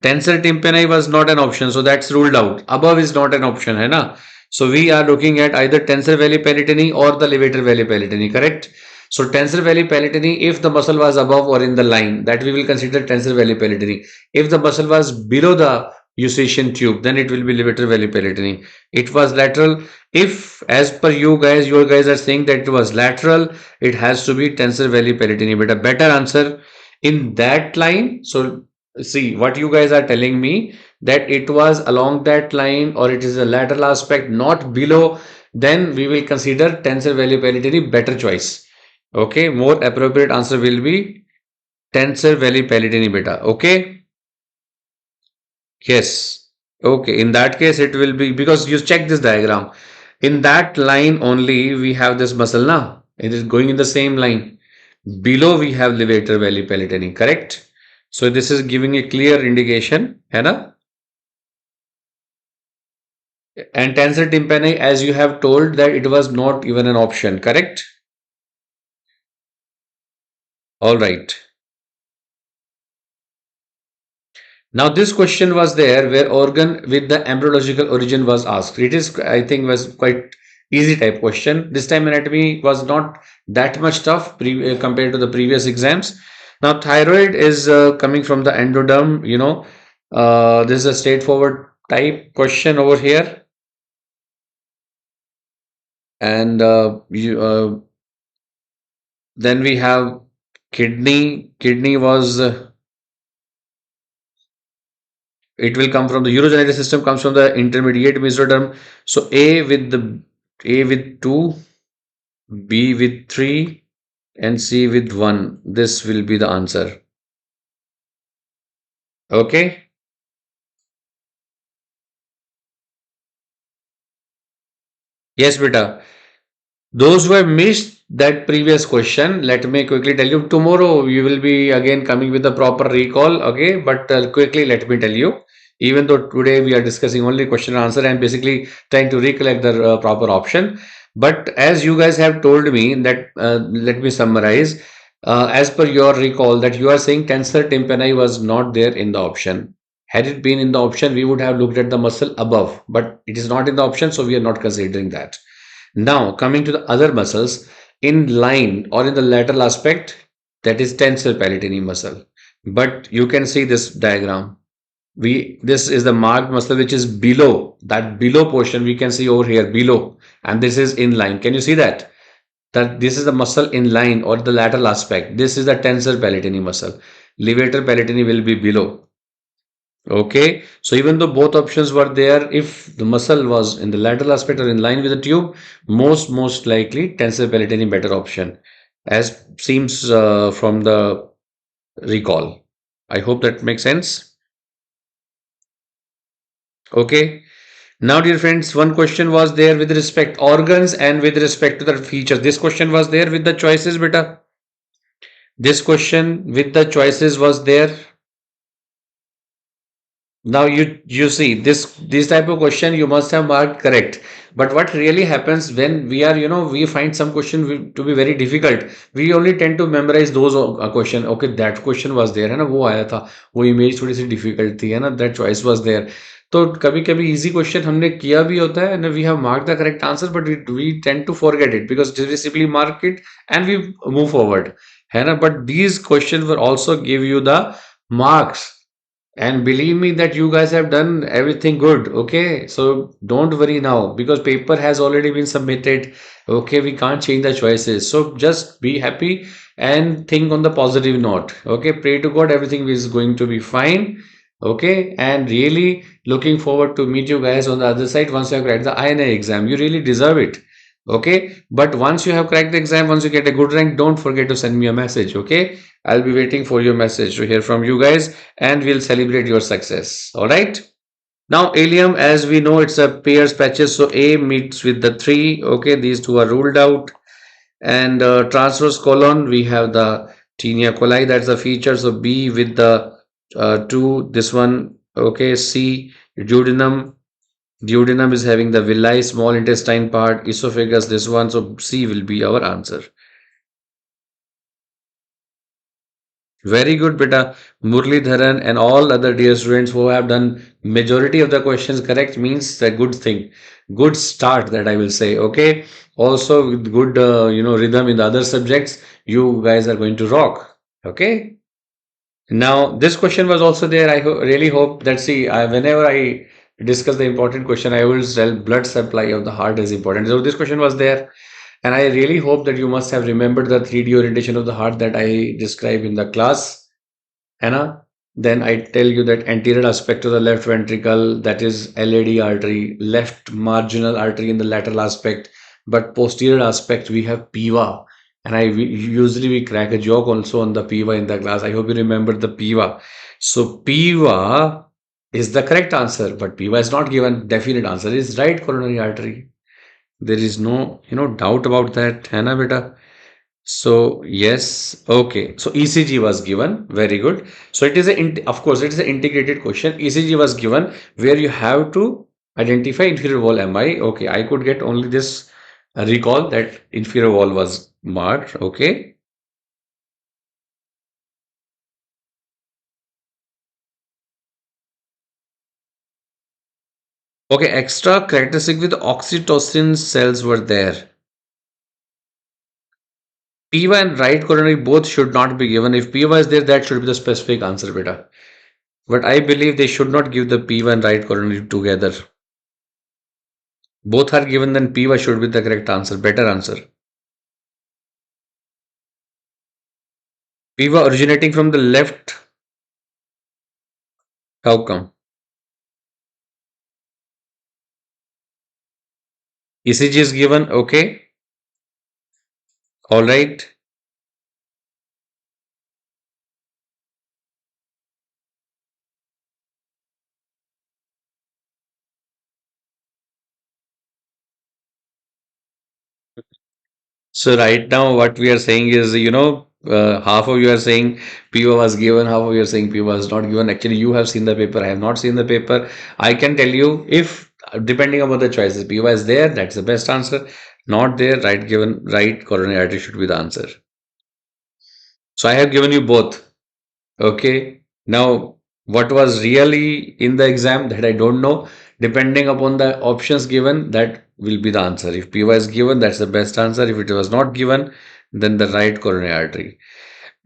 Tensor tympani was not an option, so that's ruled out. Above is not an option, hai na? So we are looking at either tensor valley palatini or the levator valley palatini, correct? So tensor valley palatini, if the muscle was above or in the line, that we will consider tensor valley palatini. If the muscle was below the eustachian tube, then it will be levator valley palatini. It was lateral. If, as per you guys are saying that it was lateral, it has to be tensor valley palatini. But a better answer in that line. So see what you guys are telling me, that it was along that line or it is a lateral aspect, not below, then we will consider tensor valley palatini better choice. Okay, more appropriate answer will be tensor valley palatini, beta. Okay. Yes. Okay. In that case, it will be, because you check this diagram. In that line only we have this muscle now. It is going in the same line. Below we have levator valley palatini. Correct. So this is giving a clear indication, है ना? And tensor tympani, as you have told, that it was not even an option. Correct. All right. Now this question was there where organ with the embryological origin was asked. It is, I think, was quite easy type question. This time anatomy was not that much tough compared to the previous exams. Now thyroid is coming from the endoderm. This is a straightforward type question over here. And then we have kidney. Kidney was it will come from the urogenetic system, comes from the intermediate mesoderm. So A with 2, B with 3, and C with 1. This will be the answer. Okay. Yes, beta. Those who have missed that previous question, let me quickly tell you. Tomorrow we will be again coming with the proper recall. Okay, but quickly let me tell you. Even though today we are discussing only question and answer, and basically trying to recollect the proper option. But as you guys have told me that, let me summarize. As per your recall, that you are saying tensor tympani was not there in the option. Had it been in the option, we would have looked at the muscle above, but it is not in the option, so we are not considering that. Now, coming to the other muscles, in line or in the lateral aspect, that is tensor palatini muscle. But you can see this diagram. This is the marked muscle which is below, that below portion we can see over here below, and this is in line. Can you see that? That this is the muscle in line or the lateral aspect. This is the tensor palatini muscle. Levator palatini will be below. Okay, so even though both options were there, if the muscle was in the lateral aspect or in line with the tube, most likely tensor palatini better option, as seems from the recall. I hope that makes sense. Okay. Now, dear friends, one question was there with respect organs and with respect to the features. This question was there with the choices, beta. This question with the choices was there. Now you see this type of question you must have marked correct. But what really happens when we are we find some question to be very difficult, we only tend to memorize those question. Okay, that question was there है ना, वो आया था, वो image थोड़ी सी difficult थी है ना, that choice was there. तो कभी कभी easy question हमने किया भी होता है and we have marked the correct answer, but we tend to forget it because we simply mark it and we move forward है ना. But these questions will also give you the marks. And believe me that you guys have done everything good. Okay, so don't worry now because paper has already been submitted. Okay, we can't change the choices. So just be happy and think on the positive note. Okay, pray to God everything is going to be fine. Okay, and really looking forward to meet you guys on the other side once you have cracked the INI exam. You really deserve it. Okay, but once you have cracked the exam, once you get a good rank, don't forget to send me a message. Okay, I'll be waiting for your message to hear from you guys and we'll celebrate your success. All right. Now, Allium, as we know, it's a pairs patches. So A meets with the 3. Okay, these two are ruled out. And transverse colon, we have the Taenia coli. That's the feature. So B with the 2. This one. Okay, C, duodenum. Duodenum is having the villi, small intestine part, esophagus, this one. So C will be our answer. Very good, beta. Murlidharan and all other dear students who have done majority of the questions correct means a good thing. Good start, that I will say. Okay. Also with good, rhythm in the other subjects, you guys are going to rock. Okay. Now, this question was also there. I really hope that, see, whenever I discuss the important question, I always tell blood supply of the heart is important. So this question was there. And I really hope that you must have remembered the 3D orientation of the heart that I described in the class. Anna, then I tell you that anterior aspect of the left ventricle, that is LAD artery, left marginal artery in the lateral aspect, but posterior aspect we have PIVA. And usually we crack a joke also on the PIVA in the class. I hope you remember the PIVA. So PIVA is the correct answer, but PIVA is not given. Definite answer is right coronary artery. There is no doubt about that, है ना beta? So yes, okay. So ECG was given. Very good. So it is of course it is an integrated question. ECG was given where you have to identify inferior wall MI. Okay, I could get only this recall that inferior wall was marked. Okay. Okay, extra characteristic with oxytocin cells were there. PY and right coronary both should not be given. If PY is there, that should be the specific answer, beta. But I believe they should not give the PY and right coronary together. Both are given, then PY should be the correct answer, better answer. PY originating from the left. How come? ECG is given, okay. All right. So right now what we are saying is, half of you are saying PO was given, half of you are saying PO was not given. Actually, you have seen the paper. I have not seen the paper. I can tell you if depending upon the choices, PO is there, that's the best answer. Not there, right coronary artery should be the answer. So I have given you both. Okay. Now, what was really in the exam that I don't know. Depending upon the options given, that will be the answer. If PY is given, that's the best answer. If it was not given, then the right coronary artery.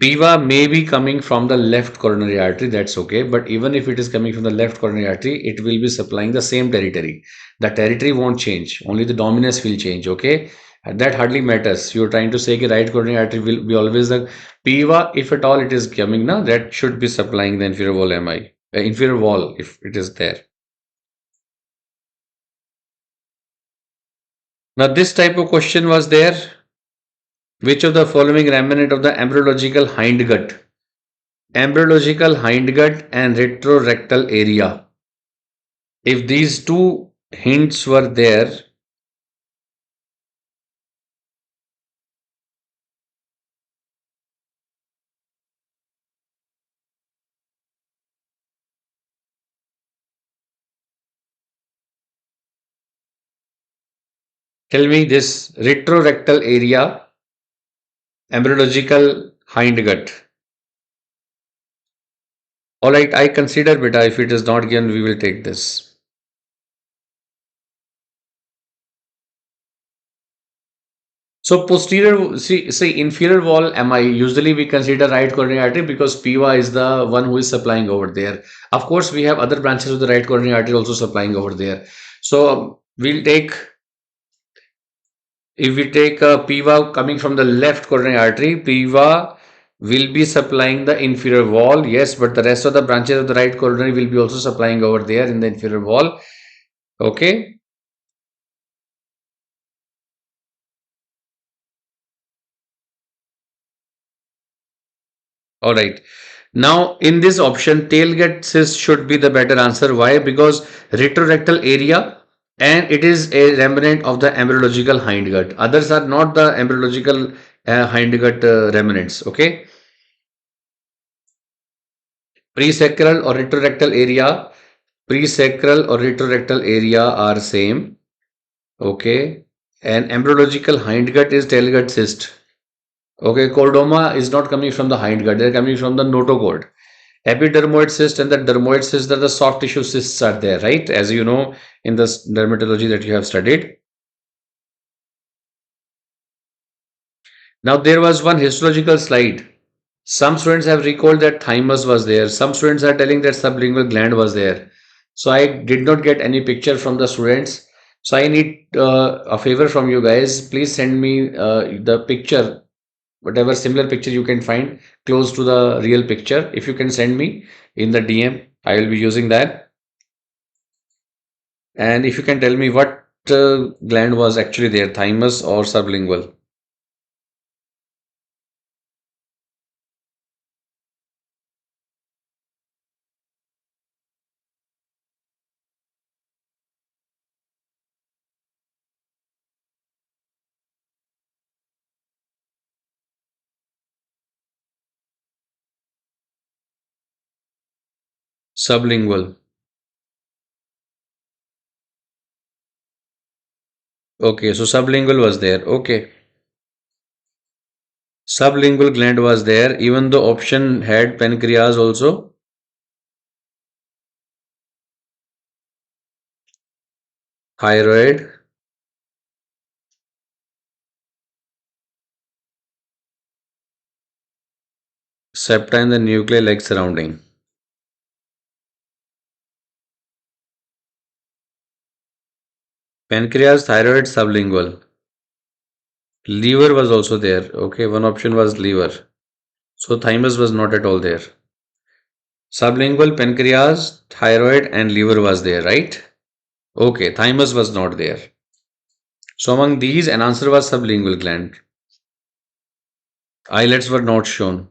PY may be coming from the left coronary artery, that's okay. But even if it is coming from the left coronary artery, it will be supplying the same territory. The territory won't change, only the dominance will change, okay? And that hardly matters. You're trying to say that right coronary artery will be always the PY, if at all it is coming now, that should be supplying the inferior wall MI, inferior wall if it is there. Now this type of question was there. Which of the following remnant of the embryological hindgut? Embryological hindgut and retrorectal area. If these two hints were there, tell me this retrorectal area, embryological hindgut. Alright, I consider beta. If it is not given, we will take this. So posterior, see inferior wall MI, usually we consider right coronary artery because PY is the one who is supplying over there. Of course, we have other branches of the right coronary artery also supplying over there. So we'll take, if we take a PY coming from the left coronary artery, PY will be supplying the inferior wall, yes, but the rest of the branches of the right coronary will be also supplying over there in the inferior wall. Okay. All right. Now, in this option, tailgate cyst should be the better answer. Why? Because retrorectal area and it is a remnant of the embryological hindgut. Others are not the embryological hindgut remnants. Okay. Presacral or retrorectal area. Presacral or retrorectal area are same. Okay. And embryological hindgut is tailgut cyst. Okay. Chordoma is not coming from the hindgut. They are coming from the notochord. Epidermoid cyst and the dermoid cyst are the soft tissue cysts are there, right? As you know in the dermatology that you have studied. Now there was one histological slide. Some students have recalled that thymus was there. Some students are telling that sublingual gland was there. So I did not get any picture from the students. So I need a favor from you guys. Please send me the picture, whatever similar picture you can find close to the real picture. If you can send me in the DM, I will be using that. And if you can tell me what gland was actually there, thymus or sublingual. Sublingual. Okay, so sublingual was there. Okay. Sublingual gland was there, even though option had pancreas also. thyroid, septa and the nuclear leg surrounding. Pancreas, thyroid, sublingual. Liver was also there. Okay, one option was liver. So thymus was not at all there. Sublingual, pancreas, thyroid, and liver was there, right? Okay, thymus was not there. So among these, an answer was sublingual gland. Islets were not shown.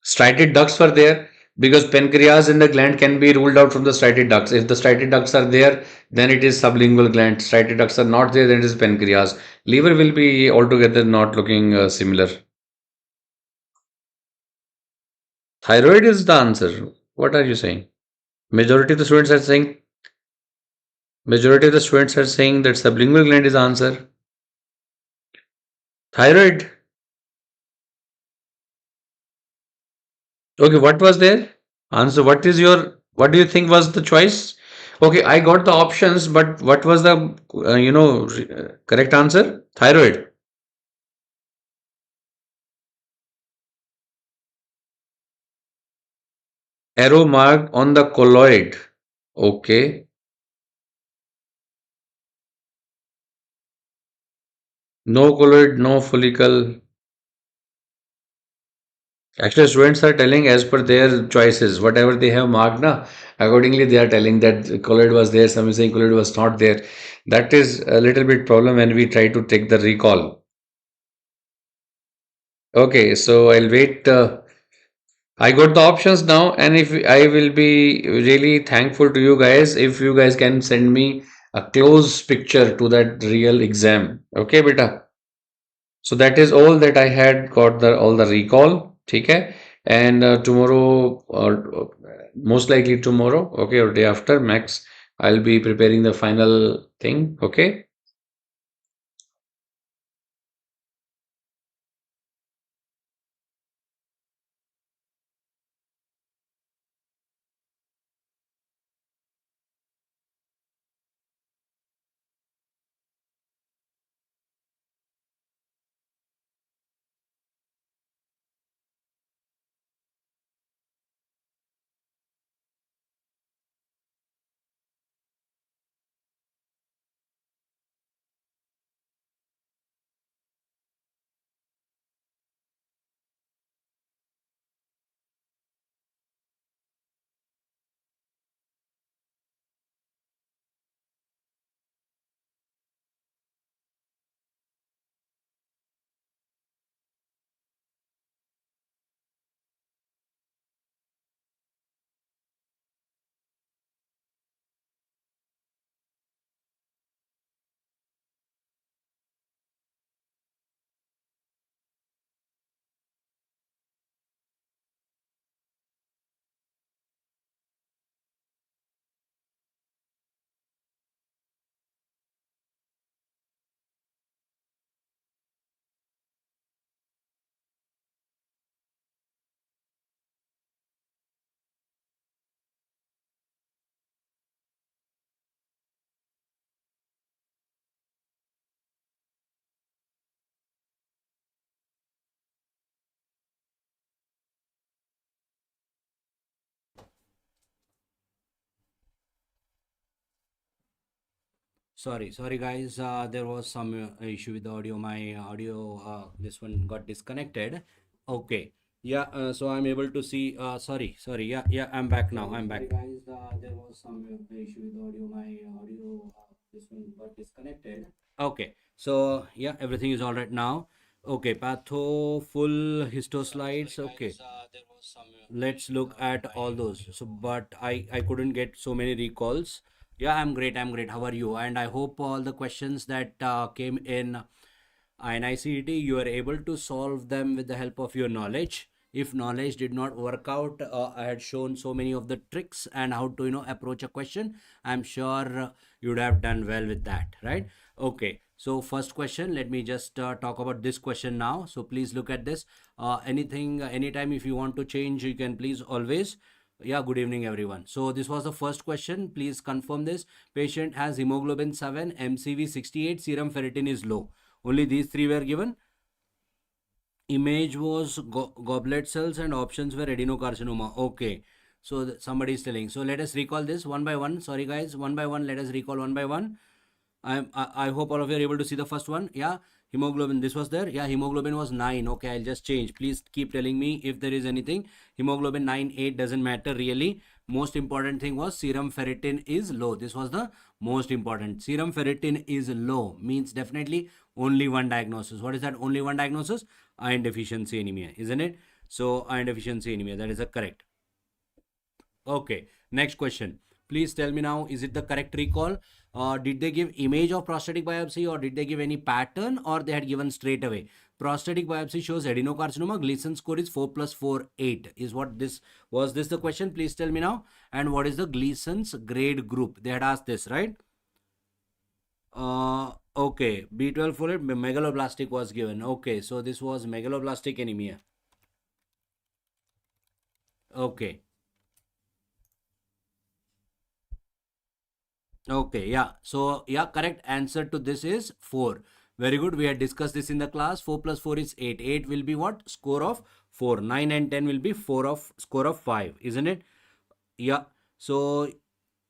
Striated ducts were there because pancreas and the gland can be ruled out from the striated ducts. If the striated ducts are there, then it is sublingual gland. Striated ducts are not there, then it is pancreas. Liver will be altogether not looking similar. Thyroid is the answer. What are you saying? Majority of the students are saying that sublingual gland is the answer. Thyroid. Okay, what was there? Answer. What do you think was the choice? Okay, I got the options, but what was the correct answer? Thyroid. Arrow mark on the colloid. Okay. No colloid, no follicle. Actually, students are telling as per their choices, whatever they have marked, na, accordingly they are telling that colloid was there, some is saying colloid was not there. That is a little bit problem when we try to take the recall. Okay, so I'll wait. I got the options now, and if I will be really thankful to you guys if you guys can send me a close picture to that real exam. Okay, beta. So that is all that I had got all the recall. Okay, and tomorrow or most likely tomorrow, okay, or day after max, I'll be preparing the final thing. Okay. Sorry guys, there was some issue with the audio. My audio, this one got disconnected. Okay, yeah, so I'm able to see. Sorry, yeah, I'm back now. I'm back. Guys, there was some issue with the audio. My audio, this one got disconnected. Okay, so yeah, everything is all right now. Okay, patho full histo slides. Okay, let's look at all those. So, but I couldn't get so many recalls. Yeah, I'm great. How are you? And I hope all the questions that came in INICET, you are able to solve them with the help of your knowledge. If knowledge did not work out, I had shown so many of the tricks and how to approach a question. I'm sure you'd have done well with that, right? Okay. So first question, let me just talk about this question now. So please look at this. Anything, anytime if you want to change, you can please always Yeah, good evening, everyone. So this was the first question. Please confirm this. Patient has hemoglobin 7, MCV 68, serum ferritin is low. Only these three were given. Image was goblet cells and options were adenocarcinoma. Okay. So somebody is telling. So let us recall this one by one. Sorry, guys. One by one. Let us recall one by one. I hope all of you are able to see the first one. Yeah, hemoglobin, this was there. Yeah, hemoglobin was 9. Okay, I'll just change. Please keep telling me if there is anything. Hemoglobin 9, 8 doesn't matter really. Most important thing was serum ferritin is low. This was the most important. Serum ferritin is low means definitely only one diagnosis. What is that? Only one diagnosis? Iron deficiency anemia, isn't it? So iron deficiency anemia, that is a correct. Okay, next question. Please tell me now, is it the correct recall? Did they give image of prostatic biopsy or did they give any pattern or they had given straight away? Prostatic biopsy shows adenocarcinoma. Gleason score is 4 plus 4, 8. Is what this was. This the question? Please tell me now. And what is the Gleason's grade group? They had asked this, right? Okay, B12 folate megaloblastic was given. Okay, so this was megaloblastic anemia. Okay. Okay, yeah. So, yeah, correct answer to this is 4. Very good. We had discussed this in the class. 4 plus 4 is 8. 8 will be what? Score of 4. 9 and 10 will be score of 5, isn't it? Yeah. So,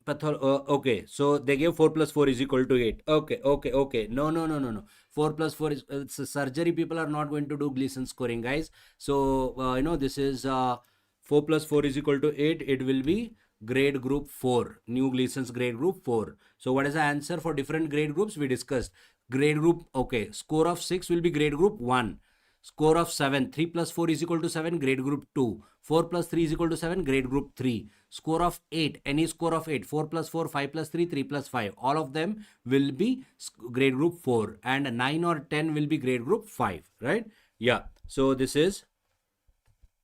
okay. So, they gave 4 plus 4 is equal to 8. Okay. No. 4 plus 4 is surgery. People are not going to do Gleason scoring, guys. So, this is 4 plus 4 is equal to 8. It will be grade group 4, new Gleason's grade group 4. So what is the answer for different grade groups? We discussed grade group. Okay, score of 6 will be grade group 1. Score of 7, 3 plus 4 is equal to 7, grade group 2. 4 plus 3 is equal to 7, grade group 3. Score of 8, any score of 8, 4 plus 4, 5 plus 3, 3 plus 5. All of them will be grade group 4 and 9 or 10 will be grade group 5, right? Yeah, so this is,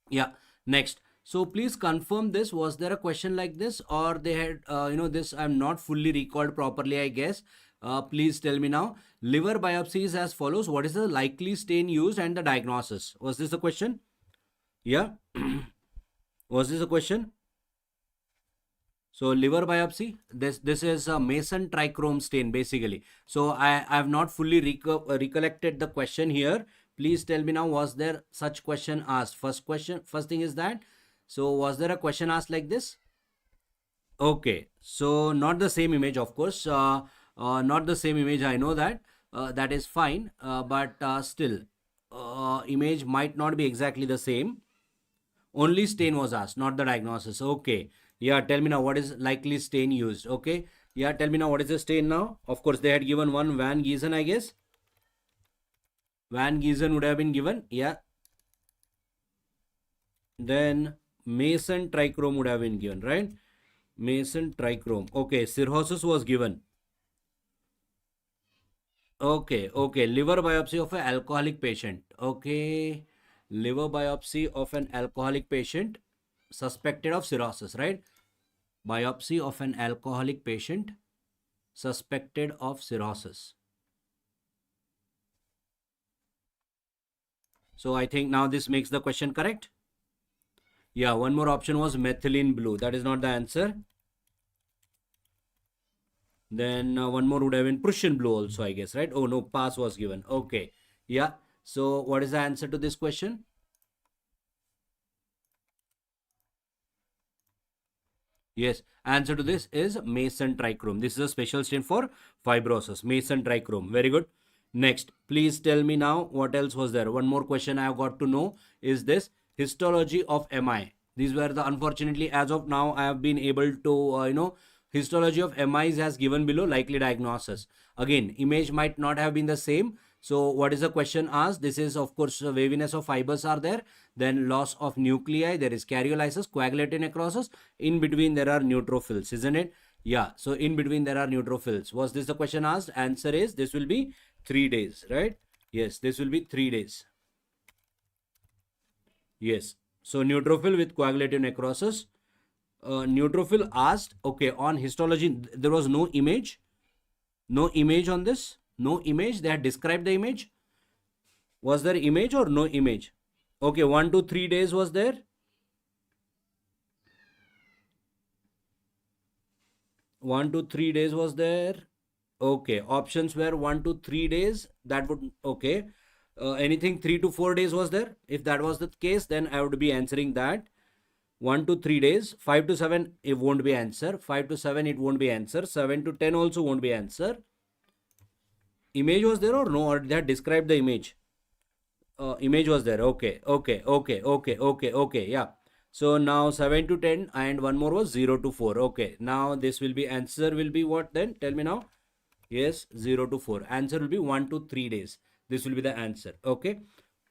yeah, next. So please confirm this. Was there a question like this or they had, this I'm not fully recalled properly, I guess. Please tell me now. Liver biopsy is as follows. What is the likely stain used and the diagnosis? Was this the question? Yeah. Was this a question? So liver biopsy, this is a Mason trichrome stain basically. So I have not fully recollected the question here. Please tell me now, was there such question asked? First thing is that, so was there a question asked like this? Okay, so not the same image, of course. Not the same image, I know that. That is fine, but still, image might not be exactly the same. Only stain was asked, not the diagnosis. Okay, yeah, tell me now what is likely stain used. Okay, yeah, tell me now what is the stain now. Of course, they had given one Van Giesen, I guess. Van Giesen would have been given, yeah. Then Mason trichrome would have been given, right? Mason trichrome. Okay, cirrhosis was given. Okay. Liver biopsy of an alcoholic patient. Okay. Liver biopsy of an alcoholic patient suspected of cirrhosis, right? Biopsy of an alcoholic patient suspected of cirrhosis. So I think now this makes the question correct. Yeah, one more option was methylene blue. That is not the answer. Then one more would have been Prussian blue also, I guess, right? Oh no, pass was given. Okay. Yeah. So what is the answer to this question? Yes, answer to this is Mason trichrome. This is a special stain for fibrosis. Mason trichrome. Very good. Next, please tell me now what else was there. One more question I have got to know is this histology of MI. These were the, unfortunately, as of now, I have been able to, histology of MIs as given below, likely diagnosis. Again, image might not have been the same. So what is the question asked? This is, of course, waviness of fibers are there. Then loss of nuclei. There is karyolysis, coagulative necrosis. In between, there are neutrophils, isn't it? Yeah. So in between, there are neutrophils. Was this the question asked? Answer is this will be 3 days, right? Yes, this will be 3 days. Yes. So neutrophil with coagulative necrosis. Neutrophil asked, okay, on histology, there was no image. No image on this. No image. They had described the image. Was there image or no image? Okay, 1 to 3 days was there. 1 to 3 days was there. Okay, options were 1 to 3 days. That would, okay. Anything 3 to 4 days was there. If that was the case, then I would be answering that. 1 to 3 days. 5 to 7, it won't be answer. 5 to 7, it won't be answer. 7 to 10 also won't be answer. Image was there or no? Or they had described the image? Image was there. Okay. Yeah. So now 7 to 10 and one more was 0 to 4. Okay. Now this will be, answer will be what then? Tell me now. Yes, 0 to 4. Answer will be 1 to 3 days. This will be the answer. Okay.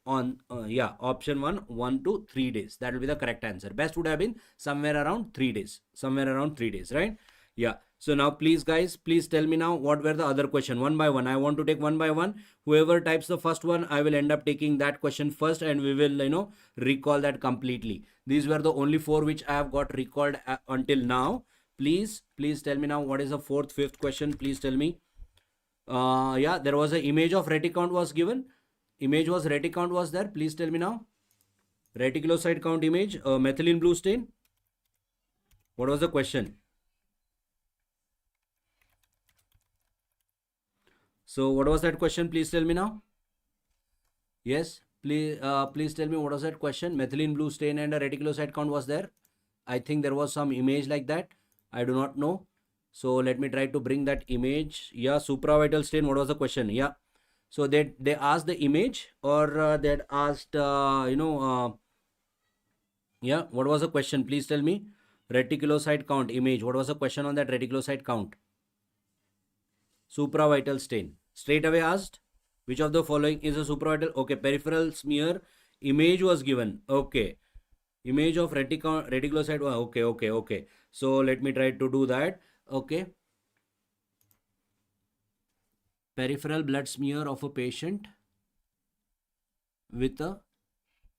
On, yeah, option 1 to 3 days. That will be the correct answer. Best would have been somewhere around 3 days. Somewhere around 3 days, right? Yeah. So now please guys, please tell me now what were the other question one by one. I want to take one by one. Whoever types the first one, I will end up taking that question first and we will, recall that completely. These were the only 4 which I have got recalled until now. Please tell me now what is the 4th, 5th question. Please tell me. Yeah, there was an image of reticount was given. Image was reticount was there. Please tell me now. Reticulocyte count image, methylene blue stain. What was the question? So what was that question? Please tell me now. Yes, please tell me what was that question. Methylene blue stain and a reticulocyte count was there. I think there was some image like that. I do not know. So let me try to bring that image. Yeah, supravital stain. What was the question? Yeah. So they asked the image or they had asked, yeah, what was the question? Please tell me. Reticulocyte count image. What was the question on that reticulocyte count? Supravital stain. Straight away asked, which of the following is a supravital? Okay, peripheral smear image was given. Okay, image of reticulocyte. Okay. So let me try to do that. Okay, peripheral blood smear of a patient with a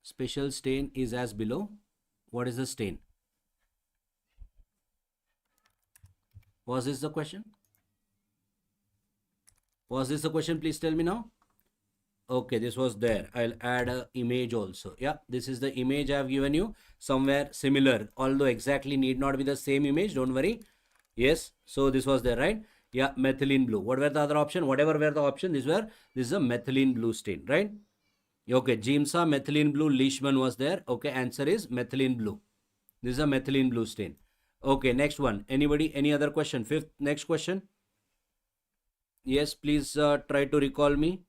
special stain is as below. What is the stain? Was this the question? Was this the question? Please tell me now. Okay, this was there. I'll add a image also. Yeah, this is the image I have given you. Somewhere similar, although exactly need not be the same image. Don't worry. Yes, so this was there, right? Yeah, methylene blue. What were the other option? Whatever were the option, this is a methylene blue stain, right? Okay, Jimsa methylene blue Leishman was there. Okay, answer is methylene blue. This is a methylene blue stain. Okay, next one. Anybody? Any other question? 5th, next question. Yes, please try to recall me.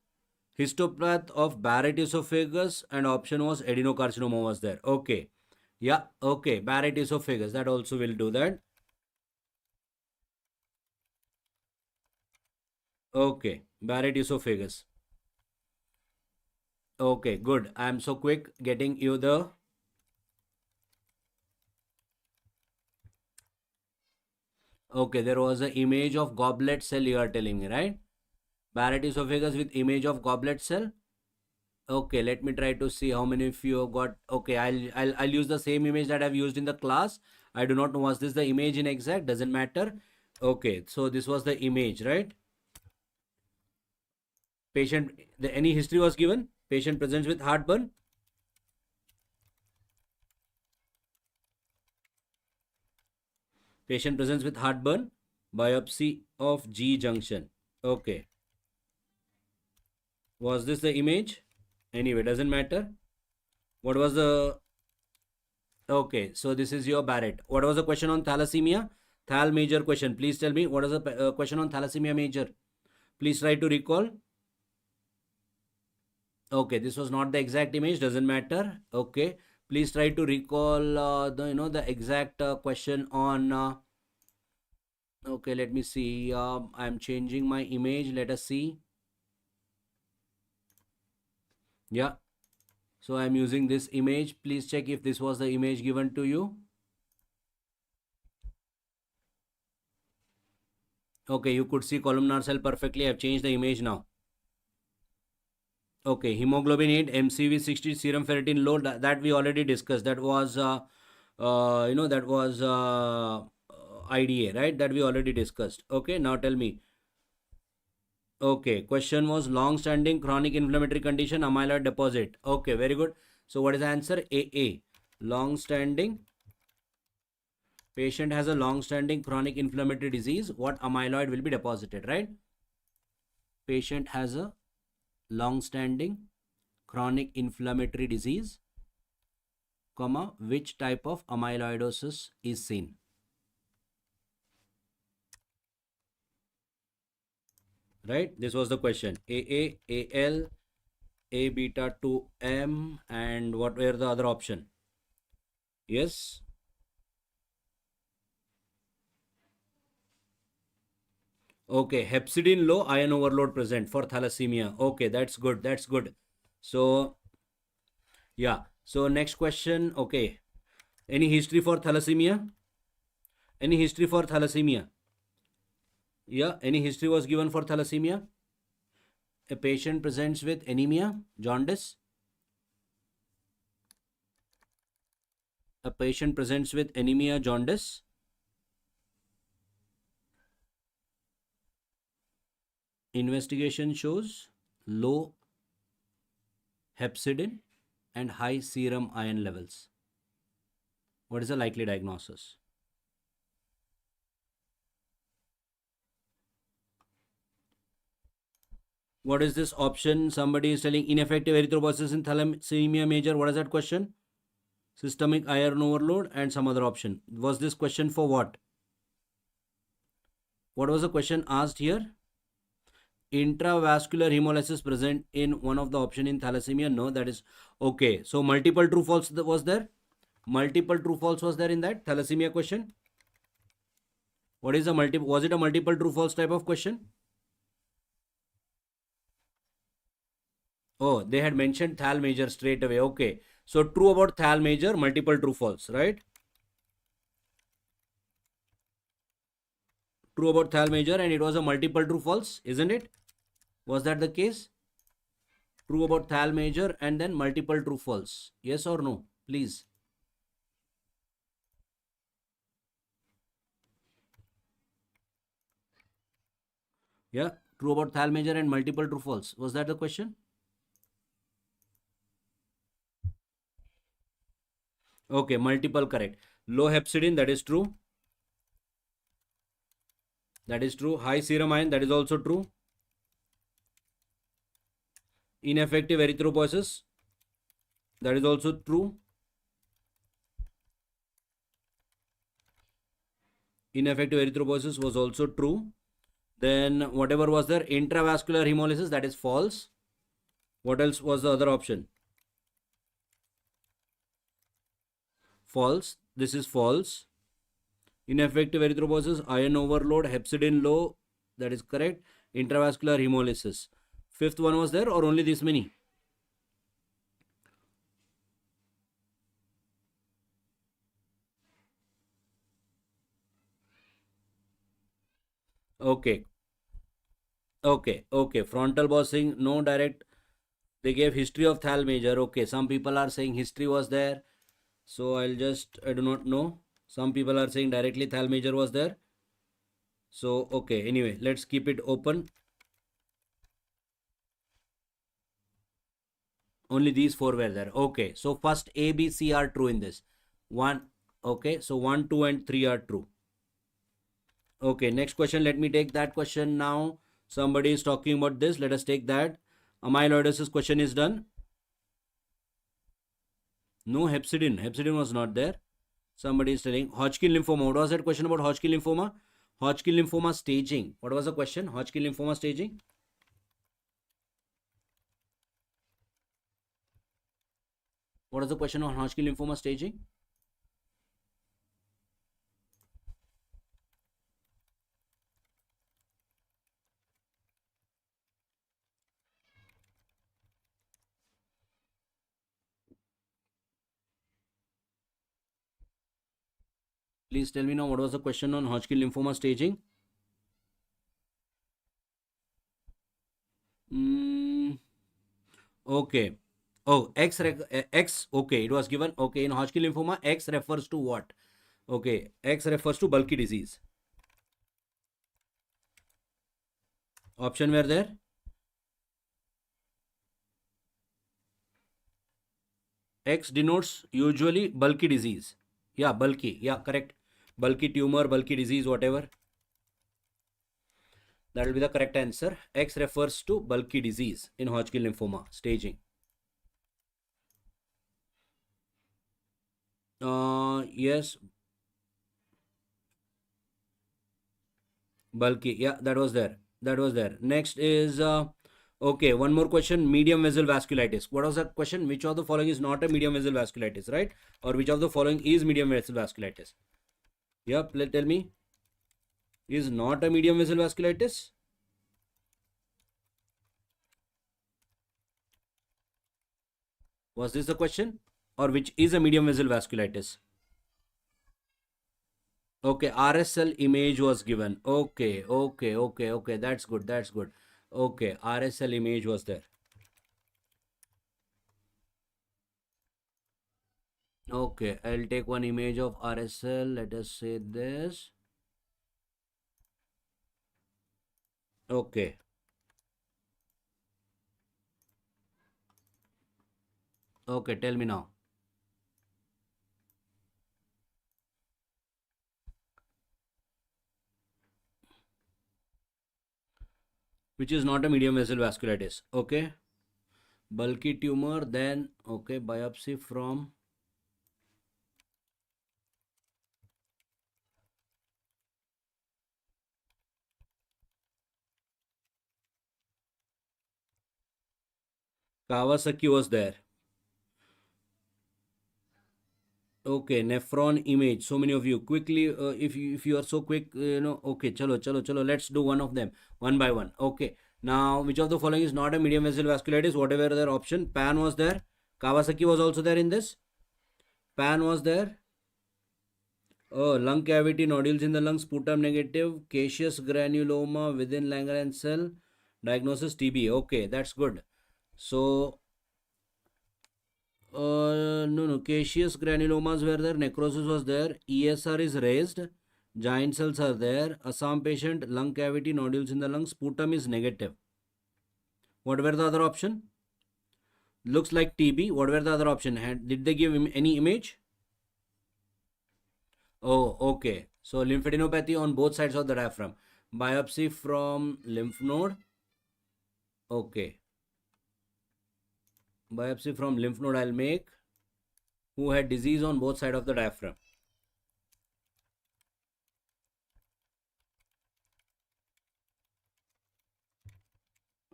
Histopath of Barrett esophagus and option was adenocarcinoma was there. Okay. Yeah, okay. Barrett esophagus. That also will do that. Okay. Barrett esophagus. Okay, good. I am so quick getting you the... Okay, there was an image of goblet cell you are telling me, right? Barrett esophagus with image of goblet cell. Okay, let me try to see how many of you have got. Okay, I'll use the same image that I've used in the class. I do not know, was this the image in exact? Doesn't matter. Okay, so this was the image, right? Patient, any history was given? Patient presents with heartburn. Patient presents with heartburn. Biopsy of G junction. Okay. Was this the image? Anyway, doesn't matter. What was the... Okay, so this is your Barrett. What was the question on thalassemia? Thal major question. Please tell me what is the question on thalassemia major. Please try to recall. Okay, this was not the exact image. Doesn't matter. Okay, please try to recall the exact question on... okay, let me see. I'm changing my image. Let us see. Yeah. So I'm using this image. Please check if this was the image given to you. Okay, you could see columnar cell perfectly. I've changed the image now. Okay, hemoglobin 8, MCV 60, serum ferritin low. That we already discussed. That was, that was IDA, right? That we already discussed. Okay, now tell me. Okay, question was long-standing chronic inflammatory condition, amyloid deposit. Okay, very good. So what is the answer? AA. Long-standing Patient has a long-standing chronic inflammatory disease. What amyloid will be deposited, right? Patient has a long-standing chronic inflammatory disease, comma, which type of amyloidosis is seen? Right? This was the question. AA, AL, A beta 2M, and what were the other option? Yes. Okay, hepcidin low, iron overload present for thalassemia. Okay, that's good. That's good. So, yeah. So, next question. Okay. Any history for thalassemia? Any history for thalassemia? Yeah. Any history was given for thalassemia? A patient presents with anemia, jaundice. A patient presents with anemia, jaundice. Investigation shows low hepcidin and high serum iron levels. What is the likely diagnosis? What is this option? Somebody is telling ineffective erythropoiesis in thalassemia major. What is that question? Systemic iron overload and some other option. Was this question for what? What was the question asked here? Intravascular hemolysis present in one of the option in thalassemia? No, that is okay. So multiple true false was there? Multiple true false was there in that thalassemia question? What is a multiple? Was it a multiple true false type of question? Oh, they had mentioned thal major straight away. Okay. So true about thal major, multiple true false, right? True about thal major, and it was a multiple true false, isn't it? Was that the case? True about thal major and then multiple true false. Yes or no? Please. Yeah. True about thal major and multiple true false. Was that the question? Okay. Multiple correct. Low hepcidin, that is true. That is true. High serum iron, that is also true. Ineffective erythropoiesis, that is also true. Ineffective erythropoiesis was also true. Then whatever was there, intravascular hemolysis, that is false. What else was the other option? False. This is false. Ineffective erythropoiesis, iron overload, hepcidin low, that is correct. Intravascular hemolysis. Fifth one was there or only this many? Okay. Okay. Frontal bossing, no direct. They gave history of thal major. Okay. Some people are saying history was there. So I do not know. Some people are saying directly thal major was there. So, okay. Anyway, let's keep it open. Only these four were there. Okay. So first A, B, C are true in this. One. Okay. So 1, 2 and 3 are true. Okay. Next question. Let me take that question now. Somebody is talking about this. Let us take that. Amyloidosis question is done. No hepcidin. Hepcidin was not there. Somebody is telling Hodgkin lymphoma. What was that question about Hodgkin lymphoma? Hodgkin lymphoma staging. What was the question? Hodgkin lymphoma staging. What is the question on Hodgkin lymphoma staging? Please tell me now what was the question on Hodgkin lymphoma staging? Okay. Oh, X. Okay, it was given. Okay, in Hodgkin lymphoma, X refers to what? Okay, X refers to bulky disease. Option were there? X denotes usually bulky disease. Yeah, bulky. Yeah, correct. Bulky tumor, bulky disease, whatever. That will be the correct answer. X refers to bulky disease in Hodgkin lymphoma staging. Yes, bulky. Yeah, that was there. That was there. Next is okay. One more question. Medium vessel vasculitis. What was that question? Which of the following is not a medium vessel vasculitis, right? Or which of the following is medium vessel vasculitis? Yeah, tell me. Is not a medium vessel vasculitis? Was this the question? Or which is a medium vessel vasculitis? Okay, RSL image was given. Okay, okay, okay, okay. That's good. That's good. Okay, RSL image was there. Okay, I'll take one image of RSL. Let us say this. Okay. Okay, tell me now. Which is not a medium vessel vasculitis. Okay. Bulky tumor, then okay, biopsy from Kawasaki was there. Okay, nephron image. So many of you quickly. If you are so quick, Okay, chalo. Let's do one of them one by one. Okay. Now, which of the following is not a medium vessel vasculitis? Whatever their option. Pan was there. Kawasaki was also there in this. Pan was there. Oh, lung cavity, nodules in the lungs, sputum negative, caseous granuloma within Langerhans cell. Diagnosis TB. Okay, that's good. So no, caseous granulomas were there, necrosis was there, ESR is raised, giant cells are there, Assam patient, lung cavity, nodules in the lungs, sputum is negative. What were the other option? Looks like TB. What were the other option? Did they give any image? Oh, okay. So lymphadenopathy on both sides of the diaphragm. Biopsy from lymph node. Okay. Biopsy from lymph node I'll make. Who had disease on both sides of the diaphragm.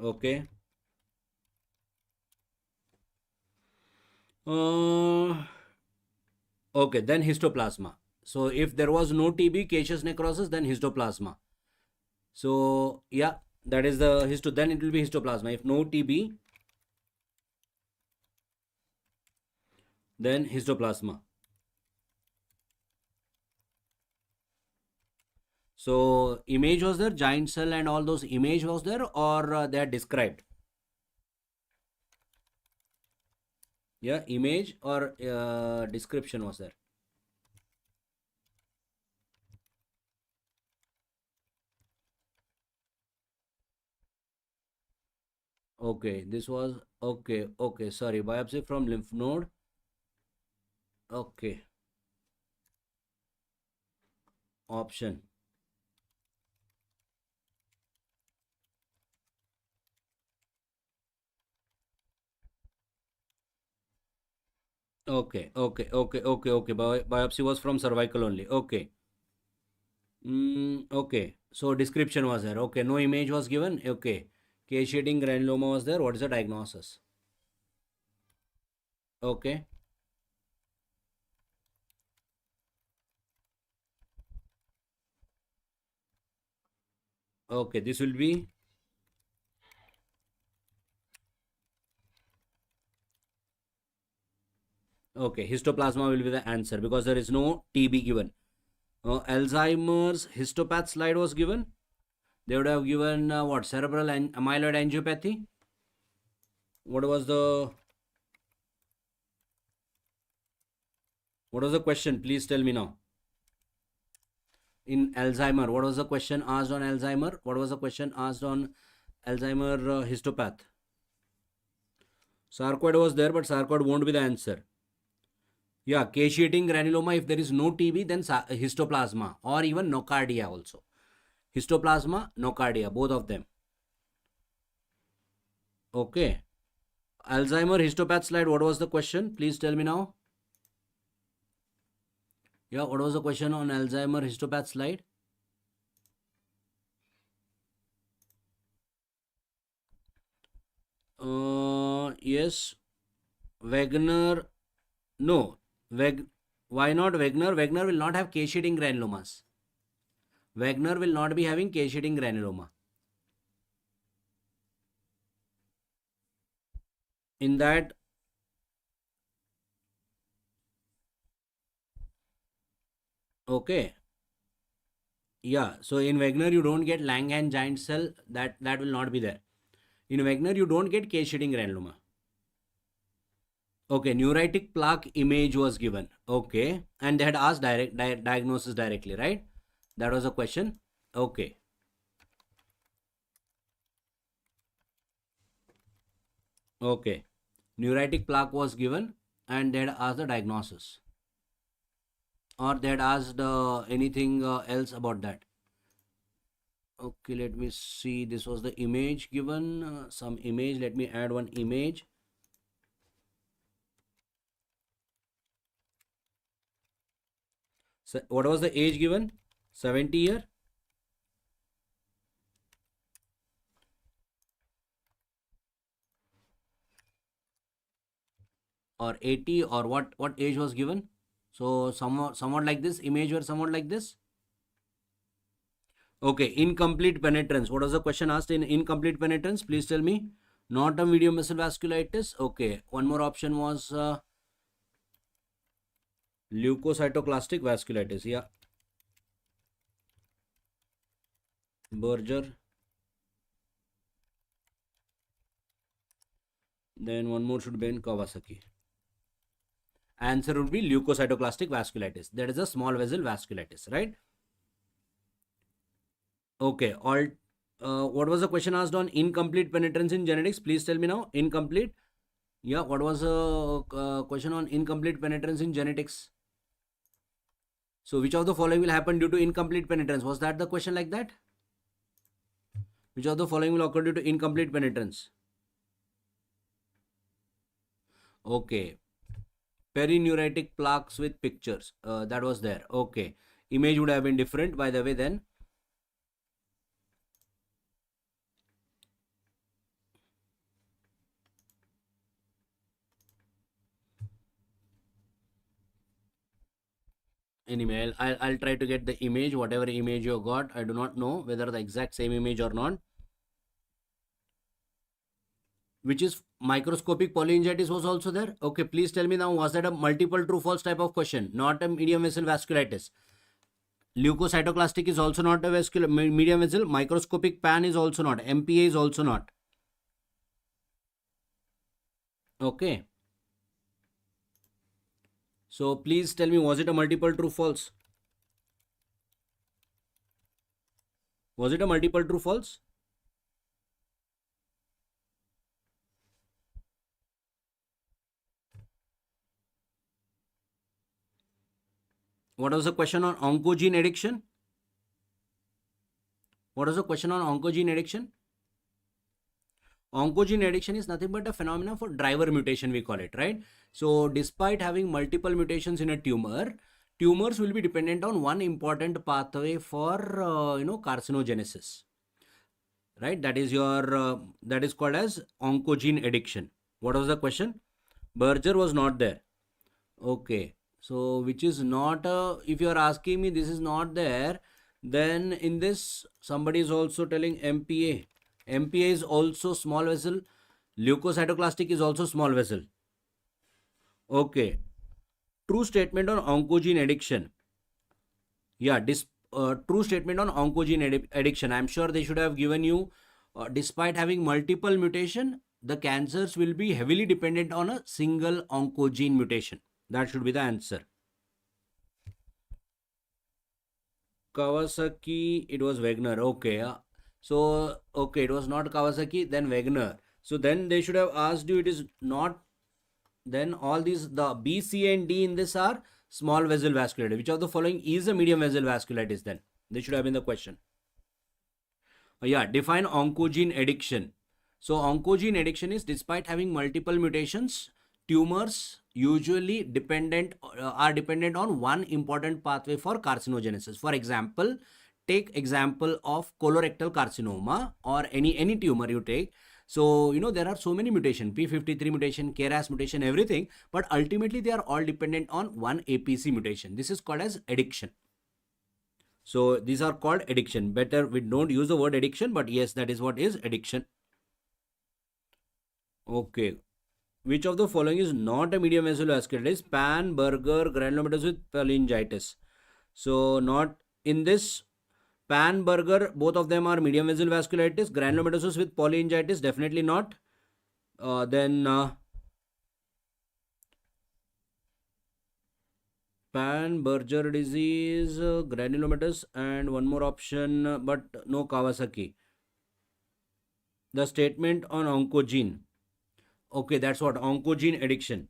Okay. Okay, then histoplasma. So if there was no TB, caseous necrosis, then histoplasma. So yeah, that is the then it will be histoplasma. If no TB, then histoplasma. So image was there, giant cell and all those image was there, or they are described? Yeah, image or description was there. Okay, this was okay. Sorry, biopsy from lymph node. Okay. Option. Okay. Biopsy was from cervical only. Okay. Okay. So description was there. Okay. No image was given. Okay. Caseating granuloma was there. What is the diagnosis? Okay. Okay. This will be okay. Histoplasma will be the answer because there is no TB given. Alzheimer's histopath slide was given. They would have given what? Cerebral and amyloid angiopathy. What was the question? Please tell me now. In Alzheimer, what was the question asked on Alzheimer? What was the question asked on Alzheimer histopath? Sarcoid was there, but sarcoid won't be the answer. Yeah, caseating granuloma, if there is no TB, then histoplasma or even nocardia also. Histoplasma, nocardia, both of them. Okay. Alzheimer histopath slide, what was the question? Please tell me now. Yeah, what was the question on Alzheimer histopath slide? Yes. Wegener, no. Why not Wegener? Wegener will not have caseating granulomas. Wegener will not be having caseating granuloma. In that, okay. Yeah, so in Wegener you don't get Langhans giant cell, that will not be there. In Wegener you don't get caseating granuloma. Okay, neuritic plaque image was given. Okay, and they had asked diagnosis directly, right? That was a question. Okay. Okay. Neuritic plaque was given and they had asked the diagnosis. Or they had asked anything else about that. Okay, let me see. This was the image given. Some image. Let me add one image. So what was the age given? 70 year? Or 80, or what age was given? So somewhat like this. Image were somewhat like this. Okay, incomplete penetrance. What was the question asked in incomplete penetrance? Please tell me. Not a medium vessel vasculitis. Okay, one more option was leukocytoclastic vasculitis. Yeah. Berger. Then one more should be in Kawasaki. Answer would be leukocytoclastic vasculitis. That is a small vessel vasculitis, right? Okay. What was the question asked on incomplete penetrance in genetics? Please tell me now. Incomplete. Yeah. What was the question on incomplete penetrance in genetics? So which of the following will happen due to incomplete penetrance? Was that the question like that? Which of the following will occur due to incomplete penetrance? Okay. Perineuritic plaques with pictures. That was there. Okay. Image would have been different, by the way, then. Anyway, I'll try to get the image, whatever image you got. I do not know whether the exact same image or not. Which is microscopic polyangiitis was also there. Okay, please tell me now, was that a multiple true false type of question? Not a medium vessel vasculitis. Leukocytoclastic is also not a medium vessel. Microscopic pan is also not. MPA is also not. Okay. So please tell me, was it a multiple true false? Was it a multiple true false? What was the question on oncogene addiction? What was the question on oncogene addiction? Oncogene addiction is nothing but a phenomenon for driver mutation, we call it, right? So despite having multiple mutations in a tumor, tumors will be dependent on one important pathway for carcinogenesis, right? That is your that is called as oncogene addiction. What was the question? Berger was not there. Okay, so which is not if you are asking me this is not there, then in this somebody is also telling MPA. MPA is also small vessel. Leukocytoclastic is also small vessel. Okay. True statement on oncogene addiction. Yeah, true statement on oncogene addiction. I'm sure they should have given you, despite having multiple mutation, the cancers will be heavily dependent on a single oncogene mutation. That should be the answer. Kawasaki, it was Wegener. Okay. So, okay, it was not Kawasaki, then Wegener. So then they should have asked you, it is not then all these, the B, C and D in this are small vessel vasculitis. Which of the following is a medium vessel vasculitis then? This should have been the question. Yeah, define oncogene addiction. So oncogene addiction is despite having multiple mutations, tumors usually are dependent on one important pathway for carcinogenesis. For example, take example of colorectal carcinoma or any tumor you take. So there are so many mutations, p53 mutation, KRAS mutation, everything, but ultimately they are all dependent on one APC mutation. This is called as addiction. So these are called addiction. Better we don't use the word addiction, but yes, that is what is addiction. Okay. Which of the following is not a medium vessel vasculitis? Pan, burger, granulomatous with cholangitis. So not in this. Pan, burger, both of them are medium vessel vasculitis. Granulomatosis with polyangiitis, definitely not. Then Pan, Berger disease, granulomatous, and one more option, but no Kawasaki. The statement on oncogene. Okay, that's what oncogene addiction.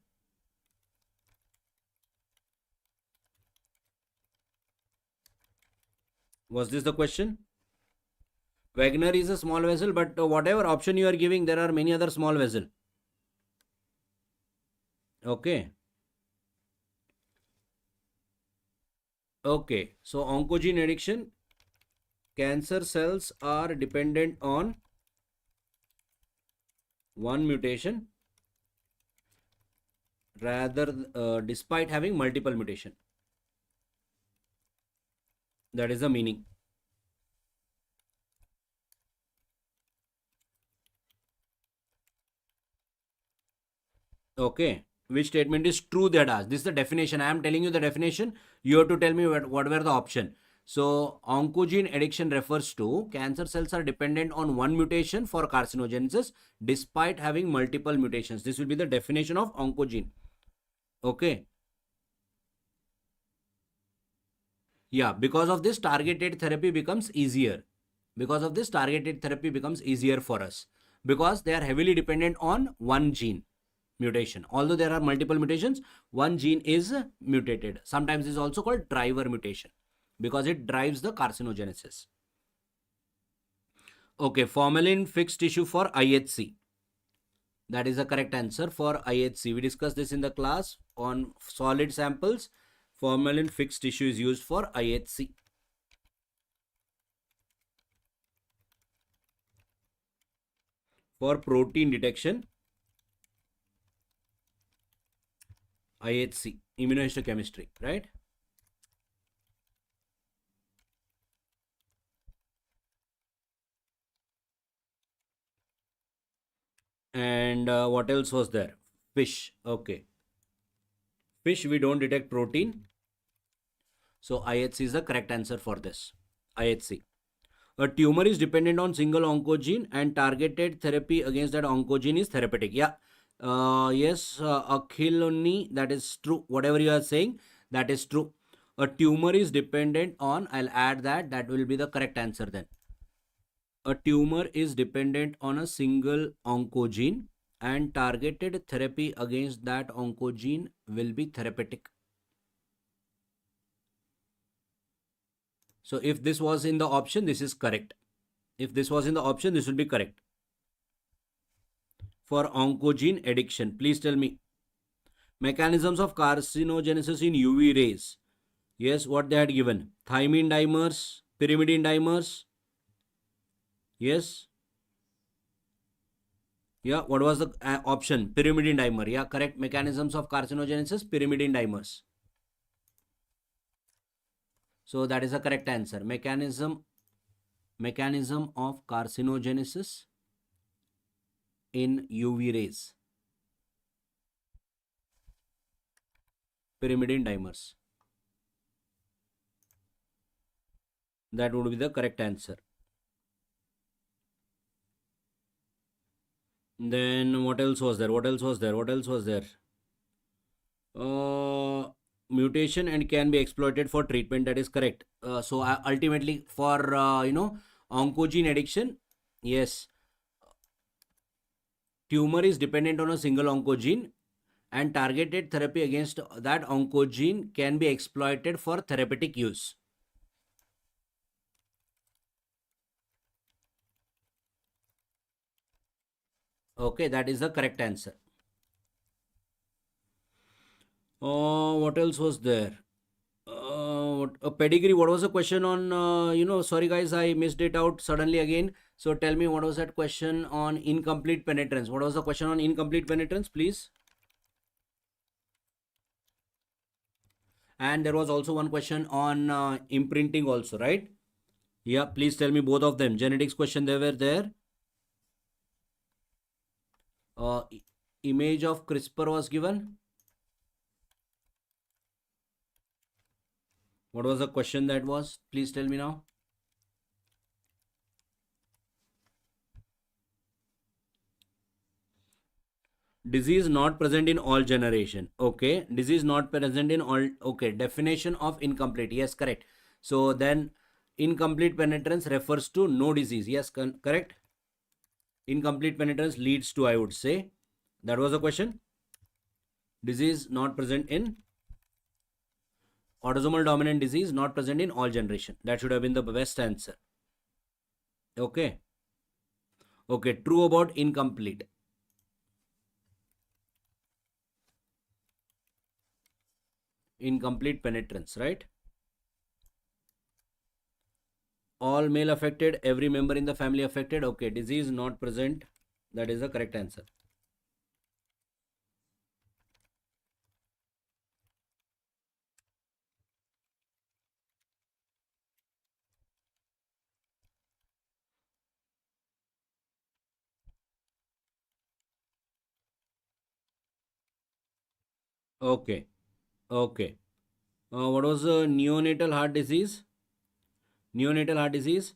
Was this the question? Wagner is a small vessel, but whatever option you are giving, there are many other small vessel. Okay. Okay, so oncogene addiction, cancer cells are dependent on one mutation rather despite having multiple mutation. That is the meaning. Okay, which statement is true? That asked. This is the definition. I am telling you the definition. You have to tell me what were the option. So oncogene addiction refers to cancer cells are dependent on one mutation for carcinogenesis despite having multiple mutations. This will be the definition of oncogene. Okay. Yeah, because of this targeted therapy becomes easier. Because of this targeted therapy becomes easier for us because they are heavily dependent on one gene mutation. Although there are multiple mutations, one gene is mutated. Sometimes it is also called driver mutation because it drives the carcinogenesis. Okay, formalin fixed tissue for IHC. That is the correct answer for IHC. We discussed this in the class on solid samples. Formalin fixed tissue is used for IHC. For protein detection, IHC, immunohistochemistry, right? And what else was there? Fish. Okay. Fish, we don't detect protein. So IHC is the correct answer for this. IHC. A tumor is dependent on single oncogene and targeted therapy against that oncogene is therapeutic. Yeah. Yes, Akhiloni, that is true. Whatever you are saying, that is true. A tumor is dependent on, I'll add that will be the correct answer then. A tumor is dependent on a single oncogene and targeted therapy against that oncogene will be therapeutic. So if this was in the option, this is correct. If this was in the option, this will be correct. For oncogene addiction, please tell me. Mechanisms of carcinogenesis in UV rays. Yes, what they had given. Thymine dimers, pyrimidine dimers. Yes. Yeah, what was the option? Pyrimidine dimer. Yeah, correct. Mechanisms of carcinogenesis, pyrimidine dimers. So that is the correct answer. Mechanism of carcinogenesis in UV rays. Pyrimidine dimers. That would be the correct answer. Then what else was there? What else was there? What else was there? Mutation and can be exploited for treatment. That is correct. So ultimately for oncogene addiction, yes, tumor is dependent on a single oncogene and targeted therapy against that oncogene can be exploited for therapeutic use. Okay, that is the correct answer. What else was there? Pedigree. What was the question on? Sorry guys, I missed it out suddenly again. So tell me, what was that question on incomplete penetrance? What was the question on incomplete penetrance, please? And there was also one question on imprinting also, right? Yeah, please tell me both of them. Genetics question, they were there. Image of CRISPR was given. What was the question that was? Please tell me now. Disease not present in all generation. Okay, disease not present in all. Okay, definition of incomplete. Yes, correct. So then incomplete penetrance refers to no disease. Yes, correct. Incomplete penetrance leads to, I would say, that was the question. Disease not present in autosomal dominant disease, not present in all generation. That should have been the best answer. Okay. Okay, true about incomplete. Incomplete penetrance, right? All male affected, every member in the family affected. Okay, disease not present. That is the correct answer. Okay. Okay. What was the neonatal heart disease? Neonatal heart disease.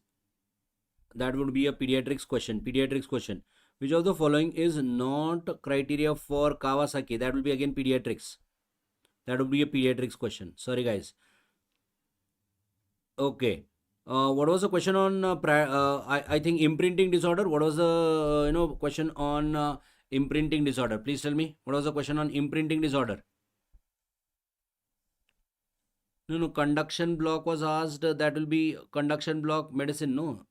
That would be a pediatrics question. Pediatrics question. Which of the following is not criteria for Kawasaki? That will be again pediatrics. That would be a pediatrics question. Sorry guys. Okay. What was the question on I think imprinting disorder? What was the question on imprinting disorder? Please tell me. What was the question on imprinting disorder? No, conduction block was asked. That will be conduction block medicine. No.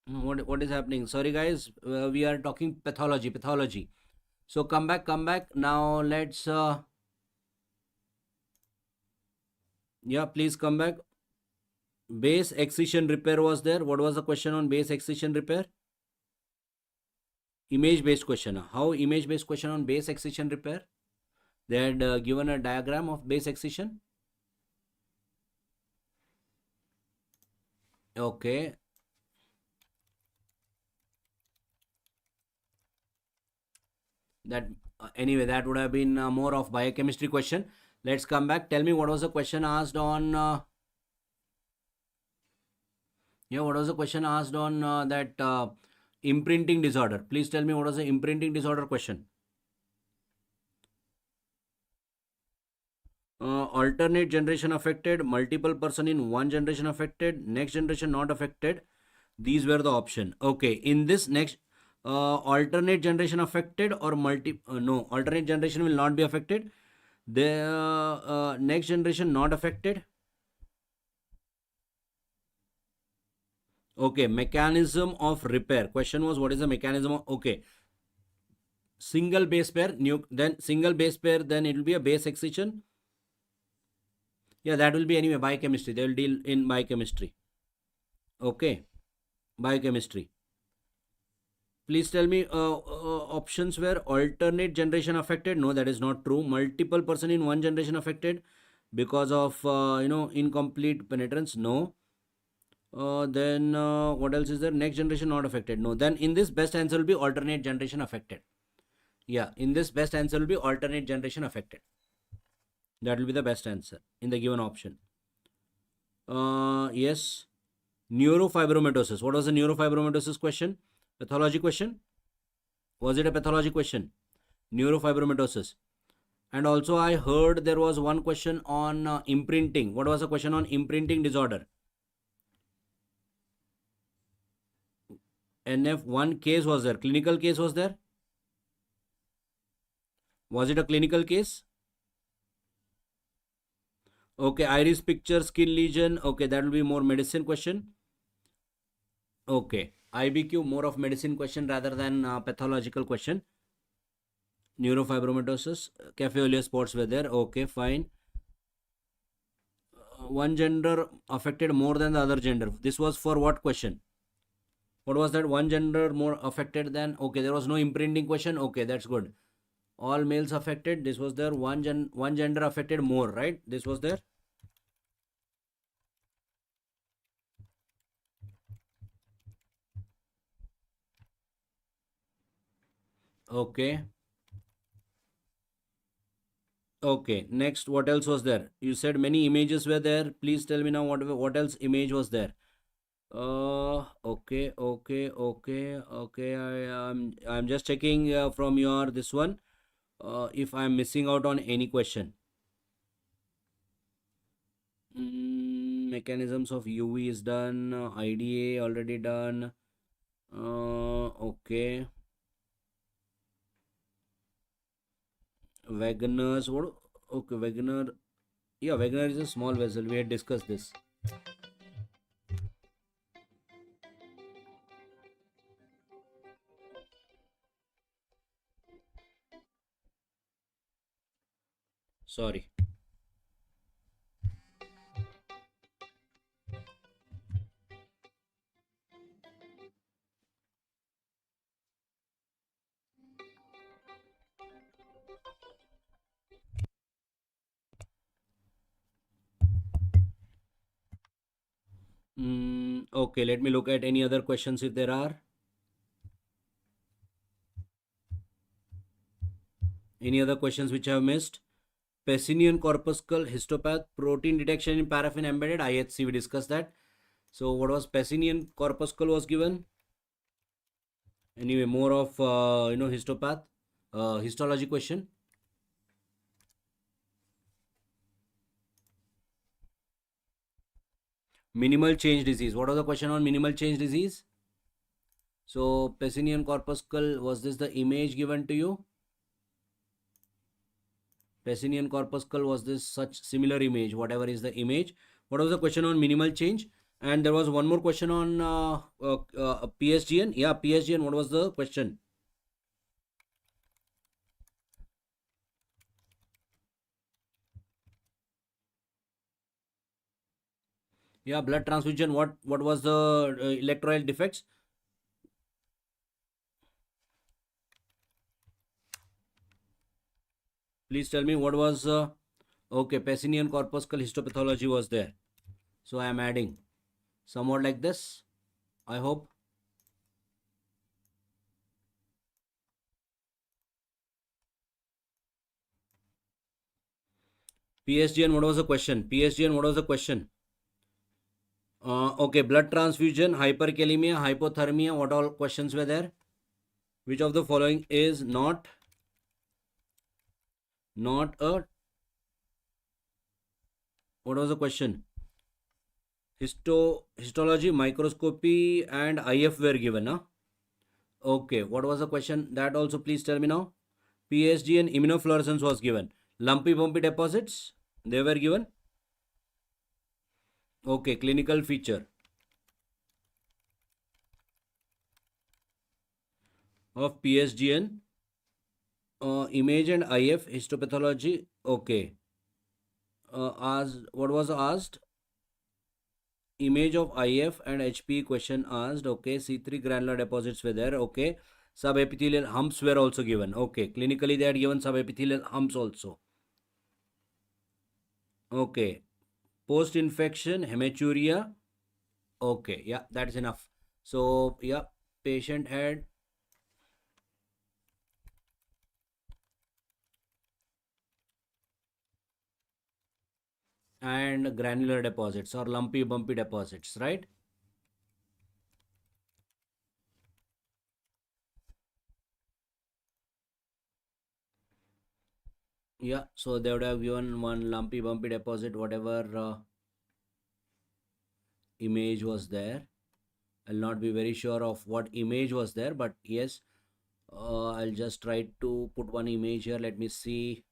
What is happening? Sorry guys, we are talking pathology. So come back. Now let's yeah, please come back. Base excision repair was there. What was the question on base excision repair? Image based question. How image based question on base excision repair? They had given a diagram of base excision. Okay. That anyway, that would have been more of biochemistry question. Let's come back. Tell me, what was the question asked on what was the question asked on that imprinting disorder? Please tell me, what was the imprinting disorder question? Alternate generation affected, multiple person in one generation affected, next generation not affected. These were the option. Okay, in this next alternate generation affected or no, alternate generation will not be affected. The next generation not affected. Okay, mechanism of repair. Question was, what is the mechanism of, okay, single base pair, then single base pair, then it will be a base excision. Yeah, that will be anyway biochemistry. They will deal in biochemistry. Okay, biochemistry. Please tell me, options were alternate generation affected. No, that is not true. Multiple person in one generation affected because of incomplete penetrance. No. Then what else is there? Next generation not affected. No. Then in this best answer will be alternate generation affected. Yeah, in this best answer will be alternate generation affected. That will be the best answer in the given option. Yes. Neurofibromatosis. What was the neurofibromatosis question? Pathology question? Was it a pathology question? Neurofibromatosis. And also I heard there was one question on imprinting. What was the question on imprinting disorder? NF1 case was there. Clinical case was there. Was it a clinical case? Okay, iris picture, skin lesion. Okay, that will be more medicine question. Okay, IBQ more of medicine question rather than pathological question. Neurofibromatosis, cafe au lait spots were there. Okay, fine. One gender affected more than the other gender. This was for what question? What was that? One gender more affected than? Okay, there was no imprinting question. Okay, that's good. All males affected. This was there. One gender affected more, right? This was there. Okay. Okay. Next, what else was there? You said many images were there. Please tell me now what else image was there. Okay. I'm just checking from your this one. If I'm missing out on any question. Mechanisms of UV is done. IDA already done. Okay. Wegener's what? Okay, Wegener. Yeah, Wegener is a small vessel. We had discussed this. Sorry. Okay, let me look at any other questions if there are. Any other questions which I have missed? Pacinian corpuscle, histopath, protein detection in paraffin embedded, IHC, we discussed that. So what was Pacinian corpuscle was given? Anyway, more of histopath, histology question. Minimal change disease. What was the question on minimal change disease? So Pacinian corpuscle, was this the image given to you? Pacinian corpuscle, was this such similar image, whatever is the image? What was the question on minimal change? And there was one more question on PSGN. Yeah, PSGN, what was the question? Yeah, blood transfusion, what was the electrolyte defects? Please tell me what was, okay, Pacinian corpuscle histopathology was there. So I am adding somewhat like this, I hope. PSGN, what was the question? PSGN, what was the question? Okay, blood transfusion, hyperkalemia, hypothermia, what all questions were there? Which of the following is not a, what was the question? Histology, microscopy and IF were given, huh? Okay, what was the question? That also please tell me now. PSG and immunofluorescence was given. Lumpy bumpy deposits, they were given. Okay, clinical feature of PSGN, image and IF, histopathology. Okay. What was asked? Image of IF and HP question asked. Okay, C3 granular deposits were there. Okay, subepithelial humps were also given. Okay, clinically they had given subepithelial humps also. Okay, post-infection hematuria. Okay, yeah, that's enough. So yeah, patient had and granular deposits or lumpy bumpy deposits, right? Yeah, so they would have given one lumpy bumpy deposit, whatever image was there. I'll not be very sure of what image was there, but yes, I'll just try to put one image here. Let me see.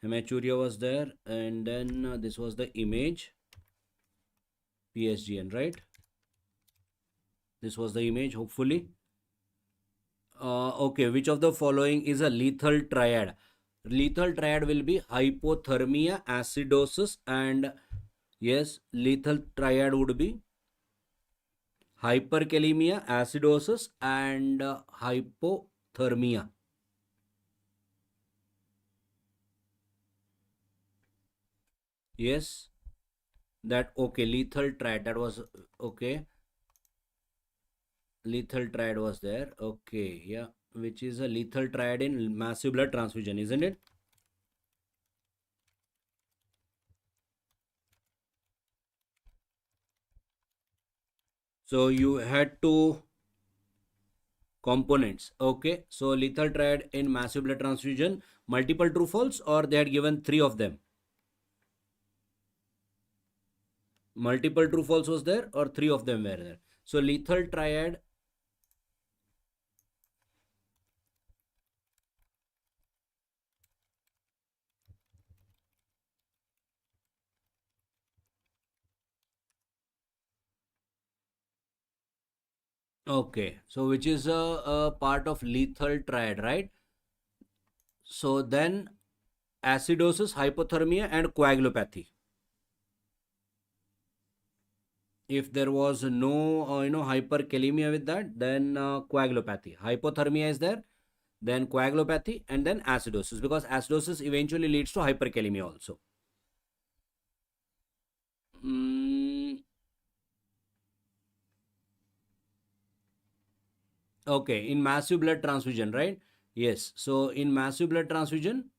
Hematuria was there, and then this was the image, PSGN, right? This was the image, hopefully. Okay, which of the following is a lethal triad? Lethal triad will be hypothermia, acidosis, and yes, lethal triad would be hyperkalemia, acidosis, and hypothermia. Yes, that okay, lethal triad, that was okay. Lethal triad was there. Okay, yeah, which is a lethal triad in massive blood transfusion, isn't it? So you had two components. Okay, so lethal triad in massive blood transfusion, multiple true false, or they had given three of them? Multiple true false was there, or three of them were there? So lethal triad. Okay, so which is a part of lethal triad, right? So then acidosis, hypothermia, and coagulopathy. If there was no hyperkalemia with that, then coagulopathy. Hypothermia is there, then coagulopathy, and then acidosis, because acidosis eventually leads to hyperkalemia also. Okay, in massive blood transfusion, right? Yes, so in massive blood transfusion,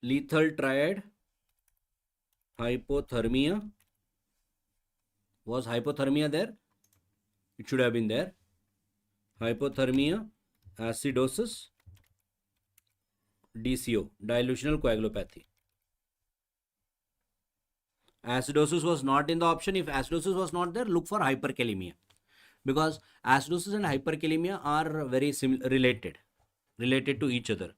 lethal triad, hypothermia. Was hypothermia there? It should have been there. Hypothermia, acidosis, DCO, dilutional coagulopathy. Acidosis was not in the option. If acidosis was not there, look for hyperkalemia, because acidosis and hyperkalemia are very related to each other.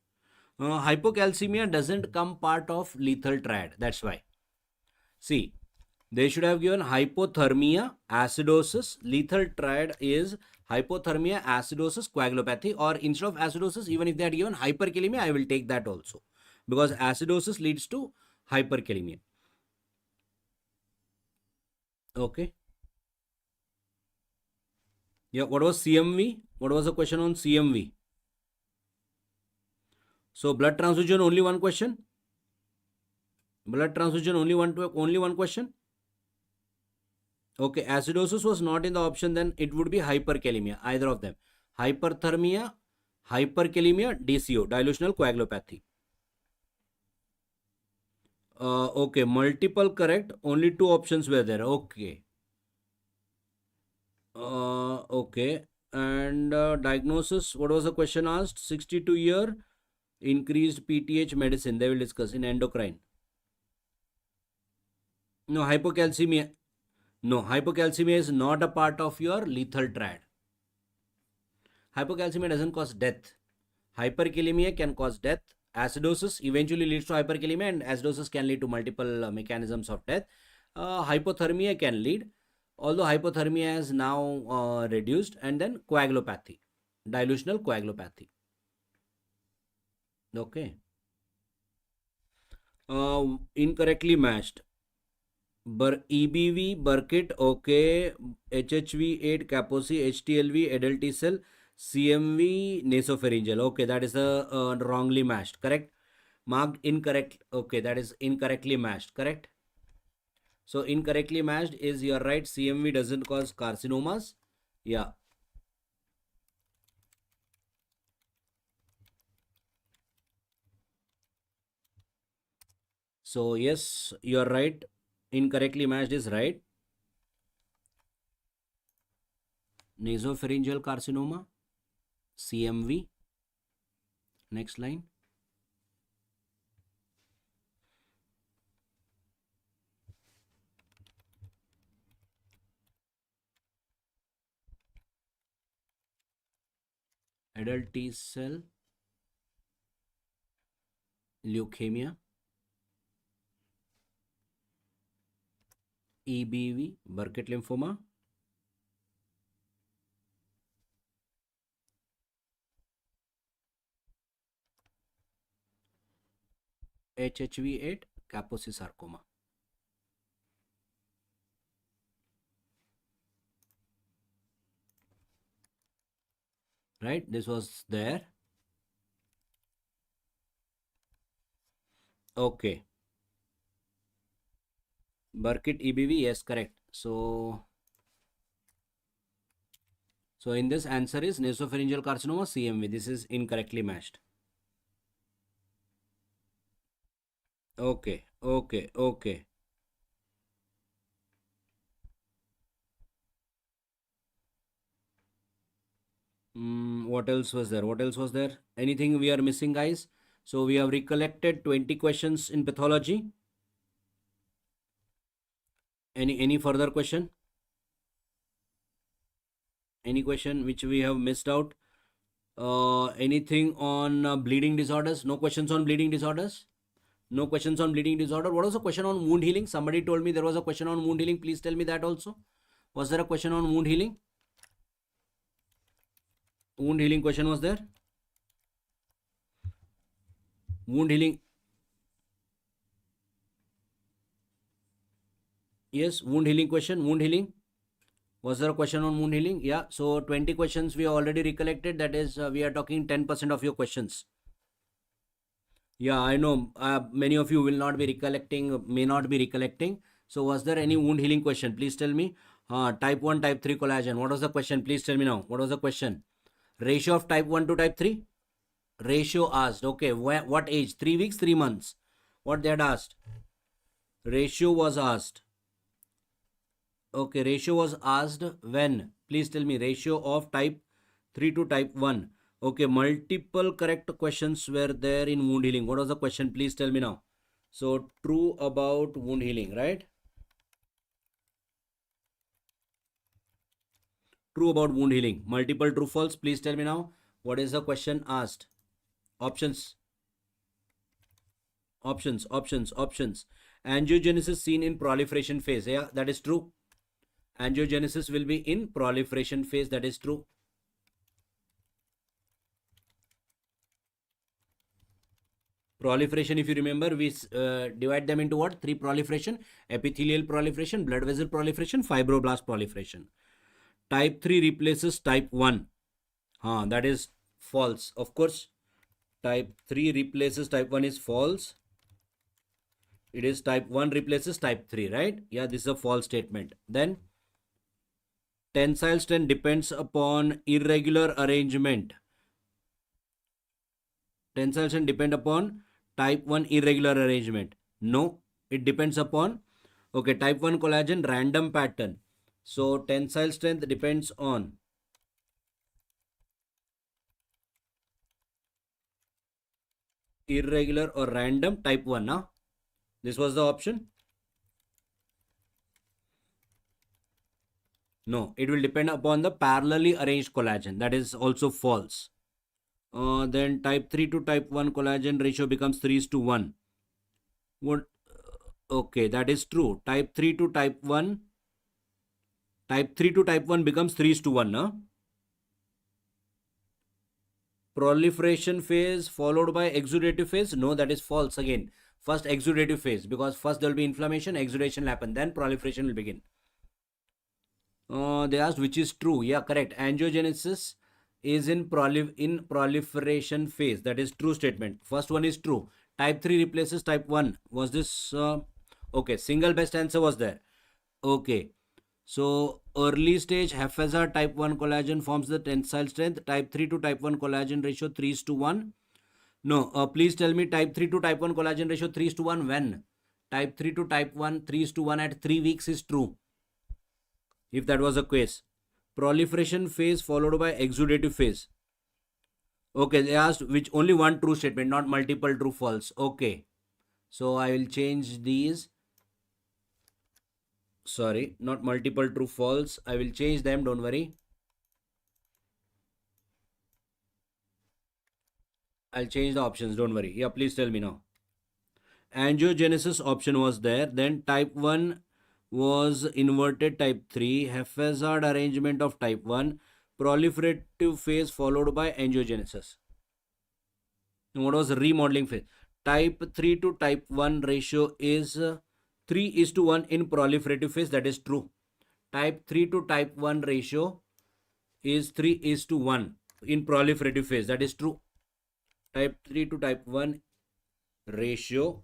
Hypocalcemia doesn't come part of lethal triad. That's why. See, they should have given hypothermia, acidosis. Lethal triad is hypothermia, acidosis, coagulopathy, or instead of acidosis, even if they had given hyperkalemia, I will take that also, because acidosis leads to hyperkalemia. Okay. Yeah, what was CMV? What was the question on CMV? So blood transfusion, only one question. Blood transfusion, only one question. Okay, acidosis was not in the option, then it would be hyperkalemia, either of them. Hyperthermia, hyperkalemia, DCO, dilutional coagulopathy. Okay, multiple correct, only two options were there. Okay. Okay, and diagnosis, what was the question asked? 62-year, increased PTH medicine, they will discuss in endocrine. No, hypocalcemia. No, hypocalcemia is not a part of your lethal triad. Hypocalcemia doesn't cause death. Hyperkalemia can cause death. Acidosis eventually leads to hyperkalemia, and acidosis can lead to multiple mechanisms of death. Hypothermia can lead, although hypothermia is now reduced, and then coagulopathy, dilutional coagulopathy. Okay. Incorrectly matched. EBV, Burkitt, okay. HHV8, Kaposi, HTLV, adult T cell, CMV, nasopharyngeal. Okay, that is wrongly matched. Correct. Marked incorrect. Okay, that is incorrectly matched. Correct. So incorrectly matched is, you're right. CMV doesn't cause carcinomas. Yeah. So yes, you're right. Incorrectly matched is right. Nasopharyngeal carcinoma, CMV. Next line. adult T cell leukemia, EBV, Burkitt lymphoma, HHV8, Kaposi sarcoma. Right, this was there. Okay. Burkitt EBV, yes, correct. So in this answer is nasopharyngeal carcinoma CMV. This is incorrectly matched. Okay. What else was there? Anything we are missing, guys? So we have recollected 20 questions in pathology. Any further question? Any question which we have missed out? Anything on bleeding disorders? No questions on bleeding disorders? No questions on bleeding disorder. What was the question on wound healing? Somebody told me there was a question on wound healing. Please tell me that also. Was there a question on wound healing? Wound healing question was there? Wound healing. Yes, wound healing question. Wound healing. Was there a question on wound healing? Yeah. So 20 questions we have already recollected. That is, we are talking 10% of your questions. Yeah, I know. Many of you will not be recollecting, may not be recollecting. So was there any wound healing question? Please tell me. Type 1, type 3 collagen. What was the question? Please tell me now. What was the question? Ratio of type 1 to type 3? Ratio asked. Okay. What age? 3 weeks, 3 months. What they had asked? Ratio was asked. Okay. Ratio was asked when? Please tell me. Ratio of type 3 to type 1. Okay. Multiple correct questions were there in wound healing. What was the question? Please tell me now. So true about wound healing, right? True about wound healing. Multiple true false. Please tell me now. What is the question asked? Options. Angiogenesis seen in proliferation phase. Yeah, that is true. Angiogenesis will be in proliferation phase. That is true. Proliferation, if you remember, we divide them into what? 3 proliferation: epithelial proliferation, blood vessel proliferation, fibroblast proliferation. Type 3 replaces type 1. That is false. Of course, type 3 replaces type 1 is false. It is type 1 replaces type 3, right? Yeah, this is a false statement. Then tensile strength depends upon irregular arrangement. Tensile strength depend upon type 1 irregular arrangement. No, it depends upon, okay, type 1 collagen random pattern. So tensile strength depends on irregular or random type 1. Now, this was the option. No, it will depend upon the parallelly arranged collagen. That is also false. Then type 3 to type 1 collagen ratio becomes 3:1. What? Okay, that is true. Type 3 to type 1 becomes 3:1. Huh? Proliferation phase followed by exudative phase. No, that is false again. First exudative phase, because first there will be inflammation, exudation will happen, then proliferation will begin. They asked which is true. Yeah, correct. Angiogenesis is in proliferation phase. That is true statement. First one is true. Type 3 replaces type 1. Was this okay? Single best answer was there. Okay. So early stage haphazard type 1 collagen forms the tensile strength. Type 3 to type 1 collagen ratio 3:1. No, please tell me type 3 to type 1 collagen ratio 3:1 when? Type 3 to type 1 3:1 at 3 weeks is true. If that was a case. Proliferation phase followed by exudative phase. Okay, they asked which only one true statement, not multiple true false. Okay. So I will change these. Sorry, not multiple true false. I will change them, don't worry. I'll change the options, don't worry. Yeah, please tell me now. Angiogenesis option was there, then type 1 was inverted type 3, haphazard arrangement of type 1, proliferative phase followed by angiogenesis. And what was remodeling phase? Type 3 to type 1 ratio is 3:1 in proliferative phase, that is true. Type 3 to type 1 ratio is 3:1 in proliferative phase, that is true. Type 3 to type 1 ratio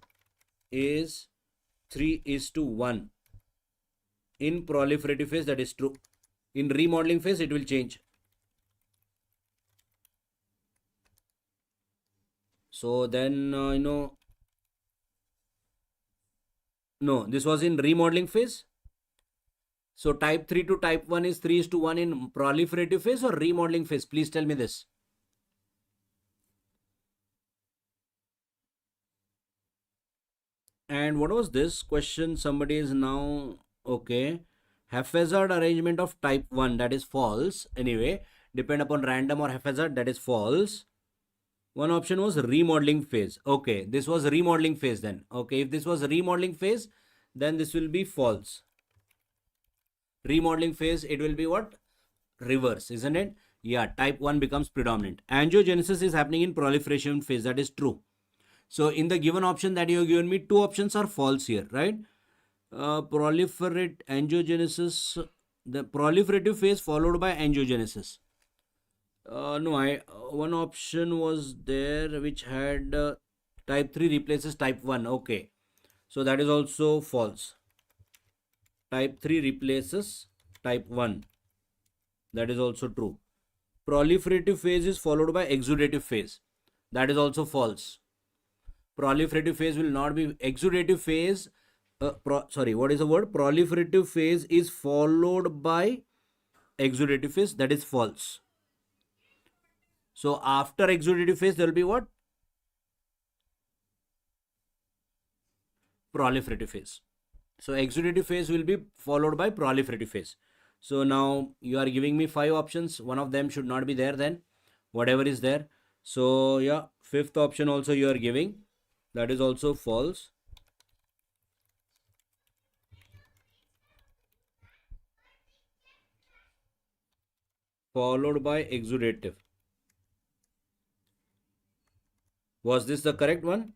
is 3:1 in proliferative phase, that is true. In remodeling phase it will change. So then no, this was in remodeling phase. So type 3 to type 1 is 3:1 in proliferative phase or remodeling phase? Please tell me this. And what was this question? Somebody is now, okay, haphazard arrangement of type 1, that is false. Anyway, depend upon random or haphazard, that is false. One option was remodeling phase. Okay, this was remodeling phase then. Okay, if this was remodeling phase, then this will be false. Remodeling phase, it will be what? Reverse, isn't it? Yeah, type 1 becomes predominant. Angiogenesis is happening in proliferation phase, that is true. So in the given option that you have given me, two options are false here, right? Proliferate angiogenesis, the proliferative phase followed by angiogenesis. No, one option was there which had type 3 replaces type 1. Okay, so that is also false. Type 3 replaces type 1. That is also true. Proliferative phase is followed by exudative phase. That is also false. Proliferative phase will not be exudative phase. What is the word? Proliferative phase is followed by exudative phase. That is false. So after exudative phase, there will be what? Proliferative phase. So exudative phase will be followed by proliferative phase. So now you are giving me 5 options. One of them should not be there then. Whatever is there. So yeah, 5th option also you are giving. That is also false. Followed by exudative. Was this the correct one?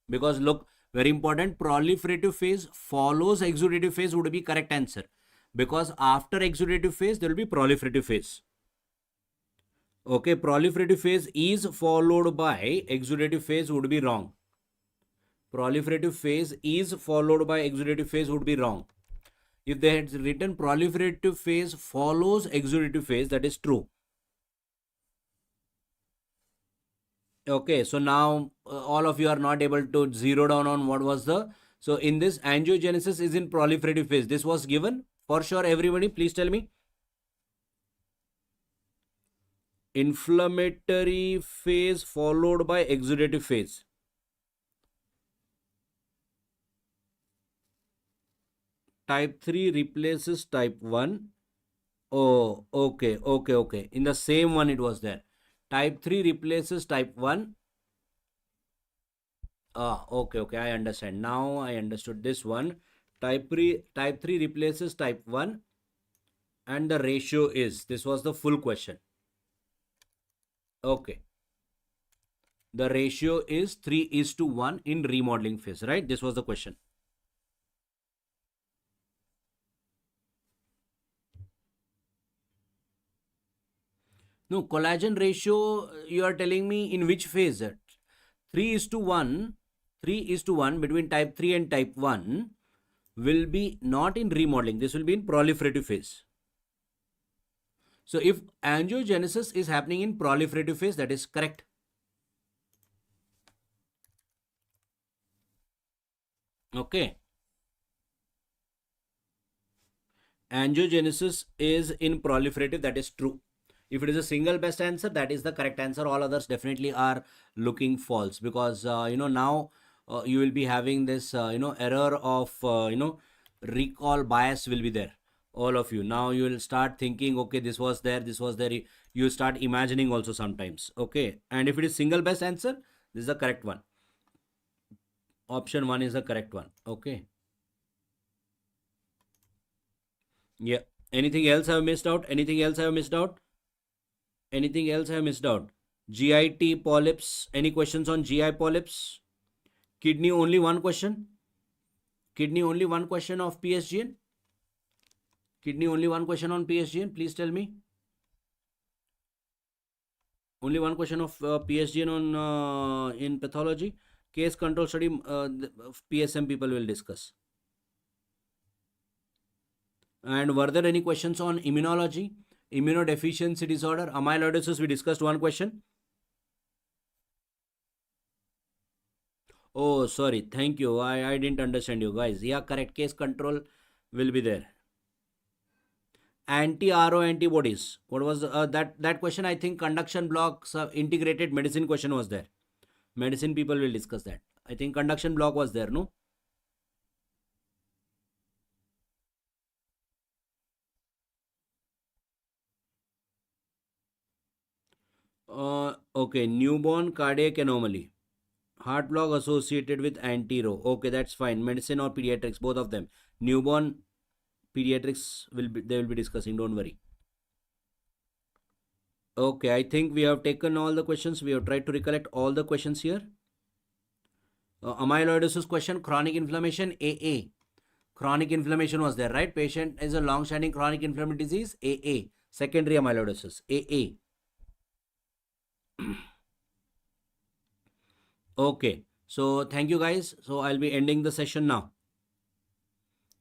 Because look, very important, proliferative phase follows exudative phase would be correct answer. Because after exudative phase, there will be proliferative phase. Okay, proliferative phase is followed by exudative phase would be wrong. Proliferative phase is followed by exudative phase would be wrong. If they had written proliferative phase follows exudative phase, that is true. Okay, so now all of you are not able to zero down on what was the, so in this angiogenesis is in proliferative phase. This was given for sure. Everybody, please tell me. Inflammatory phase followed by exudative phase. Type 3 replaces type 1. Oh, okay. In the same one it was there. Type 3 replaces type 1. Okay, I understand. Now I understood this one. Type 3 replaces type 1 and the ratio is, this was the full question. Okay. The ratio is 3:1 in remodeling phase, right? This was the question. No, collagen ratio, you are telling me in which phase? 3:1 between type 3 and type 1 will be not in remodeling. This will be in proliferative phase. So if angiogenesis is happening in proliferative phase, that is correct. Okay. Angiogenesis is in proliferative, that is true. If it is a single best answer, that is the correct answer. All others definitely are looking false because, now you will be having this, error of, recall bias will be there. all of you. Now you will start thinking, okay, this was there, this was there. You start imagining also sometimes. Okay, and if it is single best answer, this is the correct one. Option 1 is the correct one. Okay. Yeah. Anything else I have missed out? Anything else I have missed out? Anything else I have missed out? GIT polyps. Any questions on GI polyps? Kidney only one question? Kidney only one question of PSGN? Kidney only one question on PSGN? Please tell me. Only one question of PSGN on in pathology. Case control study, PSM people will discuss. And were there any questions on immunology? Immunodeficiency disorder, amyloidosis, we discussed one question. Oh, sorry. Thank you. I didn't understand you guys. Yeah, correct. Case control will be there. Anti-RO antibodies. What was that question? I think conduction blocks, integrated medicine question was there. Medicine people will discuss that. I think conduction block was there, no? Okay. Newborn cardiac anomaly. Heart block associated with anti-RO. Okay, that's fine. Medicine or pediatrics, both of them. Newborn, pediatrics they will be discussing. Don't worry. Okay, I think we have taken all the questions. We have tried to recollect all the questions here. Amyloidosis question, chronic inflammation, AA. Chronic inflammation was there, right? Patient is a long-standing chronic inflammatory disease, AA. Secondary amyloidosis, AA. Okay, so thank you guys. So I'll be ending the session now.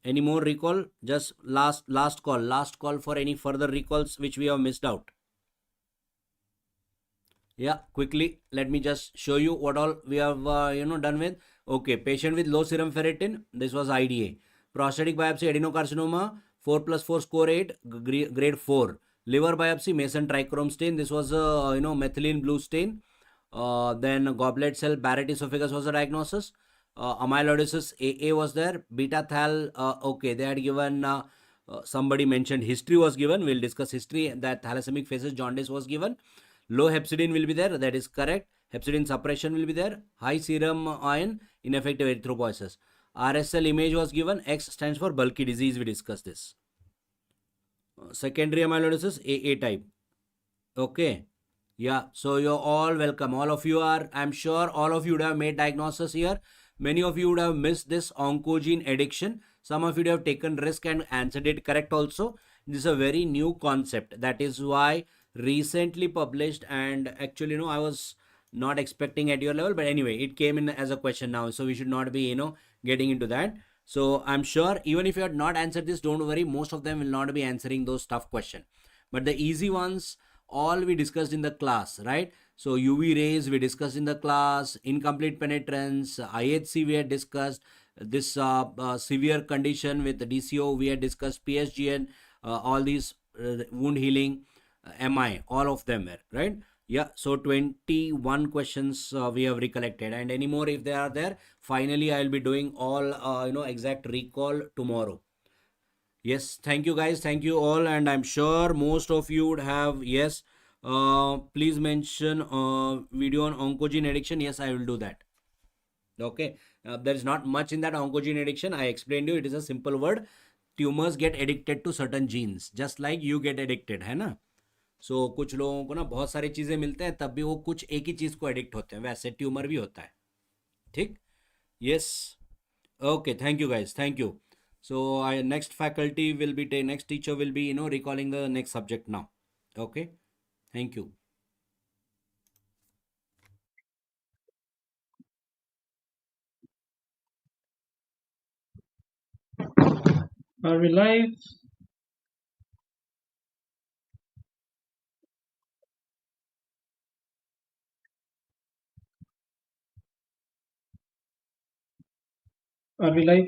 Any more recall? Just last call for any further recalls which we have missed out. Yeah, quickly, let me just show you what all we have done with. Okay, patient with low serum ferritin, this was IDA. Prostatic biopsy, adenocarcinoma, 4+4 score 8, grade 4. Liver biopsy, Mason trichrome stain, this was a methylene blue stain. Then goblet cell Barrett esophagus was a diagnosis. Amyloidosis AA was there. Beta thal, okay, they had given somebody mentioned history was given. We'll discuss history. That thalassaemic phases jaundice was given. Low hepcidin will be there, that is correct. Hepcidin suppression will be there. High serum iron, ineffective erythropoiesis. RSL image was given. X stands for bulky disease, we discussed this. Secondary amyloidosis, AA type. Okay. Yeah, so you're all welcome. All of you are, I'm sure all of you would have made diagnosis here. Many of you would have missed this oncogene addiction. Some of you would have taken risk and answered it correct also. This is a very new concept. That is why recently published, and actually I was not expecting at your level, but anyway it came in as a question now, so we should not be getting into that. So I'm sure even if you had not answered this, don't worry, most of them will not be answering those tough questions, but the easy ones all we discussed in the class, right? So UV rays we discussed in the class, incomplete penetrance, IHC we had discussed, this severe condition with the DCO we had discussed, PSGN, all these wound healing, MI, all of them were, right? Yeah, so 21 questions we have recollected, and any more if they are there, finally I will be doing all exact recall tomorrow. Yes, thank you guys, thank you all, and I'm sure most of you would have, yes, please mention video on oncogene addiction. Yes, I will do that. Okay, there is not much in that oncogene addiction. I explained you, it is a simple word. Tumors get addicted to certain genes, just like you get addicted, है ना? सो कुछ लोगों को ना बहुत सारी चीज़ें मिलते हैं, तब भी वो कुछ एक ही चीज़ को एडिक्ट होते हैं, वैसे ट्यूमर भी होता है. ठीक? Yes. Okay, thank you guys, thank you. So next faculty will be, next teacher will be recalling the next subject now. Okay, thank you. Are we live? Are we live?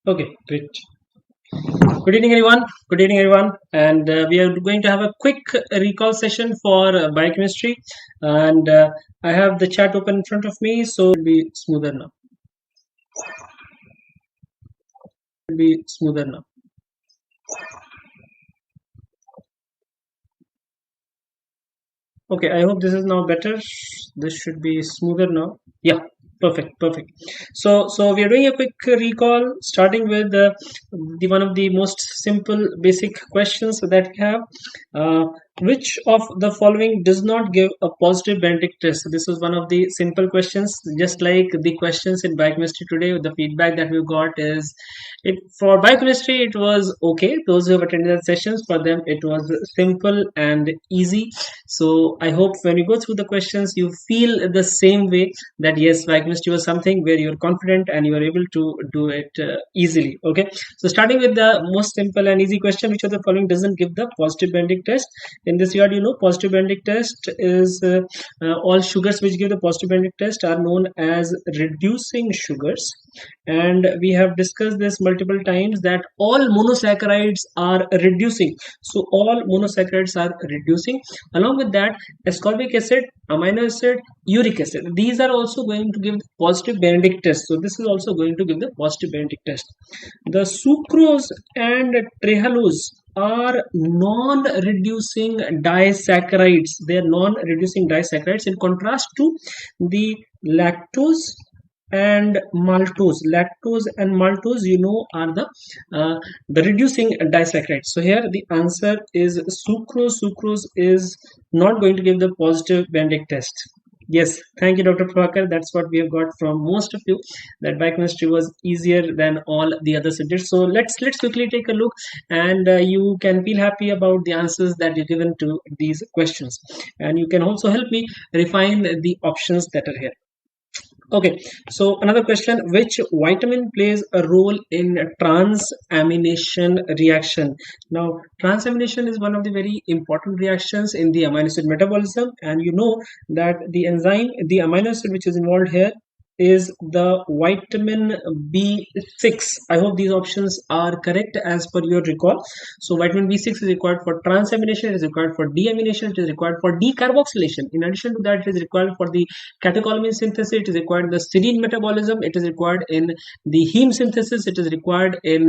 Okay, great. Good evening, everyone. Good evening, everyone. And we are going to have a quick recall session for biochemistry. And I have the chat open in front of me, so it will be smoother now. Okay, I hope this is now better. This should be smoother now. Yeah, perfect. So we are doing a quick recall, starting with the one of the most simple basic questions that we have. Which of the following does not give a positive Benedict test? So this was one of the simple questions, just like the questions in biochemistry today. The feedback that we got is, for biochemistry it was okay. Those who have attended the sessions, for them it was simple and easy. So I hope when you go through the questions, you feel the same way, that yes, biochemistry was something where you're confident and you are able to do it easily. Okay, so starting with the most simple and easy question, which of the following doesn't give the positive Benedict test? In this regard, positive Benedict test is all sugars which give the positive Benedict test are known as reducing sugars, and we have discussed this multiple times that all monosaccharides are reducing. So all monosaccharides are reducing. Along with that, ascorbic acid, amino acid, uric acid, these are also going to give the positive Benedict test. So this is also going to give the positive Benedict test. The sucrose and trehalose are non-reducing disaccharides. They are non-reducing disaccharides, in contrast to the lactose and maltose. Lactose and maltose, are the reducing disaccharides. So here the answer is sucrose. Sucrose is not going to give the positive Benedict test. Yes, thank you, Dr. Prabhakar. That's what we have got from most of you, that biochemistry was easier than all the other subjects. So let's quickly take a look, and you can feel happy about the answers that you've given to these questions, and you can also help me refine the options that are here. Okay, so another question: which vitamin plays a role in transamination reaction? Now, transamination is one of the very important reactions in the amino acid metabolism, and you know that the enzyme, the amino acid which is involved here, is the vitamin B6. I hope these options are correct as per your recall. So vitamin B6 is required for transamination, it is required for deamination, it is required for decarboxylation. In addition to that, it is required for the catecholamine synthesis, it is required in the serine metabolism, it is required in the heme synthesis, it is required in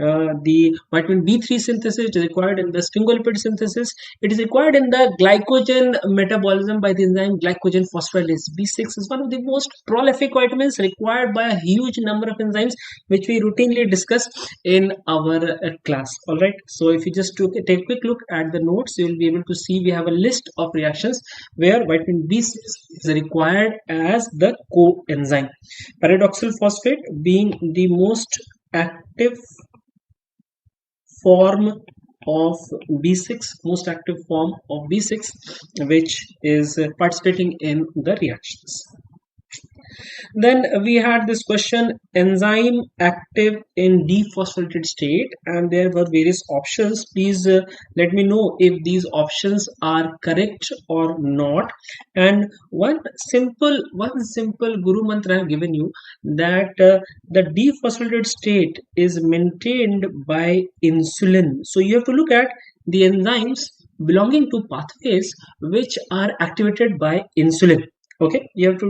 the vitamin B3 synthesis, it is required in the sphingolipid synthesis, it is required in the glycogen metabolism by the enzyme glycogen phosphorylase. B6 is one of the most prolific vitamins required by a huge number of enzymes, which we routinely discuss in our class. All right, so if you just take a quick look at the notes, you will be able to see we have a list of reactions where vitamin B6 is required as the coenzyme. Paradoxal phosphate being the most active form of B6, most active form of B6, which is participating in the reactions. Then we had this question, enzyme active in dephosphorylated state, and there were various options. Please let me know if these options are correct or not. And one simple guru mantra I have given you, that the dephosphorylated state is maintained by insulin. So you have to look at the enzymes belonging to pathways which are activated by insulin. Okay, you have to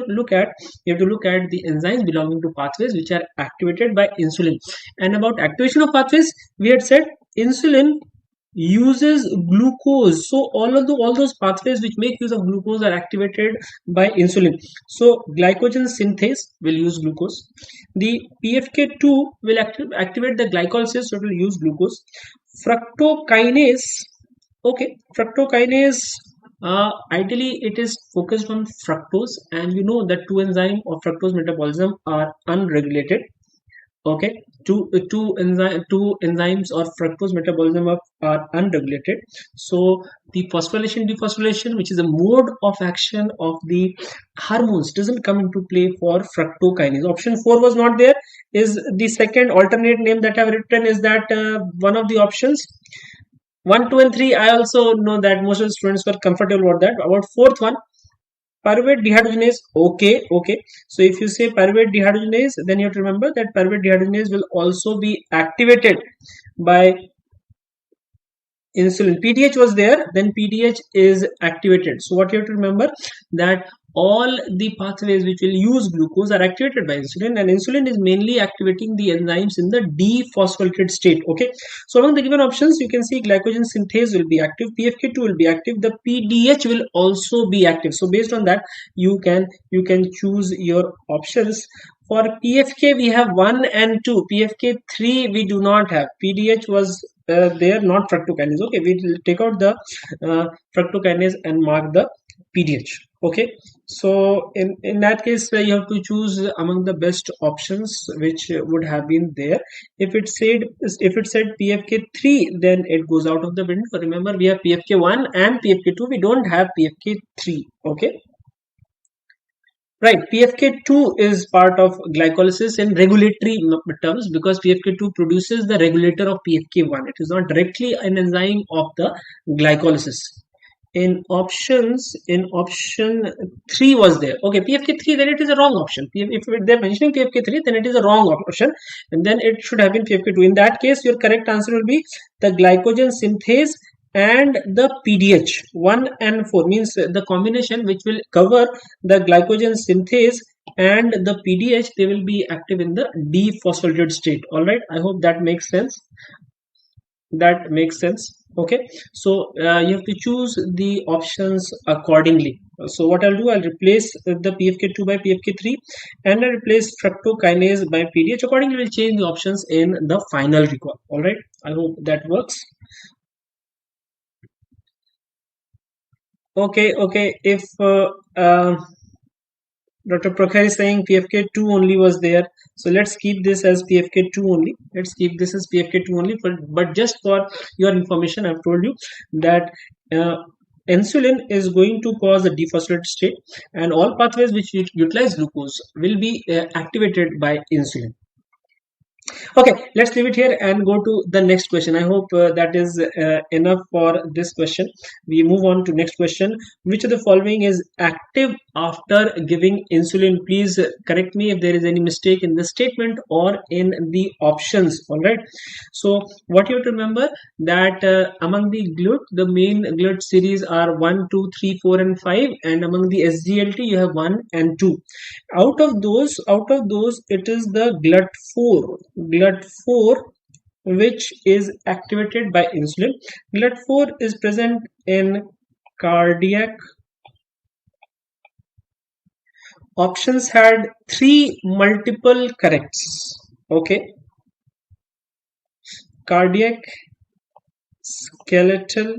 look at the enzymes belonging to pathways which are activated by insulin. And about activation of pathways, we had said insulin uses glucose. So all those pathways which make use of glucose are activated by insulin. So glycogen synthase will use glucose. The PFK2 will activate the glycolysis, so it will use glucose. Fructokinase, okay, fructokinase, ideally it is focused on fructose, and you know that two enzymes of fructose metabolism are unregulated. Okay, two enzymes of fructose metabolism are unregulated. So the phosphorylation, which is a mode of action of the hormones, doesn't come into play for fructokinase. Option 4 was not there. Is the second alternate name that I've written, is that one of the options? 1, 2, and 3, I also know that most of the students were comfortable about that. About fourth one, pyruvate dehydrogenase. Okay. So if you say pyruvate dehydrogenase, then you have to remember that pyruvate dehydrogenase will also be activated by insulin. PDH was there, then PDH is activated. So what you have to remember, that all the pathways which will use glucose are activated by insulin, and insulin is mainly activating the enzymes in the dephosphorylated state. Okay, so among the given options, you can see glycogen synthase will be active, PFK2 will be active, the PDH will also be active. So based on that, you can choose your options. For PFK, we have 1 and 2. PFK3 we do not have. PDH was there, not fructokinase. Okay, we will take out the fructokinase and mark the PDH. Okay, so in that case, you have to choose among the best options which would have been there. If it said PFK3, then it goes out of the window. Remember, we have PFK1 and PFK2. We don't have PFK3. Okay. Right, PFK2 is part of glycolysis in regulatory terms, because PFK2 produces the regulator of PFK1. It is not directly an enzyme of the glycolysis. In option 3 was there. Okay, PFK3, then it is a wrong option. If they're mentioning PFK3, then it is a wrong option, and then it should have been PFK2. In that case, your correct answer will be the glycogen synthase and the PDH. 1 and 4 means the combination which will cover the glycogen synthase and the PDH, they will be active in the dephosphorylated state. All right, I hope that makes sense. That makes sense. Okay, so you have to choose the options accordingly. So what I'll do, I'll replace the PFK2 by PFK3, and I'll replace fructokinase by PDH. Accordingly, we'll change the options in the final recall. All right, I hope that works. Okay, if Dr. Prakhar is saying PFK2 only was there, so let's keep this as PFK2 only. Let's keep this as PFK2 only. But just for your information, I've told you that insulin is going to cause a dephosphorylated state, and all pathways which utilize glucose will be activated by insulin. Okay, let's leave it here and go to the next question. I hope that is enough for this question. We move on to next question. Which of the following is active after giving insulin? Please correct me if there is any mistake in the statement or in the options. All right, so what you have to remember, that among the GLUT, the main GLUT series are 1, 2, 3, 4 and 5, and among the SGLT you have 1 and 2. Out of those it is the GLUT4 which is activated by insulin. GLUT4 is present in cardiac. Options had 3 multiple corrects. Okay, cardiac, skeletal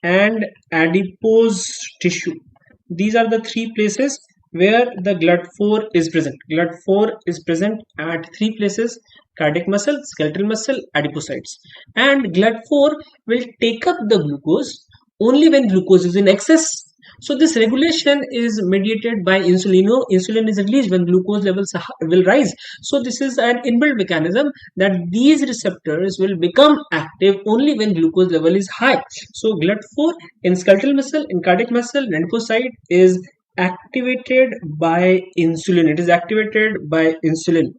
and adipose tissue. These are the 3 places where the GLUT4 is present. GLUT4 is present at 3 places: cardiac muscle, skeletal muscle, adipocytes. And GLUT4 will take up the glucose only when glucose is in excess. So this regulation is mediated by insulin. You know, insulin is released when glucose levels will rise. So this is an inbuilt mechanism that these receptors will become active only when glucose level is high. So GLUT4 in skeletal muscle, in cardiac muscle, and adipocyte is activated by insulin. It is activated by insulin.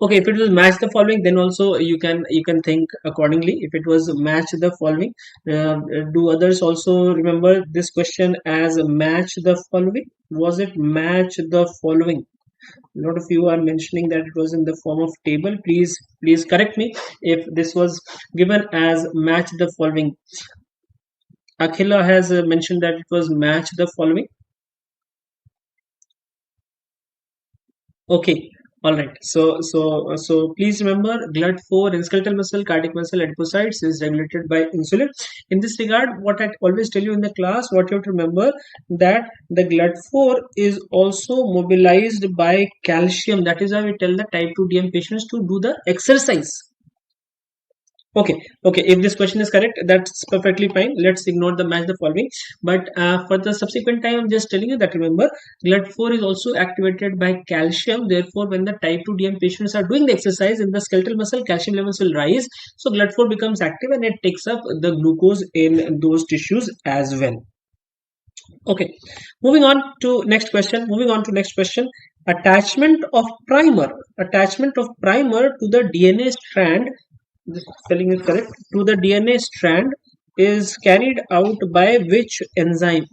Okay, if it was match the following, then also you can think accordingly. If it was match the following, do others also remember this question as match the following? Was it match the following? A lot of you are mentioning that it was in the form of table. Please correct me if this was given as match the following. Akhila has mentioned that it was match the following. Okay, all right. So please remember, GLUT4 in skeletal muscle, cardiac muscle, adipocytes is regulated by insulin. In this regard, what I always tell you in the class, what you have to remember, that the GLUT4 is also mobilized by calcium. That is why we tell the type 2 DM patients to do the exercise. Okay, if this question is correct, that's perfectly fine. Let's ignore the match the following. But for the subsequent time, I'm just telling you that remember, GLUT4 is also activated by calcium. Therefore, when the type 2 DM patients are doing the exercise in the skeletal muscle, calcium levels will rise. So GLUT4 becomes active and it takes up the glucose in those tissues as well. Okay, moving on to next question. attachment of primer to the DNA strand, this spelling is correct, to the DNA strand is carried out by which enzyme?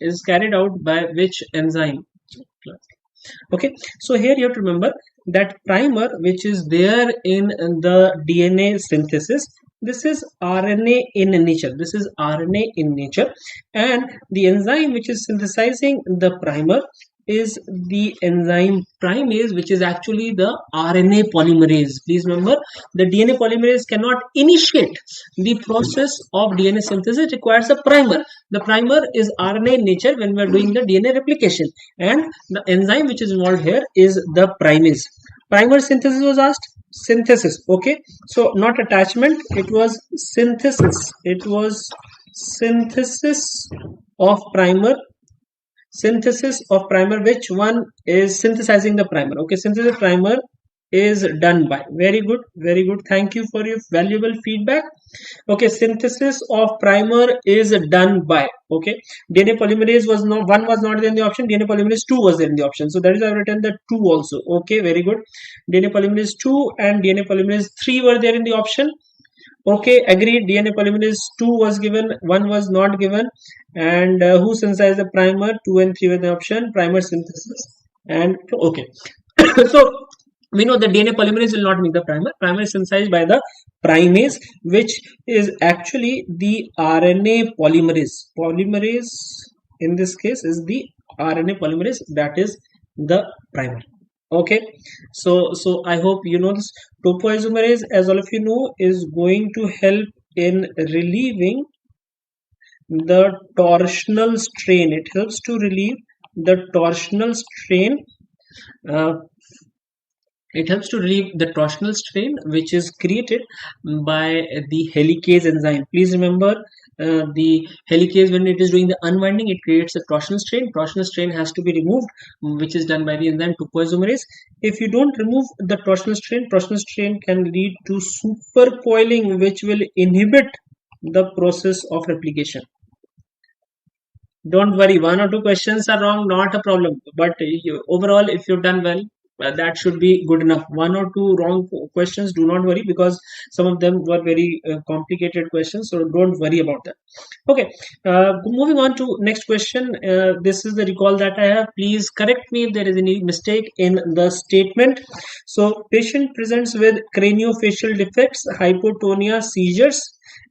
Okay, so here you have to remember that primer which is there in the DNA synthesis, this is RNA in nature, and the enzyme which is synthesizing the primer is the enzyme primase, which is actually the RNA polymerase. Please remember, the DNA polymerase cannot initiate the process of DNA synthesis, it requires a primer. The primer is RNA in nature when we are doing the DNA replication, and the enzyme which is involved here is the primase. Primer synthesis was asked, synthesis. Okay, so not attachment, it was synthesis. Synthesis of primer. Which one is synthesizing the primer? Okay, synthesis primer is done by. Very good, thank you for your valuable feedback. Okay, synthesis of primer is done by. Okay, DNA polymerase was not there in the option, DNA polymerase 2 was there in the option, so that is why I've written the 2 also. Okay, very good. DNA polymerase 2 and DNA polymerase 3 were there in the option. Okay, agreed. DNA polymerase 2 was given, 1 was not given. And who synthesized the primer? 2 and 3 were the option, primer synthesis. And okay, so we know the DNA polymerase will not make the primer. Primer is synthesized by the primase, which is actually the RNA polymerase. Polymerase in this case is the RNA polymerase, that is the primer. Okay, so I hope you know this. Topoisomerase, as all of you know, is going to help in relieving the torsional strain. It helps to relieve the torsional strain. Which is created by the helicase enzyme. Please remember, the helicase, when it is doing the unwinding, it creates a torsional strain. Torsional strain has to be removed, which is done by the enzyme topoisomerase. If you don't remove the torsional strain can lead to supercoiling, which will inhibit the process of replication. Don't worry, 1 or 2 questions are wrong, not a problem, but overall if you've done well, that should be good enough. 1 or 2 wrong questions, do not worry, because some of them were very complicated questions, so don't worry about that. Okay, moving on to next question. This is the recall that I have. Please correct me if there is any mistake in the statement. So patient presents with craniofacial defects, hypotonia, seizures,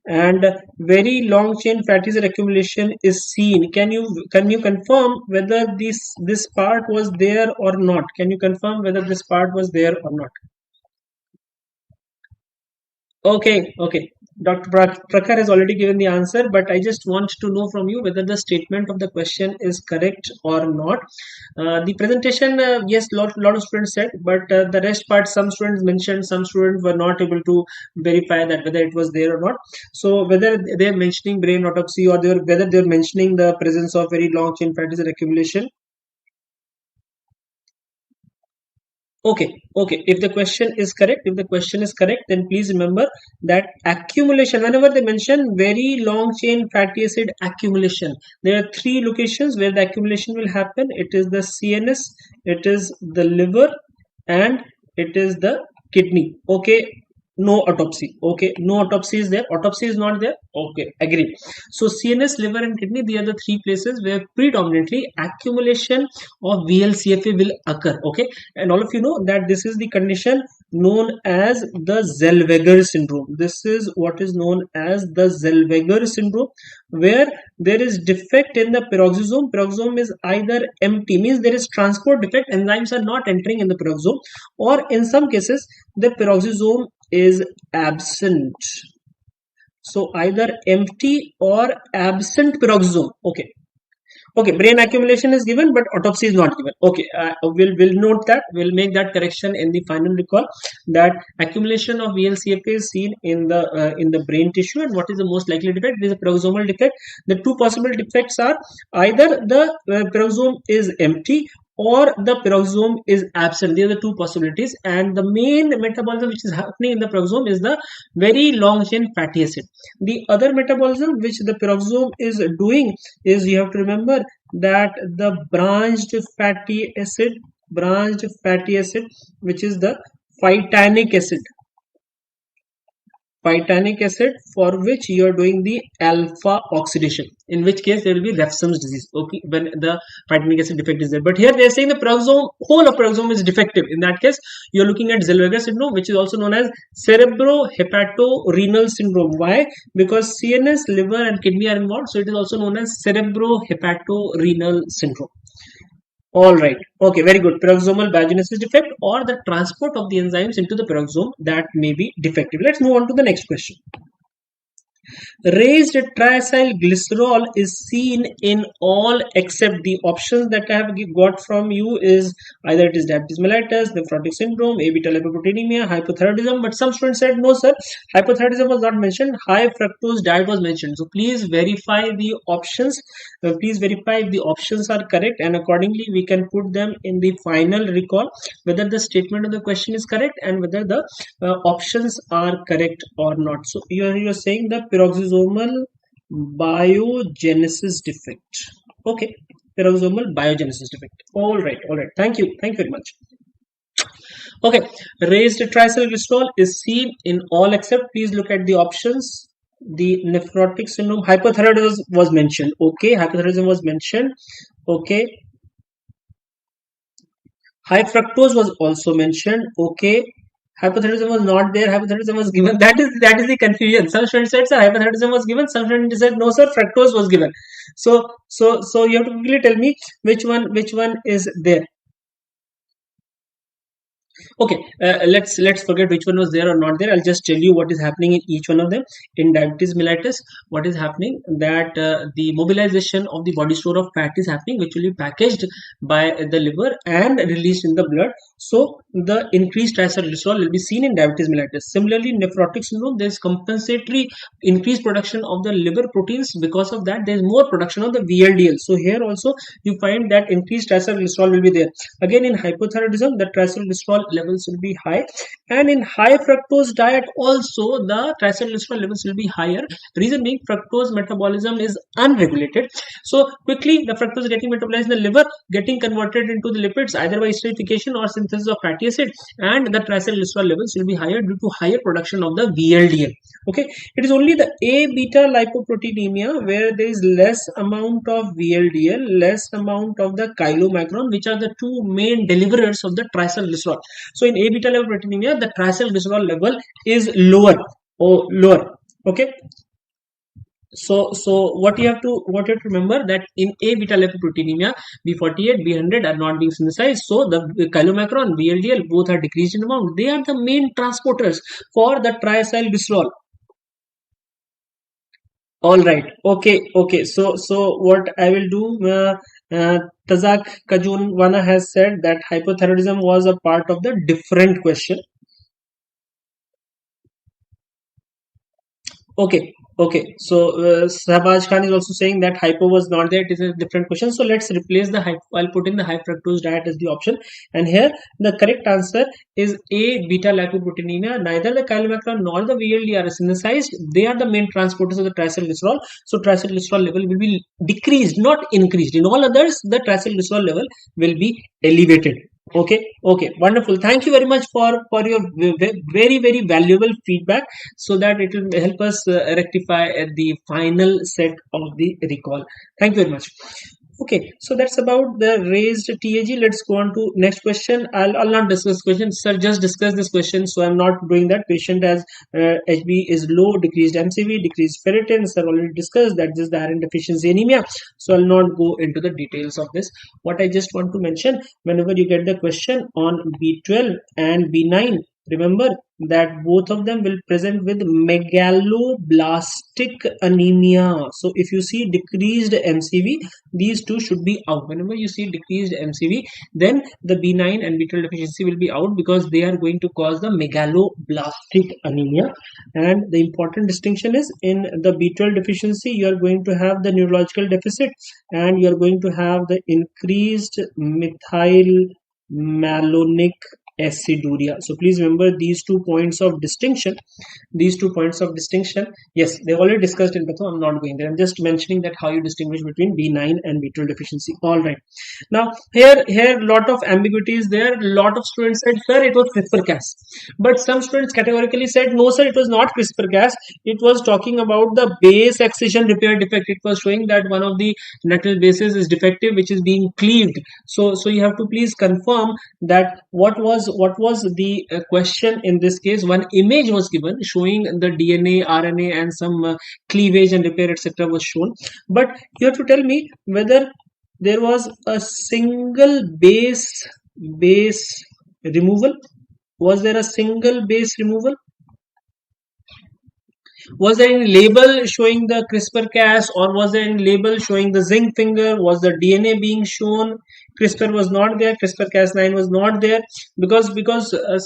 and very long chain fatty acid accumulation is seen. Can you confirm whether this part was there or not? Okay, Dr. Prakhar has already given the answer, but I just want to know from you whether the statement of the question is correct or not. The presentation, yes, lot of students said, but the rest part, some students mentioned, some students were not able to verify that whether it was there or not. So whether they're mentioning brain autopsy or whether they're mentioning the presence of very long chain fatty acid accumulation. Okay, if the question is correct, then please remember that accumulation, whenever they mention very long chain fatty acid accumulation, there are 3 locations where the accumulation will happen. It is the CNS, it is the liver, and it is the kidney. Okay, no autopsy. Okay, no autopsy is there, autopsy is not there. Okay, agreed. So CNS, liver, and kidney, they are the 3 places where predominantly accumulation of VLCFA will occur. Okay, and all of you know that this is the condition known as the Zellweger syndrome. This is what is known as the Zellweger syndrome, where there is defect in the peroxisome. Peroxisome is either empty, means there is transport defect, enzymes are not entering in the peroxisome, or in some cases the peroxisome is absent. So either empty or absent peroxisome. Okay, brain accumulation is given, but autopsy is not given. Okay, we'll note that, we'll make that correction in the final recall, that accumulation of VLCFA is seen in the brain tissue. And what is the most likely defect? It is a peroxisomal defect. The 2 possible defects are either the peroxisome is empty or the peroxisome is absent. These are the 2 possibilities, and the main metabolism which is happening in the peroxisome is the very long chain fatty acid. The other metabolism which the peroxisome is doing is, you have to remember that the branched fatty acid branched fatty acid, which is the phytanic acid. Phytanic acid, for which you are doing the alpha oxidation, in which case there will be Refsum's disease, okay, when the phytanic acid defect is there. But here they are saying the peroxisome, whole of peroxisome is defective. In that case, you are looking at Zellweger syndrome, which is also known as cerebrohepatorenal syndrome. Why? Because CNS, liver and kidney are involved, so it is also known as cerebrohepatorenal syndrome. All right. Okay, very good. Peroxisomal biogenesis defect, or the transport of the enzymes into the peroxisome, that may be defective. Let's move on to the next question. Raised triacylglycerol is seen in all except the options that I have got from you is either it is diabetes mellitus, nephrotic syndrome, A beta lipoproteinemia, hypothyroidism. But some students said no, sir, hypothyroidism was not mentioned, high fructose diet was mentioned. So please verify the options. Please verify if the options are correct, and accordingly we can put them in the final recall whether the statement of the question is correct and whether the options are correct or not. So you're saying the peroxisomal biogenesis defect. Okay, peroxisomal biogenesis defect. All right. Thank you very much. Okay, raised triacylglycerol is seen in all except, please look at the options. The nephrotic syndrome, hypothyroidism was mentioned. Okay, hypothyroidism was mentioned. Okay, high fructose was also mentioned. Okay, hypothyroidism was not there, hypothyroidism was given. That is the confusion. Some students said, sir, hypothyroidism was given. Some students said, no, sir, fructose was given. So you have to quickly tell me which one is there. Okay, let's forget which one was there or not there. I'll just tell you what is happening in each one of them. In diabetes mellitus, what is happening, that the mobilization of the body store of fat is happening, which will be packaged by the liver and released in the blood. So the increased triacylglycerol will be seen in diabetes mellitus. Similarly, in nephrotic syndrome, there is compensatory increased production of the liver proteins. Because of that, there is more production of the VLDL. So here also you find that increased triacylglycerol will be there. Again, in hypothyroidism, the triacylglycerol levels will be high, and in high fructose diet also the triacylglycerol levels will be higher. Reason being, fructose metabolism is unregulated. So quickly the fructose is getting metabolized in the liver, getting converted into the lipids either by esterification or synthesis of fatty acid, and the triacylglycerol levels will be higher due to higher production of the VLDL. Okay, it is only the A beta lipoproteinemia where there is less amount of VLDL, less amount of the chylomicron, which are the two main deliverers of the triacylglycerol. So in A beta lipoproteinemia, the triacylglycerol level is lower. Okay. So what you have to remember, that in A beta lipoproteinemia, B48, B100 are not being synthesized. So the chylomicron, VLDL, both are decreased in amount. They are the main transporters for the triacylglycerol. All right. Okay. So what I will do, Tazak Kajunwana has said that hypothyroidism was a part of the different question. Okay. So Sahbaj Khan is also saying that hypo was not there. It is a different question. So let's replace the hypo. I'll put in the high fructose diet as the option. And here the correct answer is A beta lipoproteinemia. Neither the chylomicron nor the VLD are synthesized. They are the main transporters of the triacylglycerol. So triacylglycerol level will be decreased, not increased. In all others, the triacylglycerol level will be elevated. Okay, wonderful. Thank you very much for your very valuable feedback, so that it will help us rectify the final set of the recall. Thank you very much. Okay, so that's about the raised TAG. Let's go on to next question. I'll not discuss question, sir. Just discuss this question. So I'm not doing that. Patient has HB is low, decreased MCV, decreased ferritin. Sir already discussed that this is the iron deficiency anemia. So I'll not go into the details of this. What I just want to mention, whenever you get the question on B12 and B9, remember that both of them will present with megaloblastic anemia. So if you see decreased MCV, these two should be out. Whenever you see decreased MCV, then the B9 and B12 deficiency will be out, because they are going to cause the megaloblastic anemia. And the important distinction is, in the B12 deficiency, you are going to have the neurological deficit, and you are going to have the increased methyl malonic aciduria. So please remember these 2 points of distinction. These 2 points of distinction, yes, they already discussed in Patho. I'm not going there. I'm just mentioning that how you distinguish between B9 and B12 deficiency. All right. Now here lot of ambiguity is there. Lot of students said, sir, it was CRISPR-Cas, but some students categorically said, no, sir, it was not CRISPR-Cas. It was talking about the base excision repair defect. It was showing that one of the natal bases is defective, which is being cleaved. So you have to please confirm that what was the question in this case. One image was given showing the DNA, RNA, and some cleavage and repair, etc. was shown. But you have to tell me whether there was a single base removal. Was there a single base removal? Was there any label showing the CRISPR-Cas, or was there any label showing the zinc finger? Was the DNA being shown? CRISPR was not there. CRISPR-Cas9 was not there because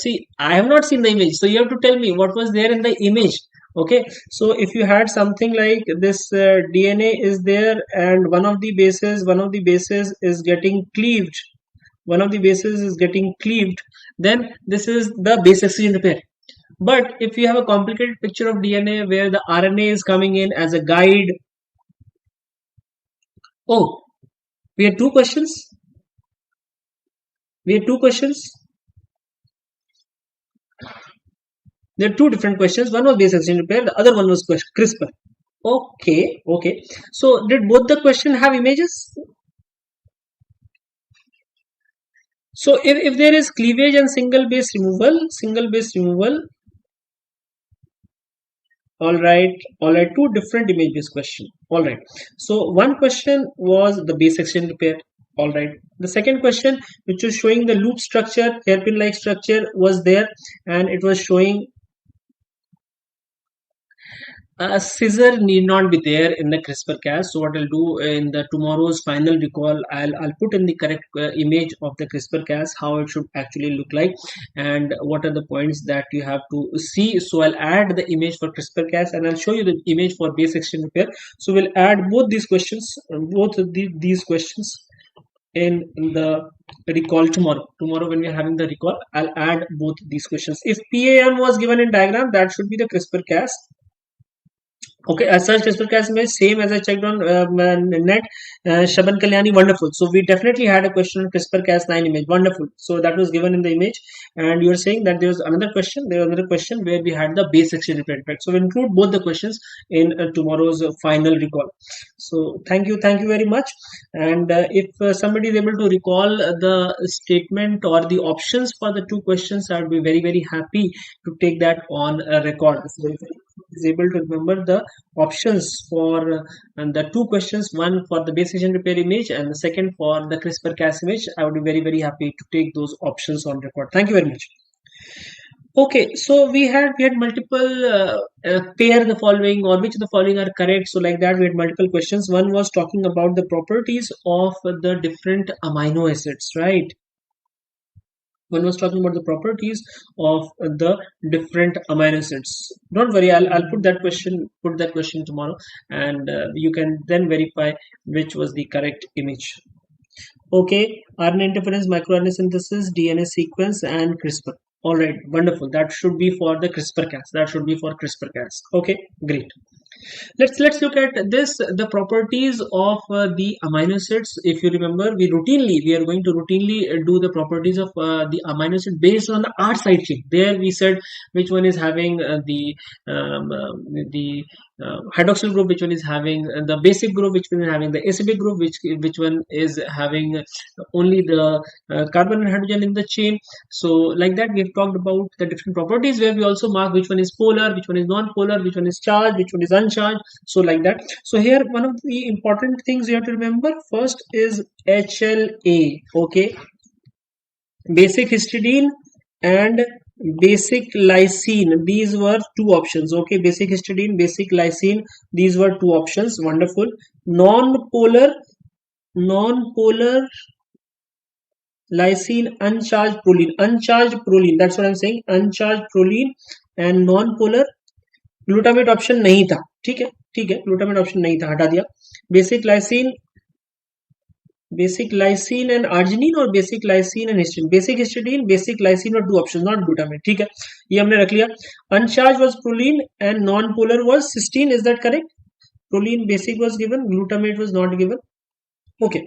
see, I have not seen the image, so you have to tell me what was there in the image. Okay, so if you had something like this, DNA is there and one of the bases is getting cleaved. One of the bases is getting cleaved. Then this is the base excision repair. But if you have a complicated picture of DNA where the RNA is coming in as a guide. Oh, we had 2 questions. There are 2 different questions. One was base excision repair, the other one was CRISPR. Okay. So did both the question have images? So if there is cleavage and single base removal, all right, 2 different images question. All right, so one question was the base excision repair. All right, the second question, which was showing the loop structure, hairpin like structure, was there, and it was showing a scissor need not be there in the CRISPR-Cas. So what I'll do in the tomorrow's final recall, I'll put in the correct image of the CRISPR-Cas, how it should actually look like, and what are the points that you have to see. So I'll add the image for CRISPR-Cas and I'll show you the image for base excision repair. So we'll add both these questions, in the recall tomorrow. When we are having the recall, I'll add both these questions. If PAM was given in diagram, that should be the CRISPR-Cas. Okay, as such CRISPR-Cas image, same as I checked on net. Shaban Kalyani, wonderful. So we definitely had a question on CRISPR-Cas9 image, wonderful. So that was given in the image, and you are saying that there was another question. Where we had the base excision repair defect. So we include both the questions in tomorrow's final recall. So thank you very much. And if somebody is able to recall the statement or the options for the 2 questions, I would be very happy to take that on a record. So if is able to remember the options for the 2 questions, one for the base excision repair image and the second for the CRISPR-Cas image, I would be very happy to take those options on record. Thank you very much. Okay, so we had multiple pair the following, or which of the following are correct. So like that, we had multiple questions. One was talking about the properties of the different amino acids, right? One was talking about the properties of the different amino acids. Don't worry, I'll put that question tomorrow, and you can then verify which was the correct image. Okay, RNA interference, microRNA synthesis, DNA sequence, and CRISPR. All right, wonderful. That should be for the CRISPR-Cas. Okay, great. Let's look at this, the properties of the amino acids. If you remember, we are going to routinely do the properties of the amino acid based on the R side chain. There we said which one is having the hydroxyl group, which one is having the basic group, which one is having the acidic group, which one is having only the carbon and hydrogen in the chain. So like that, we have talked about the different properties, where we also mark which one is polar, which one is non-polar, which one is charged, which one is uncharged. So like that. So here, one of the important things you have to remember first is HLA. Okay, basic histidine and basic lysine, these were 2 options. Okay, basic histidine, basic lysine, these were 2 options. Wonderful. Non-polar lysine, uncharged proline, that's what I'm saying, uncharged proline. And non-polar glutamate option नहीं था. ठीक है, glutamate option नहीं था, हटा दिया. Basic lysine, basic lysine and arginine or basic lysine and histidine? Basic histidine, basic lysine और 2 options, not glutamate. ठीक है, ये हमने रख लिया. Uncharged was proline and non-polar was cysteine. Is that correct? Proline basic was given, glutamate was not given. Okay,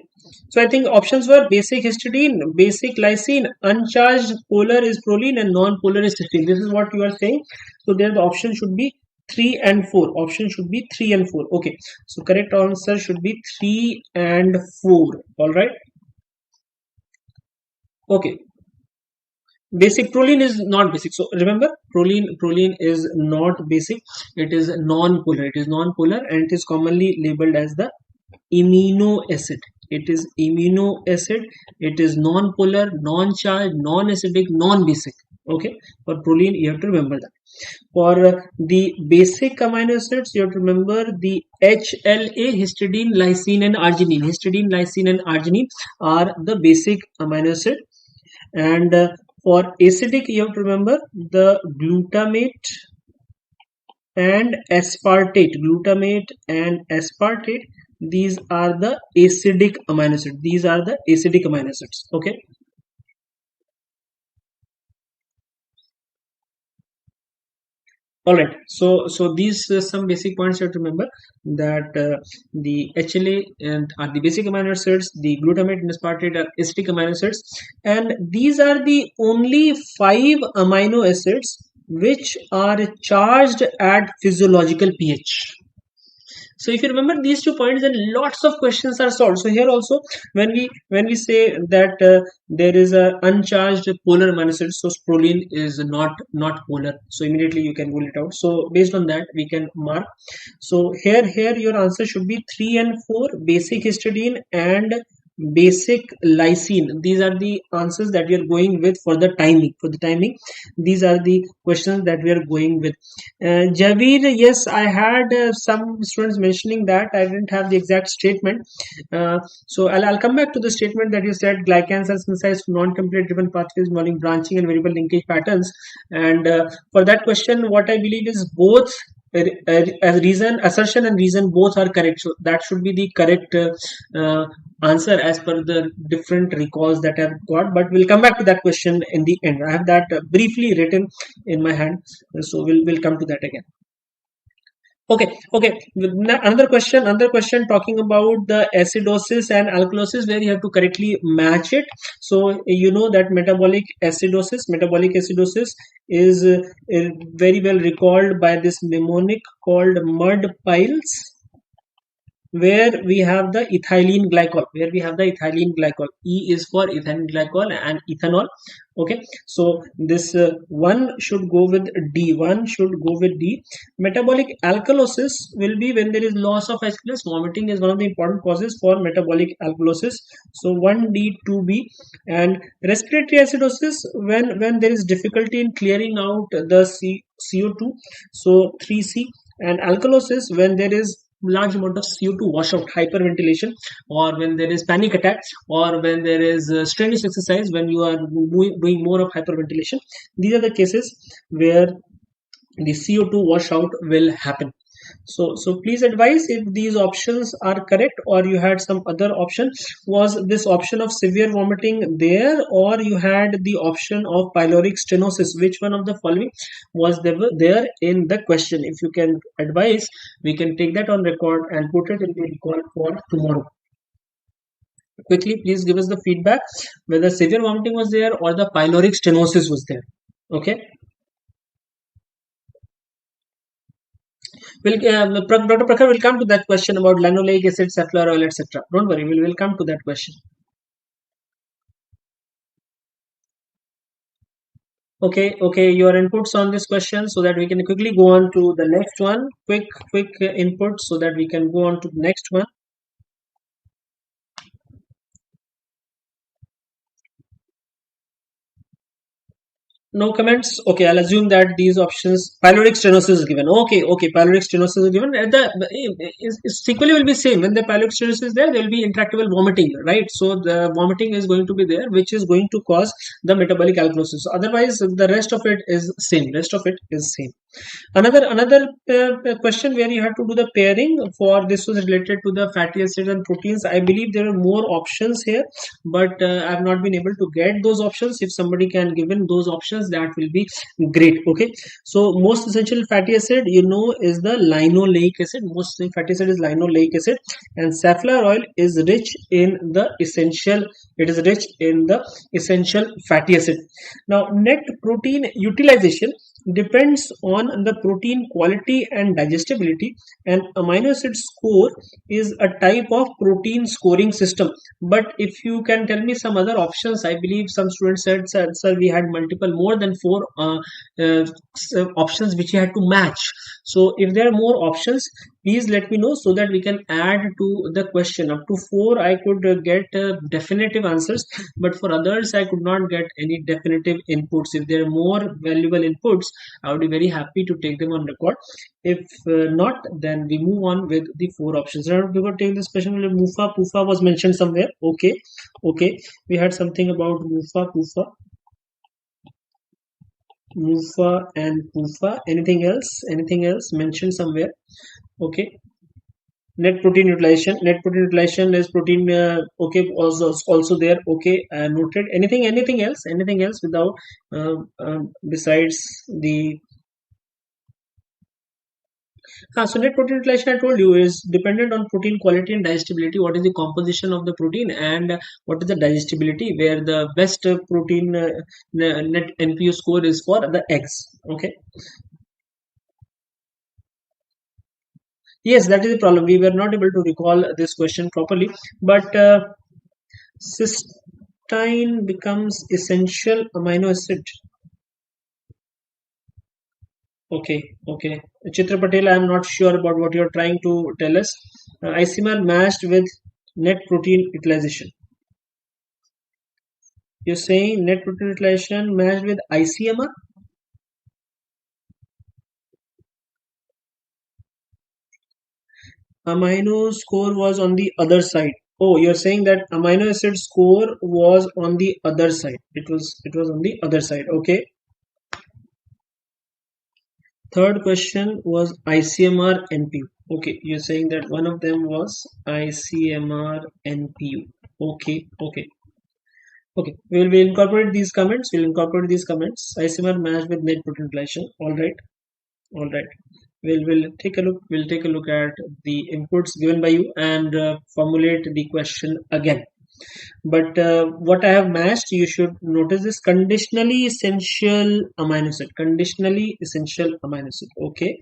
so I think options were basic histidine, basic lysine, uncharged polar is proline and non-polar is cysteine. This is what you are saying. So there the option should be 3 and 4. Option should be 3 and 4. Okay, so correct answer should be 3 and 4. All right. Okay. Basic proline is not basic. So remember, proline is not basic. It is non-polar. It is non-polar and it is commonly labeled as the amino acid. It is amino acid. It is non-polar, non-charged, non-acidic, non-basic. Okay, for proline you have to remember that. For the basic amino acids you have to remember the HLA, histidine, lysine and arginine. Histidine, lysine and arginine are the basic amino acid. And for acidic you have to remember the glutamate and aspartate. Glutamate and aspartate, these are the acidic amino acids. These are the acidic amino acids. Okay. All right, so these some basic points you have to remember, that the HLA and are the basic amino acids, the glutamate and aspartate are acidic amino acids, and these are the only 5 amino acids which are charged at physiological pH. So if you remember these 2 points, then lots of questions are solved. So here also, when we say that there is a uncharged polar amino acid, so proline is not polar, so immediately you can rule it out. So based on that we can mark. So here your answer should be 3 and 4, basic histidine and basic lysine. These are the answers that we are going with for the timing. These are the questions that we are going with. Javeer, yes, I had some students mentioning that I didn't have the exact statement. So I'll come back to the statement that you said glycans are synthesized from non-complete driven pathways involving branching and variable linkage patterns. And for that question, what I believe is both assertion and reason both are correct. So that should be the correct answer as per the different recalls that I've got, but we'll come back to that question in the end. I have that briefly written in my hand, so we'll come to that again. Okay. Another question talking about the acidosis and alkalosis, where you have to correctly match it. So you know that metabolic acidosis is very well recalled by this mnemonic called mud piles, where we have the ethylene glycol. E is for ethylene glycol and ethanol. Okay, so this one should go with D. Metabolic alkalosis will be when there is loss of H+. Vomiting is one of the important causes for metabolic alkalosis. So 1D, 2B. And respiratory acidosis when there is difficulty in clearing out the CO2. So 3C. And alkalosis when there is large amount of CO2 washout, hyperventilation, or when there is panic attack, or when there is strenuous exercise, when you are doing more of hyperventilation. These are the cases where the CO2 washout will happen. So please advise if these options are correct, or you had some other option. Was this option of severe vomiting there, or you had the option of pyloric stenosis? Which one of the following was there in the question? If you can advise, we can take that on record and put it in the record for tomorrow. Quickly, please give us the feedback whether severe vomiting was there or the pyloric stenosis was there. Okay. Dr. Prakhar will come to that question about linoleic acid, safflower oil, etc. Don't worry, we'll come to that question. Okay, your inputs on this question so that we can quickly go on to the next one. Quick input so that we can go on to the next one. No comments. Okay, I'll assume that these options, pyloric stenosis is given. Okay, pyloric stenosis is given. The sequelae will be same. When the pyloric stenosis is there will be intractable vomiting, right? So the vomiting is going to be there, which is going to cause the metabolic alkalosis. Otherwise, the rest of it is same. Another question where you have to do the pairing for this was related to the fatty acids and proteins. I believe there are more options here, but I have not been able to get those options. If somebody can give in those options, that will be great. Okay, so most essential fatty acid, you know, is the linoleic acid. Most fatty acid is linoleic acid, and safflower oil is rich in the essential. It is rich in the essential fatty acid. Now, net protein utilization depends on the protein quality and digestibility, and amino acid score is a type of protein scoring system. But if you can tell me some other options, I believe some students said, sir, we had multiple more than four options which you had to match. So if there are more options, please let me know so that we can add to the question. Up to 4 I could get definitive answers, but for others I could not get any definitive inputs. If there are more valuable inputs, I would be very happy to take them on record. If not, then we move on with the 4 options. Now before taking this question, Mufa Pufa was mentioned somewhere. Okay, we had something about Mufa Pufa, Mufa and Pufa. Anything else mentioned somewhere? Okay, net protein utilization is protein. Okay, also there. Okay, noted. Anything else without besides the so net protein utilization, I told you, is dependent on protein quality and digestibility. What is the composition of the protein and what is the digestibility, where the best protein net NPU score is for the eggs. Okay, yes, that is the problem. We were not able to recall this question properly, but cysteine becomes essential amino acid. Okay. Chitra Patel, I am not sure about what you are trying to tell us. Isomer matched with net protein utilization. You're saying net protein utilization matched with ICMR? Amino score was on the other side. Oh, you're saying that amino acid score was on the other side. It was on the other side. Okay. Third question was ICMR NPU. Okay, you're saying that one of them was ICMR NPU. Okay. We'll incorporate these comments. ICMR matched with net protein utilization. All right. We'll take a look at the inputs given by you and formulate the question again. But what I have matched, you should notice this: conditionally essential amino acid. Okay,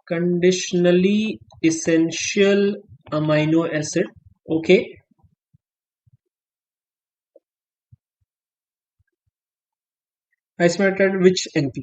conditionally essential amino acid. Okay, isomerated which NPU?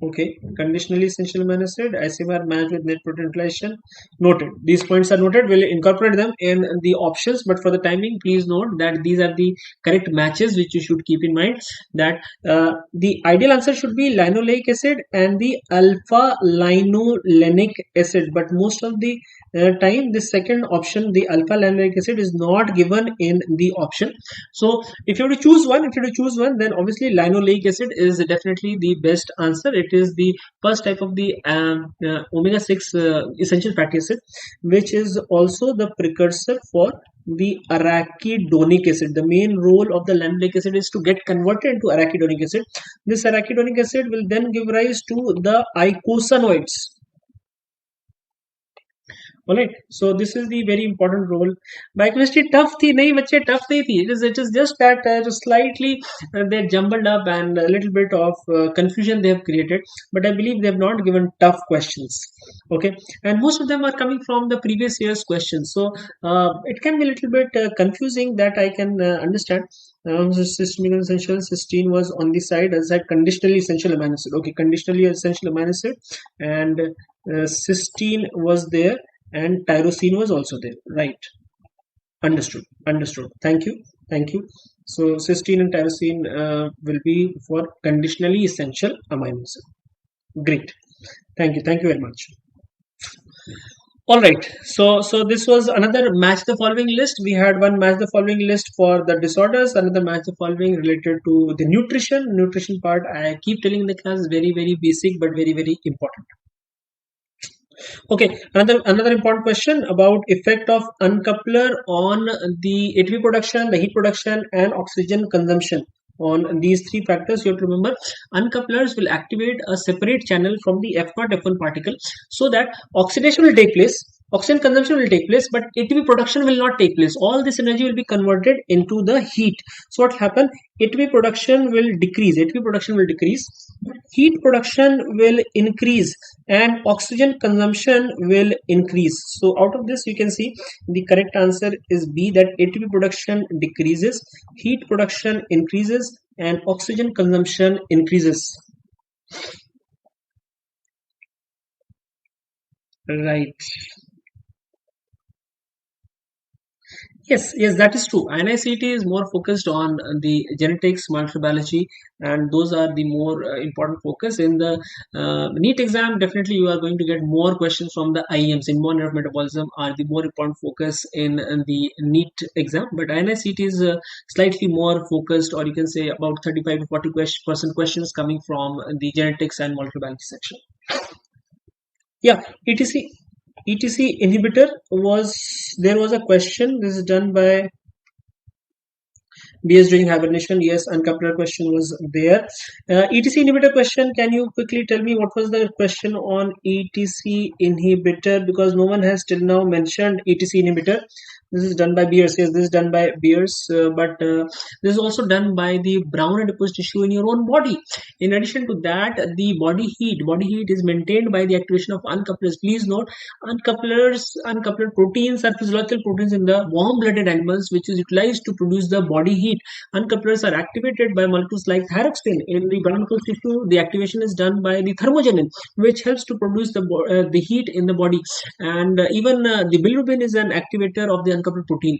Okay, conditionally essential amino acid, ICMR matched with net protein utilization. Noted. These points are noted. We'll incorporate them in the options, but for the timing, please note that these are the correct matches which you should keep in mind. That the ideal answer should be linoleic acid and the alpha linolenic acid, but most of the time the second option, the alpha linoleic acid, is not given in the option. So if you have to choose one, then obviously linoleic acid is definitely the best answer. It is the first type of the omega-6 essential fatty acid, which is also the precursor for the arachidonic acid. The main role of the linoleic acid is to get converted into arachidonic acid. This arachidonic acid will then give rise to the eicosanoids. Alright, so this is the very important role. Biochemistry tough thi nahi bachche, tough nahi thi. It is just that slightly they jumbled up and a little bit of confusion they have created, but I believe they have not given tough questions. Okay, and most of them are coming from the previous year's questions, so it can be a little bit confusing, that I can understand. Cysteine essential, cysteine was on the side as a conditionally essential amino acid. Okay, conditionally essential amino acid, and cysteine was there, and tyrosine was also there. Right, understood. Thank you. So cysteine and tyrosine will be for conditionally essential amino acid. Great, thank you very much. All right. So this was another match the following list. We had one match the following list for the disorders, another match the following related to the nutrition part. I keep telling the class is very basic but very important. Okay, another important question about effect of uncoupler on the ATP production, the heat production, and oxygen consumption. On these three factors, you have to remember uncouplers will activate a separate channel from the F0 F1 particle, so that oxidation will take place, oxygen consumption will take place, but ATP production will not take place. All this energy will be converted into the heat. So what happen? ATP production will decrease. ATP production will decrease. Heat production will increase, and oxygen consumption will increase. So out of this, you can see the correct answer is B, that ATP production decreases, heat production increases, and oxygen consumption increases. Right. Yes, that is true. INICET is more focused on the genetics, microbiology, and those are the more important focus. In the NEET exam, definitely you are going to get more questions from the IEMs. In more nerve metabolism are the more important focus in the NEET exam. But INICET is slightly more focused, or you can say about 35 to 40% questions coming from the genetics and microbiology section. Yeah, ETC inhibitor there was a question. This is done by BS during hibernation. Yes, uncoupler question was there. ETC inhibitor question. Can you quickly tell me what was the question on ETC inhibitor? Because no one has till now mentioned ETC inhibitor. This is done by Beers. Yes, this is done by Beers, but this is also done by the brown adipose tissue in your own body. In addition to that, the body heat is maintained by the activation of uncouplers. Please note, uncoupled proteins are physiological proteins in the warm-blooded animals, which is utilized to produce the body heat. Uncouplers are activated by molecules like thyroxine. In the brown adipose tissue, the activation is done by the thermogenin, which helps to produce the heat in the body. And even the bilirubin is an activator of the uncoupled protein.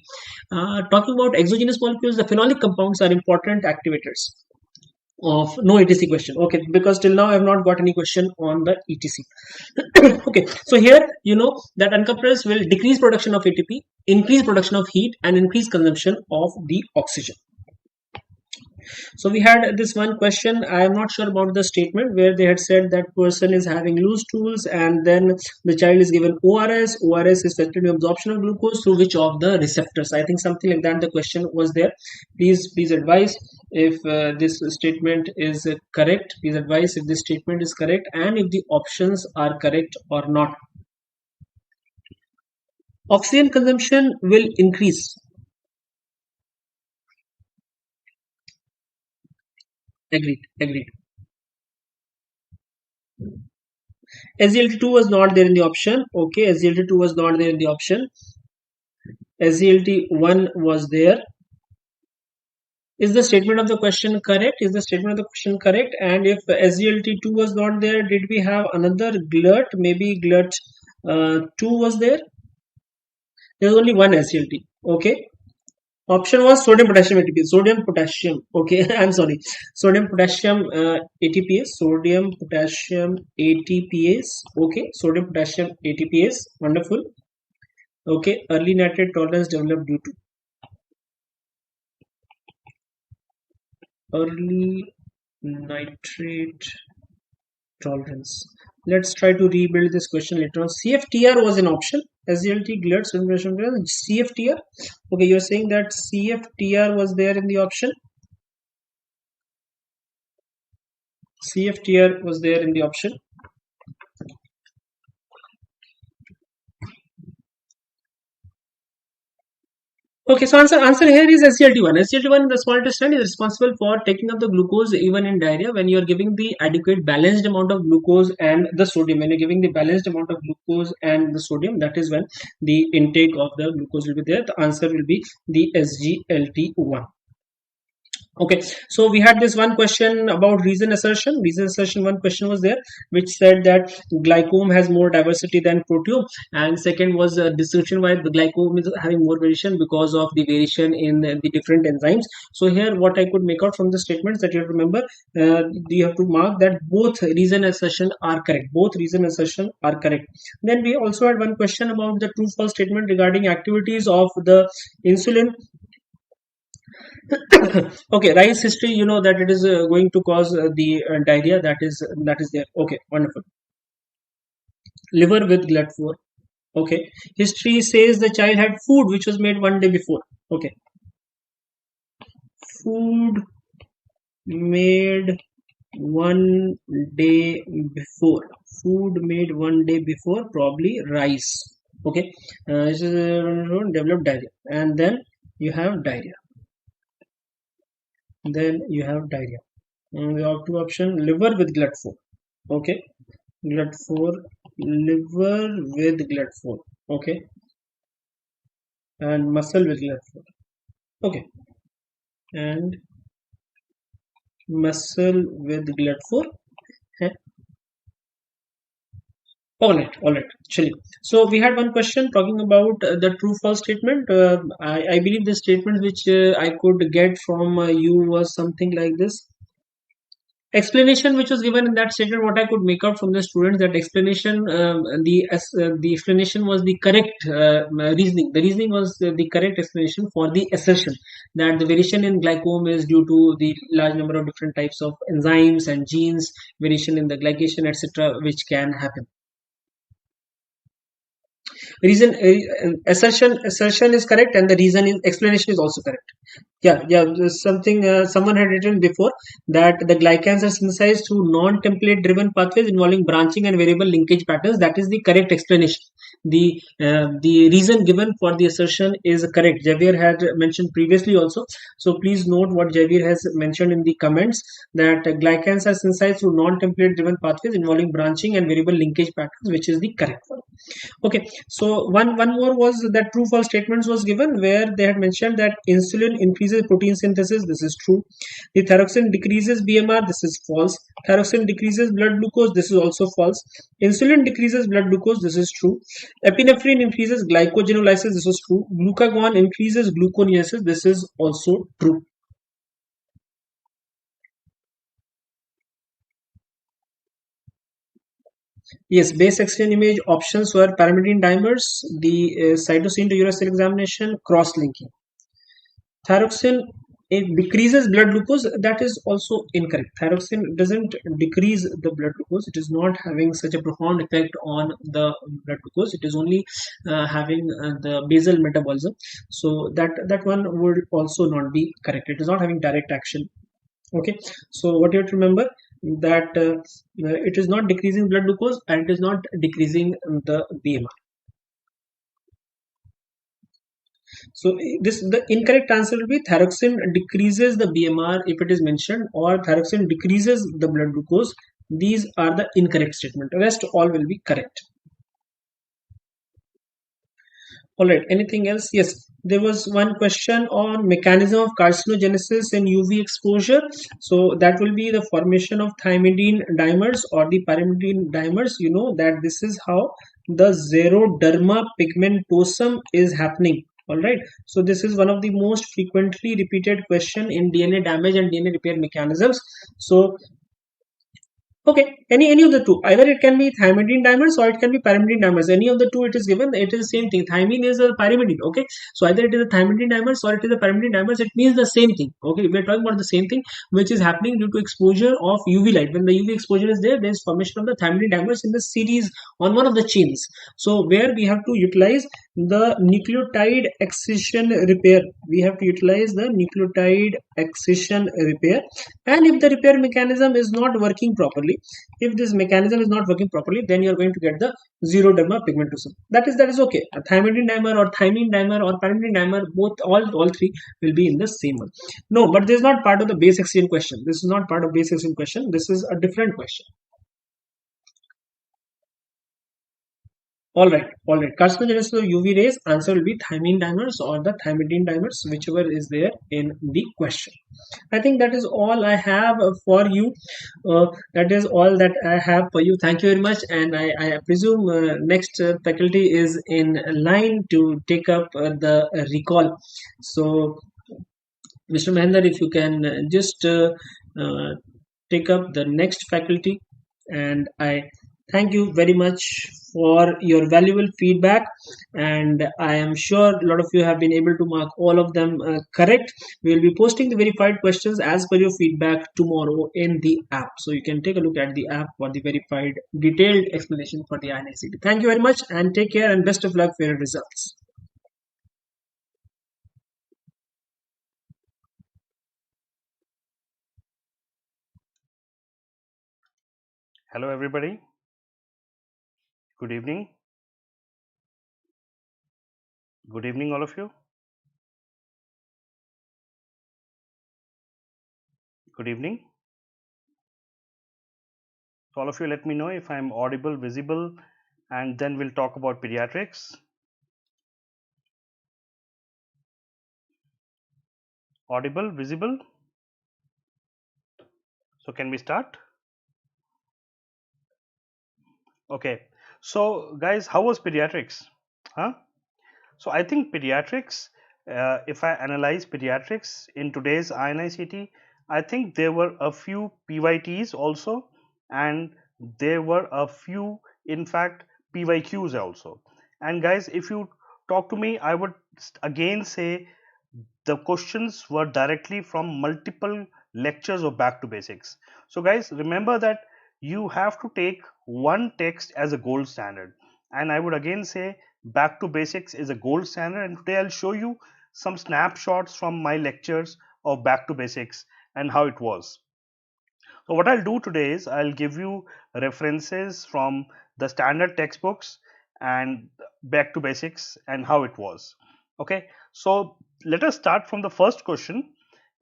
Talking about exogenous molecules, the phenolic compounds are important activators of no ETC question. Okay, because till now I have not got any question on the ETC. Okay, so here you know that uncouplers will decrease production of ATP, increase production of heat, and increase consumption of the oxygen. So we had this one question. I am not sure about the statement where they had said that person is having loose stools and then the child is given ORS. ORS is facilitating absorption of glucose through which of the receptors? I think something like that the question was there. Please advise if this statement is correct. Please advise if this statement is correct and if the options are correct or not. Oxygen consumption will increase. Agreed. SGLT2 was not there in the option. Okay, SGLT2 was not there in the option. SGLT1 was there. Is the statement of the question correct? Is the statement of the question correct? And if SGLT2 was not there, did we have another GLUT? Maybe GLUT2 was there. There's only one SGLT. Okay. Option was sodium potassium ATPase. Sodium potassium. Okay, I'm sorry. Sodium potassium ATPase. Sodium potassium ATPase. Okay, sodium potassium ATPase. Wonderful. Okay, early nitrate tolerance developed due to early nitrate tolerance. Let's try to rebuild this question later on. CFTR was an option. SGLT, GLUT, CFTR. Okay, you're saying that CFTR was there in the option. CFTR was there in the option. Okay, so answer here is SGLT1. SGLT1 in the small intestine is responsible for taking up the glucose even in diarrhea when you are giving the adequate balanced amount of glucose and the sodium. When you're giving the balanced amount of glucose and the sodium, that is when the intake of the glucose will be there. The answer will be the SGLT1. Okay, so we had this one question about reason assertion. Reason assertion, one question was there which said that glycome has more diversity than proteome, and second was a description why the glycome is having more variation because of the variation in the different enzymes. So here what I could make out from the statements that you have to remember, you have to mark that both reason assertion are correct. Both reason assertion are correct. Then we also had one question about the true false statement regarding activities of the insulin. Okay, rice history, you know that it is going to cause the diarrhea, that is there. Okay, wonderful. Liver with glut4. Okay, history says the child had food which was made one day before. Okay, food made one day before. Food made one day before, probably rice. Okay, this is developed diarrhea, and then you have diarrhea. We have two options: liver with glut4. Okay, glut4, liver with glut4. Okay, and muscle with glut4. Okay, and muscle with glut4. All right, chilling. So we had one question talking about the true false statement. I believe the statement which I could get from you was something like this. Explanation which was given in that statement, what I could make out from the students, that explanation, the explanation was the correct reasoning. The reasoning was the correct explanation for the assertion that the variation in glycome is due to the large number of different types of enzymes and genes, variation in the glycation, etc., which can happen. Reason assertion is correct, and the reason explanation is also correct. Someone had written before that the glycans are synthesized through non-template driven pathways involving branching and variable linkage patterns. That is the correct explanation. The reason given for the assertion is correct. Javier had mentioned previously also, so please note what Javier has mentioned in the comments, that glycans are synthesized through non-template driven pathways involving branching and variable linkage patterns, which is the correct one. Okay, so one more was that true false statements was given, where they had mentioned that insulin increases protein synthesis. This is true. The thyroxine decreases BMR. This is false. Thyroxine decreases blood glucose. This is also false. Insulin decreases blood glucose. This is true. Epinephrine increases glycogenolysis. This is true. Glucagon increases gluconeogenesis. This is also true. Yes, base exchange image options were pyrimidine dimers, the cytosine to uracil examination, cross-linking. Thyroxine, it decreases blood glucose. That is also incorrect. Thyroxine doesn't decrease the blood glucose. It is not having such a profound effect on the blood glucose. It is only having the basal metabolism. So that one would also not be correct. It is not having direct action. Okay, so what you have to remember, that it is not decreasing blood glucose and it is not decreasing the BMR. So the incorrect answer will be thyroxine decreases the BMR if it is mentioned, or thyroxine decreases the blood glucose. These are the incorrect statement. The rest all will be correct. All right, anything else? Yes, there was one question on mechanism of carcinogenesis in UV exposure. So that will be the formation of thymidine dimers or the pyrimidine dimers. You know that this is how the xeroderma pigmentosum is happening. All right, so this is one of the most frequently repeated question in DNA damage and DNA repair mechanisms. So okay, any of the two, either it can be thymidine dimers or it can be pyrimidine dimers. Any of the two it is given, it is the same thing. Thymine is a pyrimidine. Okay, so either it is a thymidine dimers or it is a pyrimidine dimers. It means the same thing. Okay, we are talking about the same thing which is happening due to exposure of UV light. When the UV exposure is there, there is formation of the thymidine dimers in the series on one of the chains. So where we have to utilize the nucleotide excision repair. We have to utilize the nucleotide excision repair, and if the repair mechanism is not working properly, if this mechanism is not working properly, then you are going to get the xeroderma pigmentosum. That is okay. A thymidine dimer or thymine dimer or pyrimidine dimer, both all three will be in the same one. No, but this is not part of the base exchange question. This is not part of base exchange question. This is a different question. All right, all right. Carcinogenesis of UV rays, answer will be thymine dimers or the thymidine dimers, whichever is there in the question. I think that is all I have for you. That is all that I have for you. Thank you very much. And I presume next faculty is in line to take up the recall. So, Mr. Mahendra, if you can just uh, take up the next faculty, and I thank you very much for your valuable feedback, and I am sure a lot of you have been able to mark all of them correct. We will be posting the verified questions as per your feedback tomorrow in the app, so you can take a look at the app for the verified detailed explanation for the INICET. Thank you very much, and take care, and best of luck for your results. Hello, everybody. Good evening. Good evening, all of you. Good evening. So all of you, let me know if I'm audible, visible, and then we'll talk about pediatrics. Audible, visible. So can we start? Okay. So guys, how was pediatrics? Huh? So I think pediatrics, if I analyze pediatrics in today's INICET, I think there were a few PYTs also, and there were a few, in fact, PYQs also. And guys, if you talk to me, I would again say the questions were directly from multiple lectures of back to basics. So guys, remember that you have to take one text as a gold standard, and I would again say back to basics is a gold standard, and today I'll show you some snapshots from my lectures of back to basics and how it was. So what I'll do today is I'll give you references from the standard textbooks and back to basics and how it was. Okay, so let us start from the first question,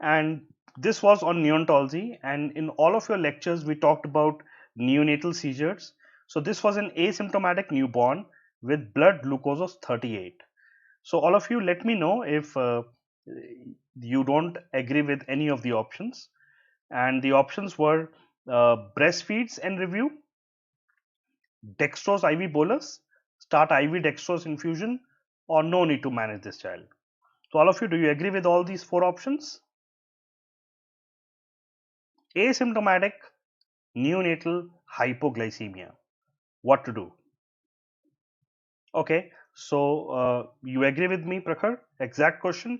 and this was on neonatology, and in all of your lectures we talked about neonatal seizures. So this was an asymptomatic newborn with blood glucose of 38. So all of you, let me know if you don't agree with any of the options, and the options were breastfeeds and review, dextrose IV bolus, start IV dextrose infusion, or no need to manage this child. So all of you, do you agree with all these four options? Asymptomatic neonatal hypoglycemia, what to do? Okay, so you agree with me, Prakhar? Exact question.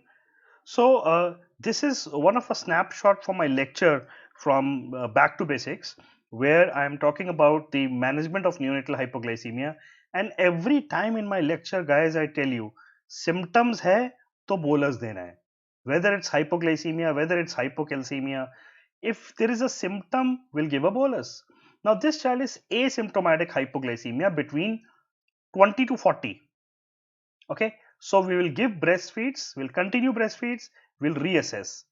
So this is one of a snapshot from my lecture from back to basics, where I am talking about the management of neonatal hypoglycemia, and every time in my lecture, guys, I tell you symptoms hai to bolus dena hai, whether it's hypoglycemia, whether it's hypocalcemia. If there is a symptom, we'll give a bolus. Now this child is asymptomatic hypoglycemia between 20 to 40. Okay, so we will give breastfeeds, we'll continue breastfeeds, we'll reassess,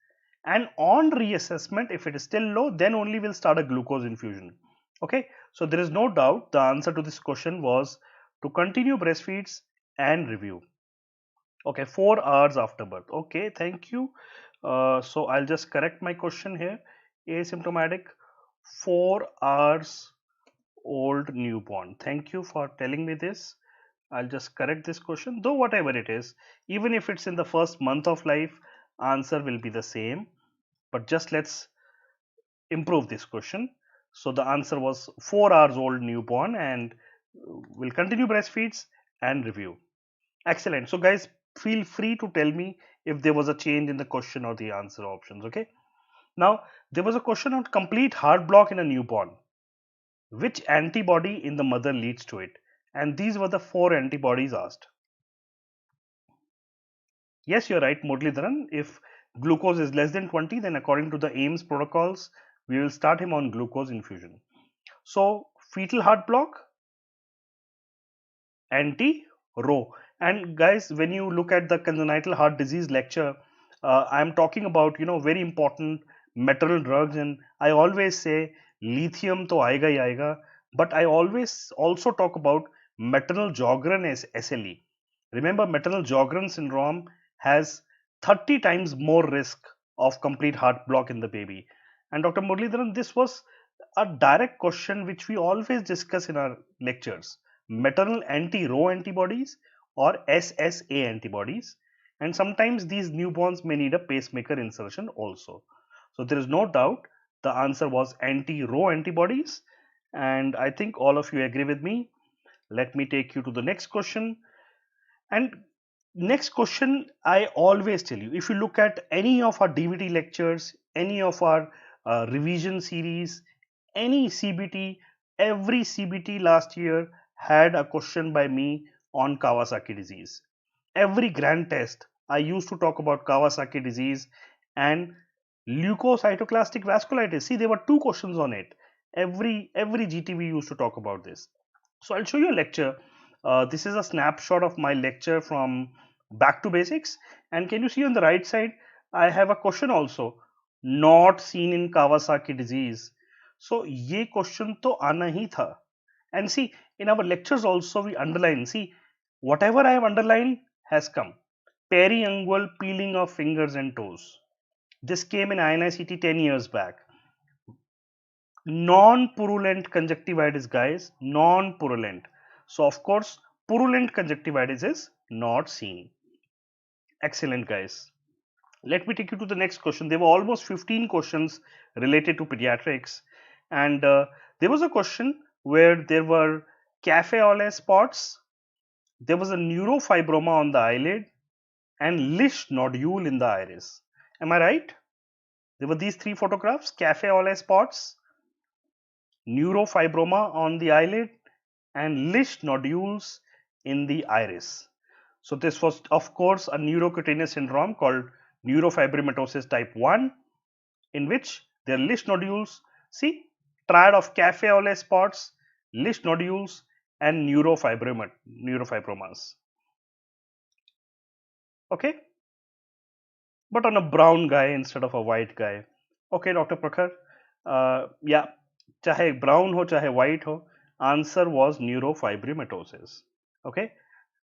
and on reassessment, if it is still low, then only we'll start a glucose infusion. Okay, so there is no doubt the answer to this question was to continue breastfeeds and review. Okay, 4 hours after birth. Okay, thank you. So I'll just correct my question here. Asymptomatic, 4 hours old newborn. Thank you for telling me this. I'll just correct this question, though whatever it is, even if it's in the first month of life, answer will be the same. But just let's improve this question. So the answer was 4 hours old newborn, and we'll continue breastfeeds and review. Excellent. So guys, feel free to tell me if there was a change in the question or the answer options. Okay. Now there was a question on complete heart block in a newborn. Which antibody in the mother leads to it? And these were the 4 antibodies asked. Yes, you're right, Muralidharan. If glucose is less than 20, then according to the AIMS protocols, we will start him on glucose infusion. So, fetal heart block, anti-Rho. And guys, when you look at the congenital heart disease lecture, I am talking about, very important metal drugs, and I always say lithium to aega hi aega, but I always also talk about maternal Sjogren SLE. Remember, maternal Sjogren syndrome has 30 times more risk of complete heart block in the baby. And Dr. Muralidharan, this was a direct question which we always discuss in our lectures. Maternal anti-Rho antibodies or SSA antibodies. And sometimes these newborns may need a pacemaker insertion also. So there is no doubt the answer was anti-Rho antibodies. And I think all of you agree with me. Let me take you to the next question. And next question, I always tell you, if you look at any of our DVD lectures, any of our revision series, any CBT, every CBT last year had a question by me on Kawasaki disease. Every grand test, I used to talk about Kawasaki disease and leukocytoclastic vasculitis. See, there were 2 questions on it. Every GTV used to talk about this. So I'll show you a lecture. This is a snapshot of my lecture from Back to Basics. And can you see on the right side, I have a question also, not seen in Kawasaki disease. So ये question तो आना ही था. And see, in our lectures also we underline, see, whatever I have underlined has come. Periungual peeling of fingers and toes. This came in INICET 10 years back. Non-purulent conjunctivitis, guys, non-purulent. So of course purulent conjunctivitis is not seen. Excellent, guys. Let me take you to the next question. There were almost 15 questions related to pediatrics, and there was a question where there were cafe au lait spots, there was a neurofibroma on the eyelid, and Lish nodule in the iris. Am I right? There were these 3 photographs: cafe au lait spots, neurofibroma on the eyelid, and Lish nodules in the iris. So this was of course a neurocutaneous syndrome called neurofibromatosis type 1, in which there are Lish nodules, see, triad of cafe au lait spots, Lish nodules and neurofibromas. Okay, but on a brown guy instead of a white guy. Okay, Dr. Prakhar, yeah, chahe brown ho chahe white ho, answer was neurofibromatosis. Okay,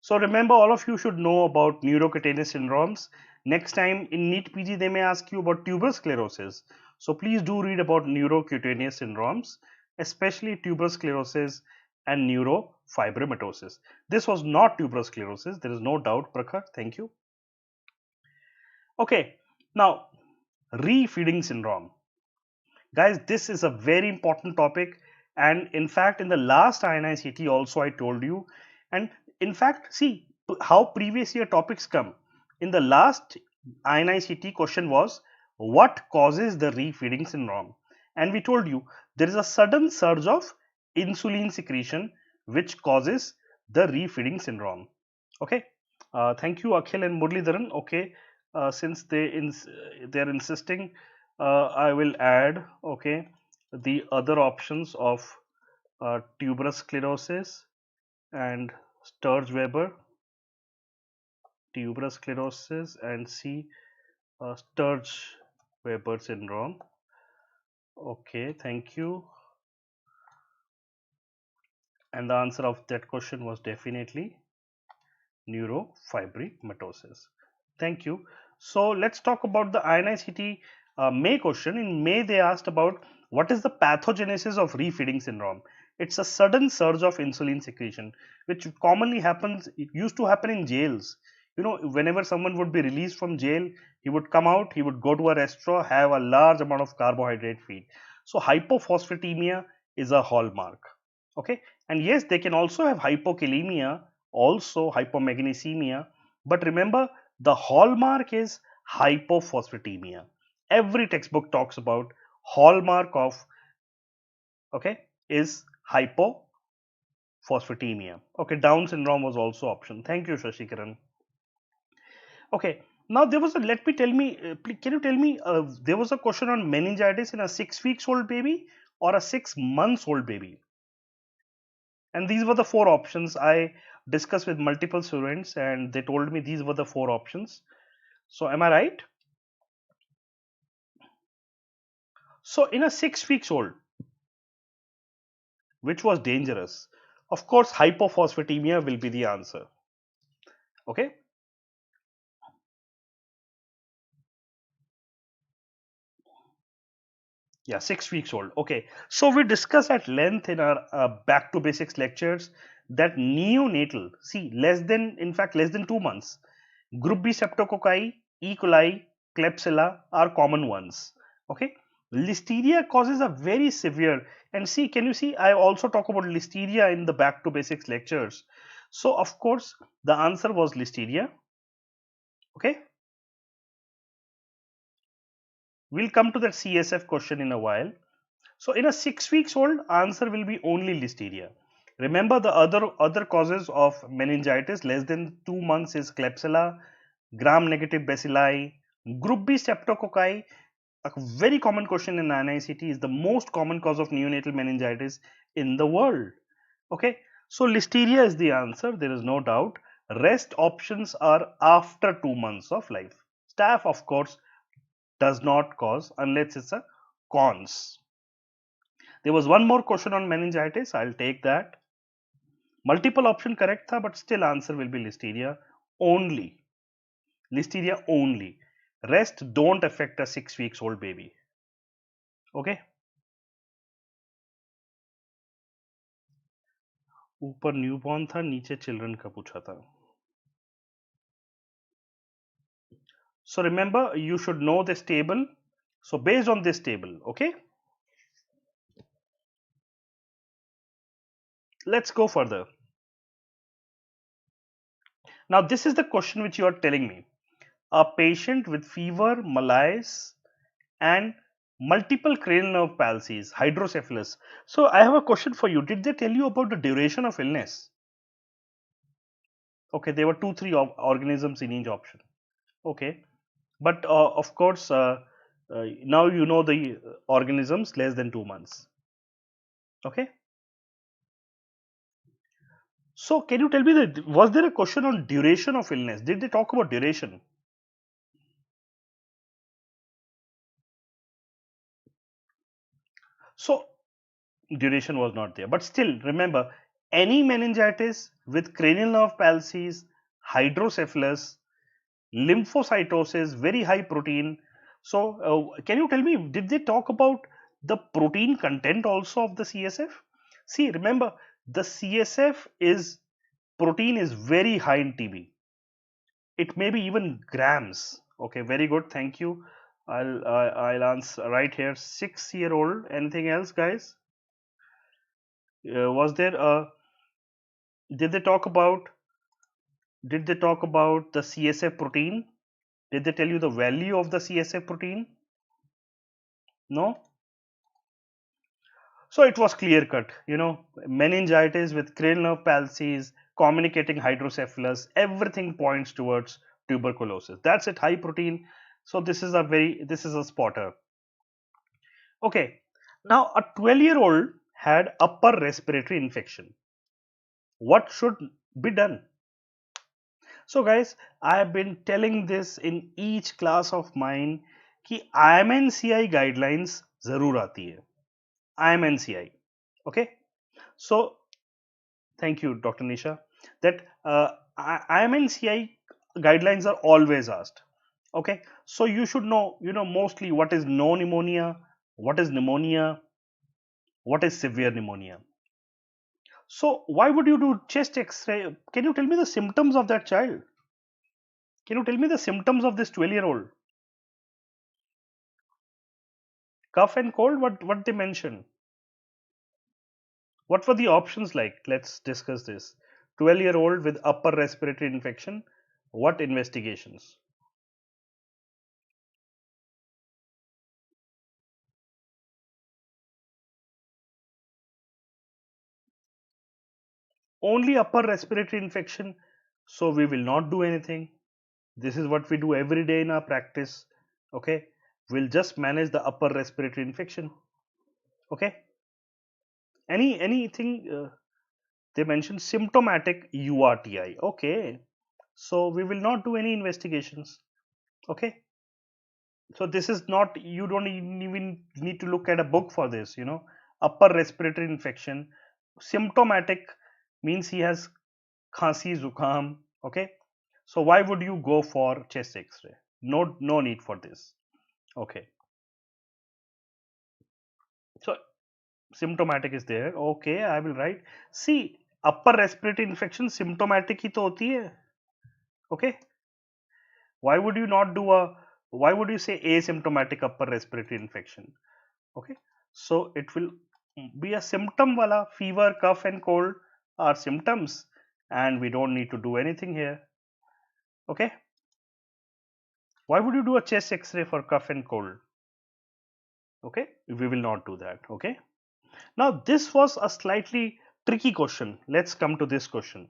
so remember, all of you should know about neurocutaneous syndromes. Next time in NEETPG they may ask you about tuberous sclerosis, so please do read about neurocutaneous syndromes, especially tuberous sclerosis and neurofibromatosis. This was not tuberous sclerosis, there is no doubt, Prakhar. Thank you. Okay, now re-feeding syndrome. Guys, this is a very important topic, and in fact in the last INICET also I told you, and in fact see how previous year topics come. In the last INICET question was, what causes the re-feeding syndrome? And we told you there is a sudden surge of insulin secretion which causes the re-feeding syndrome. Okay, thank you Akhil and Muralidharan. Okay, since they're insisting, I will add, okay, the other options of tuberous sclerosis and Sturge-Weber, tuberous sclerosis, and C, Sturge-Weber syndrome. Okay, thank you. And the answer of that question was definitely neurofibromatosis. Thank you. So let's talk about the INICET May question. In May, they asked about what is the pathogenesis of re-feeding syndrome. It's a sudden surge of insulin secretion, which commonly happens, it used to happen in jails. You know, whenever someone would be released from jail, he would come out, he would go to a restaurant, have a large amount of carbohydrate feed. So hypophosphatemia is a hallmark. Okay, and yes, they can also have hypokalemia, also hypomagnesemia, but remember the hallmark is hypophosphatemia. Every textbook talks about hallmark of, okay, is hypophosphatemia. Okay, Down syndrome was also option. Thank you, Shashikaran. Okay, now there was a, let me tell me, can you tell me, there was a question on meningitis in a 6 weeks old baby or a 6 months old baby? And these were the 4 options. I discussed with multiple students and they told me these were the 4 options. So am I right? So in a 6 weeks old, which was dangerous, Of course, hypophosphatemia will be the answer. Okay. Yeah, 6 weeks old. Okay. So we discussed at length in our back to basics lectures that neonatal, see, in fact, less than 2 months, group B streptococci, E. coli, Klebsiella are common ones. Okay. Listeria causes a very severe, and see, can you see, I also talk about listeria in the back to basics lectures. So, of course, the answer was listeria. Okay. We'll come to that CSF question in a while. So in a 6 weeks old, answer will be only listeria. Remember the other causes of meningitis less than 2 months is Klebsiella, gram-negative bacilli, group B streptococci. A very common question in INICET is the most common cause of neonatal meningitis in the world. Okay, so listeria is the answer. There is no doubt. Rest options are after 2 months of life. Staph, of course, does not cause unless it's a cons. There was one more question on meningitis. I'll take that. Multiple option correct tha, but still answer will be listeria only. Listeria only. Rest don't affect a 6 weeks old baby. Okay. ऊपर newborn था, नीचे children का पूछा था. So remember, you should know this table. So based on this table, okay. Let's go further. Now this is the question which you are telling me. A patient with fever, malaise and multiple cranial nerve palsies, hydrocephalus. So I have a question for you. Did they tell you about the duration of illness? Okay, there were 2-3 organisms in each option. Okay, but of course, now you know the organisms less than 2 months. Okay. So can you tell me that was there a question on duration of illness? Did they talk about duration? So duration was not there, but still remember, any meningitis with cranial nerve palsies, hydrocephalus, lymphocytosis, very high protein. So can you tell me, did they talk about the protein content also of the CSF? See, remember, the CSF is protein is very high in TB. It may be even grams. Okay, very good, thank you. I'll answer right here. 6-year-old. Anything else, guys? Was there a did they talk about the CSF protein? Did they tell you the value of the CSF protein? No. So it was clear cut, meningitis with cranial nerve palsies, communicating hydrocephalus, everything points towards tuberculosis. That's it, high protein. So this is a spotter. Okay, now a 12-year-old had upper respiratory infection. What should be done? So guys, I have been telling this in each class of mine कि IMNCI guidelines जरूर आती है. IMNCI. Okay. So thank you, Dr. Nisha. That IMNCI guidelines are always asked. Okay. So you should know, mostly what is no pneumonia, what is pneumonia, what is severe pneumonia. So why would you do chest X-ray? Can you tell me the symptoms of that child? Can you tell me the symptoms of this 12-year-old? Cough and cold, what they mention? What were the options like? Let's discuss this. 12-year-old with upper respiratory infection, what investigations? Only upper respiratory infection, so we will not do anything. This is what we do every day in our practice. Okay, we'll just manage the upper respiratory infection. Okay, anything they mentioned symptomatic URTI. Okay, so we will not do any investigations. Okay, so this is not, you don't even need to look at a book for this. Upper respiratory infection, symptomatic means he has khansi, zukam. Okay, so why would you go for chest X-ray? No need for this. Okay, so symptomatic is there. Okay, I will write. See, upper respiratory infection symptomatic ही तो होती है. Okay, why would you not do a? Why would you say asymptomatic upper respiratory infection? Okay, so it will be a symptom wala. Fever, cough and cold are symptoms, and we don't need to do anything here. Okay, why would you do a chest X-ray for cough and cold? Okay, we will not do that. Okay, now this was a slightly tricky question. Let's come to this question.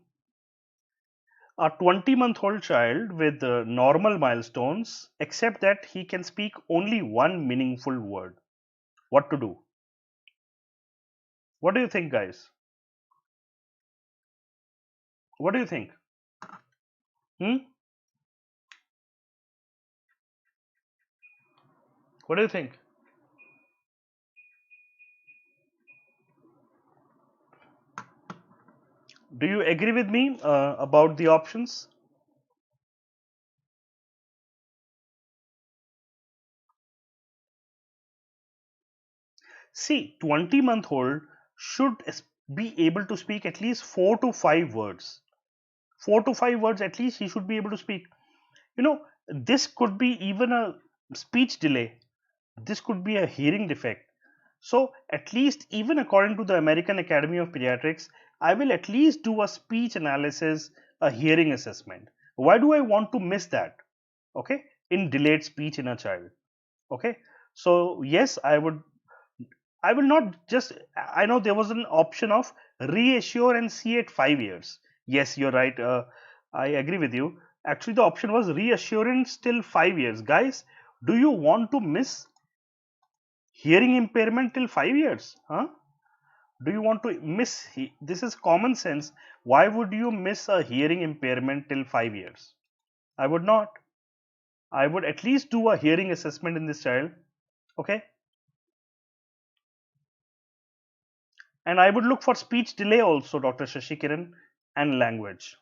A 20-month-old child with normal milestones, except that he can speak only one meaningful word. What to do? What do you think, guys? What do you think? What do you think? Do you agree with me about the options? See, 20-month-old should be able to speak at least 4 to 5 words. 4 to 5 words at least he should be able to speak. You know, this could be even a speech delay. This could be a hearing defect. So, at least even according to the American Academy of Pediatrics, I will at least do a speech analysis, a hearing assessment. Why do I want to miss that? Okay, in delayed speech in a child. Okay, so yes, I will not just, I know there was an option of reassure and see at 5 years. Yes, you're right. I agree with you. Actually, the option was reassurance till 5 years. Guys, do you want to miss hearing impairment till 5 years? Huh? Do you want to miss? This is common sense. Why would you miss a hearing impairment till 5 years? I would not. I would at least do a hearing assessment in this child. Okay. And I would look for speech delay also, Dr. Shashikiran, and language.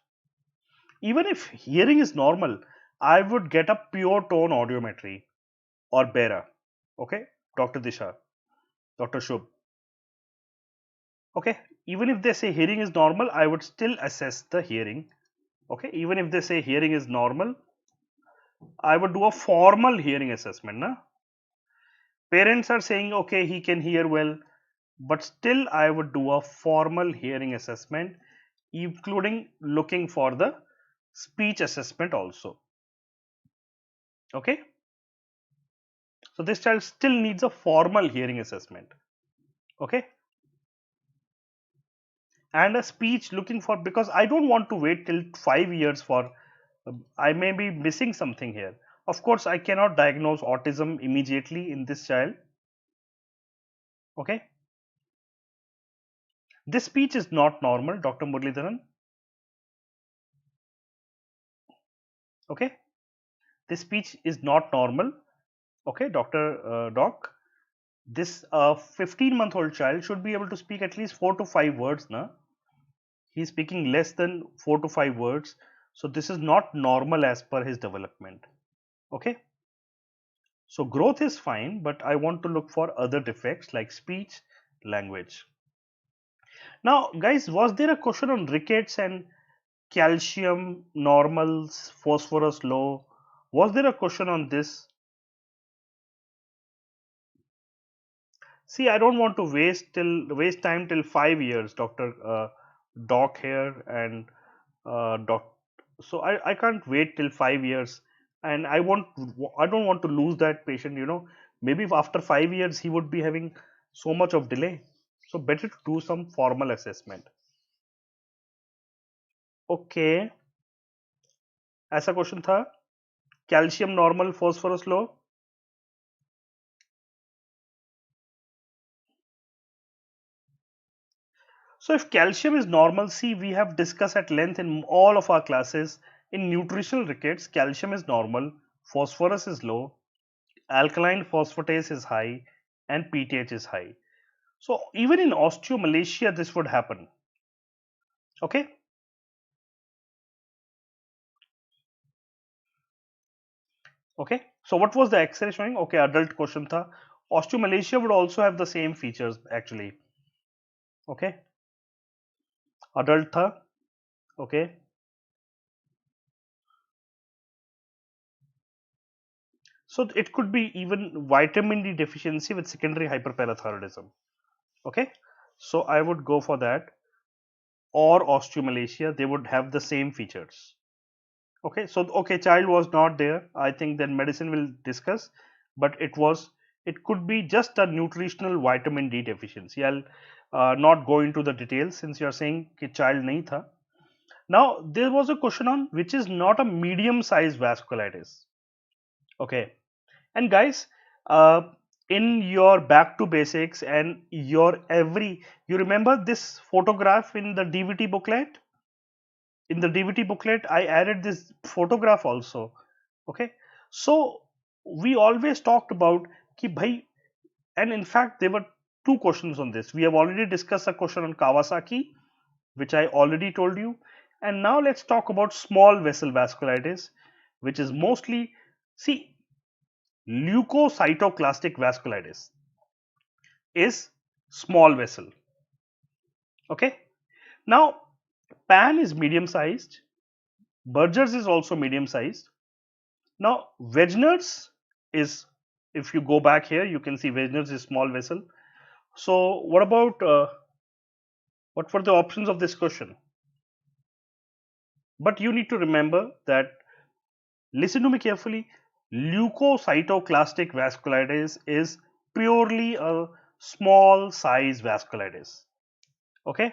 Even if hearing is normal, I would get a pure tone audiometry or BERA. Okay, Dr. Disha, Dr. Shubh. Okay, even if they say hearing is normal, I would still assess the hearing. Okay, even if they say hearing is normal, I would do a formal hearing assessment. Na? Parents are saying, okay, he can hear well, but still I would do a formal hearing assessment, including looking for the speech assessment also. Okay, so this child still needs a formal hearing assessment. Okay, and a speech looking for, because I don't want to wait till 5 years for, I may be missing something here. Of course, I cannot diagnose autism immediately in this child. Okay, this speech is not normal, Dr. Muralidharan. Okay, this speech is not normal. Okay, Dr. Doc, this 15-month-old child should be able to speak at least 4 to 5 words. Na? He is speaking less than 4 to 5 words. So this is not normal as per his development. Okay. So growth is fine, but I want to look for other defects like speech, language. Now, guys, was there a question on rickets and calcium normals, phosphorus low? Was there a question on this? See, I don't want to waste time till 5 years, Dr. Doc here and Doc. So I can't wait till 5 years, and I don't want to lose that patient. You know, maybe if after 5 years he would be having so much of delay. So better to do some formal assessment. Okay, ऐसा question था, calcium normal phosphorus low. So if calcium is normal, see, we have discussed at length in all of our classes, in nutritional rickets, calcium is normal, phosphorus is low, alkaline phosphatase is high, and PTH is high. So even in osteomalacia, this would happen. Okay. Okay. So what was the X-ray showing? Okay, adult question tha. Osteomalacia would also have the same features actually. Okay. Adult tha. Okay. So it could be even vitamin D deficiency with secondary hyperparathyroidism. Okay. So I would go for that, or osteomalacia. They would have the same features. Okay. So okay, child was not there. I think then medicine will discuss, but it could be just a nutritional vitamin D deficiency. I'll not go into the details since you are saying कि child nahi tha. Now there was a question on which is not a medium sized vasculitis. Okay. And guys, in your back to basics and your you remember this photograph in the DVT booklet? In the DVT booklet, I added this photograph also. Okay. So we always talked about ki bhai, and in fact, there were two questions on this. We have already discussed a question on Kawasaki, which I already told you. And now let's talk about small vessel vasculitis, which is mostly, see, leukocytoclastic vasculitis is small vessel. Okay. Now, PAN is medium sized. Burgers is also medium sized. Now, Wegener's is, if you go back here, you can see Wegener's is small vessel. So, what about what were the options of this question? But you need to remember that, listen to me carefully, leukocytoclastic vasculitis is purely a small size vasculitis. Okay.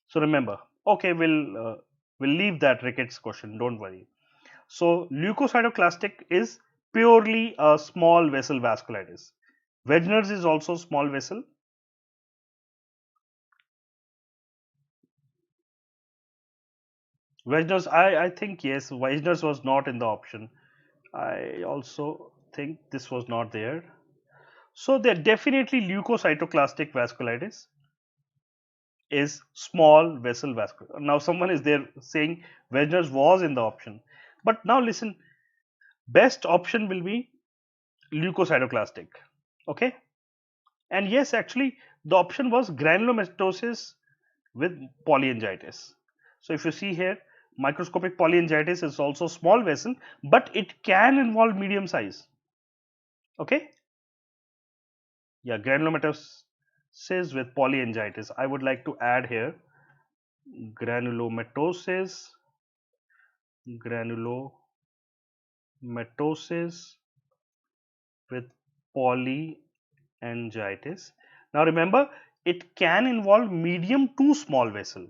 So remember, okay, we'll leave that rickets question. Don't worry. So leukocytoclastic is purely a small vessel vasculitis. Wegener's is also small vessel. Wegener's, I think yes, Wegener's was not in the option. I also think this was not there. So they're definitely leukocytoclastic vasculitis is small vessel vasculitis. Now someone is there saying Wegener's was in the option. But now listen, best option will be leukocytoclastic. Okay. And yes, actually, the option was granulomatosis with polyangiitis. So if you see here, microscopic polyangiitis is also small vessel, but it can involve medium size. Okay. Yeah, granulomatosis with polyangiitis. I would like to add here granulomatosis with polyangiitis. Now remember, it can involve medium to small vessel.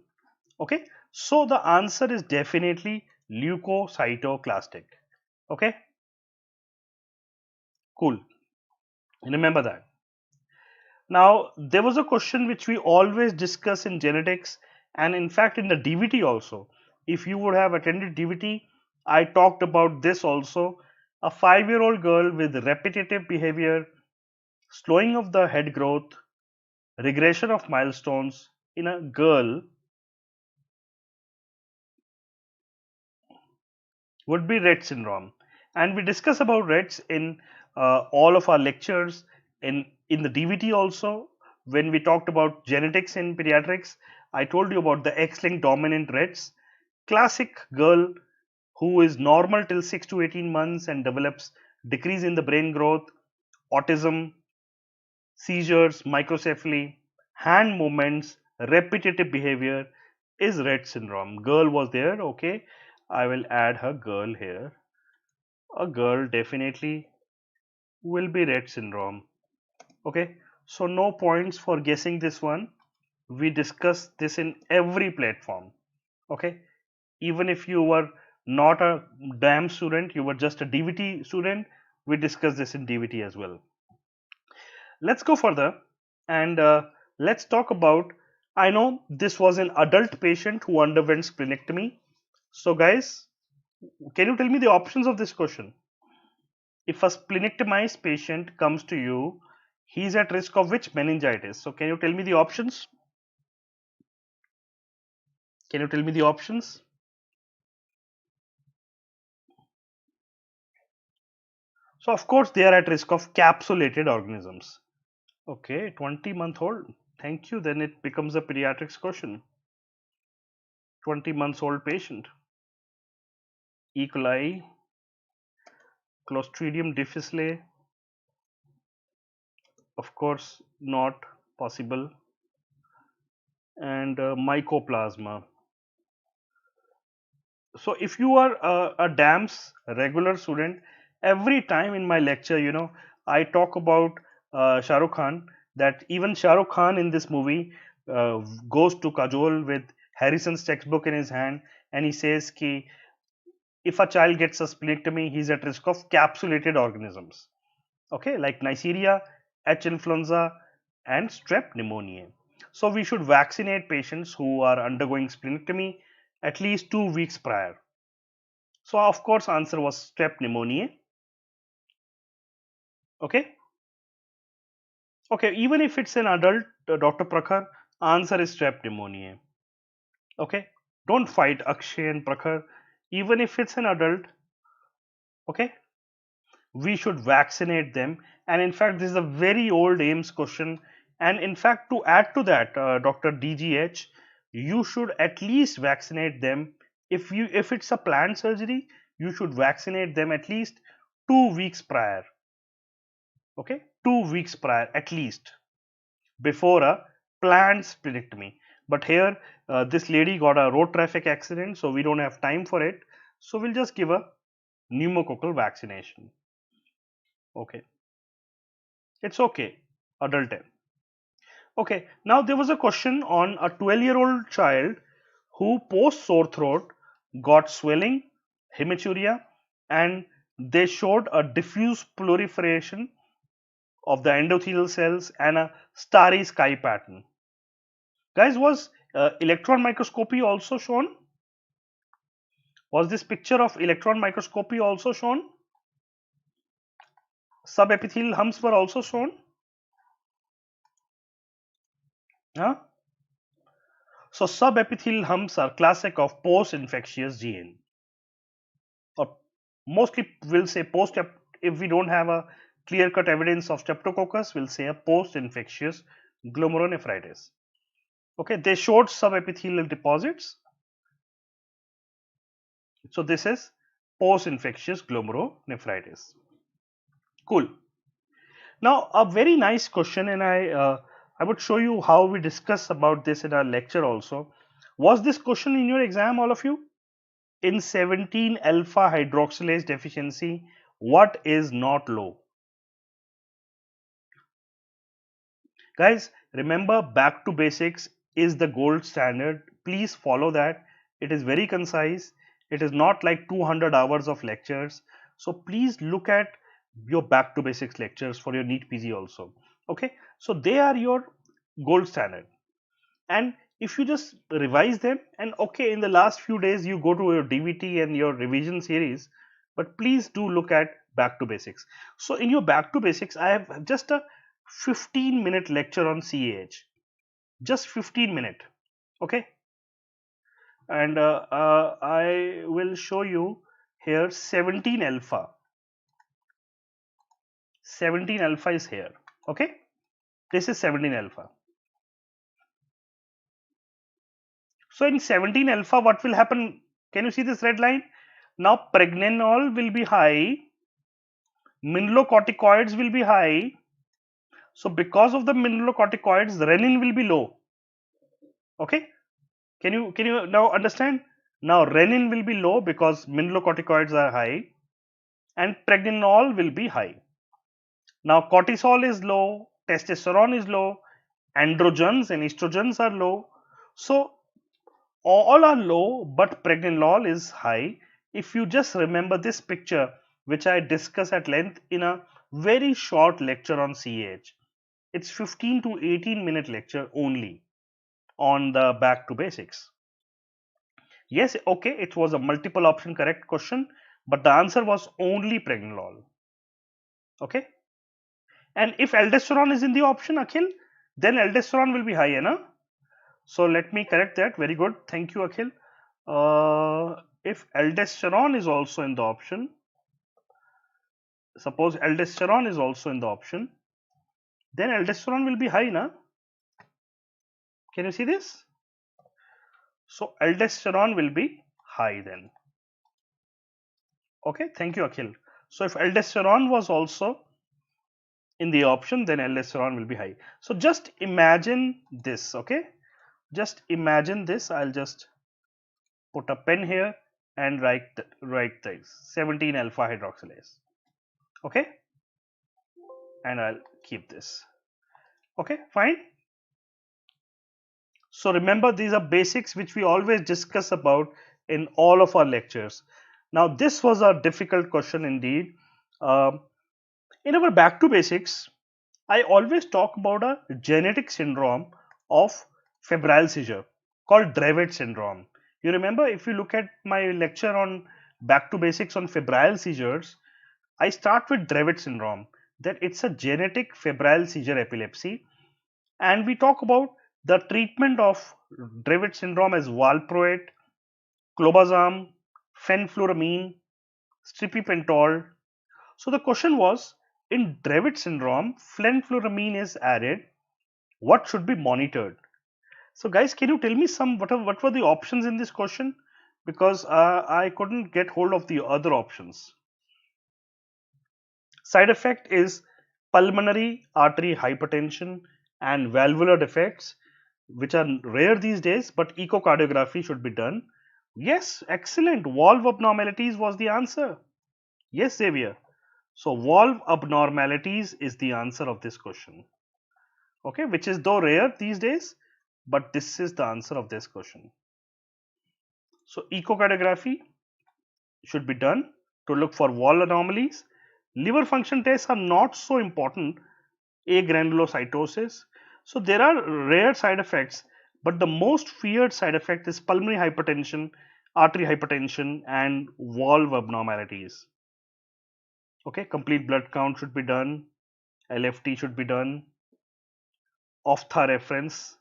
Okay, so the answer is definitely leukocytoclastic. Okay, cool. Remember that. Now there was a question which we always discuss in genetics, and in fact in the DVT also. If you would have attended DVT, I talked about this also. A 5-year-old girl with repetitive behavior, slowing of the head growth, regression of milestones in a girl would be Rett syndrome. And we discuss about Rett's in all of our lectures in the DVT also. When we talked about genetics in pediatrics, I told you about the X-linked dominant Rett's. Classic girl who is normal till 6 to 18 months and develops decrease in the brain growth, autism, seizures, microcephaly, hand movements, repetitive behavior is Rett syndrome. Girl was there, okay. I will add her girl here. A girl definitely will be Rett syndrome. Okay, so no points for guessing this one. We discuss this in every platform. Okay, even if you were not a DAMS student, you were just a DVT student, we discuss this in DVT as well. Let's go further and let's talk about. I know this was an adult patient who underwent splenectomy. So, guys, can you tell me the options of this question? If a splenectomized patient comes to you, he is at risk of which meningitis? So, can you tell me the options? Can you tell me the options? So of course they are at risk of capsulated organisms. Okay, 20-month-old. Thank you. Then it becomes a pediatrics question. 20 months old patient. E. coli, Clostridium difficile. Of course, not possible. And mycoplasma. So if you are a DAMS regular student, every time in my lecture, I talk about Shah Rukh Khan, that even Shah Rukh Khan in this movie goes to Kajol with Harrison's textbook in his hand, and he says ki if a child gets a splenectomy, he's at risk of capsulated organisms. Okay, like Neisseria, H. influenza, and strep pneumoniae. So we should vaccinate patients who are undergoing splenectomy at least 2 weeks prior. So of course answer was strep pneumoniae. Okay. Okay, even if it's an adult, Dr. Prakhar, answer is strep pneumoniae. Okay. Don't fight Akshay and Prakhar. Even if it's an adult, okay, we should vaccinate them. And in fact, this is a very old AIMS question. And in fact, to add to that, Dr. DGH, you should at least vaccinate them. If it's a planned surgery, you should vaccinate them at least 2 weeks prior. Okay, 2 weeks prior at least, before a planned splenectomy. But here, this lady got a road traffic accident, so we don't have time for it. So we'll just give a pneumococcal vaccination. Okay, it's okay, adult time. Okay, now there was a question on a 12-year-old child who post sore throat got swelling, hematuria, and they showed a diffuse proliferation of the endothelial cells and a starry sky pattern. Guys, was electron microscopy also shown? Was this picture of electron microscopy also shown? Subepithelial humps were also shown? Huh? So subepithelial humps are classic of post-infectious GN. Or mostly we'll say post, if we don't have a clear-cut evidence of streptococcus, we'll say a post-infectious glomerulonephritis. Okay, they showed subepithelial deposits. So this is post-infectious glomerulonephritis. Cool. Now a very nice question, and I would show you how we discuss about this in our lecture also. Was this question in your exam, all of you? In 17 alpha hydroxylase deficiency, what is not low? Guys, remember, back to basics is the gold standard. Please follow that. It is very concise. It is not like 200 hours of lectures. So please look at your back to basics lectures for your NEETPG also. Okay, so they are your gold standard. And if you just revise them, and okay, in the last few days you go to your DVT and your revision series, but please do look at back to basics. So in your back to basics, I have just a 15-minute lecture on CAH, just 15-minute. Okay, and I will show you here 17 alpha. 17 alpha is here. Okay, this is 17 alpha. So in 17 alpha, what will happen? Can you see this red line? Now pregnenolol will be high, mineralocorticoids will be high. So because of the mineralocorticoids, renin will be low. Okay, can you now understand? Now renin will be low because mineralocorticoids are high, and pregnenolol will be high. Now cortisol is low, testosterone is low, androgens and estrogens are low. So all are low, but pregnenolol is high. If you just remember this picture, which I discuss at length in a very short lecture on CAH, it's 15 to 18-minute lecture only on the back to basics. Yes, okay, it was a multiple option correct question, but the answer was only pregnenolol. Okay, and if aldosterone is in the option, Akhil, then aldosterone will be high, na? So let me correct that. Very good. Thank you, Akhil. If aldosterone is also in the option, suppose aldosterone is also in the option, then aldosterone will be high, na? Can you see this? So aldosterone will be high then. Okay, thank you, Akhil. So if aldosterone was also in the option, then aldosterone will be high. So just imagine this, okay? Just imagine this. I'll just put a pen here and write this 17 alpha hydroxylase. Okay, and I'll keep this. Okay, fine. So remember, these are basics which we always discuss about in all of our lectures. Now this was a difficult question indeed. In our back to basics, I always talk about a genetic syndrome of febrile seizure called Dravet syndrome. You remember, if you look at my lecture on back to basics on febrile seizures, I start with Dravet syndrome, that it's a genetic febrile seizure epilepsy, and we talk about the treatment of Dravet syndrome as valproate, clobazam, fenfluramine, strepentol. So the question was, in Dravet syndrome, fenfluramine is added. What should be monitored? So guys, can you tell me what were the options in this question? Because I couldn't get hold of the other options. Side effect is pulmonary artery hypertension and valvular defects, which are rare these days, but echocardiography should be done. Yes, excellent. Valve abnormalities was the answer. Yes, Xavier. So valve abnormalities is the answer of this question. Okay, which is though rare these days, but this is the answer of this question. So echocardiography should be done to look for valve anomalies. Liver function tests are not so important. Agranulocytosis. So there are rare side effects, but the most feared side effect is pulmonary hypertension, artery hypertension, and valve abnormalities. Okay, complete blood count should be done. LFT should be done. Ophtha reference.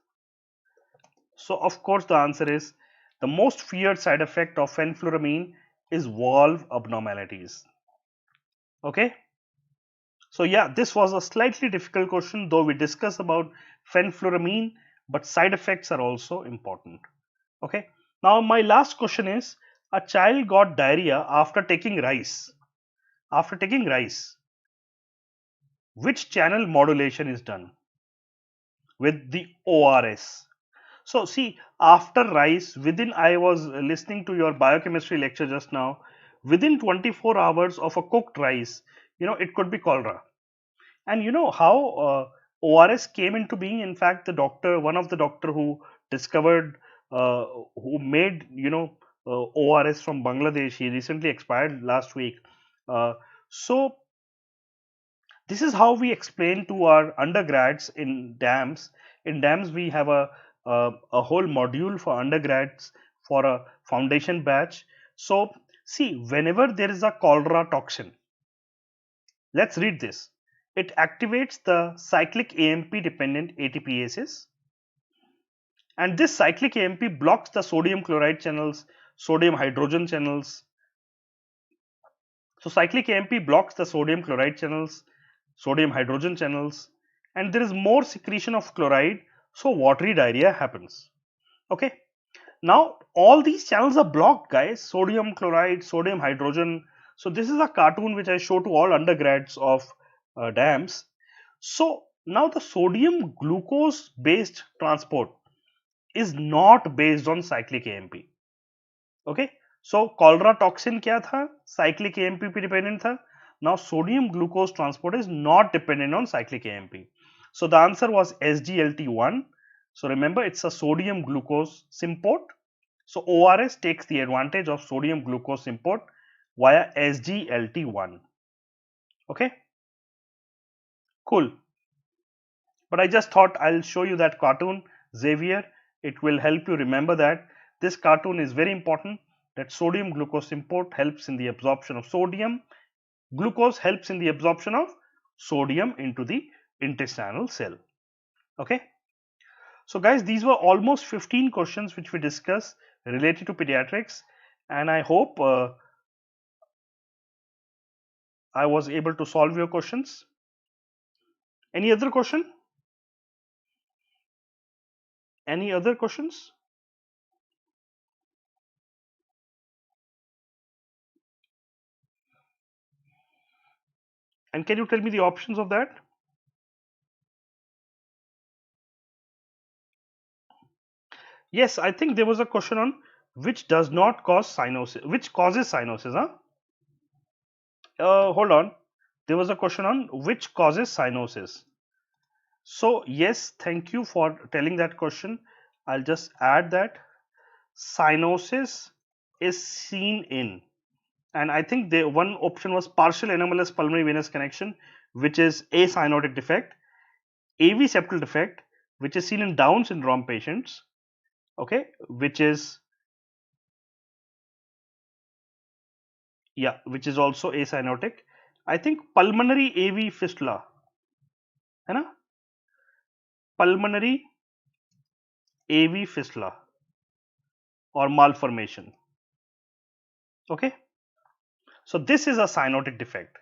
So of course the answer is the most feared side effect of fenfluramine is valve abnormalities. Okay. So yeah, this was a slightly difficult question, though we discussed about fenfluramine, but side effects are also important. Okay. Now my last question is, a child got diarrhea after taking rice. After taking rice, which channel modulation is done? With the ORS. So see, after rice, I was listening to your biochemistry lecture just now, within 24 hours of a cooked rice, it could be cholera. And you know how ORS came into being? In fact, one of the doctor who discovered, who made, ORS from Bangladesh, he recently expired last week. So this is how we explain to our undergrads in DAMS. In DAMS, we have a whole module for undergrads for a foundation batch. So see, whenever there is a cholera toxin, let's read this. It activates the cyclic AMP dependent ATPases, and this cyclic AMP blocks the sodium chloride channels, sodium hydrogen channels. So cyclic AMP blocks the sodium chloride channels, sodium hydrogen channels, and there is more secretion of chloride, so watery diarrhea happens. Okay. Now all these channels are blocked, guys. Sodium chloride, sodium hydrogen. So this is a cartoon which I show to all undergrads of DAMS. So now the sodium glucose based transport is not based on cyclic AMP. Okay. So cholera toxin kya tha? Cyclic AMP pe dependent tha. Now sodium glucose transport is not dependent on cyclic AMP. So the answer was SGLT1. So remember, it's a sodium glucose symport. So ORS takes the advantage of sodium glucose symport via SGLT1. Okay. Cool. But I just thought I'll show you that cartoon, Xavier. It will help you remember that this cartoon is very important, that sodium glucose import helps in the absorption of sodium. Glucose helps in the absorption of sodium into the intestinal cell. Okay. So guys, these were almost 15 questions which we discussed related to pediatrics, and I hope I was able to solve your questions. Any other question? Any other questions? And can you tell me the options of that? Yes, I think there was a question on which does not cause cyanosis, which causes cyanosis, huh? Hold on. There was a question on which causes cyanosis. So yes, thank you for telling that question. I'll just add that cyanosis is seen in, and I think the one option was partial anomalous pulmonary venous connection, which is a cyanotic defect, AV septal defect, which is seen in Down syndrome patients, okay, which is which is also acyanotic. I think pulmonary AV fistula, है ना? Pulmonary AV fistula or malformation. Okay, so this is a cyanotic defect.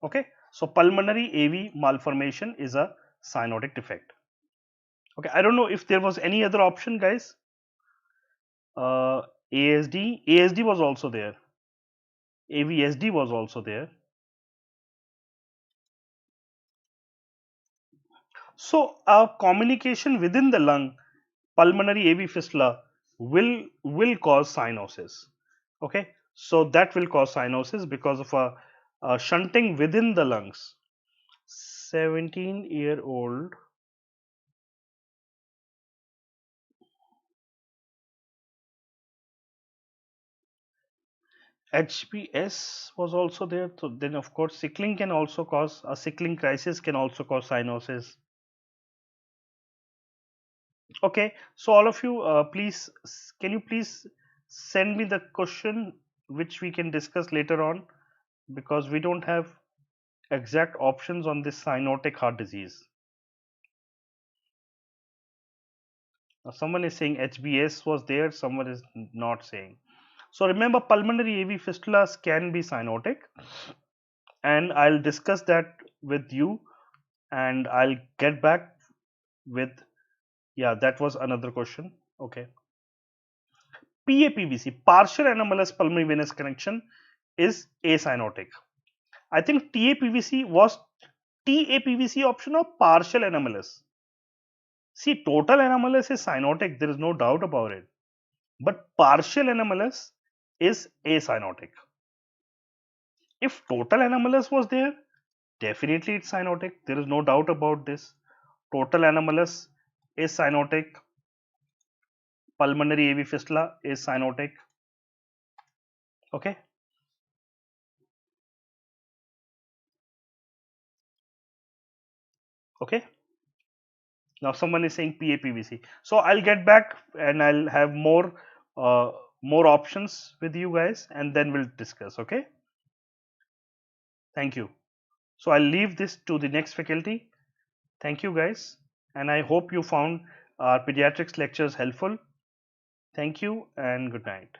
Okay, so pulmonary AV malformation is a cyanotic defect. Okay, I don't know if there was any other option, guys. ASD was also there. AVSD was also there. So communication within the lung, pulmonary AV fistula will cause cyanosis. Okay, so that will cause cyanosis because of a shunting within the lungs. 17-year-old HBS was also there. So then of course sickling can also cause, a sickling crisis can also cause cyanosis. Okay, so all of you please, can you please send me the question which we can discuss later on, because we don't have exact options on this cyanotic heart disease. Now someone is saying HBS was there, someone is not saying. So remember, pulmonary AV fistulas can be cyanotic, and I'll discuss that with you, and I'll get back with, that was another question. Okay, PAPVC, partial anomalous pulmonary venous connection, is acyanotic. I think TAPVC was TAPVC option or partial anomalous. See, total anomalous is cyanotic, there is no doubt about it, but partial anomalous is acyanotic. If total anomalous was there, definitely it's cyanotic, there is no doubt about this. Total anomalous is cyanotic, pulmonary AV fistula is cyanotic. Okay, okay, now someone is saying PAPVC, so I'll get back and I'll have more options with you guys, and then we'll discuss. Okay, thank you. So I'll leave this to the next faculty. Thank you guys, and I hope you found our pediatrics lectures helpful. Thank you and good night.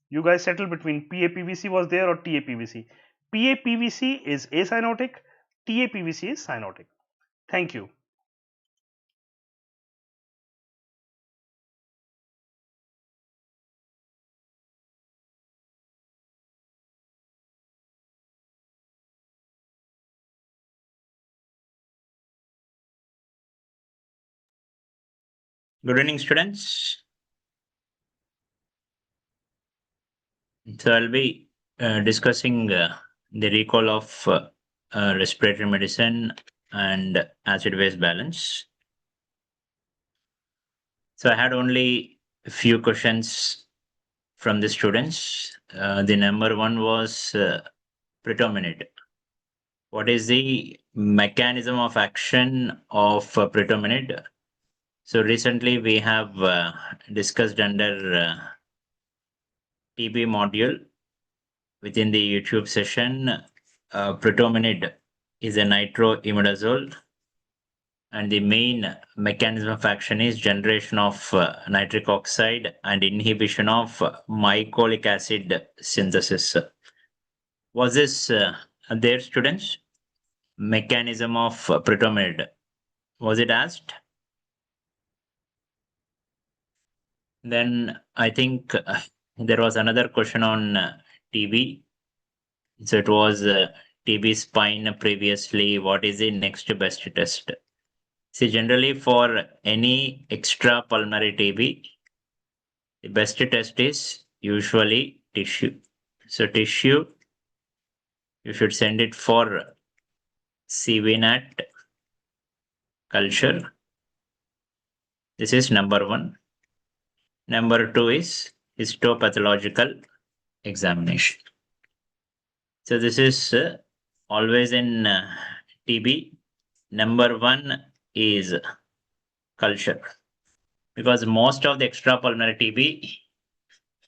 You guys settle between PAPVC was there or TAPVC. PAPVC is acyanotic, TAPVC is cyanotic. Thank you. Good evening, students. So I'll be discussing the recall of respiratory medicine and acid-base balance. So I had only a few questions from the students. The number one was pretominid. What is the mechanism of action of pretominid? So recently we have discussed under TB module within the YouTube session. Pretominid is a nitroimidazole and the main mechanism of action is generation of nitric oxide and inhibition of mycolic acid synthesis. Was this there, students? Mechanism of pretominid. Was it asked? Then I think there was another question on TB. So it was TB spine previously. What is the next best test? See, generally for any extra pulmonary TB, the best test is usually tissue. So tissue, you should send it for CVNAT culture. This is number one. Number two is histopathological examination. So this is always in TB. Number one is culture, because most of the extrapulmonary TB,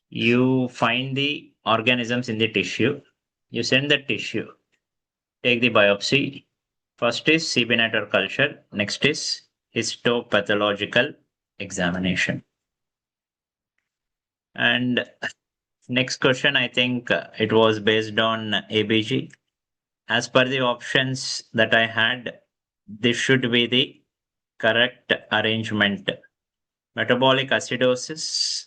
you find the organisms in the tissue. You send the tissue, take the biopsy. First is CBNAT or culture. Next is histopathological examination. And next question, I think it was based on ABG. As per the options that I had, this should be the correct arrangement. Metabolic acidosis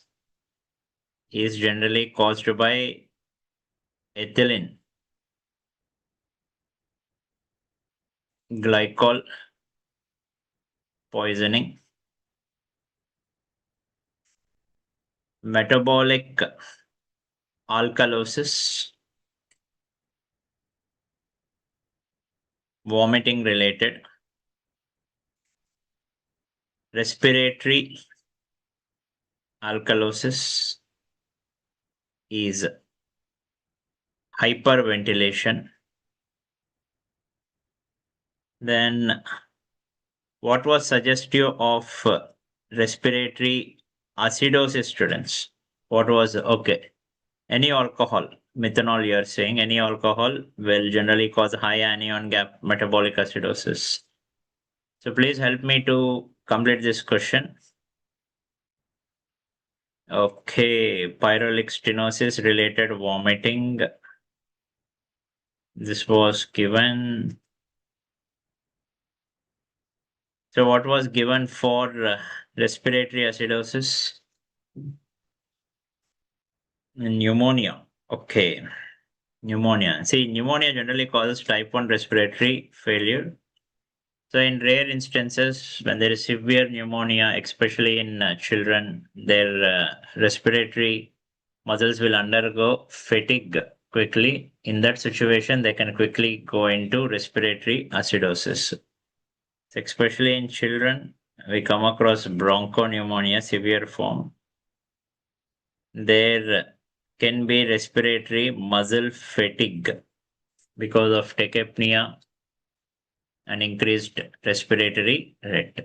is generally caused by ethylene glycol poisoning. Metabolic alkalosis, vomiting related. Respiratory alkalosis is hyperventilation. Then what was suggestive of respiratory acidosis, students? What was okay? Any alcohol, methanol, you are saying any alcohol will generally cause high anion gap metabolic acidosis. So please help me to complete this question. Okay, pyrolytic stenosis related vomiting. This was given. So what was given for respiratory acidosis? Pneumonia. Okay. Pneumonia. See, pneumonia generally causes type 1 respiratory failure. So in rare instances, when there is severe pneumonia, especially in children, their respiratory muscles will undergo fatigue quickly. In that situation, they can quickly go into respiratory acidosis. So especially in children, we come across bronchopneumonia, severe form. There can be respiratory muscle fatigue because of tachypnea and increased respiratory rate.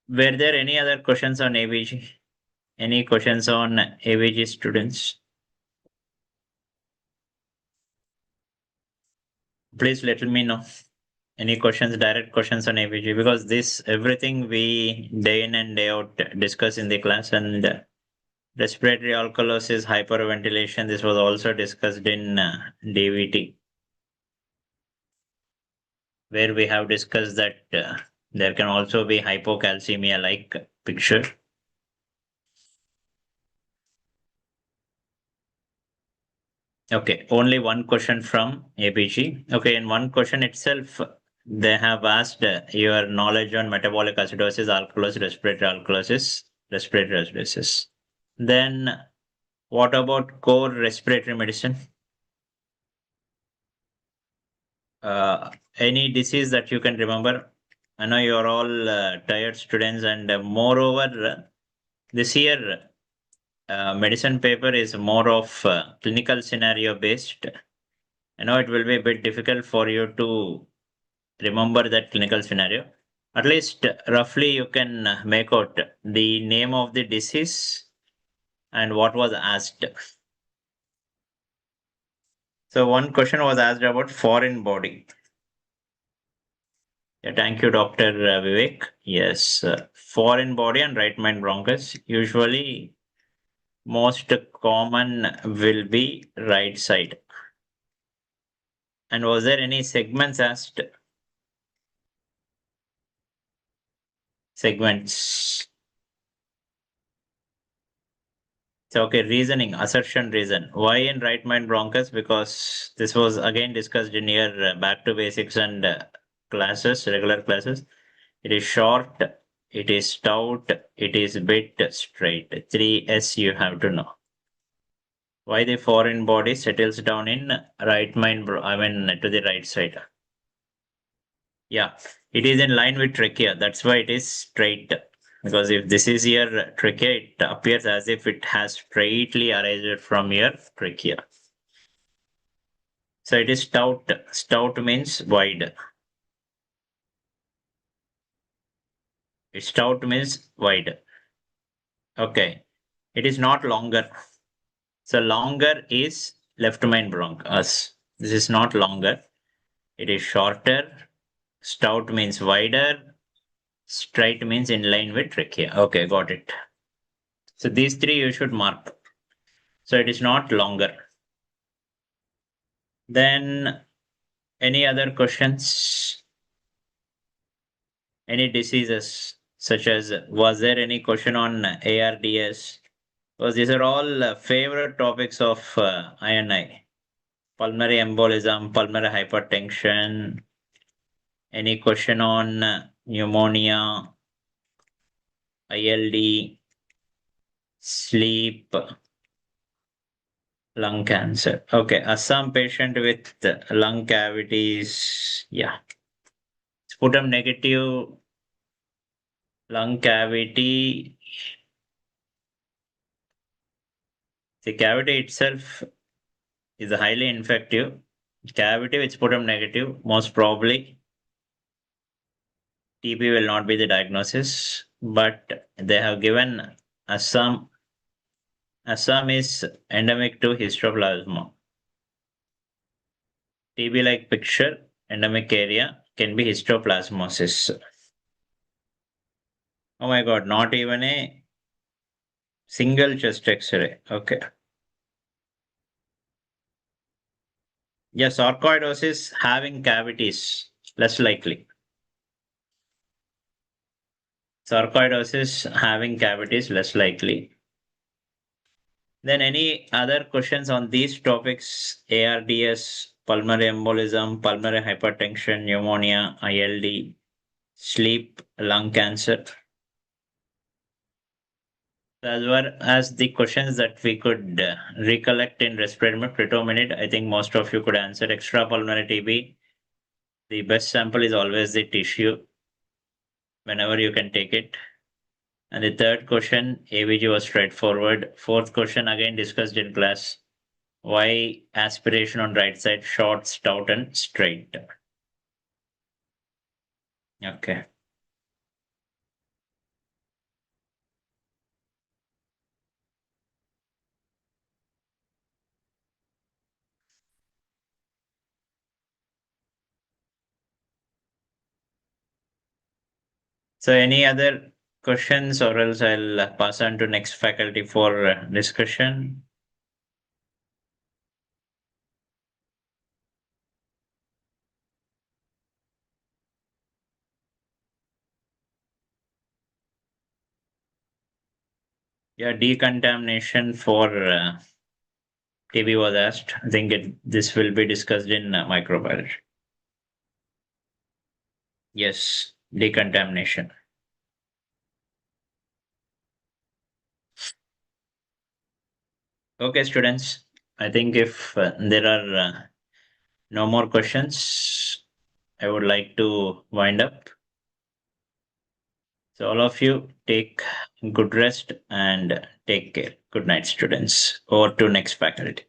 Were there any other questions on ABG? Any questions on ABG, students? Please let me know. Any questions, direct questions on ABG? Because this, everything we day in and day out discuss in the class, and respiratory alkalosis, hyperventilation, this was also discussed in DVT, where we have discussed that there can also be hypocalcemia like picture. Okay, only one question from ABG. Okay, in one question itself, they have asked your knowledge on metabolic acidosis, alkalosis, respiratory acidosis. Then what about core respiratory medicine? Any disease that you can remember? I know you're all tired students, and moreover, this year medicine paper is more of clinical scenario based. I know it will be a bit difficult for you to remember that clinical scenario. At least roughly you can make out the name of the disease and what was asked. So one question was asked about foreign body. Yeah, thank you, Dr. Vivek. Yes, foreign body and right mind bronchus. Usually, most common will be right side. And was there any segments asked? Segments. So, okay, reasoning, assertion, reason. Why in right mind bronchus? Because this was again discussed in your back to basics and classes, regular classes. It is short, it is stout, it is bit straight. 3S you have to know. Why the foreign body settles down in right mind, to the right side. Yeah, it is in line with trachea. That's why it is straight. Because if this is your trachea, it appears as if it has straightly arisen from your trachea. So it is stout. Stout means wide. Stout means wide. Okay. It is not longer. So longer is left main bronchus. This is not longer. It is shorter. Stout means wider. Straight means in line with trachea. Okay, got it. So these three you should mark. So it is not longer. Then any other questions? Any diseases such as was there any question on ARDS? Because these are all favorite topics of INI. Pulmonary embolism, pulmonary hypertension. Any question on pneumonia, ILD, sleep, lung cancer. Okay, Assam patient with lung cavities. Yeah. Sputum negative, lung cavity. The cavity itself is highly infective. Cavity with sputum negative, most probably TB will not be the diagnosis, but they have given Assam. Assam is endemic to histoplasma. TB-like picture, endemic area can be histoplasmosis. Oh my God, not even a single chest X-ray. Okay. Yeah, sarcoidosis having cavities, less likely. Sarcoidosis having cavities, less likely. Then any other questions on these topics? ARDS, pulmonary embolism, pulmonary hypertension, pneumonia, ILD, sleep, lung cancer. As well as the questions that we could recollect in respiratory predominate, I think most of you could answer. Extrapulmonary TB. The best sample is always the tissue, whenever you can take it. And the third question, ABG was straightforward. Fourth question, again discussed in class. Why aspiration on right side, short, stout, and straight? Okay. So any other questions, or else I'll pass on to next faculty for discussion. Yeah, decontamination for TB was asked. I think this will be discussed in microbiology. Yes, decontamination. Okay, students. I think if there are no more questions, I would like to wind up. So all of you take good rest and take care. Good night, students. Over to next faculty.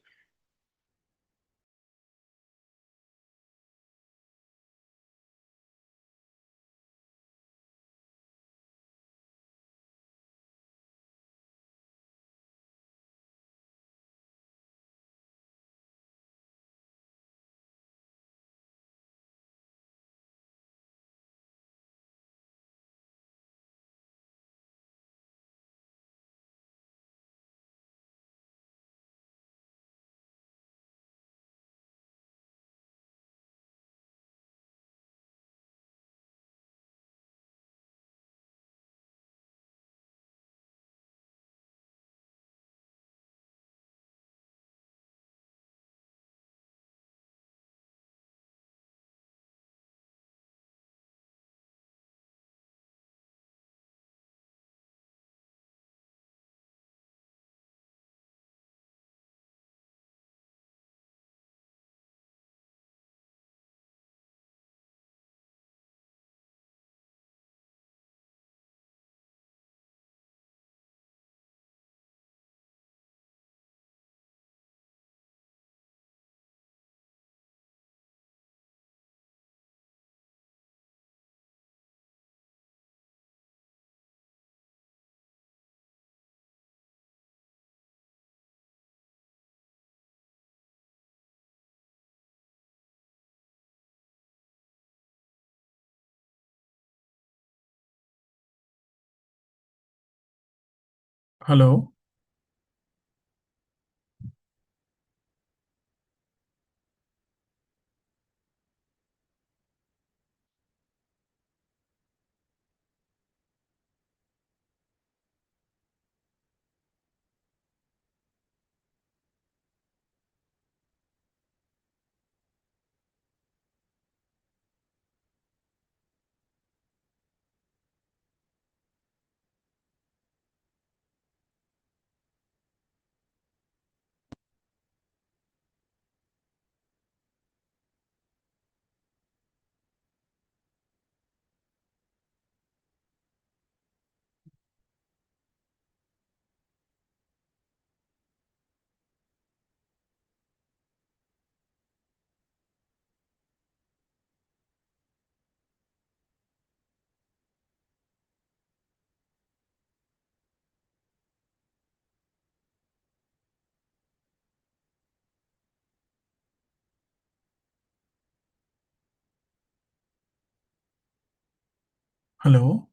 Hello. Hello.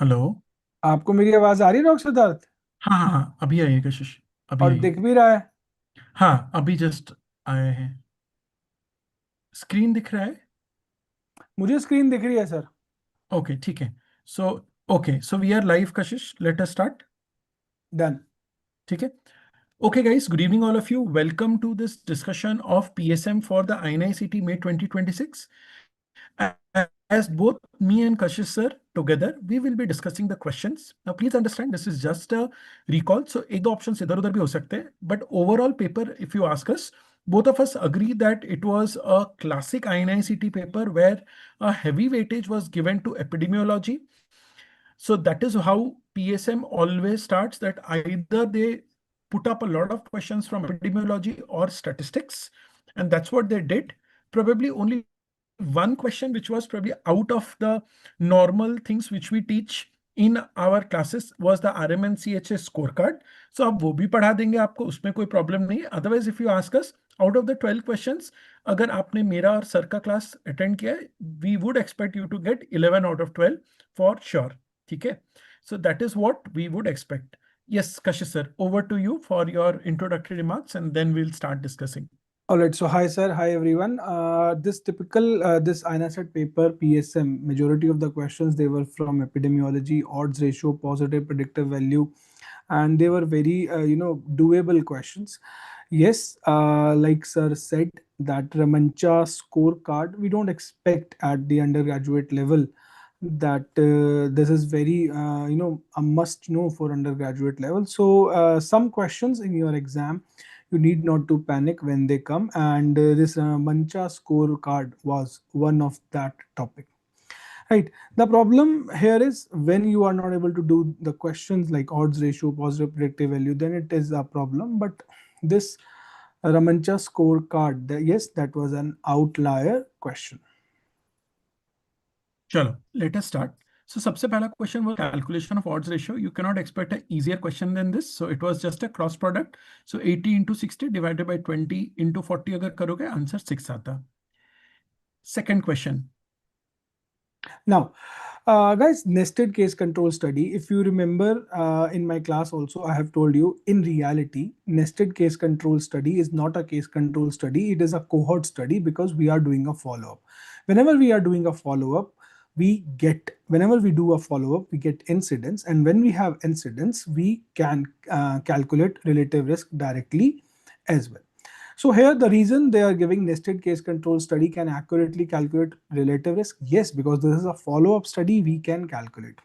Hello. आपको मेरी आवाज आ रही है doctor Siddharth? हाँ हाँ हाँ, अभी आइए कशिश, अभी और आइए। दिख भी रहा है? हाँ, अभी जस्ट आए हैं। स्क्रीन दिख रहा है? मुझे स्क्रीन दिख रही है सर। ओके, ठीक है। सो so we are live Kashish, let us start. Done. ठीक है। Okay, guys, good evening, all of you. Welcome to this discussion of PSM for the INICET May 2026. As both me and Kashish sir together, we will be discussing the questions. Now, please understand, this is just a recall. So, एक दो options इधर उधर भी हो सकते हैं. But overall paper, if you ask us, both of us agree that it was a classic INICET paper where a heavy weightage was given to epidemiology. So that is how PSM always starts, that either they put up a lot of questions from epidemiology or statistics, and that's what they did. Probably only one question which was probably out of the normal things which we teach in our classes was the RMNCHA scorecard. So अब वो भी पढ़ा देंगे आपको, उसमें कोई problem नहीं है. Otherwise if you ask us, out of the 12 questions, अगर आपने मेरा और सर का क्लास अटेंड किया है, we would expect you to get 11 out of 12 for sure. ठीक है. So that is what we would expect. Yes, Kashish sir, over to you for your introductory remarks, and then we'll start discussing. All right. So hi sir, hi everyone. This typical this INICET paper PSM, majority of the questions they were from epidemiology, odds ratio, positive predictive value, and they were very doable questions. Yes, like sir said, that Ramancha scorecard we don't expect at the undergraduate level, that this is very a must know for undergraduate level. So some questions in your exam, you need not to panic when they come, and this Mancha scorecard was one of that topic. Right. The problem here is when you are not able to do the questions like odds ratio, positive predictive value, then it is a problem. But this Ramancha scorecard, yes, that was an outlier question. Chalo, let us start. So सबसे पहला question was calculation of odds ratio. You cannot expect an easier question than this. So it was just a cross product. So 80 into 60 divided by 20 into 40 अगर करोगे, answer 6 आता. Second question. Now, guys, nested case control study. If you remember in my class also, I have told you, in reality, nested case control study is not a case control study. It is a cohort study because we are doing a follow-up. Whenever we are doing a follow-up, whenever we do a follow-up, we get incidents. And when we have incidents, we can calculate relative risk directly as well. So here the reason they are giving nested case control study can accurately calculate relative risk. Yes, because this is a follow-up study, we can calculate.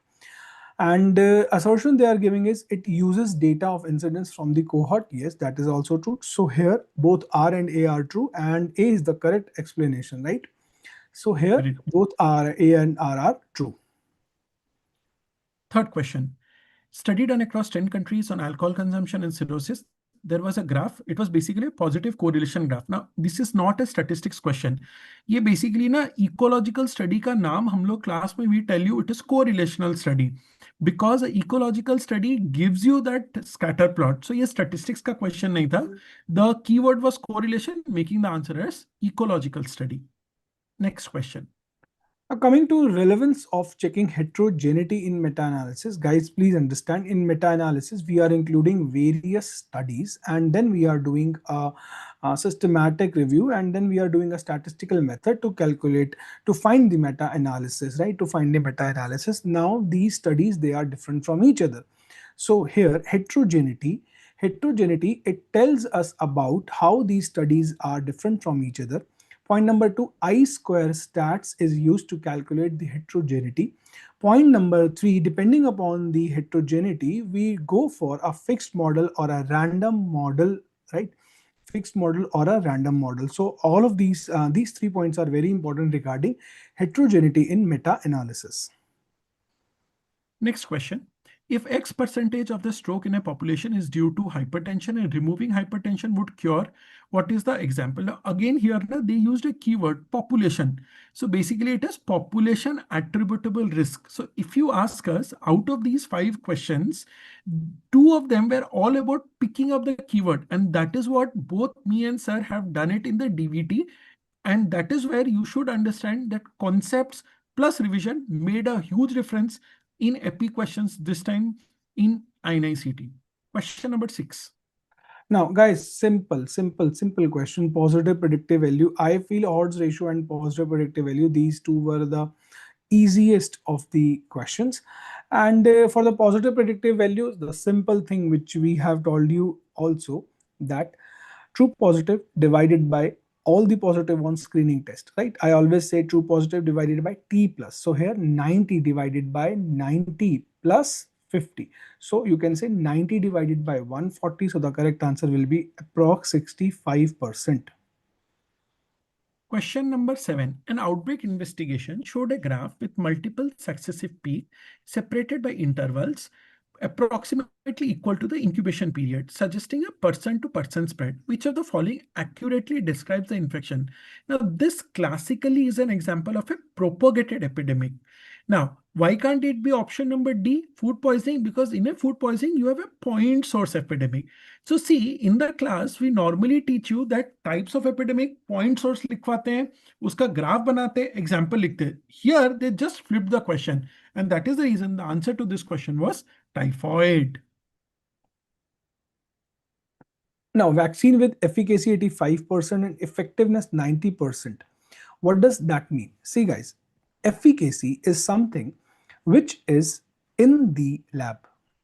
And assertion they are giving is it uses data of incidence from the cohort. Yes, that is also true. So here both R and A are true, and A is the correct explanation, right? So here both R, A and R are true. Third question. Study done across 10 countries on alcohol consumption and cirrhosis. There was a graph. It was basically a positive correlation graph. Now, this is not a statistics question. ये basically ना ecological study का नाम हम लोग class में we tell you it is correlational study because ecological study gives you that scatter plot. So ये statistics का question नहीं था. The keyword was correlation, making the answer as ecological study. Next question. Now, coming to relevance of checking heterogeneity in meta-analysis, guys, please understand in meta-analysis, we are including various studies and then we are doing a systematic review and then we are doing a statistical method to calculate, to find the meta-analysis, right? To find the meta-analysis. Now, these studies, they are different from each other. So here, heterogeneity, it tells us about how these studies are different from each other. Point number two, I-square stats is used to calculate the heterogeneity. Point number three, depending upon the heterogeneity, we go for a fixed model or a random model, right? Fixed model or a random model. So all of these 3 points are very important regarding heterogeneity in meta-analysis. Next question. If X percentage of the stroke in a population is due to hypertension and removing hypertension would cure, what is the example? Now, again, here they used a keyword population. So basically it is population attributable risk. So if you ask us out of these 5 questions, 2 of them were all about picking up the keyword. And that is what both me and sir have done it in the DVT. And that is where you should understand that concepts plus revision made a huge difference in epi questions this time in INICET. Question number 6. Now, guys, simple question. Positive predictive value. I feel odds ratio and positive predictive value, these two were the easiest of the questions. And for the positive predictive values, the simple thing which we have told you also, that true positive divided by all the positive on screening test, right? I always say true positive divided by T plus. So here 90 divided by 90 plus 50. So you can say 90 divided by 140. So the correct answer will be approx 65%. Question number 7. An outbreak investigation showed a graph with multiple successive peaks separated by intervals approximately equal to the incubation period, suggesting a person to person spread. Which of the following accurately describes the infection? Now, this classically is an example of a propagated epidemic. Now, why can't it be option number D, food poisoning? Because in a food poisoning, you have a point source epidemic. So see, in the class, we normally teach you that types of epidemic, point source लिखवाते हैं, उसका graph बनाते हैं, example लिखते हैं. Here, they just flipped the question. And that is the reason the answer to this question was typhoid. Now, vaccine with efficacy 85% and effectiveness 90%. What does that mean? See, guys, efficacy is something which is in the lab.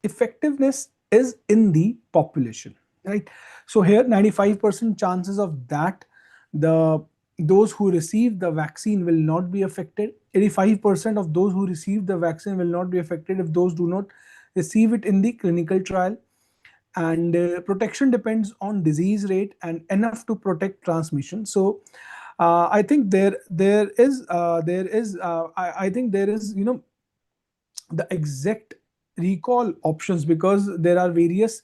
Effectiveness is in the population, right? So here 95% chances of that those who receive the vaccine will not be affected. 85% of those who receive the vaccine will not be affected if those do not receive it in the clinical trial. And protection depends on disease rate and enough to protect transmission. So I think there is the exact recall options, because there are various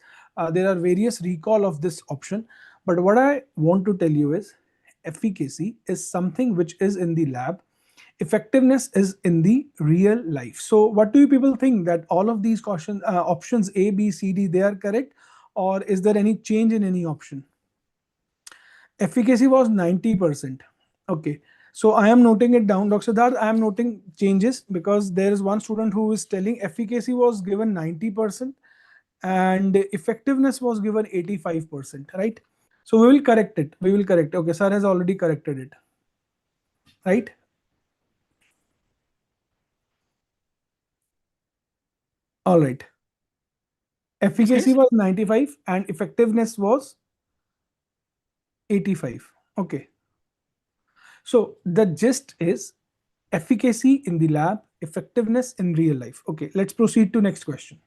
recall of this option. But what I want to tell you is efficacy is something which is in the lab. Effectiveness is in the real life. So what do you people think, that all of these options A, B, C, D, they are correct, or is there any change in any option? Efficacy was 90%. Okay. So I am noting it down, Dr. Siddharth. I am noting changes because there is one student who is telling efficacy was given 90% and effectiveness was given 85%, right? So we will correct it. Okay, sir has already corrected it, right? All right. Efficacy was 95 and effectiveness was 85. Okay. So the gist is efficacy in the lab, effectiveness in real life. Okay, let's proceed to next question.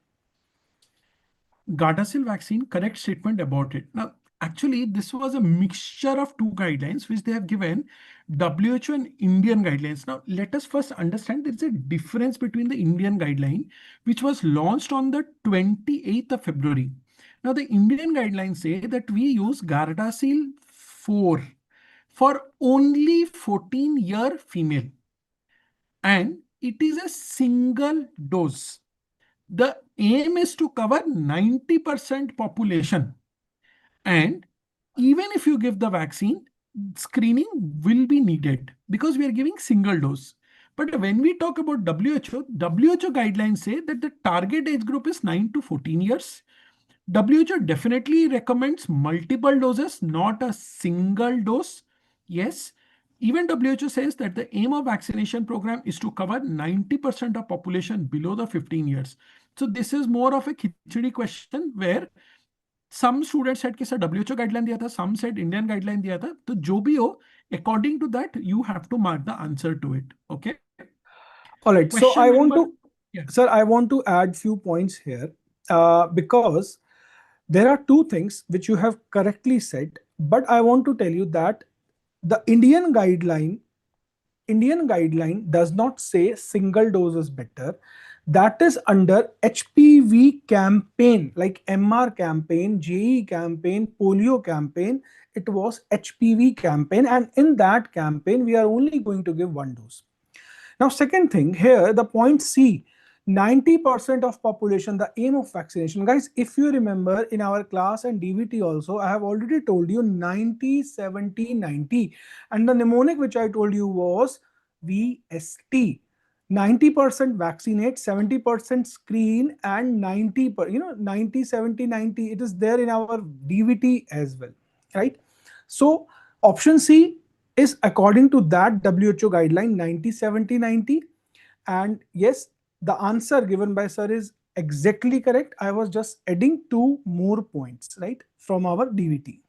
Gardasil vaccine, correct statement about it. Now, actually, this was a mixture of 2 guidelines which they have given, WHO and Indian guidelines. Now, let us first understand there is a difference between the Indian guideline, which was launched on the 28th of February. Now, the Indian guidelines say that we use Gardasil 4 for only 14-year female. And it is a single dose. The aim is to cover 90% population. And even if you give the vaccine, screening will be needed because we are giving single dose. But when we talk about WHO guidelines say that the target age group is 9 to 14 years. WHO definitely recommends multiple doses, not a single dose. Yes, even WHO says that the aim of vaccination program is to cover 90% of population below the 15 years. So this is more of a khichdi question where some students said कि sir WHO guideline दिया था, some said Indian guideline दिया था. तो जो भी हो, according to that, you have to mark the answer to it. Okay. All right. So Question I want number- to, Yeah. sir, I want to add few points here because there are two things which you have correctly said, but I want to tell you that the Indian guideline does not say single dose is better. That is under HPV campaign, like MR campaign, JE campaign, polio campaign. It was HPV campaign, and in that campaign, we are only going to give one dose. Now, second thing here, the point C, 90% of population, the aim of vaccination. Guys, if you remember in our class and DVT also, I have already told you 90, 70, 90. And the mnemonic which I told you was VST. 90% vaccinate, 70% screen, and 90, 90, 70, 90. It is there in our DVT as well, right? So option C is according to that WHO guideline 90, 70, 90. And yes, the answer given by sir is exactly correct. I was just adding two more points, right, from our DVT.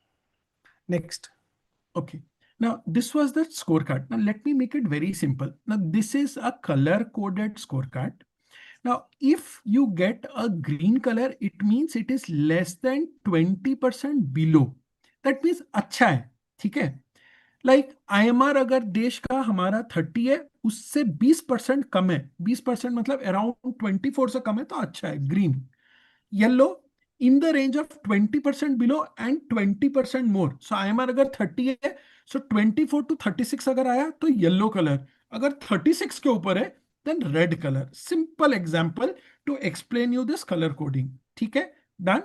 Next. Okay. Now, this was the scorecard. Now, let me make it very simple. Now, this is a color-coded scorecard. Now, if you get a green color, it means it is less than 20% below. That means अच्छा है, ठीक है? Like IMR अगर देश का हमारा 30 है, उससे 20% कम है. 20% मतलब around 24 से कम है, तो अच्छा है, green. Yellow in the range of 20% below and 20% more. So IMR अगर 30 है, so 24 to 36 अगर आया तो yellow color. अगर 36 के ऊपर है, then red color. Simple example to explain you this color coding. ठीक है? Done?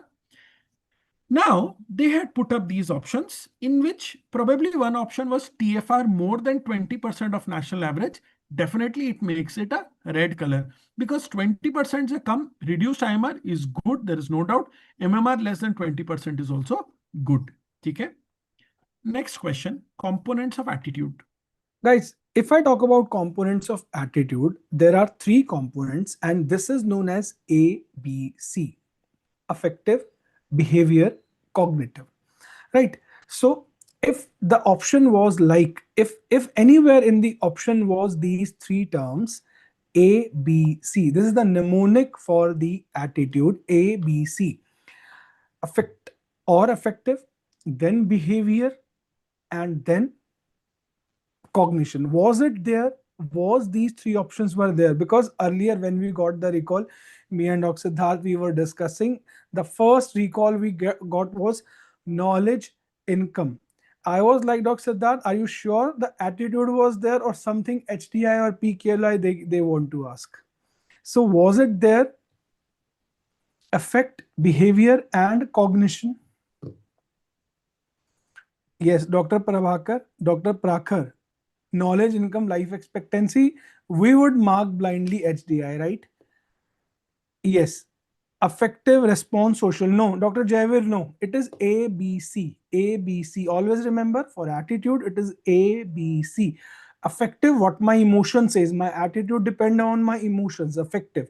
Now, they had put up these options in which probably one option was TFR more than 20% of national average. Definitely it makes it a red color because 20% से कम reduced IMR is good. There is no doubt. MMR less than 20% is also good. ठीक है? Next question, components of attitude. Guys, if I talk about components of attitude, there are three components and this is known as ABC. Affective, behavior, cognitive, right? So if the option was like, if anywhere in the option was these three terms, A, B, C, this is the mnemonic for the attitude, A, B, C. Affect or affective, then behavior, and then cognition. Was it there? Was these three options were there? Because earlier when we got the recall, me and Dr. Siddharth, we were discussing, the first recall we got was knowledge income. I was like, Dr. Siddharth, are you sure the attitude was there or something HDI or PKLI they want to ask? So was it there? Affect, behavior, and cognition? Yes, Dr. Prabhakar, Dr. Prakhar. Knowledge, income, life expectancy, we would mark blindly HDI, right? Yes. Affective, response, social. No, Dr. Jaivir, no. It is A, B, C. A, B, C. Always remember, for attitude, it is A, B, C. Affective, what my emotion says. My attitude depends on my emotions. Affective.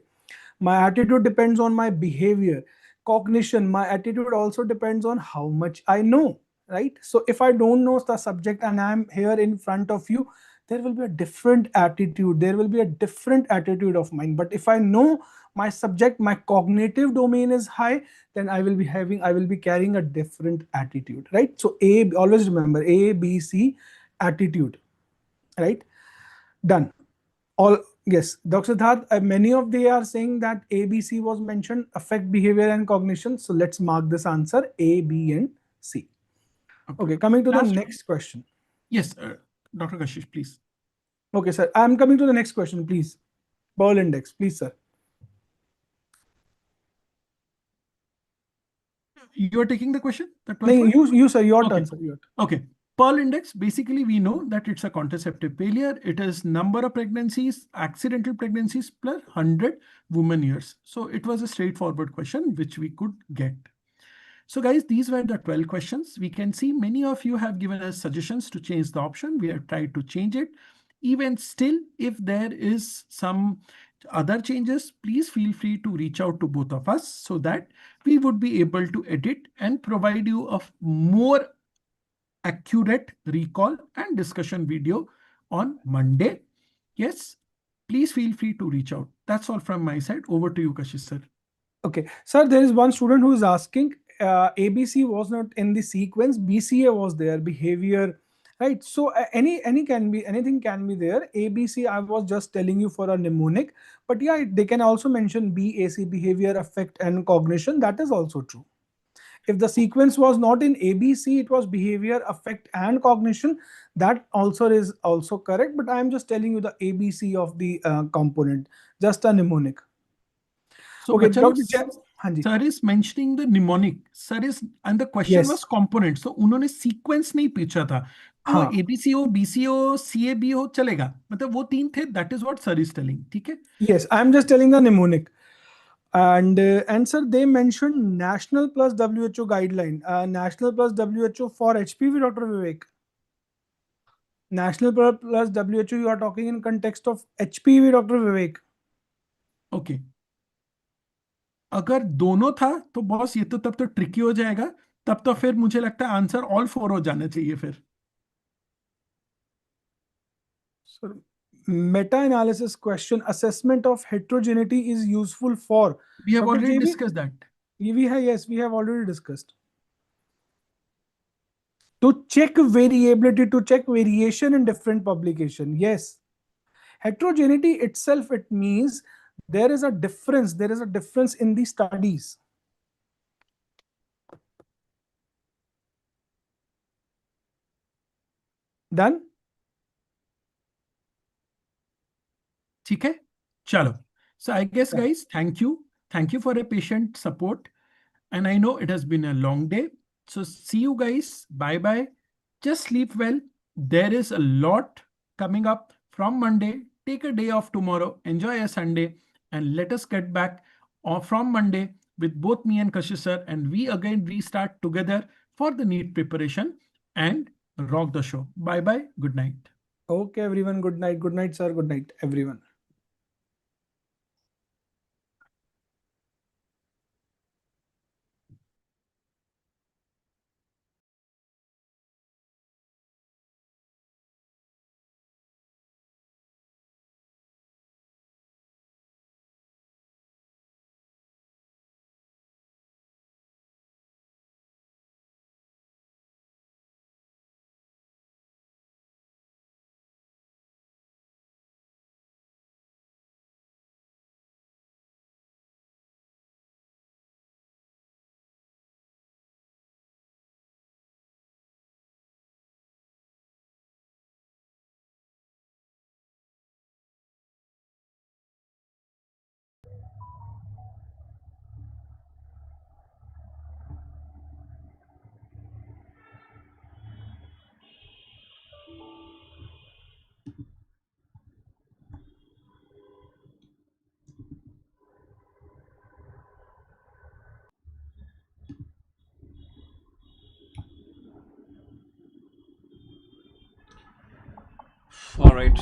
My attitude depends on my behavior. Cognition, my attitude also depends on how much I know, right? So if I don't know the subject and I'm here in front of you, there will be a different attitude. There will be a different attitude of mine. But if I know my subject, my cognitive domain is high, then I will be carrying a different attitude, right? So A, always remember A, B, C, attitude, right? Done. All yes, Dr. Siddharth, many of they are saying that ABC was mentioned, affect, behavior, and cognition. So let's mark this answer A, B, and C. Okay, coming to the next question. Yes, Dr. Kashish, please. Okay, sir. I'm coming to the next question, please. Pearl index, please, sir. You are taking the question? No, you, sir, your turn, sir. Okay. Pearl index, basically we know that it's a contraceptive failure. It is number of pregnancies, accidental pregnancies plus 100 woman years. So it was a straightforward question which we could get. So guys, these were the 12 questions. We can see many of you have given us suggestions to change the option. We have tried to change it. Even still, if there is some other changes, please feel free to reach out to both of us so that we would be able to edit and provide you a more accurate recall and discussion video on Monday. Yes, please feel free to reach out. That's all from my side. Over to you, Kashish sir. Okay, sir, there is one student who is asking, ABC was not in the sequence, BCA was there, behavior, right? So any can be, anything can be there. ABC, I was just telling you for a mnemonic, but yeah, they can also mention BAC, behavior, affect, and cognition. That is also true. If the sequence was not in ABC, it was behavior, affect, and cognition. That also is also correct, but I am just telling you the ABC of the component, just a mnemonic. So, Okay, Bachalo, Dr. Chen, sir is mentioning the mnemonic. Sir is, and the question yes. was component. So उन्होंने sequence नहीं पूछा था. तो ABC हो, BC हो, CAB हो चलेगा. मतलब वो तीन थे. That is what sir is telling. ठीक है? Yes, I am just telling the mnemonic. And sir, they mentioned national plus WHO guideline. National plus WHO for HPV, Dr. Vivek. National plus WHO, you are talking in context of HPV, Dr. Vivek. Okay. अगर दोनों था तो boss ये तो तब तो tricky हो जाएगा. तब तो फिर मुझे लगता है आंसर ऑल फोर हो जाना चाहिए फिर. So, meta-analysis question, assessment of heterogeneity is useful for. We have Dr. already JB? discussed that. Yes, we have already discussed. To check variability, to check variation in different publication. Yes. Heterogeneity itself, it means there is a difference in the studies. Done? ठीक है? चलो. So I guess guys, thank you. Thank you for a patient support. And I know it has been a long day. So see you guys. Bye bye. Just sleep well. There is a lot coming up from Monday. Take a day off tomorrow. Enjoy a Sunday. And let us get back from Monday with both me and Kashish sir. And we again restart together for the NEET preparation and rock the show. Bye bye. Good night. Okay, everyone. Good night. Good night, sir. Good night, everyone. All right.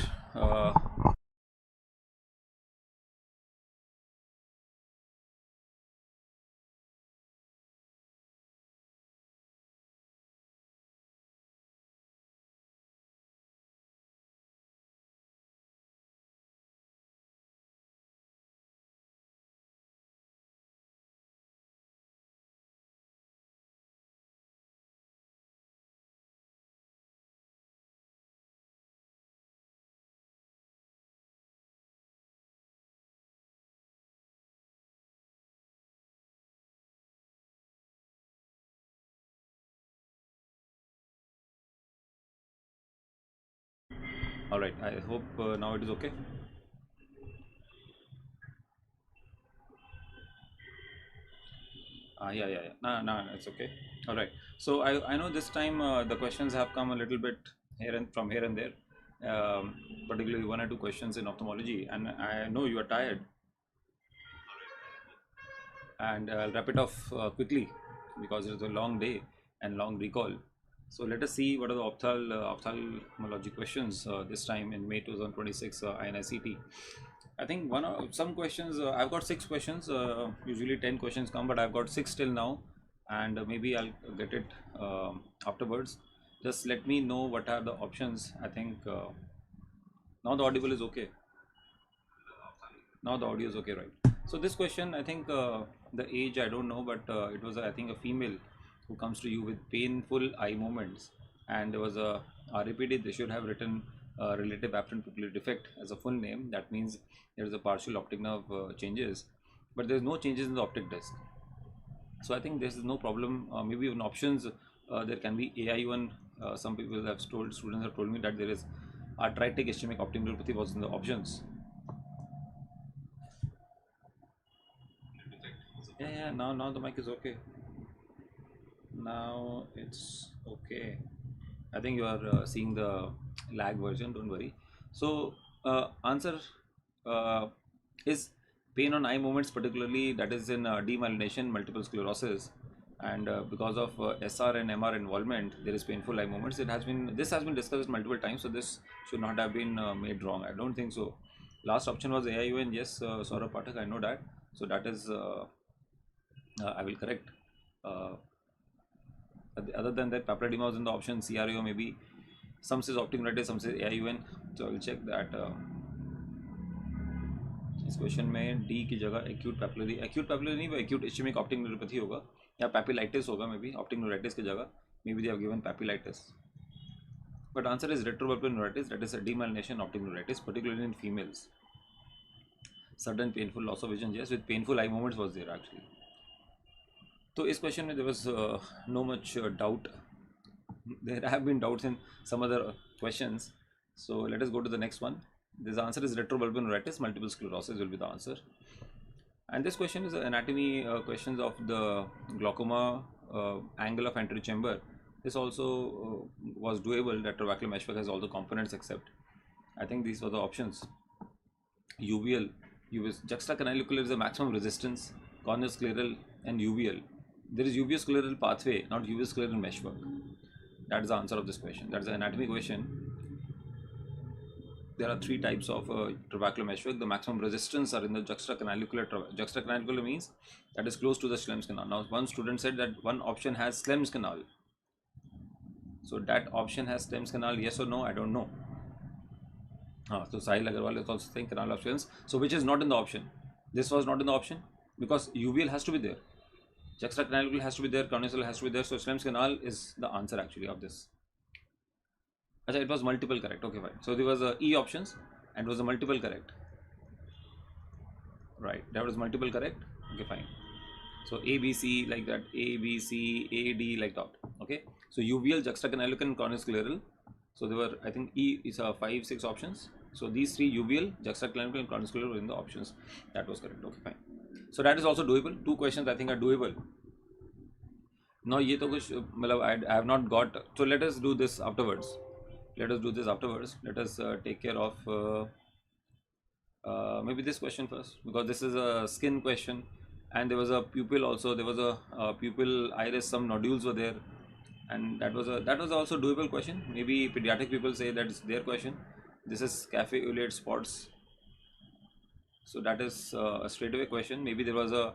All right. I hope now it is okay. Yeah. No, it's okay. All right. So I know this time the questions have come a little bit here and from here and there, particularly one or two questions in ophthalmology, and I know you are tired. And I'll wrap it off quickly because it's a long day and long recall. So let us see what are the ophthalmology questions this time in May 2026 INICET. I think some questions, I've got 6 questions, usually 10 questions come, but I've got 6 till now, and maybe I'll get it afterwards. Just let me know what are the options. I think now the audible is okay. Now the audio is okay, right? So this question, I think the age I don't know, but it was I think a female who comes to you with painful eye movements, and there was a RAPD. They should have written relative apparent pupillary defect as a full name. That means there is a partial optic nerve changes, but there is no changes in the optic disc. So I think this is no problem. Maybe in options there can be AI1. Some people have told, students have told me that there is arthritic ischemic optic neuropathy was in the options. Yeah, now the mic is okay. Now it's okay. I think you are seeing the lag version, don't worry. So answer is pain on eye movements, particularly that is in demyelination, multiple sclerosis, and because of SR and MR involvement, there is painful eye movements. This has been discussed multiple times, so this should not have been made wrong. I don't think so. Last option was AIUN. Yes, Saurabh Pathak, I know that. So that is I will correct. Other than that, papilledema was in the option. CRO maybe. Some says optic neuritis, some says AIUN. So I will check that. इस question में D की जगह acute papillary नहीं, वो acute ischaemic optic neuropathy होगा या पैपिलाइटिस होगा, may be optic neuritis की जगह may be they have given papillitis. But answer is retrobulbar neuritis, that is a demyelination optic neuritis, particularly in females. Sudden painful loss of vision, yes, with painful eye movements was there actually. So इस question में there was no much doubt. There have been doubts in some other questions. So let us go to the next one. This answer is retrobulbar neuritis, multiple sclerosis will be the answer. And this question is anatomy questions of the glaucoma angle of anterior chamber. This also was doable. Retrovacular meshwork has all the components except. I think these were the options. Uveal, juxtacanaliculaire is the maximum resistance, corneoscleral and uveal. There is uveoscleral pathway, not uveoscleral meshwork. That is the answer of this question. That is an anatomy question. There are 3 types of trabecular meshwork. The maximum resistance are in the juxtacanalicular. Juxtacanalicular means that is close to the Schlem's canal. Now, one student said that one option has Schlem's canal. So that option has Schlem's canal, yes or no? I don't know. So Sahil Agarwal is also saying canal of Schlem's. So which is not in the option? This was not in the option because uveal has to be there. Juxtacanalicular has to be there. Corneal has to be there. So Schlem's canal is the answer actually of this. Achha, it was multiple correct. Okay, fine. So there was E options and it was a multiple correct. Right, that was multiple correct. Okay, fine. So A, B, C like that. A, B, C, A, D like that. Okay. So uveal, juxtacanalicular and corneoscleral. So there were, I think E is 5, 6 options. So these 3 uveal, juxtacanalicular and corneoscleral were in the options. That was correct. Okay, fine. So that is also doable. 2 questions I think are doable. Now ये तो कुछ मतलब I have not got. So let us do this afterwards. Let us do this afterwards. Let us take care of maybe this question first, because this is a skin question and there was a pupil also. There was a pupil iris, some nodules were there, and that was also doable question. Maybe pediatric people say that's their question. This is cafe ulate spots, so that is a straightaway question. Maybe there was a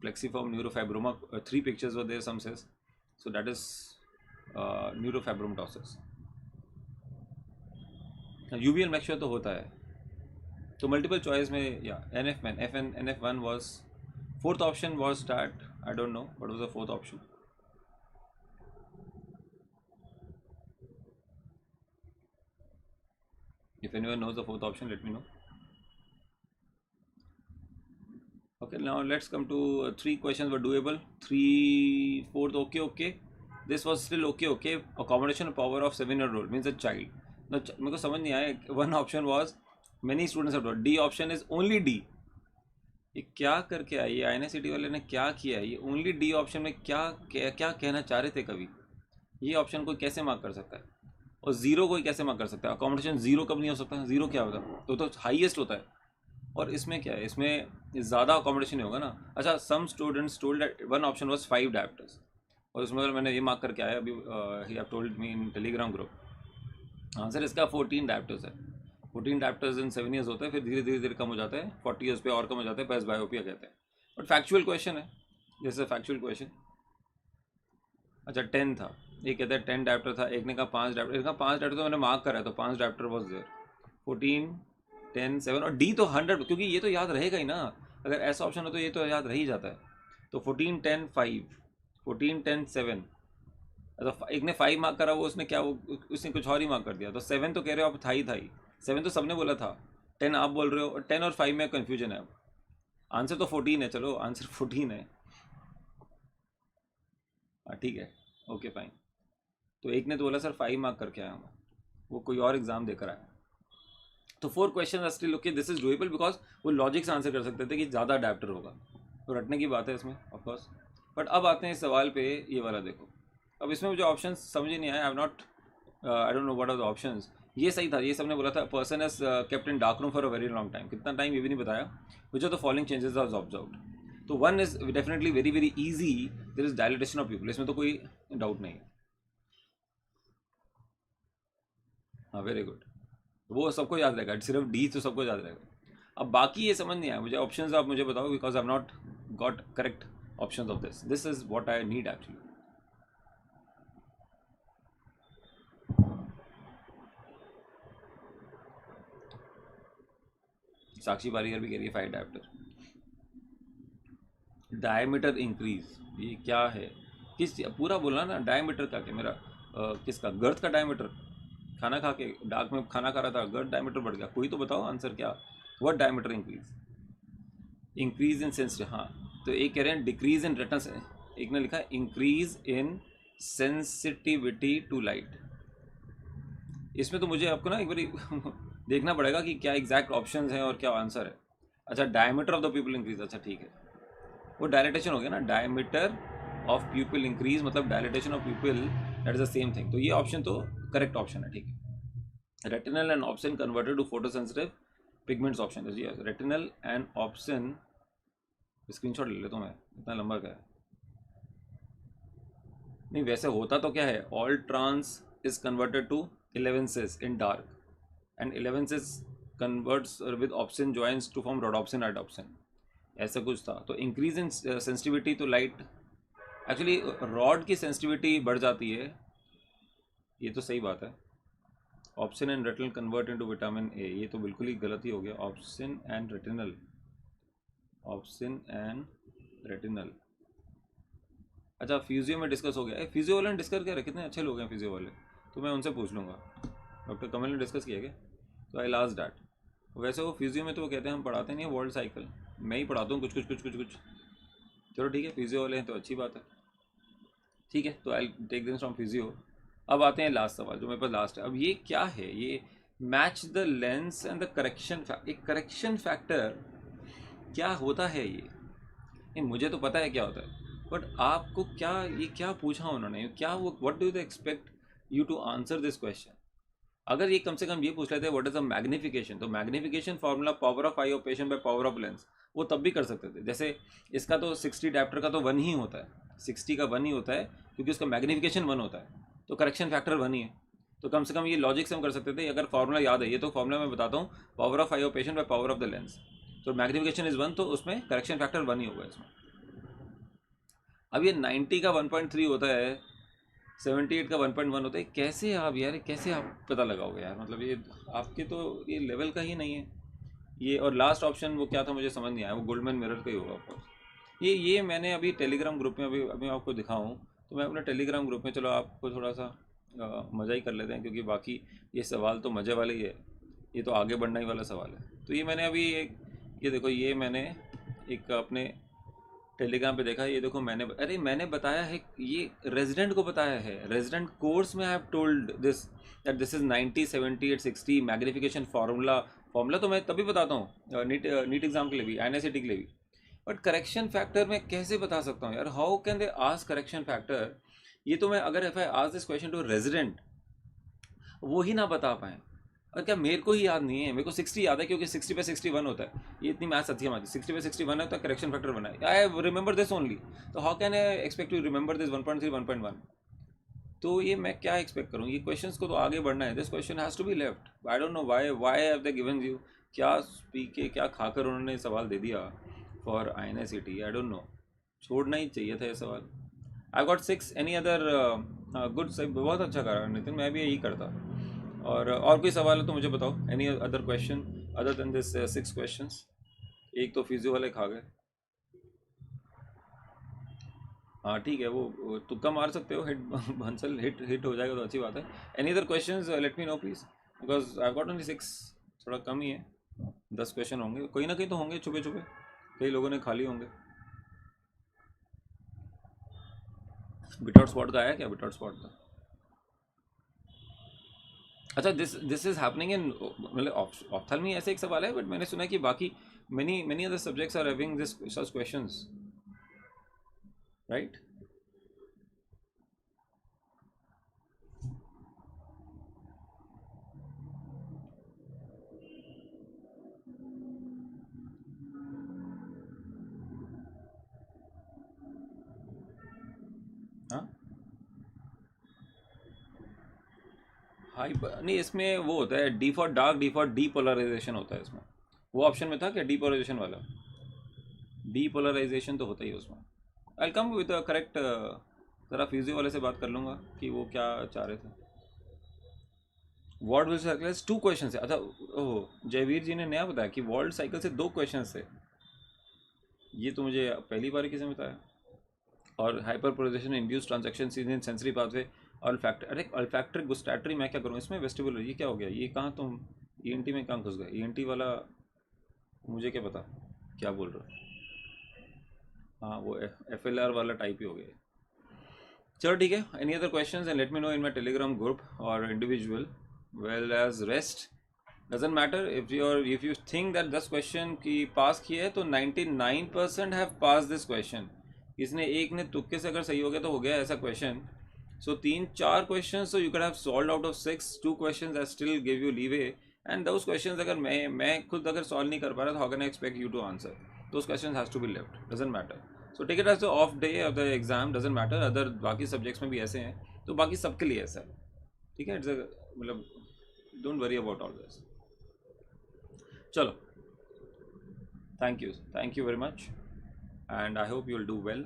plexiform neurofibroma. 3 pictures were there, some says. So that is neurofibromatosis. UVL mixture तो होता है, तो multiple choice में NF1 was 4th option was that I don't know what was the 4th option. If anyone knows the 4th option, let me know. Okay, now let's come to 3 questions were doable. 3, 4th okay. This was still okay. Accommodation power of 7-year-old means a child. Now, मेरे को समझ नहीं आया. One option was many students have told D option is only D. ये क्या करके आए, ये INICET वाले ने क्या किया है, ये ओनली डी ऑप्शन में क्या कहना चाह रहे थे कभी, ये ऑप्शन कोई कैसे मार्क कर सकता है, और ज़ीरो कोई कैसे मार्क कर सकता है, अकोमोडेशन ज़ीरो कब नहीं हो सकता, ज़ीरो क्या होता है, तो हाईएस्ट होता है, और इसमें क्या है, इसमें ज़्यादा अकोमोडेशन नहीं होगा ना। अच्छा, some students told that one option was 5 diopters, और उसमें अगर मैंने ये मार्क करके आया अभी, he have told me in Telegram group, answer इसका 14 डायप्टर्स है। 14 डायप्टर्स इन 7 ईयर्स होते हैं, फिर धीरे धीरे धीरे कम हो जाते हैं, 40 ईयर्स पे और कम हो जाते हैं, पैस बायोपिया कहते हैं, बट फैक्चुअल क्वेश्चन है, जैसे फैक्चुअल क्वेश्चन। अच्छा 10 था, एक कहता है 10 डायप्टर था, एक ने कहा 5 डायप्टर, एक कहा 5 डायप्टर, तो मैंने मार्क करा है, तो 5 डायप्टर वॉज देयर। 14, 10, 7 और डी तो 100, क्योंकि ये तो याद रहेगा ही ना, अगर ऐसा ऑप्शन हो तो ये तो याद रह ही जाता है। तो 14, 10, 5, 14, 10, 7, अच्छा एक ने 5 मार्क करा, वो उसने क्या, वो उसने कुछ और ही मार्क कर दिया, तो 7 तो कह रहे हो आप, था ही 7 तो सबने बोला था, 10 आप बोल रहे हो, 10 और 5 में कन्फ्यूजन है। अब आंसर तो 14 है, चलो आंसर 14 है, हाँ ठीक है, ओके फाइन। तो एक ने तो बोला सर 5 मार्क करके आया हूँ, वो कोई और एग्जाम देकर आया। तो 4 question still okay, this is doable, because वो लॉजिक से आंसर कर सकते थे कि ज़्यादा अडेप्टर होगा, तो रटने की बात है इसमें ऑफकोर्स। बट अब आते हैं इस सवाल पे, ये वाला देखो, अब इसमें मुझे ऑप्शन समझ ही नहीं आया, I don't know what are the options. ये सही था, ये सबने बोला था, person is kept in dark room for a very long time, कितना टाइम ये भी नहीं बताया, which are the following changes are observed. तो one is definitely very very easy, there is dilatation of pupil, इसमें तो कोई डाउट नहीं है, हाँ वेरी गुड, वो सबको याद रहेगा, सिर्फ डी तो सबको याद रहेगा। अब बाकी ये समझ नहीं आया मुझे, ऑप्शंस आप मुझे बताओ, because I have not got correct options of this is what I need actually. Sakshi Parikar भी कह रही है 5 डायप्टर। डायमीटर इंक्रीज, ये क्या है, किस पूरा बोलना ना, डायमीटर का क्या मेरा किसका, गर्थ का डायमीटर, खाना खा के डार्क में खाना खा रहा था, गर्थ डायमीटर बढ़ गया, कोई तो बताओ आंसर क्या, what diameter increase, increase in sensitive, हाँ तो एक कह रहे हैं डिक्रीज इन रेटिना, एक ने लिखा है increase in sensitivity to light. इसमें तो मुझे आपको ना एक बार देखना पड़ेगा कि क्या एग्जैक्ट ऑप्शंस हैं और क्या आंसर है। अच्छा diameter of the pupil increase, अच्छा ठीक है, वो डायलेटेशन हो गया ना, डायमीटर ऑफ प्यूपिल इंक्रीज मतलब dilatation of pupil, that is the same thing, तो ये ऑप्शन तो करेक्ट ऑप्शन है, ठीक है। Retinal and opsin converted to photosensitive pigments option, जी रेटिनल एंड ऑप्शन, स्क्रीनशॉट ले लेता हूँ मैं, इतना लंबा क्या है, नहीं वैसे होता तो क्या है, all trans is converted to 11cis in dark and 11cis converts with opsin joins to form rhodopsin adopsin, ऐसा कुछ था। तो increase in sensitivity to light, actually rod की सेंसिटिविटी बढ़ जाती है, ये तो सही बात है। Opsin and retinal convert into vitamin A, ये तो बिल्कुल ही गलत ही हो गया, opsin and retinal, opsin and retinal. अच्छा फिजियो में डिस्कस हो गया, फिजियो वाले ने डिस्कस किया, कितने अच्छे लोग हैं फिजियो वाले, तो मैं उनसे पूछ लूँगा, डॉक्टर कमल ने डिस्कस किया क्या, तो आई लास्ट डैट। वैसे वो फिजियो में तो वो कहते हैं हम पढ़ाते नहीं है वर्ल्ड साइकिल, मैं ही पढ़ाता हूँ कुछ, चलो ठीक है, फिजियो वाले हैं तो अच्छी बात है, ठीक है, तो I take this from physio. अब आते हैं लास्ट सवाल जो मेरे पास लास्ट है, अब ये क्या है, ये match the lens and the correction, एक करेक्शन फैक्टर क्या होता है, ये नहीं मुझे तो पता है क्या होता है, बट आपको क्या, ये क्या पूछा उन्होंने, क्या वो what do they expect you to answer this question. अगर ये कम से कम ये पूछ लेते हैं व्हाट इज द मैग्निफिकेशन, तो magnification formula power of eye of patient by power of lens, वो तब भी कर सकते थे। जैसे इसका तो 60 डायप्टर का तो 1 ही होता है, 60 का 1 ही होता है, क्योंकि उसका मैग्निफिकेशन 1 होता है, तो करेक्शन फैक्टर 1 ही है, तो कम से कम ये लॉजिक से हम कर सकते थे। अगर फॉर्मूला याद है, ये तो फॉर्मूला मैं बताता हूँ, power of eye of patient by power of the lens, तो मैग्निफिकेशन इज 1, तो उसमें करेक्शन फैक्टर 1 ही होगा इसमें। अब ये 90 का 1.3 होता है, 78 का 1.1 होता है, कैसे आप यार, कैसे आप पता लगाओगे यार, मतलब ये आपके तो ये लेवल का ही नहीं है ये। और लास्ट ऑप्शन वो क्या था मुझे समझ नहीं आया, वो गोल्डमैन मिरर का ही होगा ऑफकोर्स। ये मैंने अभी टेलीग्राम ग्रुप में अभी आपको दिखाऊं, तो मैं अपने टेलीग्राम ग्रुप में, चलो आपको थोड़ा सा मज़ा ही कर लेते हैं, क्योंकि बाकी ये सवाल तो मज़े वाले ही है, ये तो आगे बढ़ना ही वाला सवाल है। तो ये मैंने अभी ये देखो, ये मैंने एक अपने टेलीग्राम पे देखा, ये देखो मैंने बताया है, ये रेजिडेंट को बताया है, रेजिडेंट कोर्स में I have told this that this is 90, 78, 60 magnification formula तो मैं तभी बताता हूँ नीट एग्जाम के लिए भी, INICET के लिए भी, बट करेक्शन फैक्टर मैं कैसे बता सकता हूँ यार? How can they ask correction factor? ये तो मैं अगर if I ask this question to resident, वो ही ना बता पाए। और क्या मेरे को ही याद नहीं है? मेरे को 60 याद है क्योंकि 60/61 होता है। ये इतनी मैथ्स अच्छी हमारी, 60/61 है तो करेक्शन फैक्टर बना है। आई रिमेंबर दिस ओनली, तो how can I expect to remember this 1.3 1.1? तो ये मैं क्या एक्सपेक्ट करूँ? ये क्वेश्चंस को तो आगे बढ़ना है। This question has to be left. I don't know why have they given you, क्या पी के क्या खाकर उन्होंने सवाल दे दिया for INICET? I don't know, छोड़ना ही चाहिए था ये सवाल। I got 6, any other good? बहुत अच्छा करा नितिन, मैं भी यही करता। और कोई सवाल है तो मुझे बताओ। Any other question other than this 6 questions? एक तो फिजियो वाले खा गए। हाँ ठीक है, वो तुक्का मार सकते हो, हिट बंसल हिट हो जाएगा तो अच्छी बात है। Any other questions late me no please, because I got only 6, थोड़ा कम ही है। 10 क्वेश्चन होंगे, कहीं ना कहीं तो होंगे छुपे छुपे, कई लोगों ने खाली होंगे। विदाउट स्पॉट का आया क्या? विदाउट स्पॉट का? अच्छा, दिस इज हैपनिंग इन, मतलब ऑप्थल में ऐसे एक सवाल है, बट मैंने सुना है कि बाकी many other subjects are having this such questions, right? हाँ हाई नहीं, इसमें वो होता है D for dark, D for depolarization होता है इसमें। वो ऑप्शन में था क्या डीपोलराइजेशन वाला? डीपोलराइजेशन तो होता ही है उसमें। आई कम विद करेक्ट, ज़रा फिजियो वाले से बात कर लूँगा कि वो क्या चाह रहे थे। वर्ल्ड विल साइकिल से 2 क्वेश्चन है। अच्छा, ओह जयवीर जी ने नया बताया कि वर्ल्ड साइकिल से 2 क्वेश्चन थे। ये तो मुझे पहली बार किसी ने बताया। और hyperpolarization induce transaction seen in sensory pathway और फैक्टर, अरे अल्फैक्टरी गुस्टैटरी मैं क्या करूँ इसमें? वेस्टिबुलर, ये क्या हो गया? ये कहाँ तुम ENT में कहाँ घुस गए? ENT वाला मुझे क्या पता क्या बोल रहे हो। हाँ वो FLR वाला टाइप ही हो गया। चलो ठीक है, any other questions and let me know in my Telegram group और individual well as rest, doesn't matter. If you think that 10 question की पास किए है तो 99% हैव पास दिस क्वेश्चन। इसने एक ने तुक्के से अगर सही हो गया तो हो गया ऐसा question. So 3-4 question so you can have solve out of 6, 2 question I still give you leeway. And those question अगर मैं खुद अगर सॉल्व नहीं कर पा रहा तो how can I expect you to answer? Those question has to be left, doesn't matter. So take it as the of day of the exam, doesn't matter. Other बाकी सब्जेक्ट्स में भी ऐसे हैं तो बाकी सबके लिए ऐसा है, ठीक है? इट्स मतलब don't worry about all this. चलो, thank you very much, and I hope you'll do well.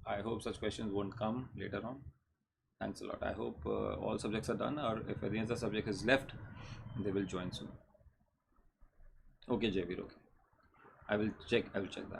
I hope such questions won't come later on. Thanks a lot. I hope all subjects are done, or if any other subject is left, they will join soon. Okay, Javier, okay. I will check that.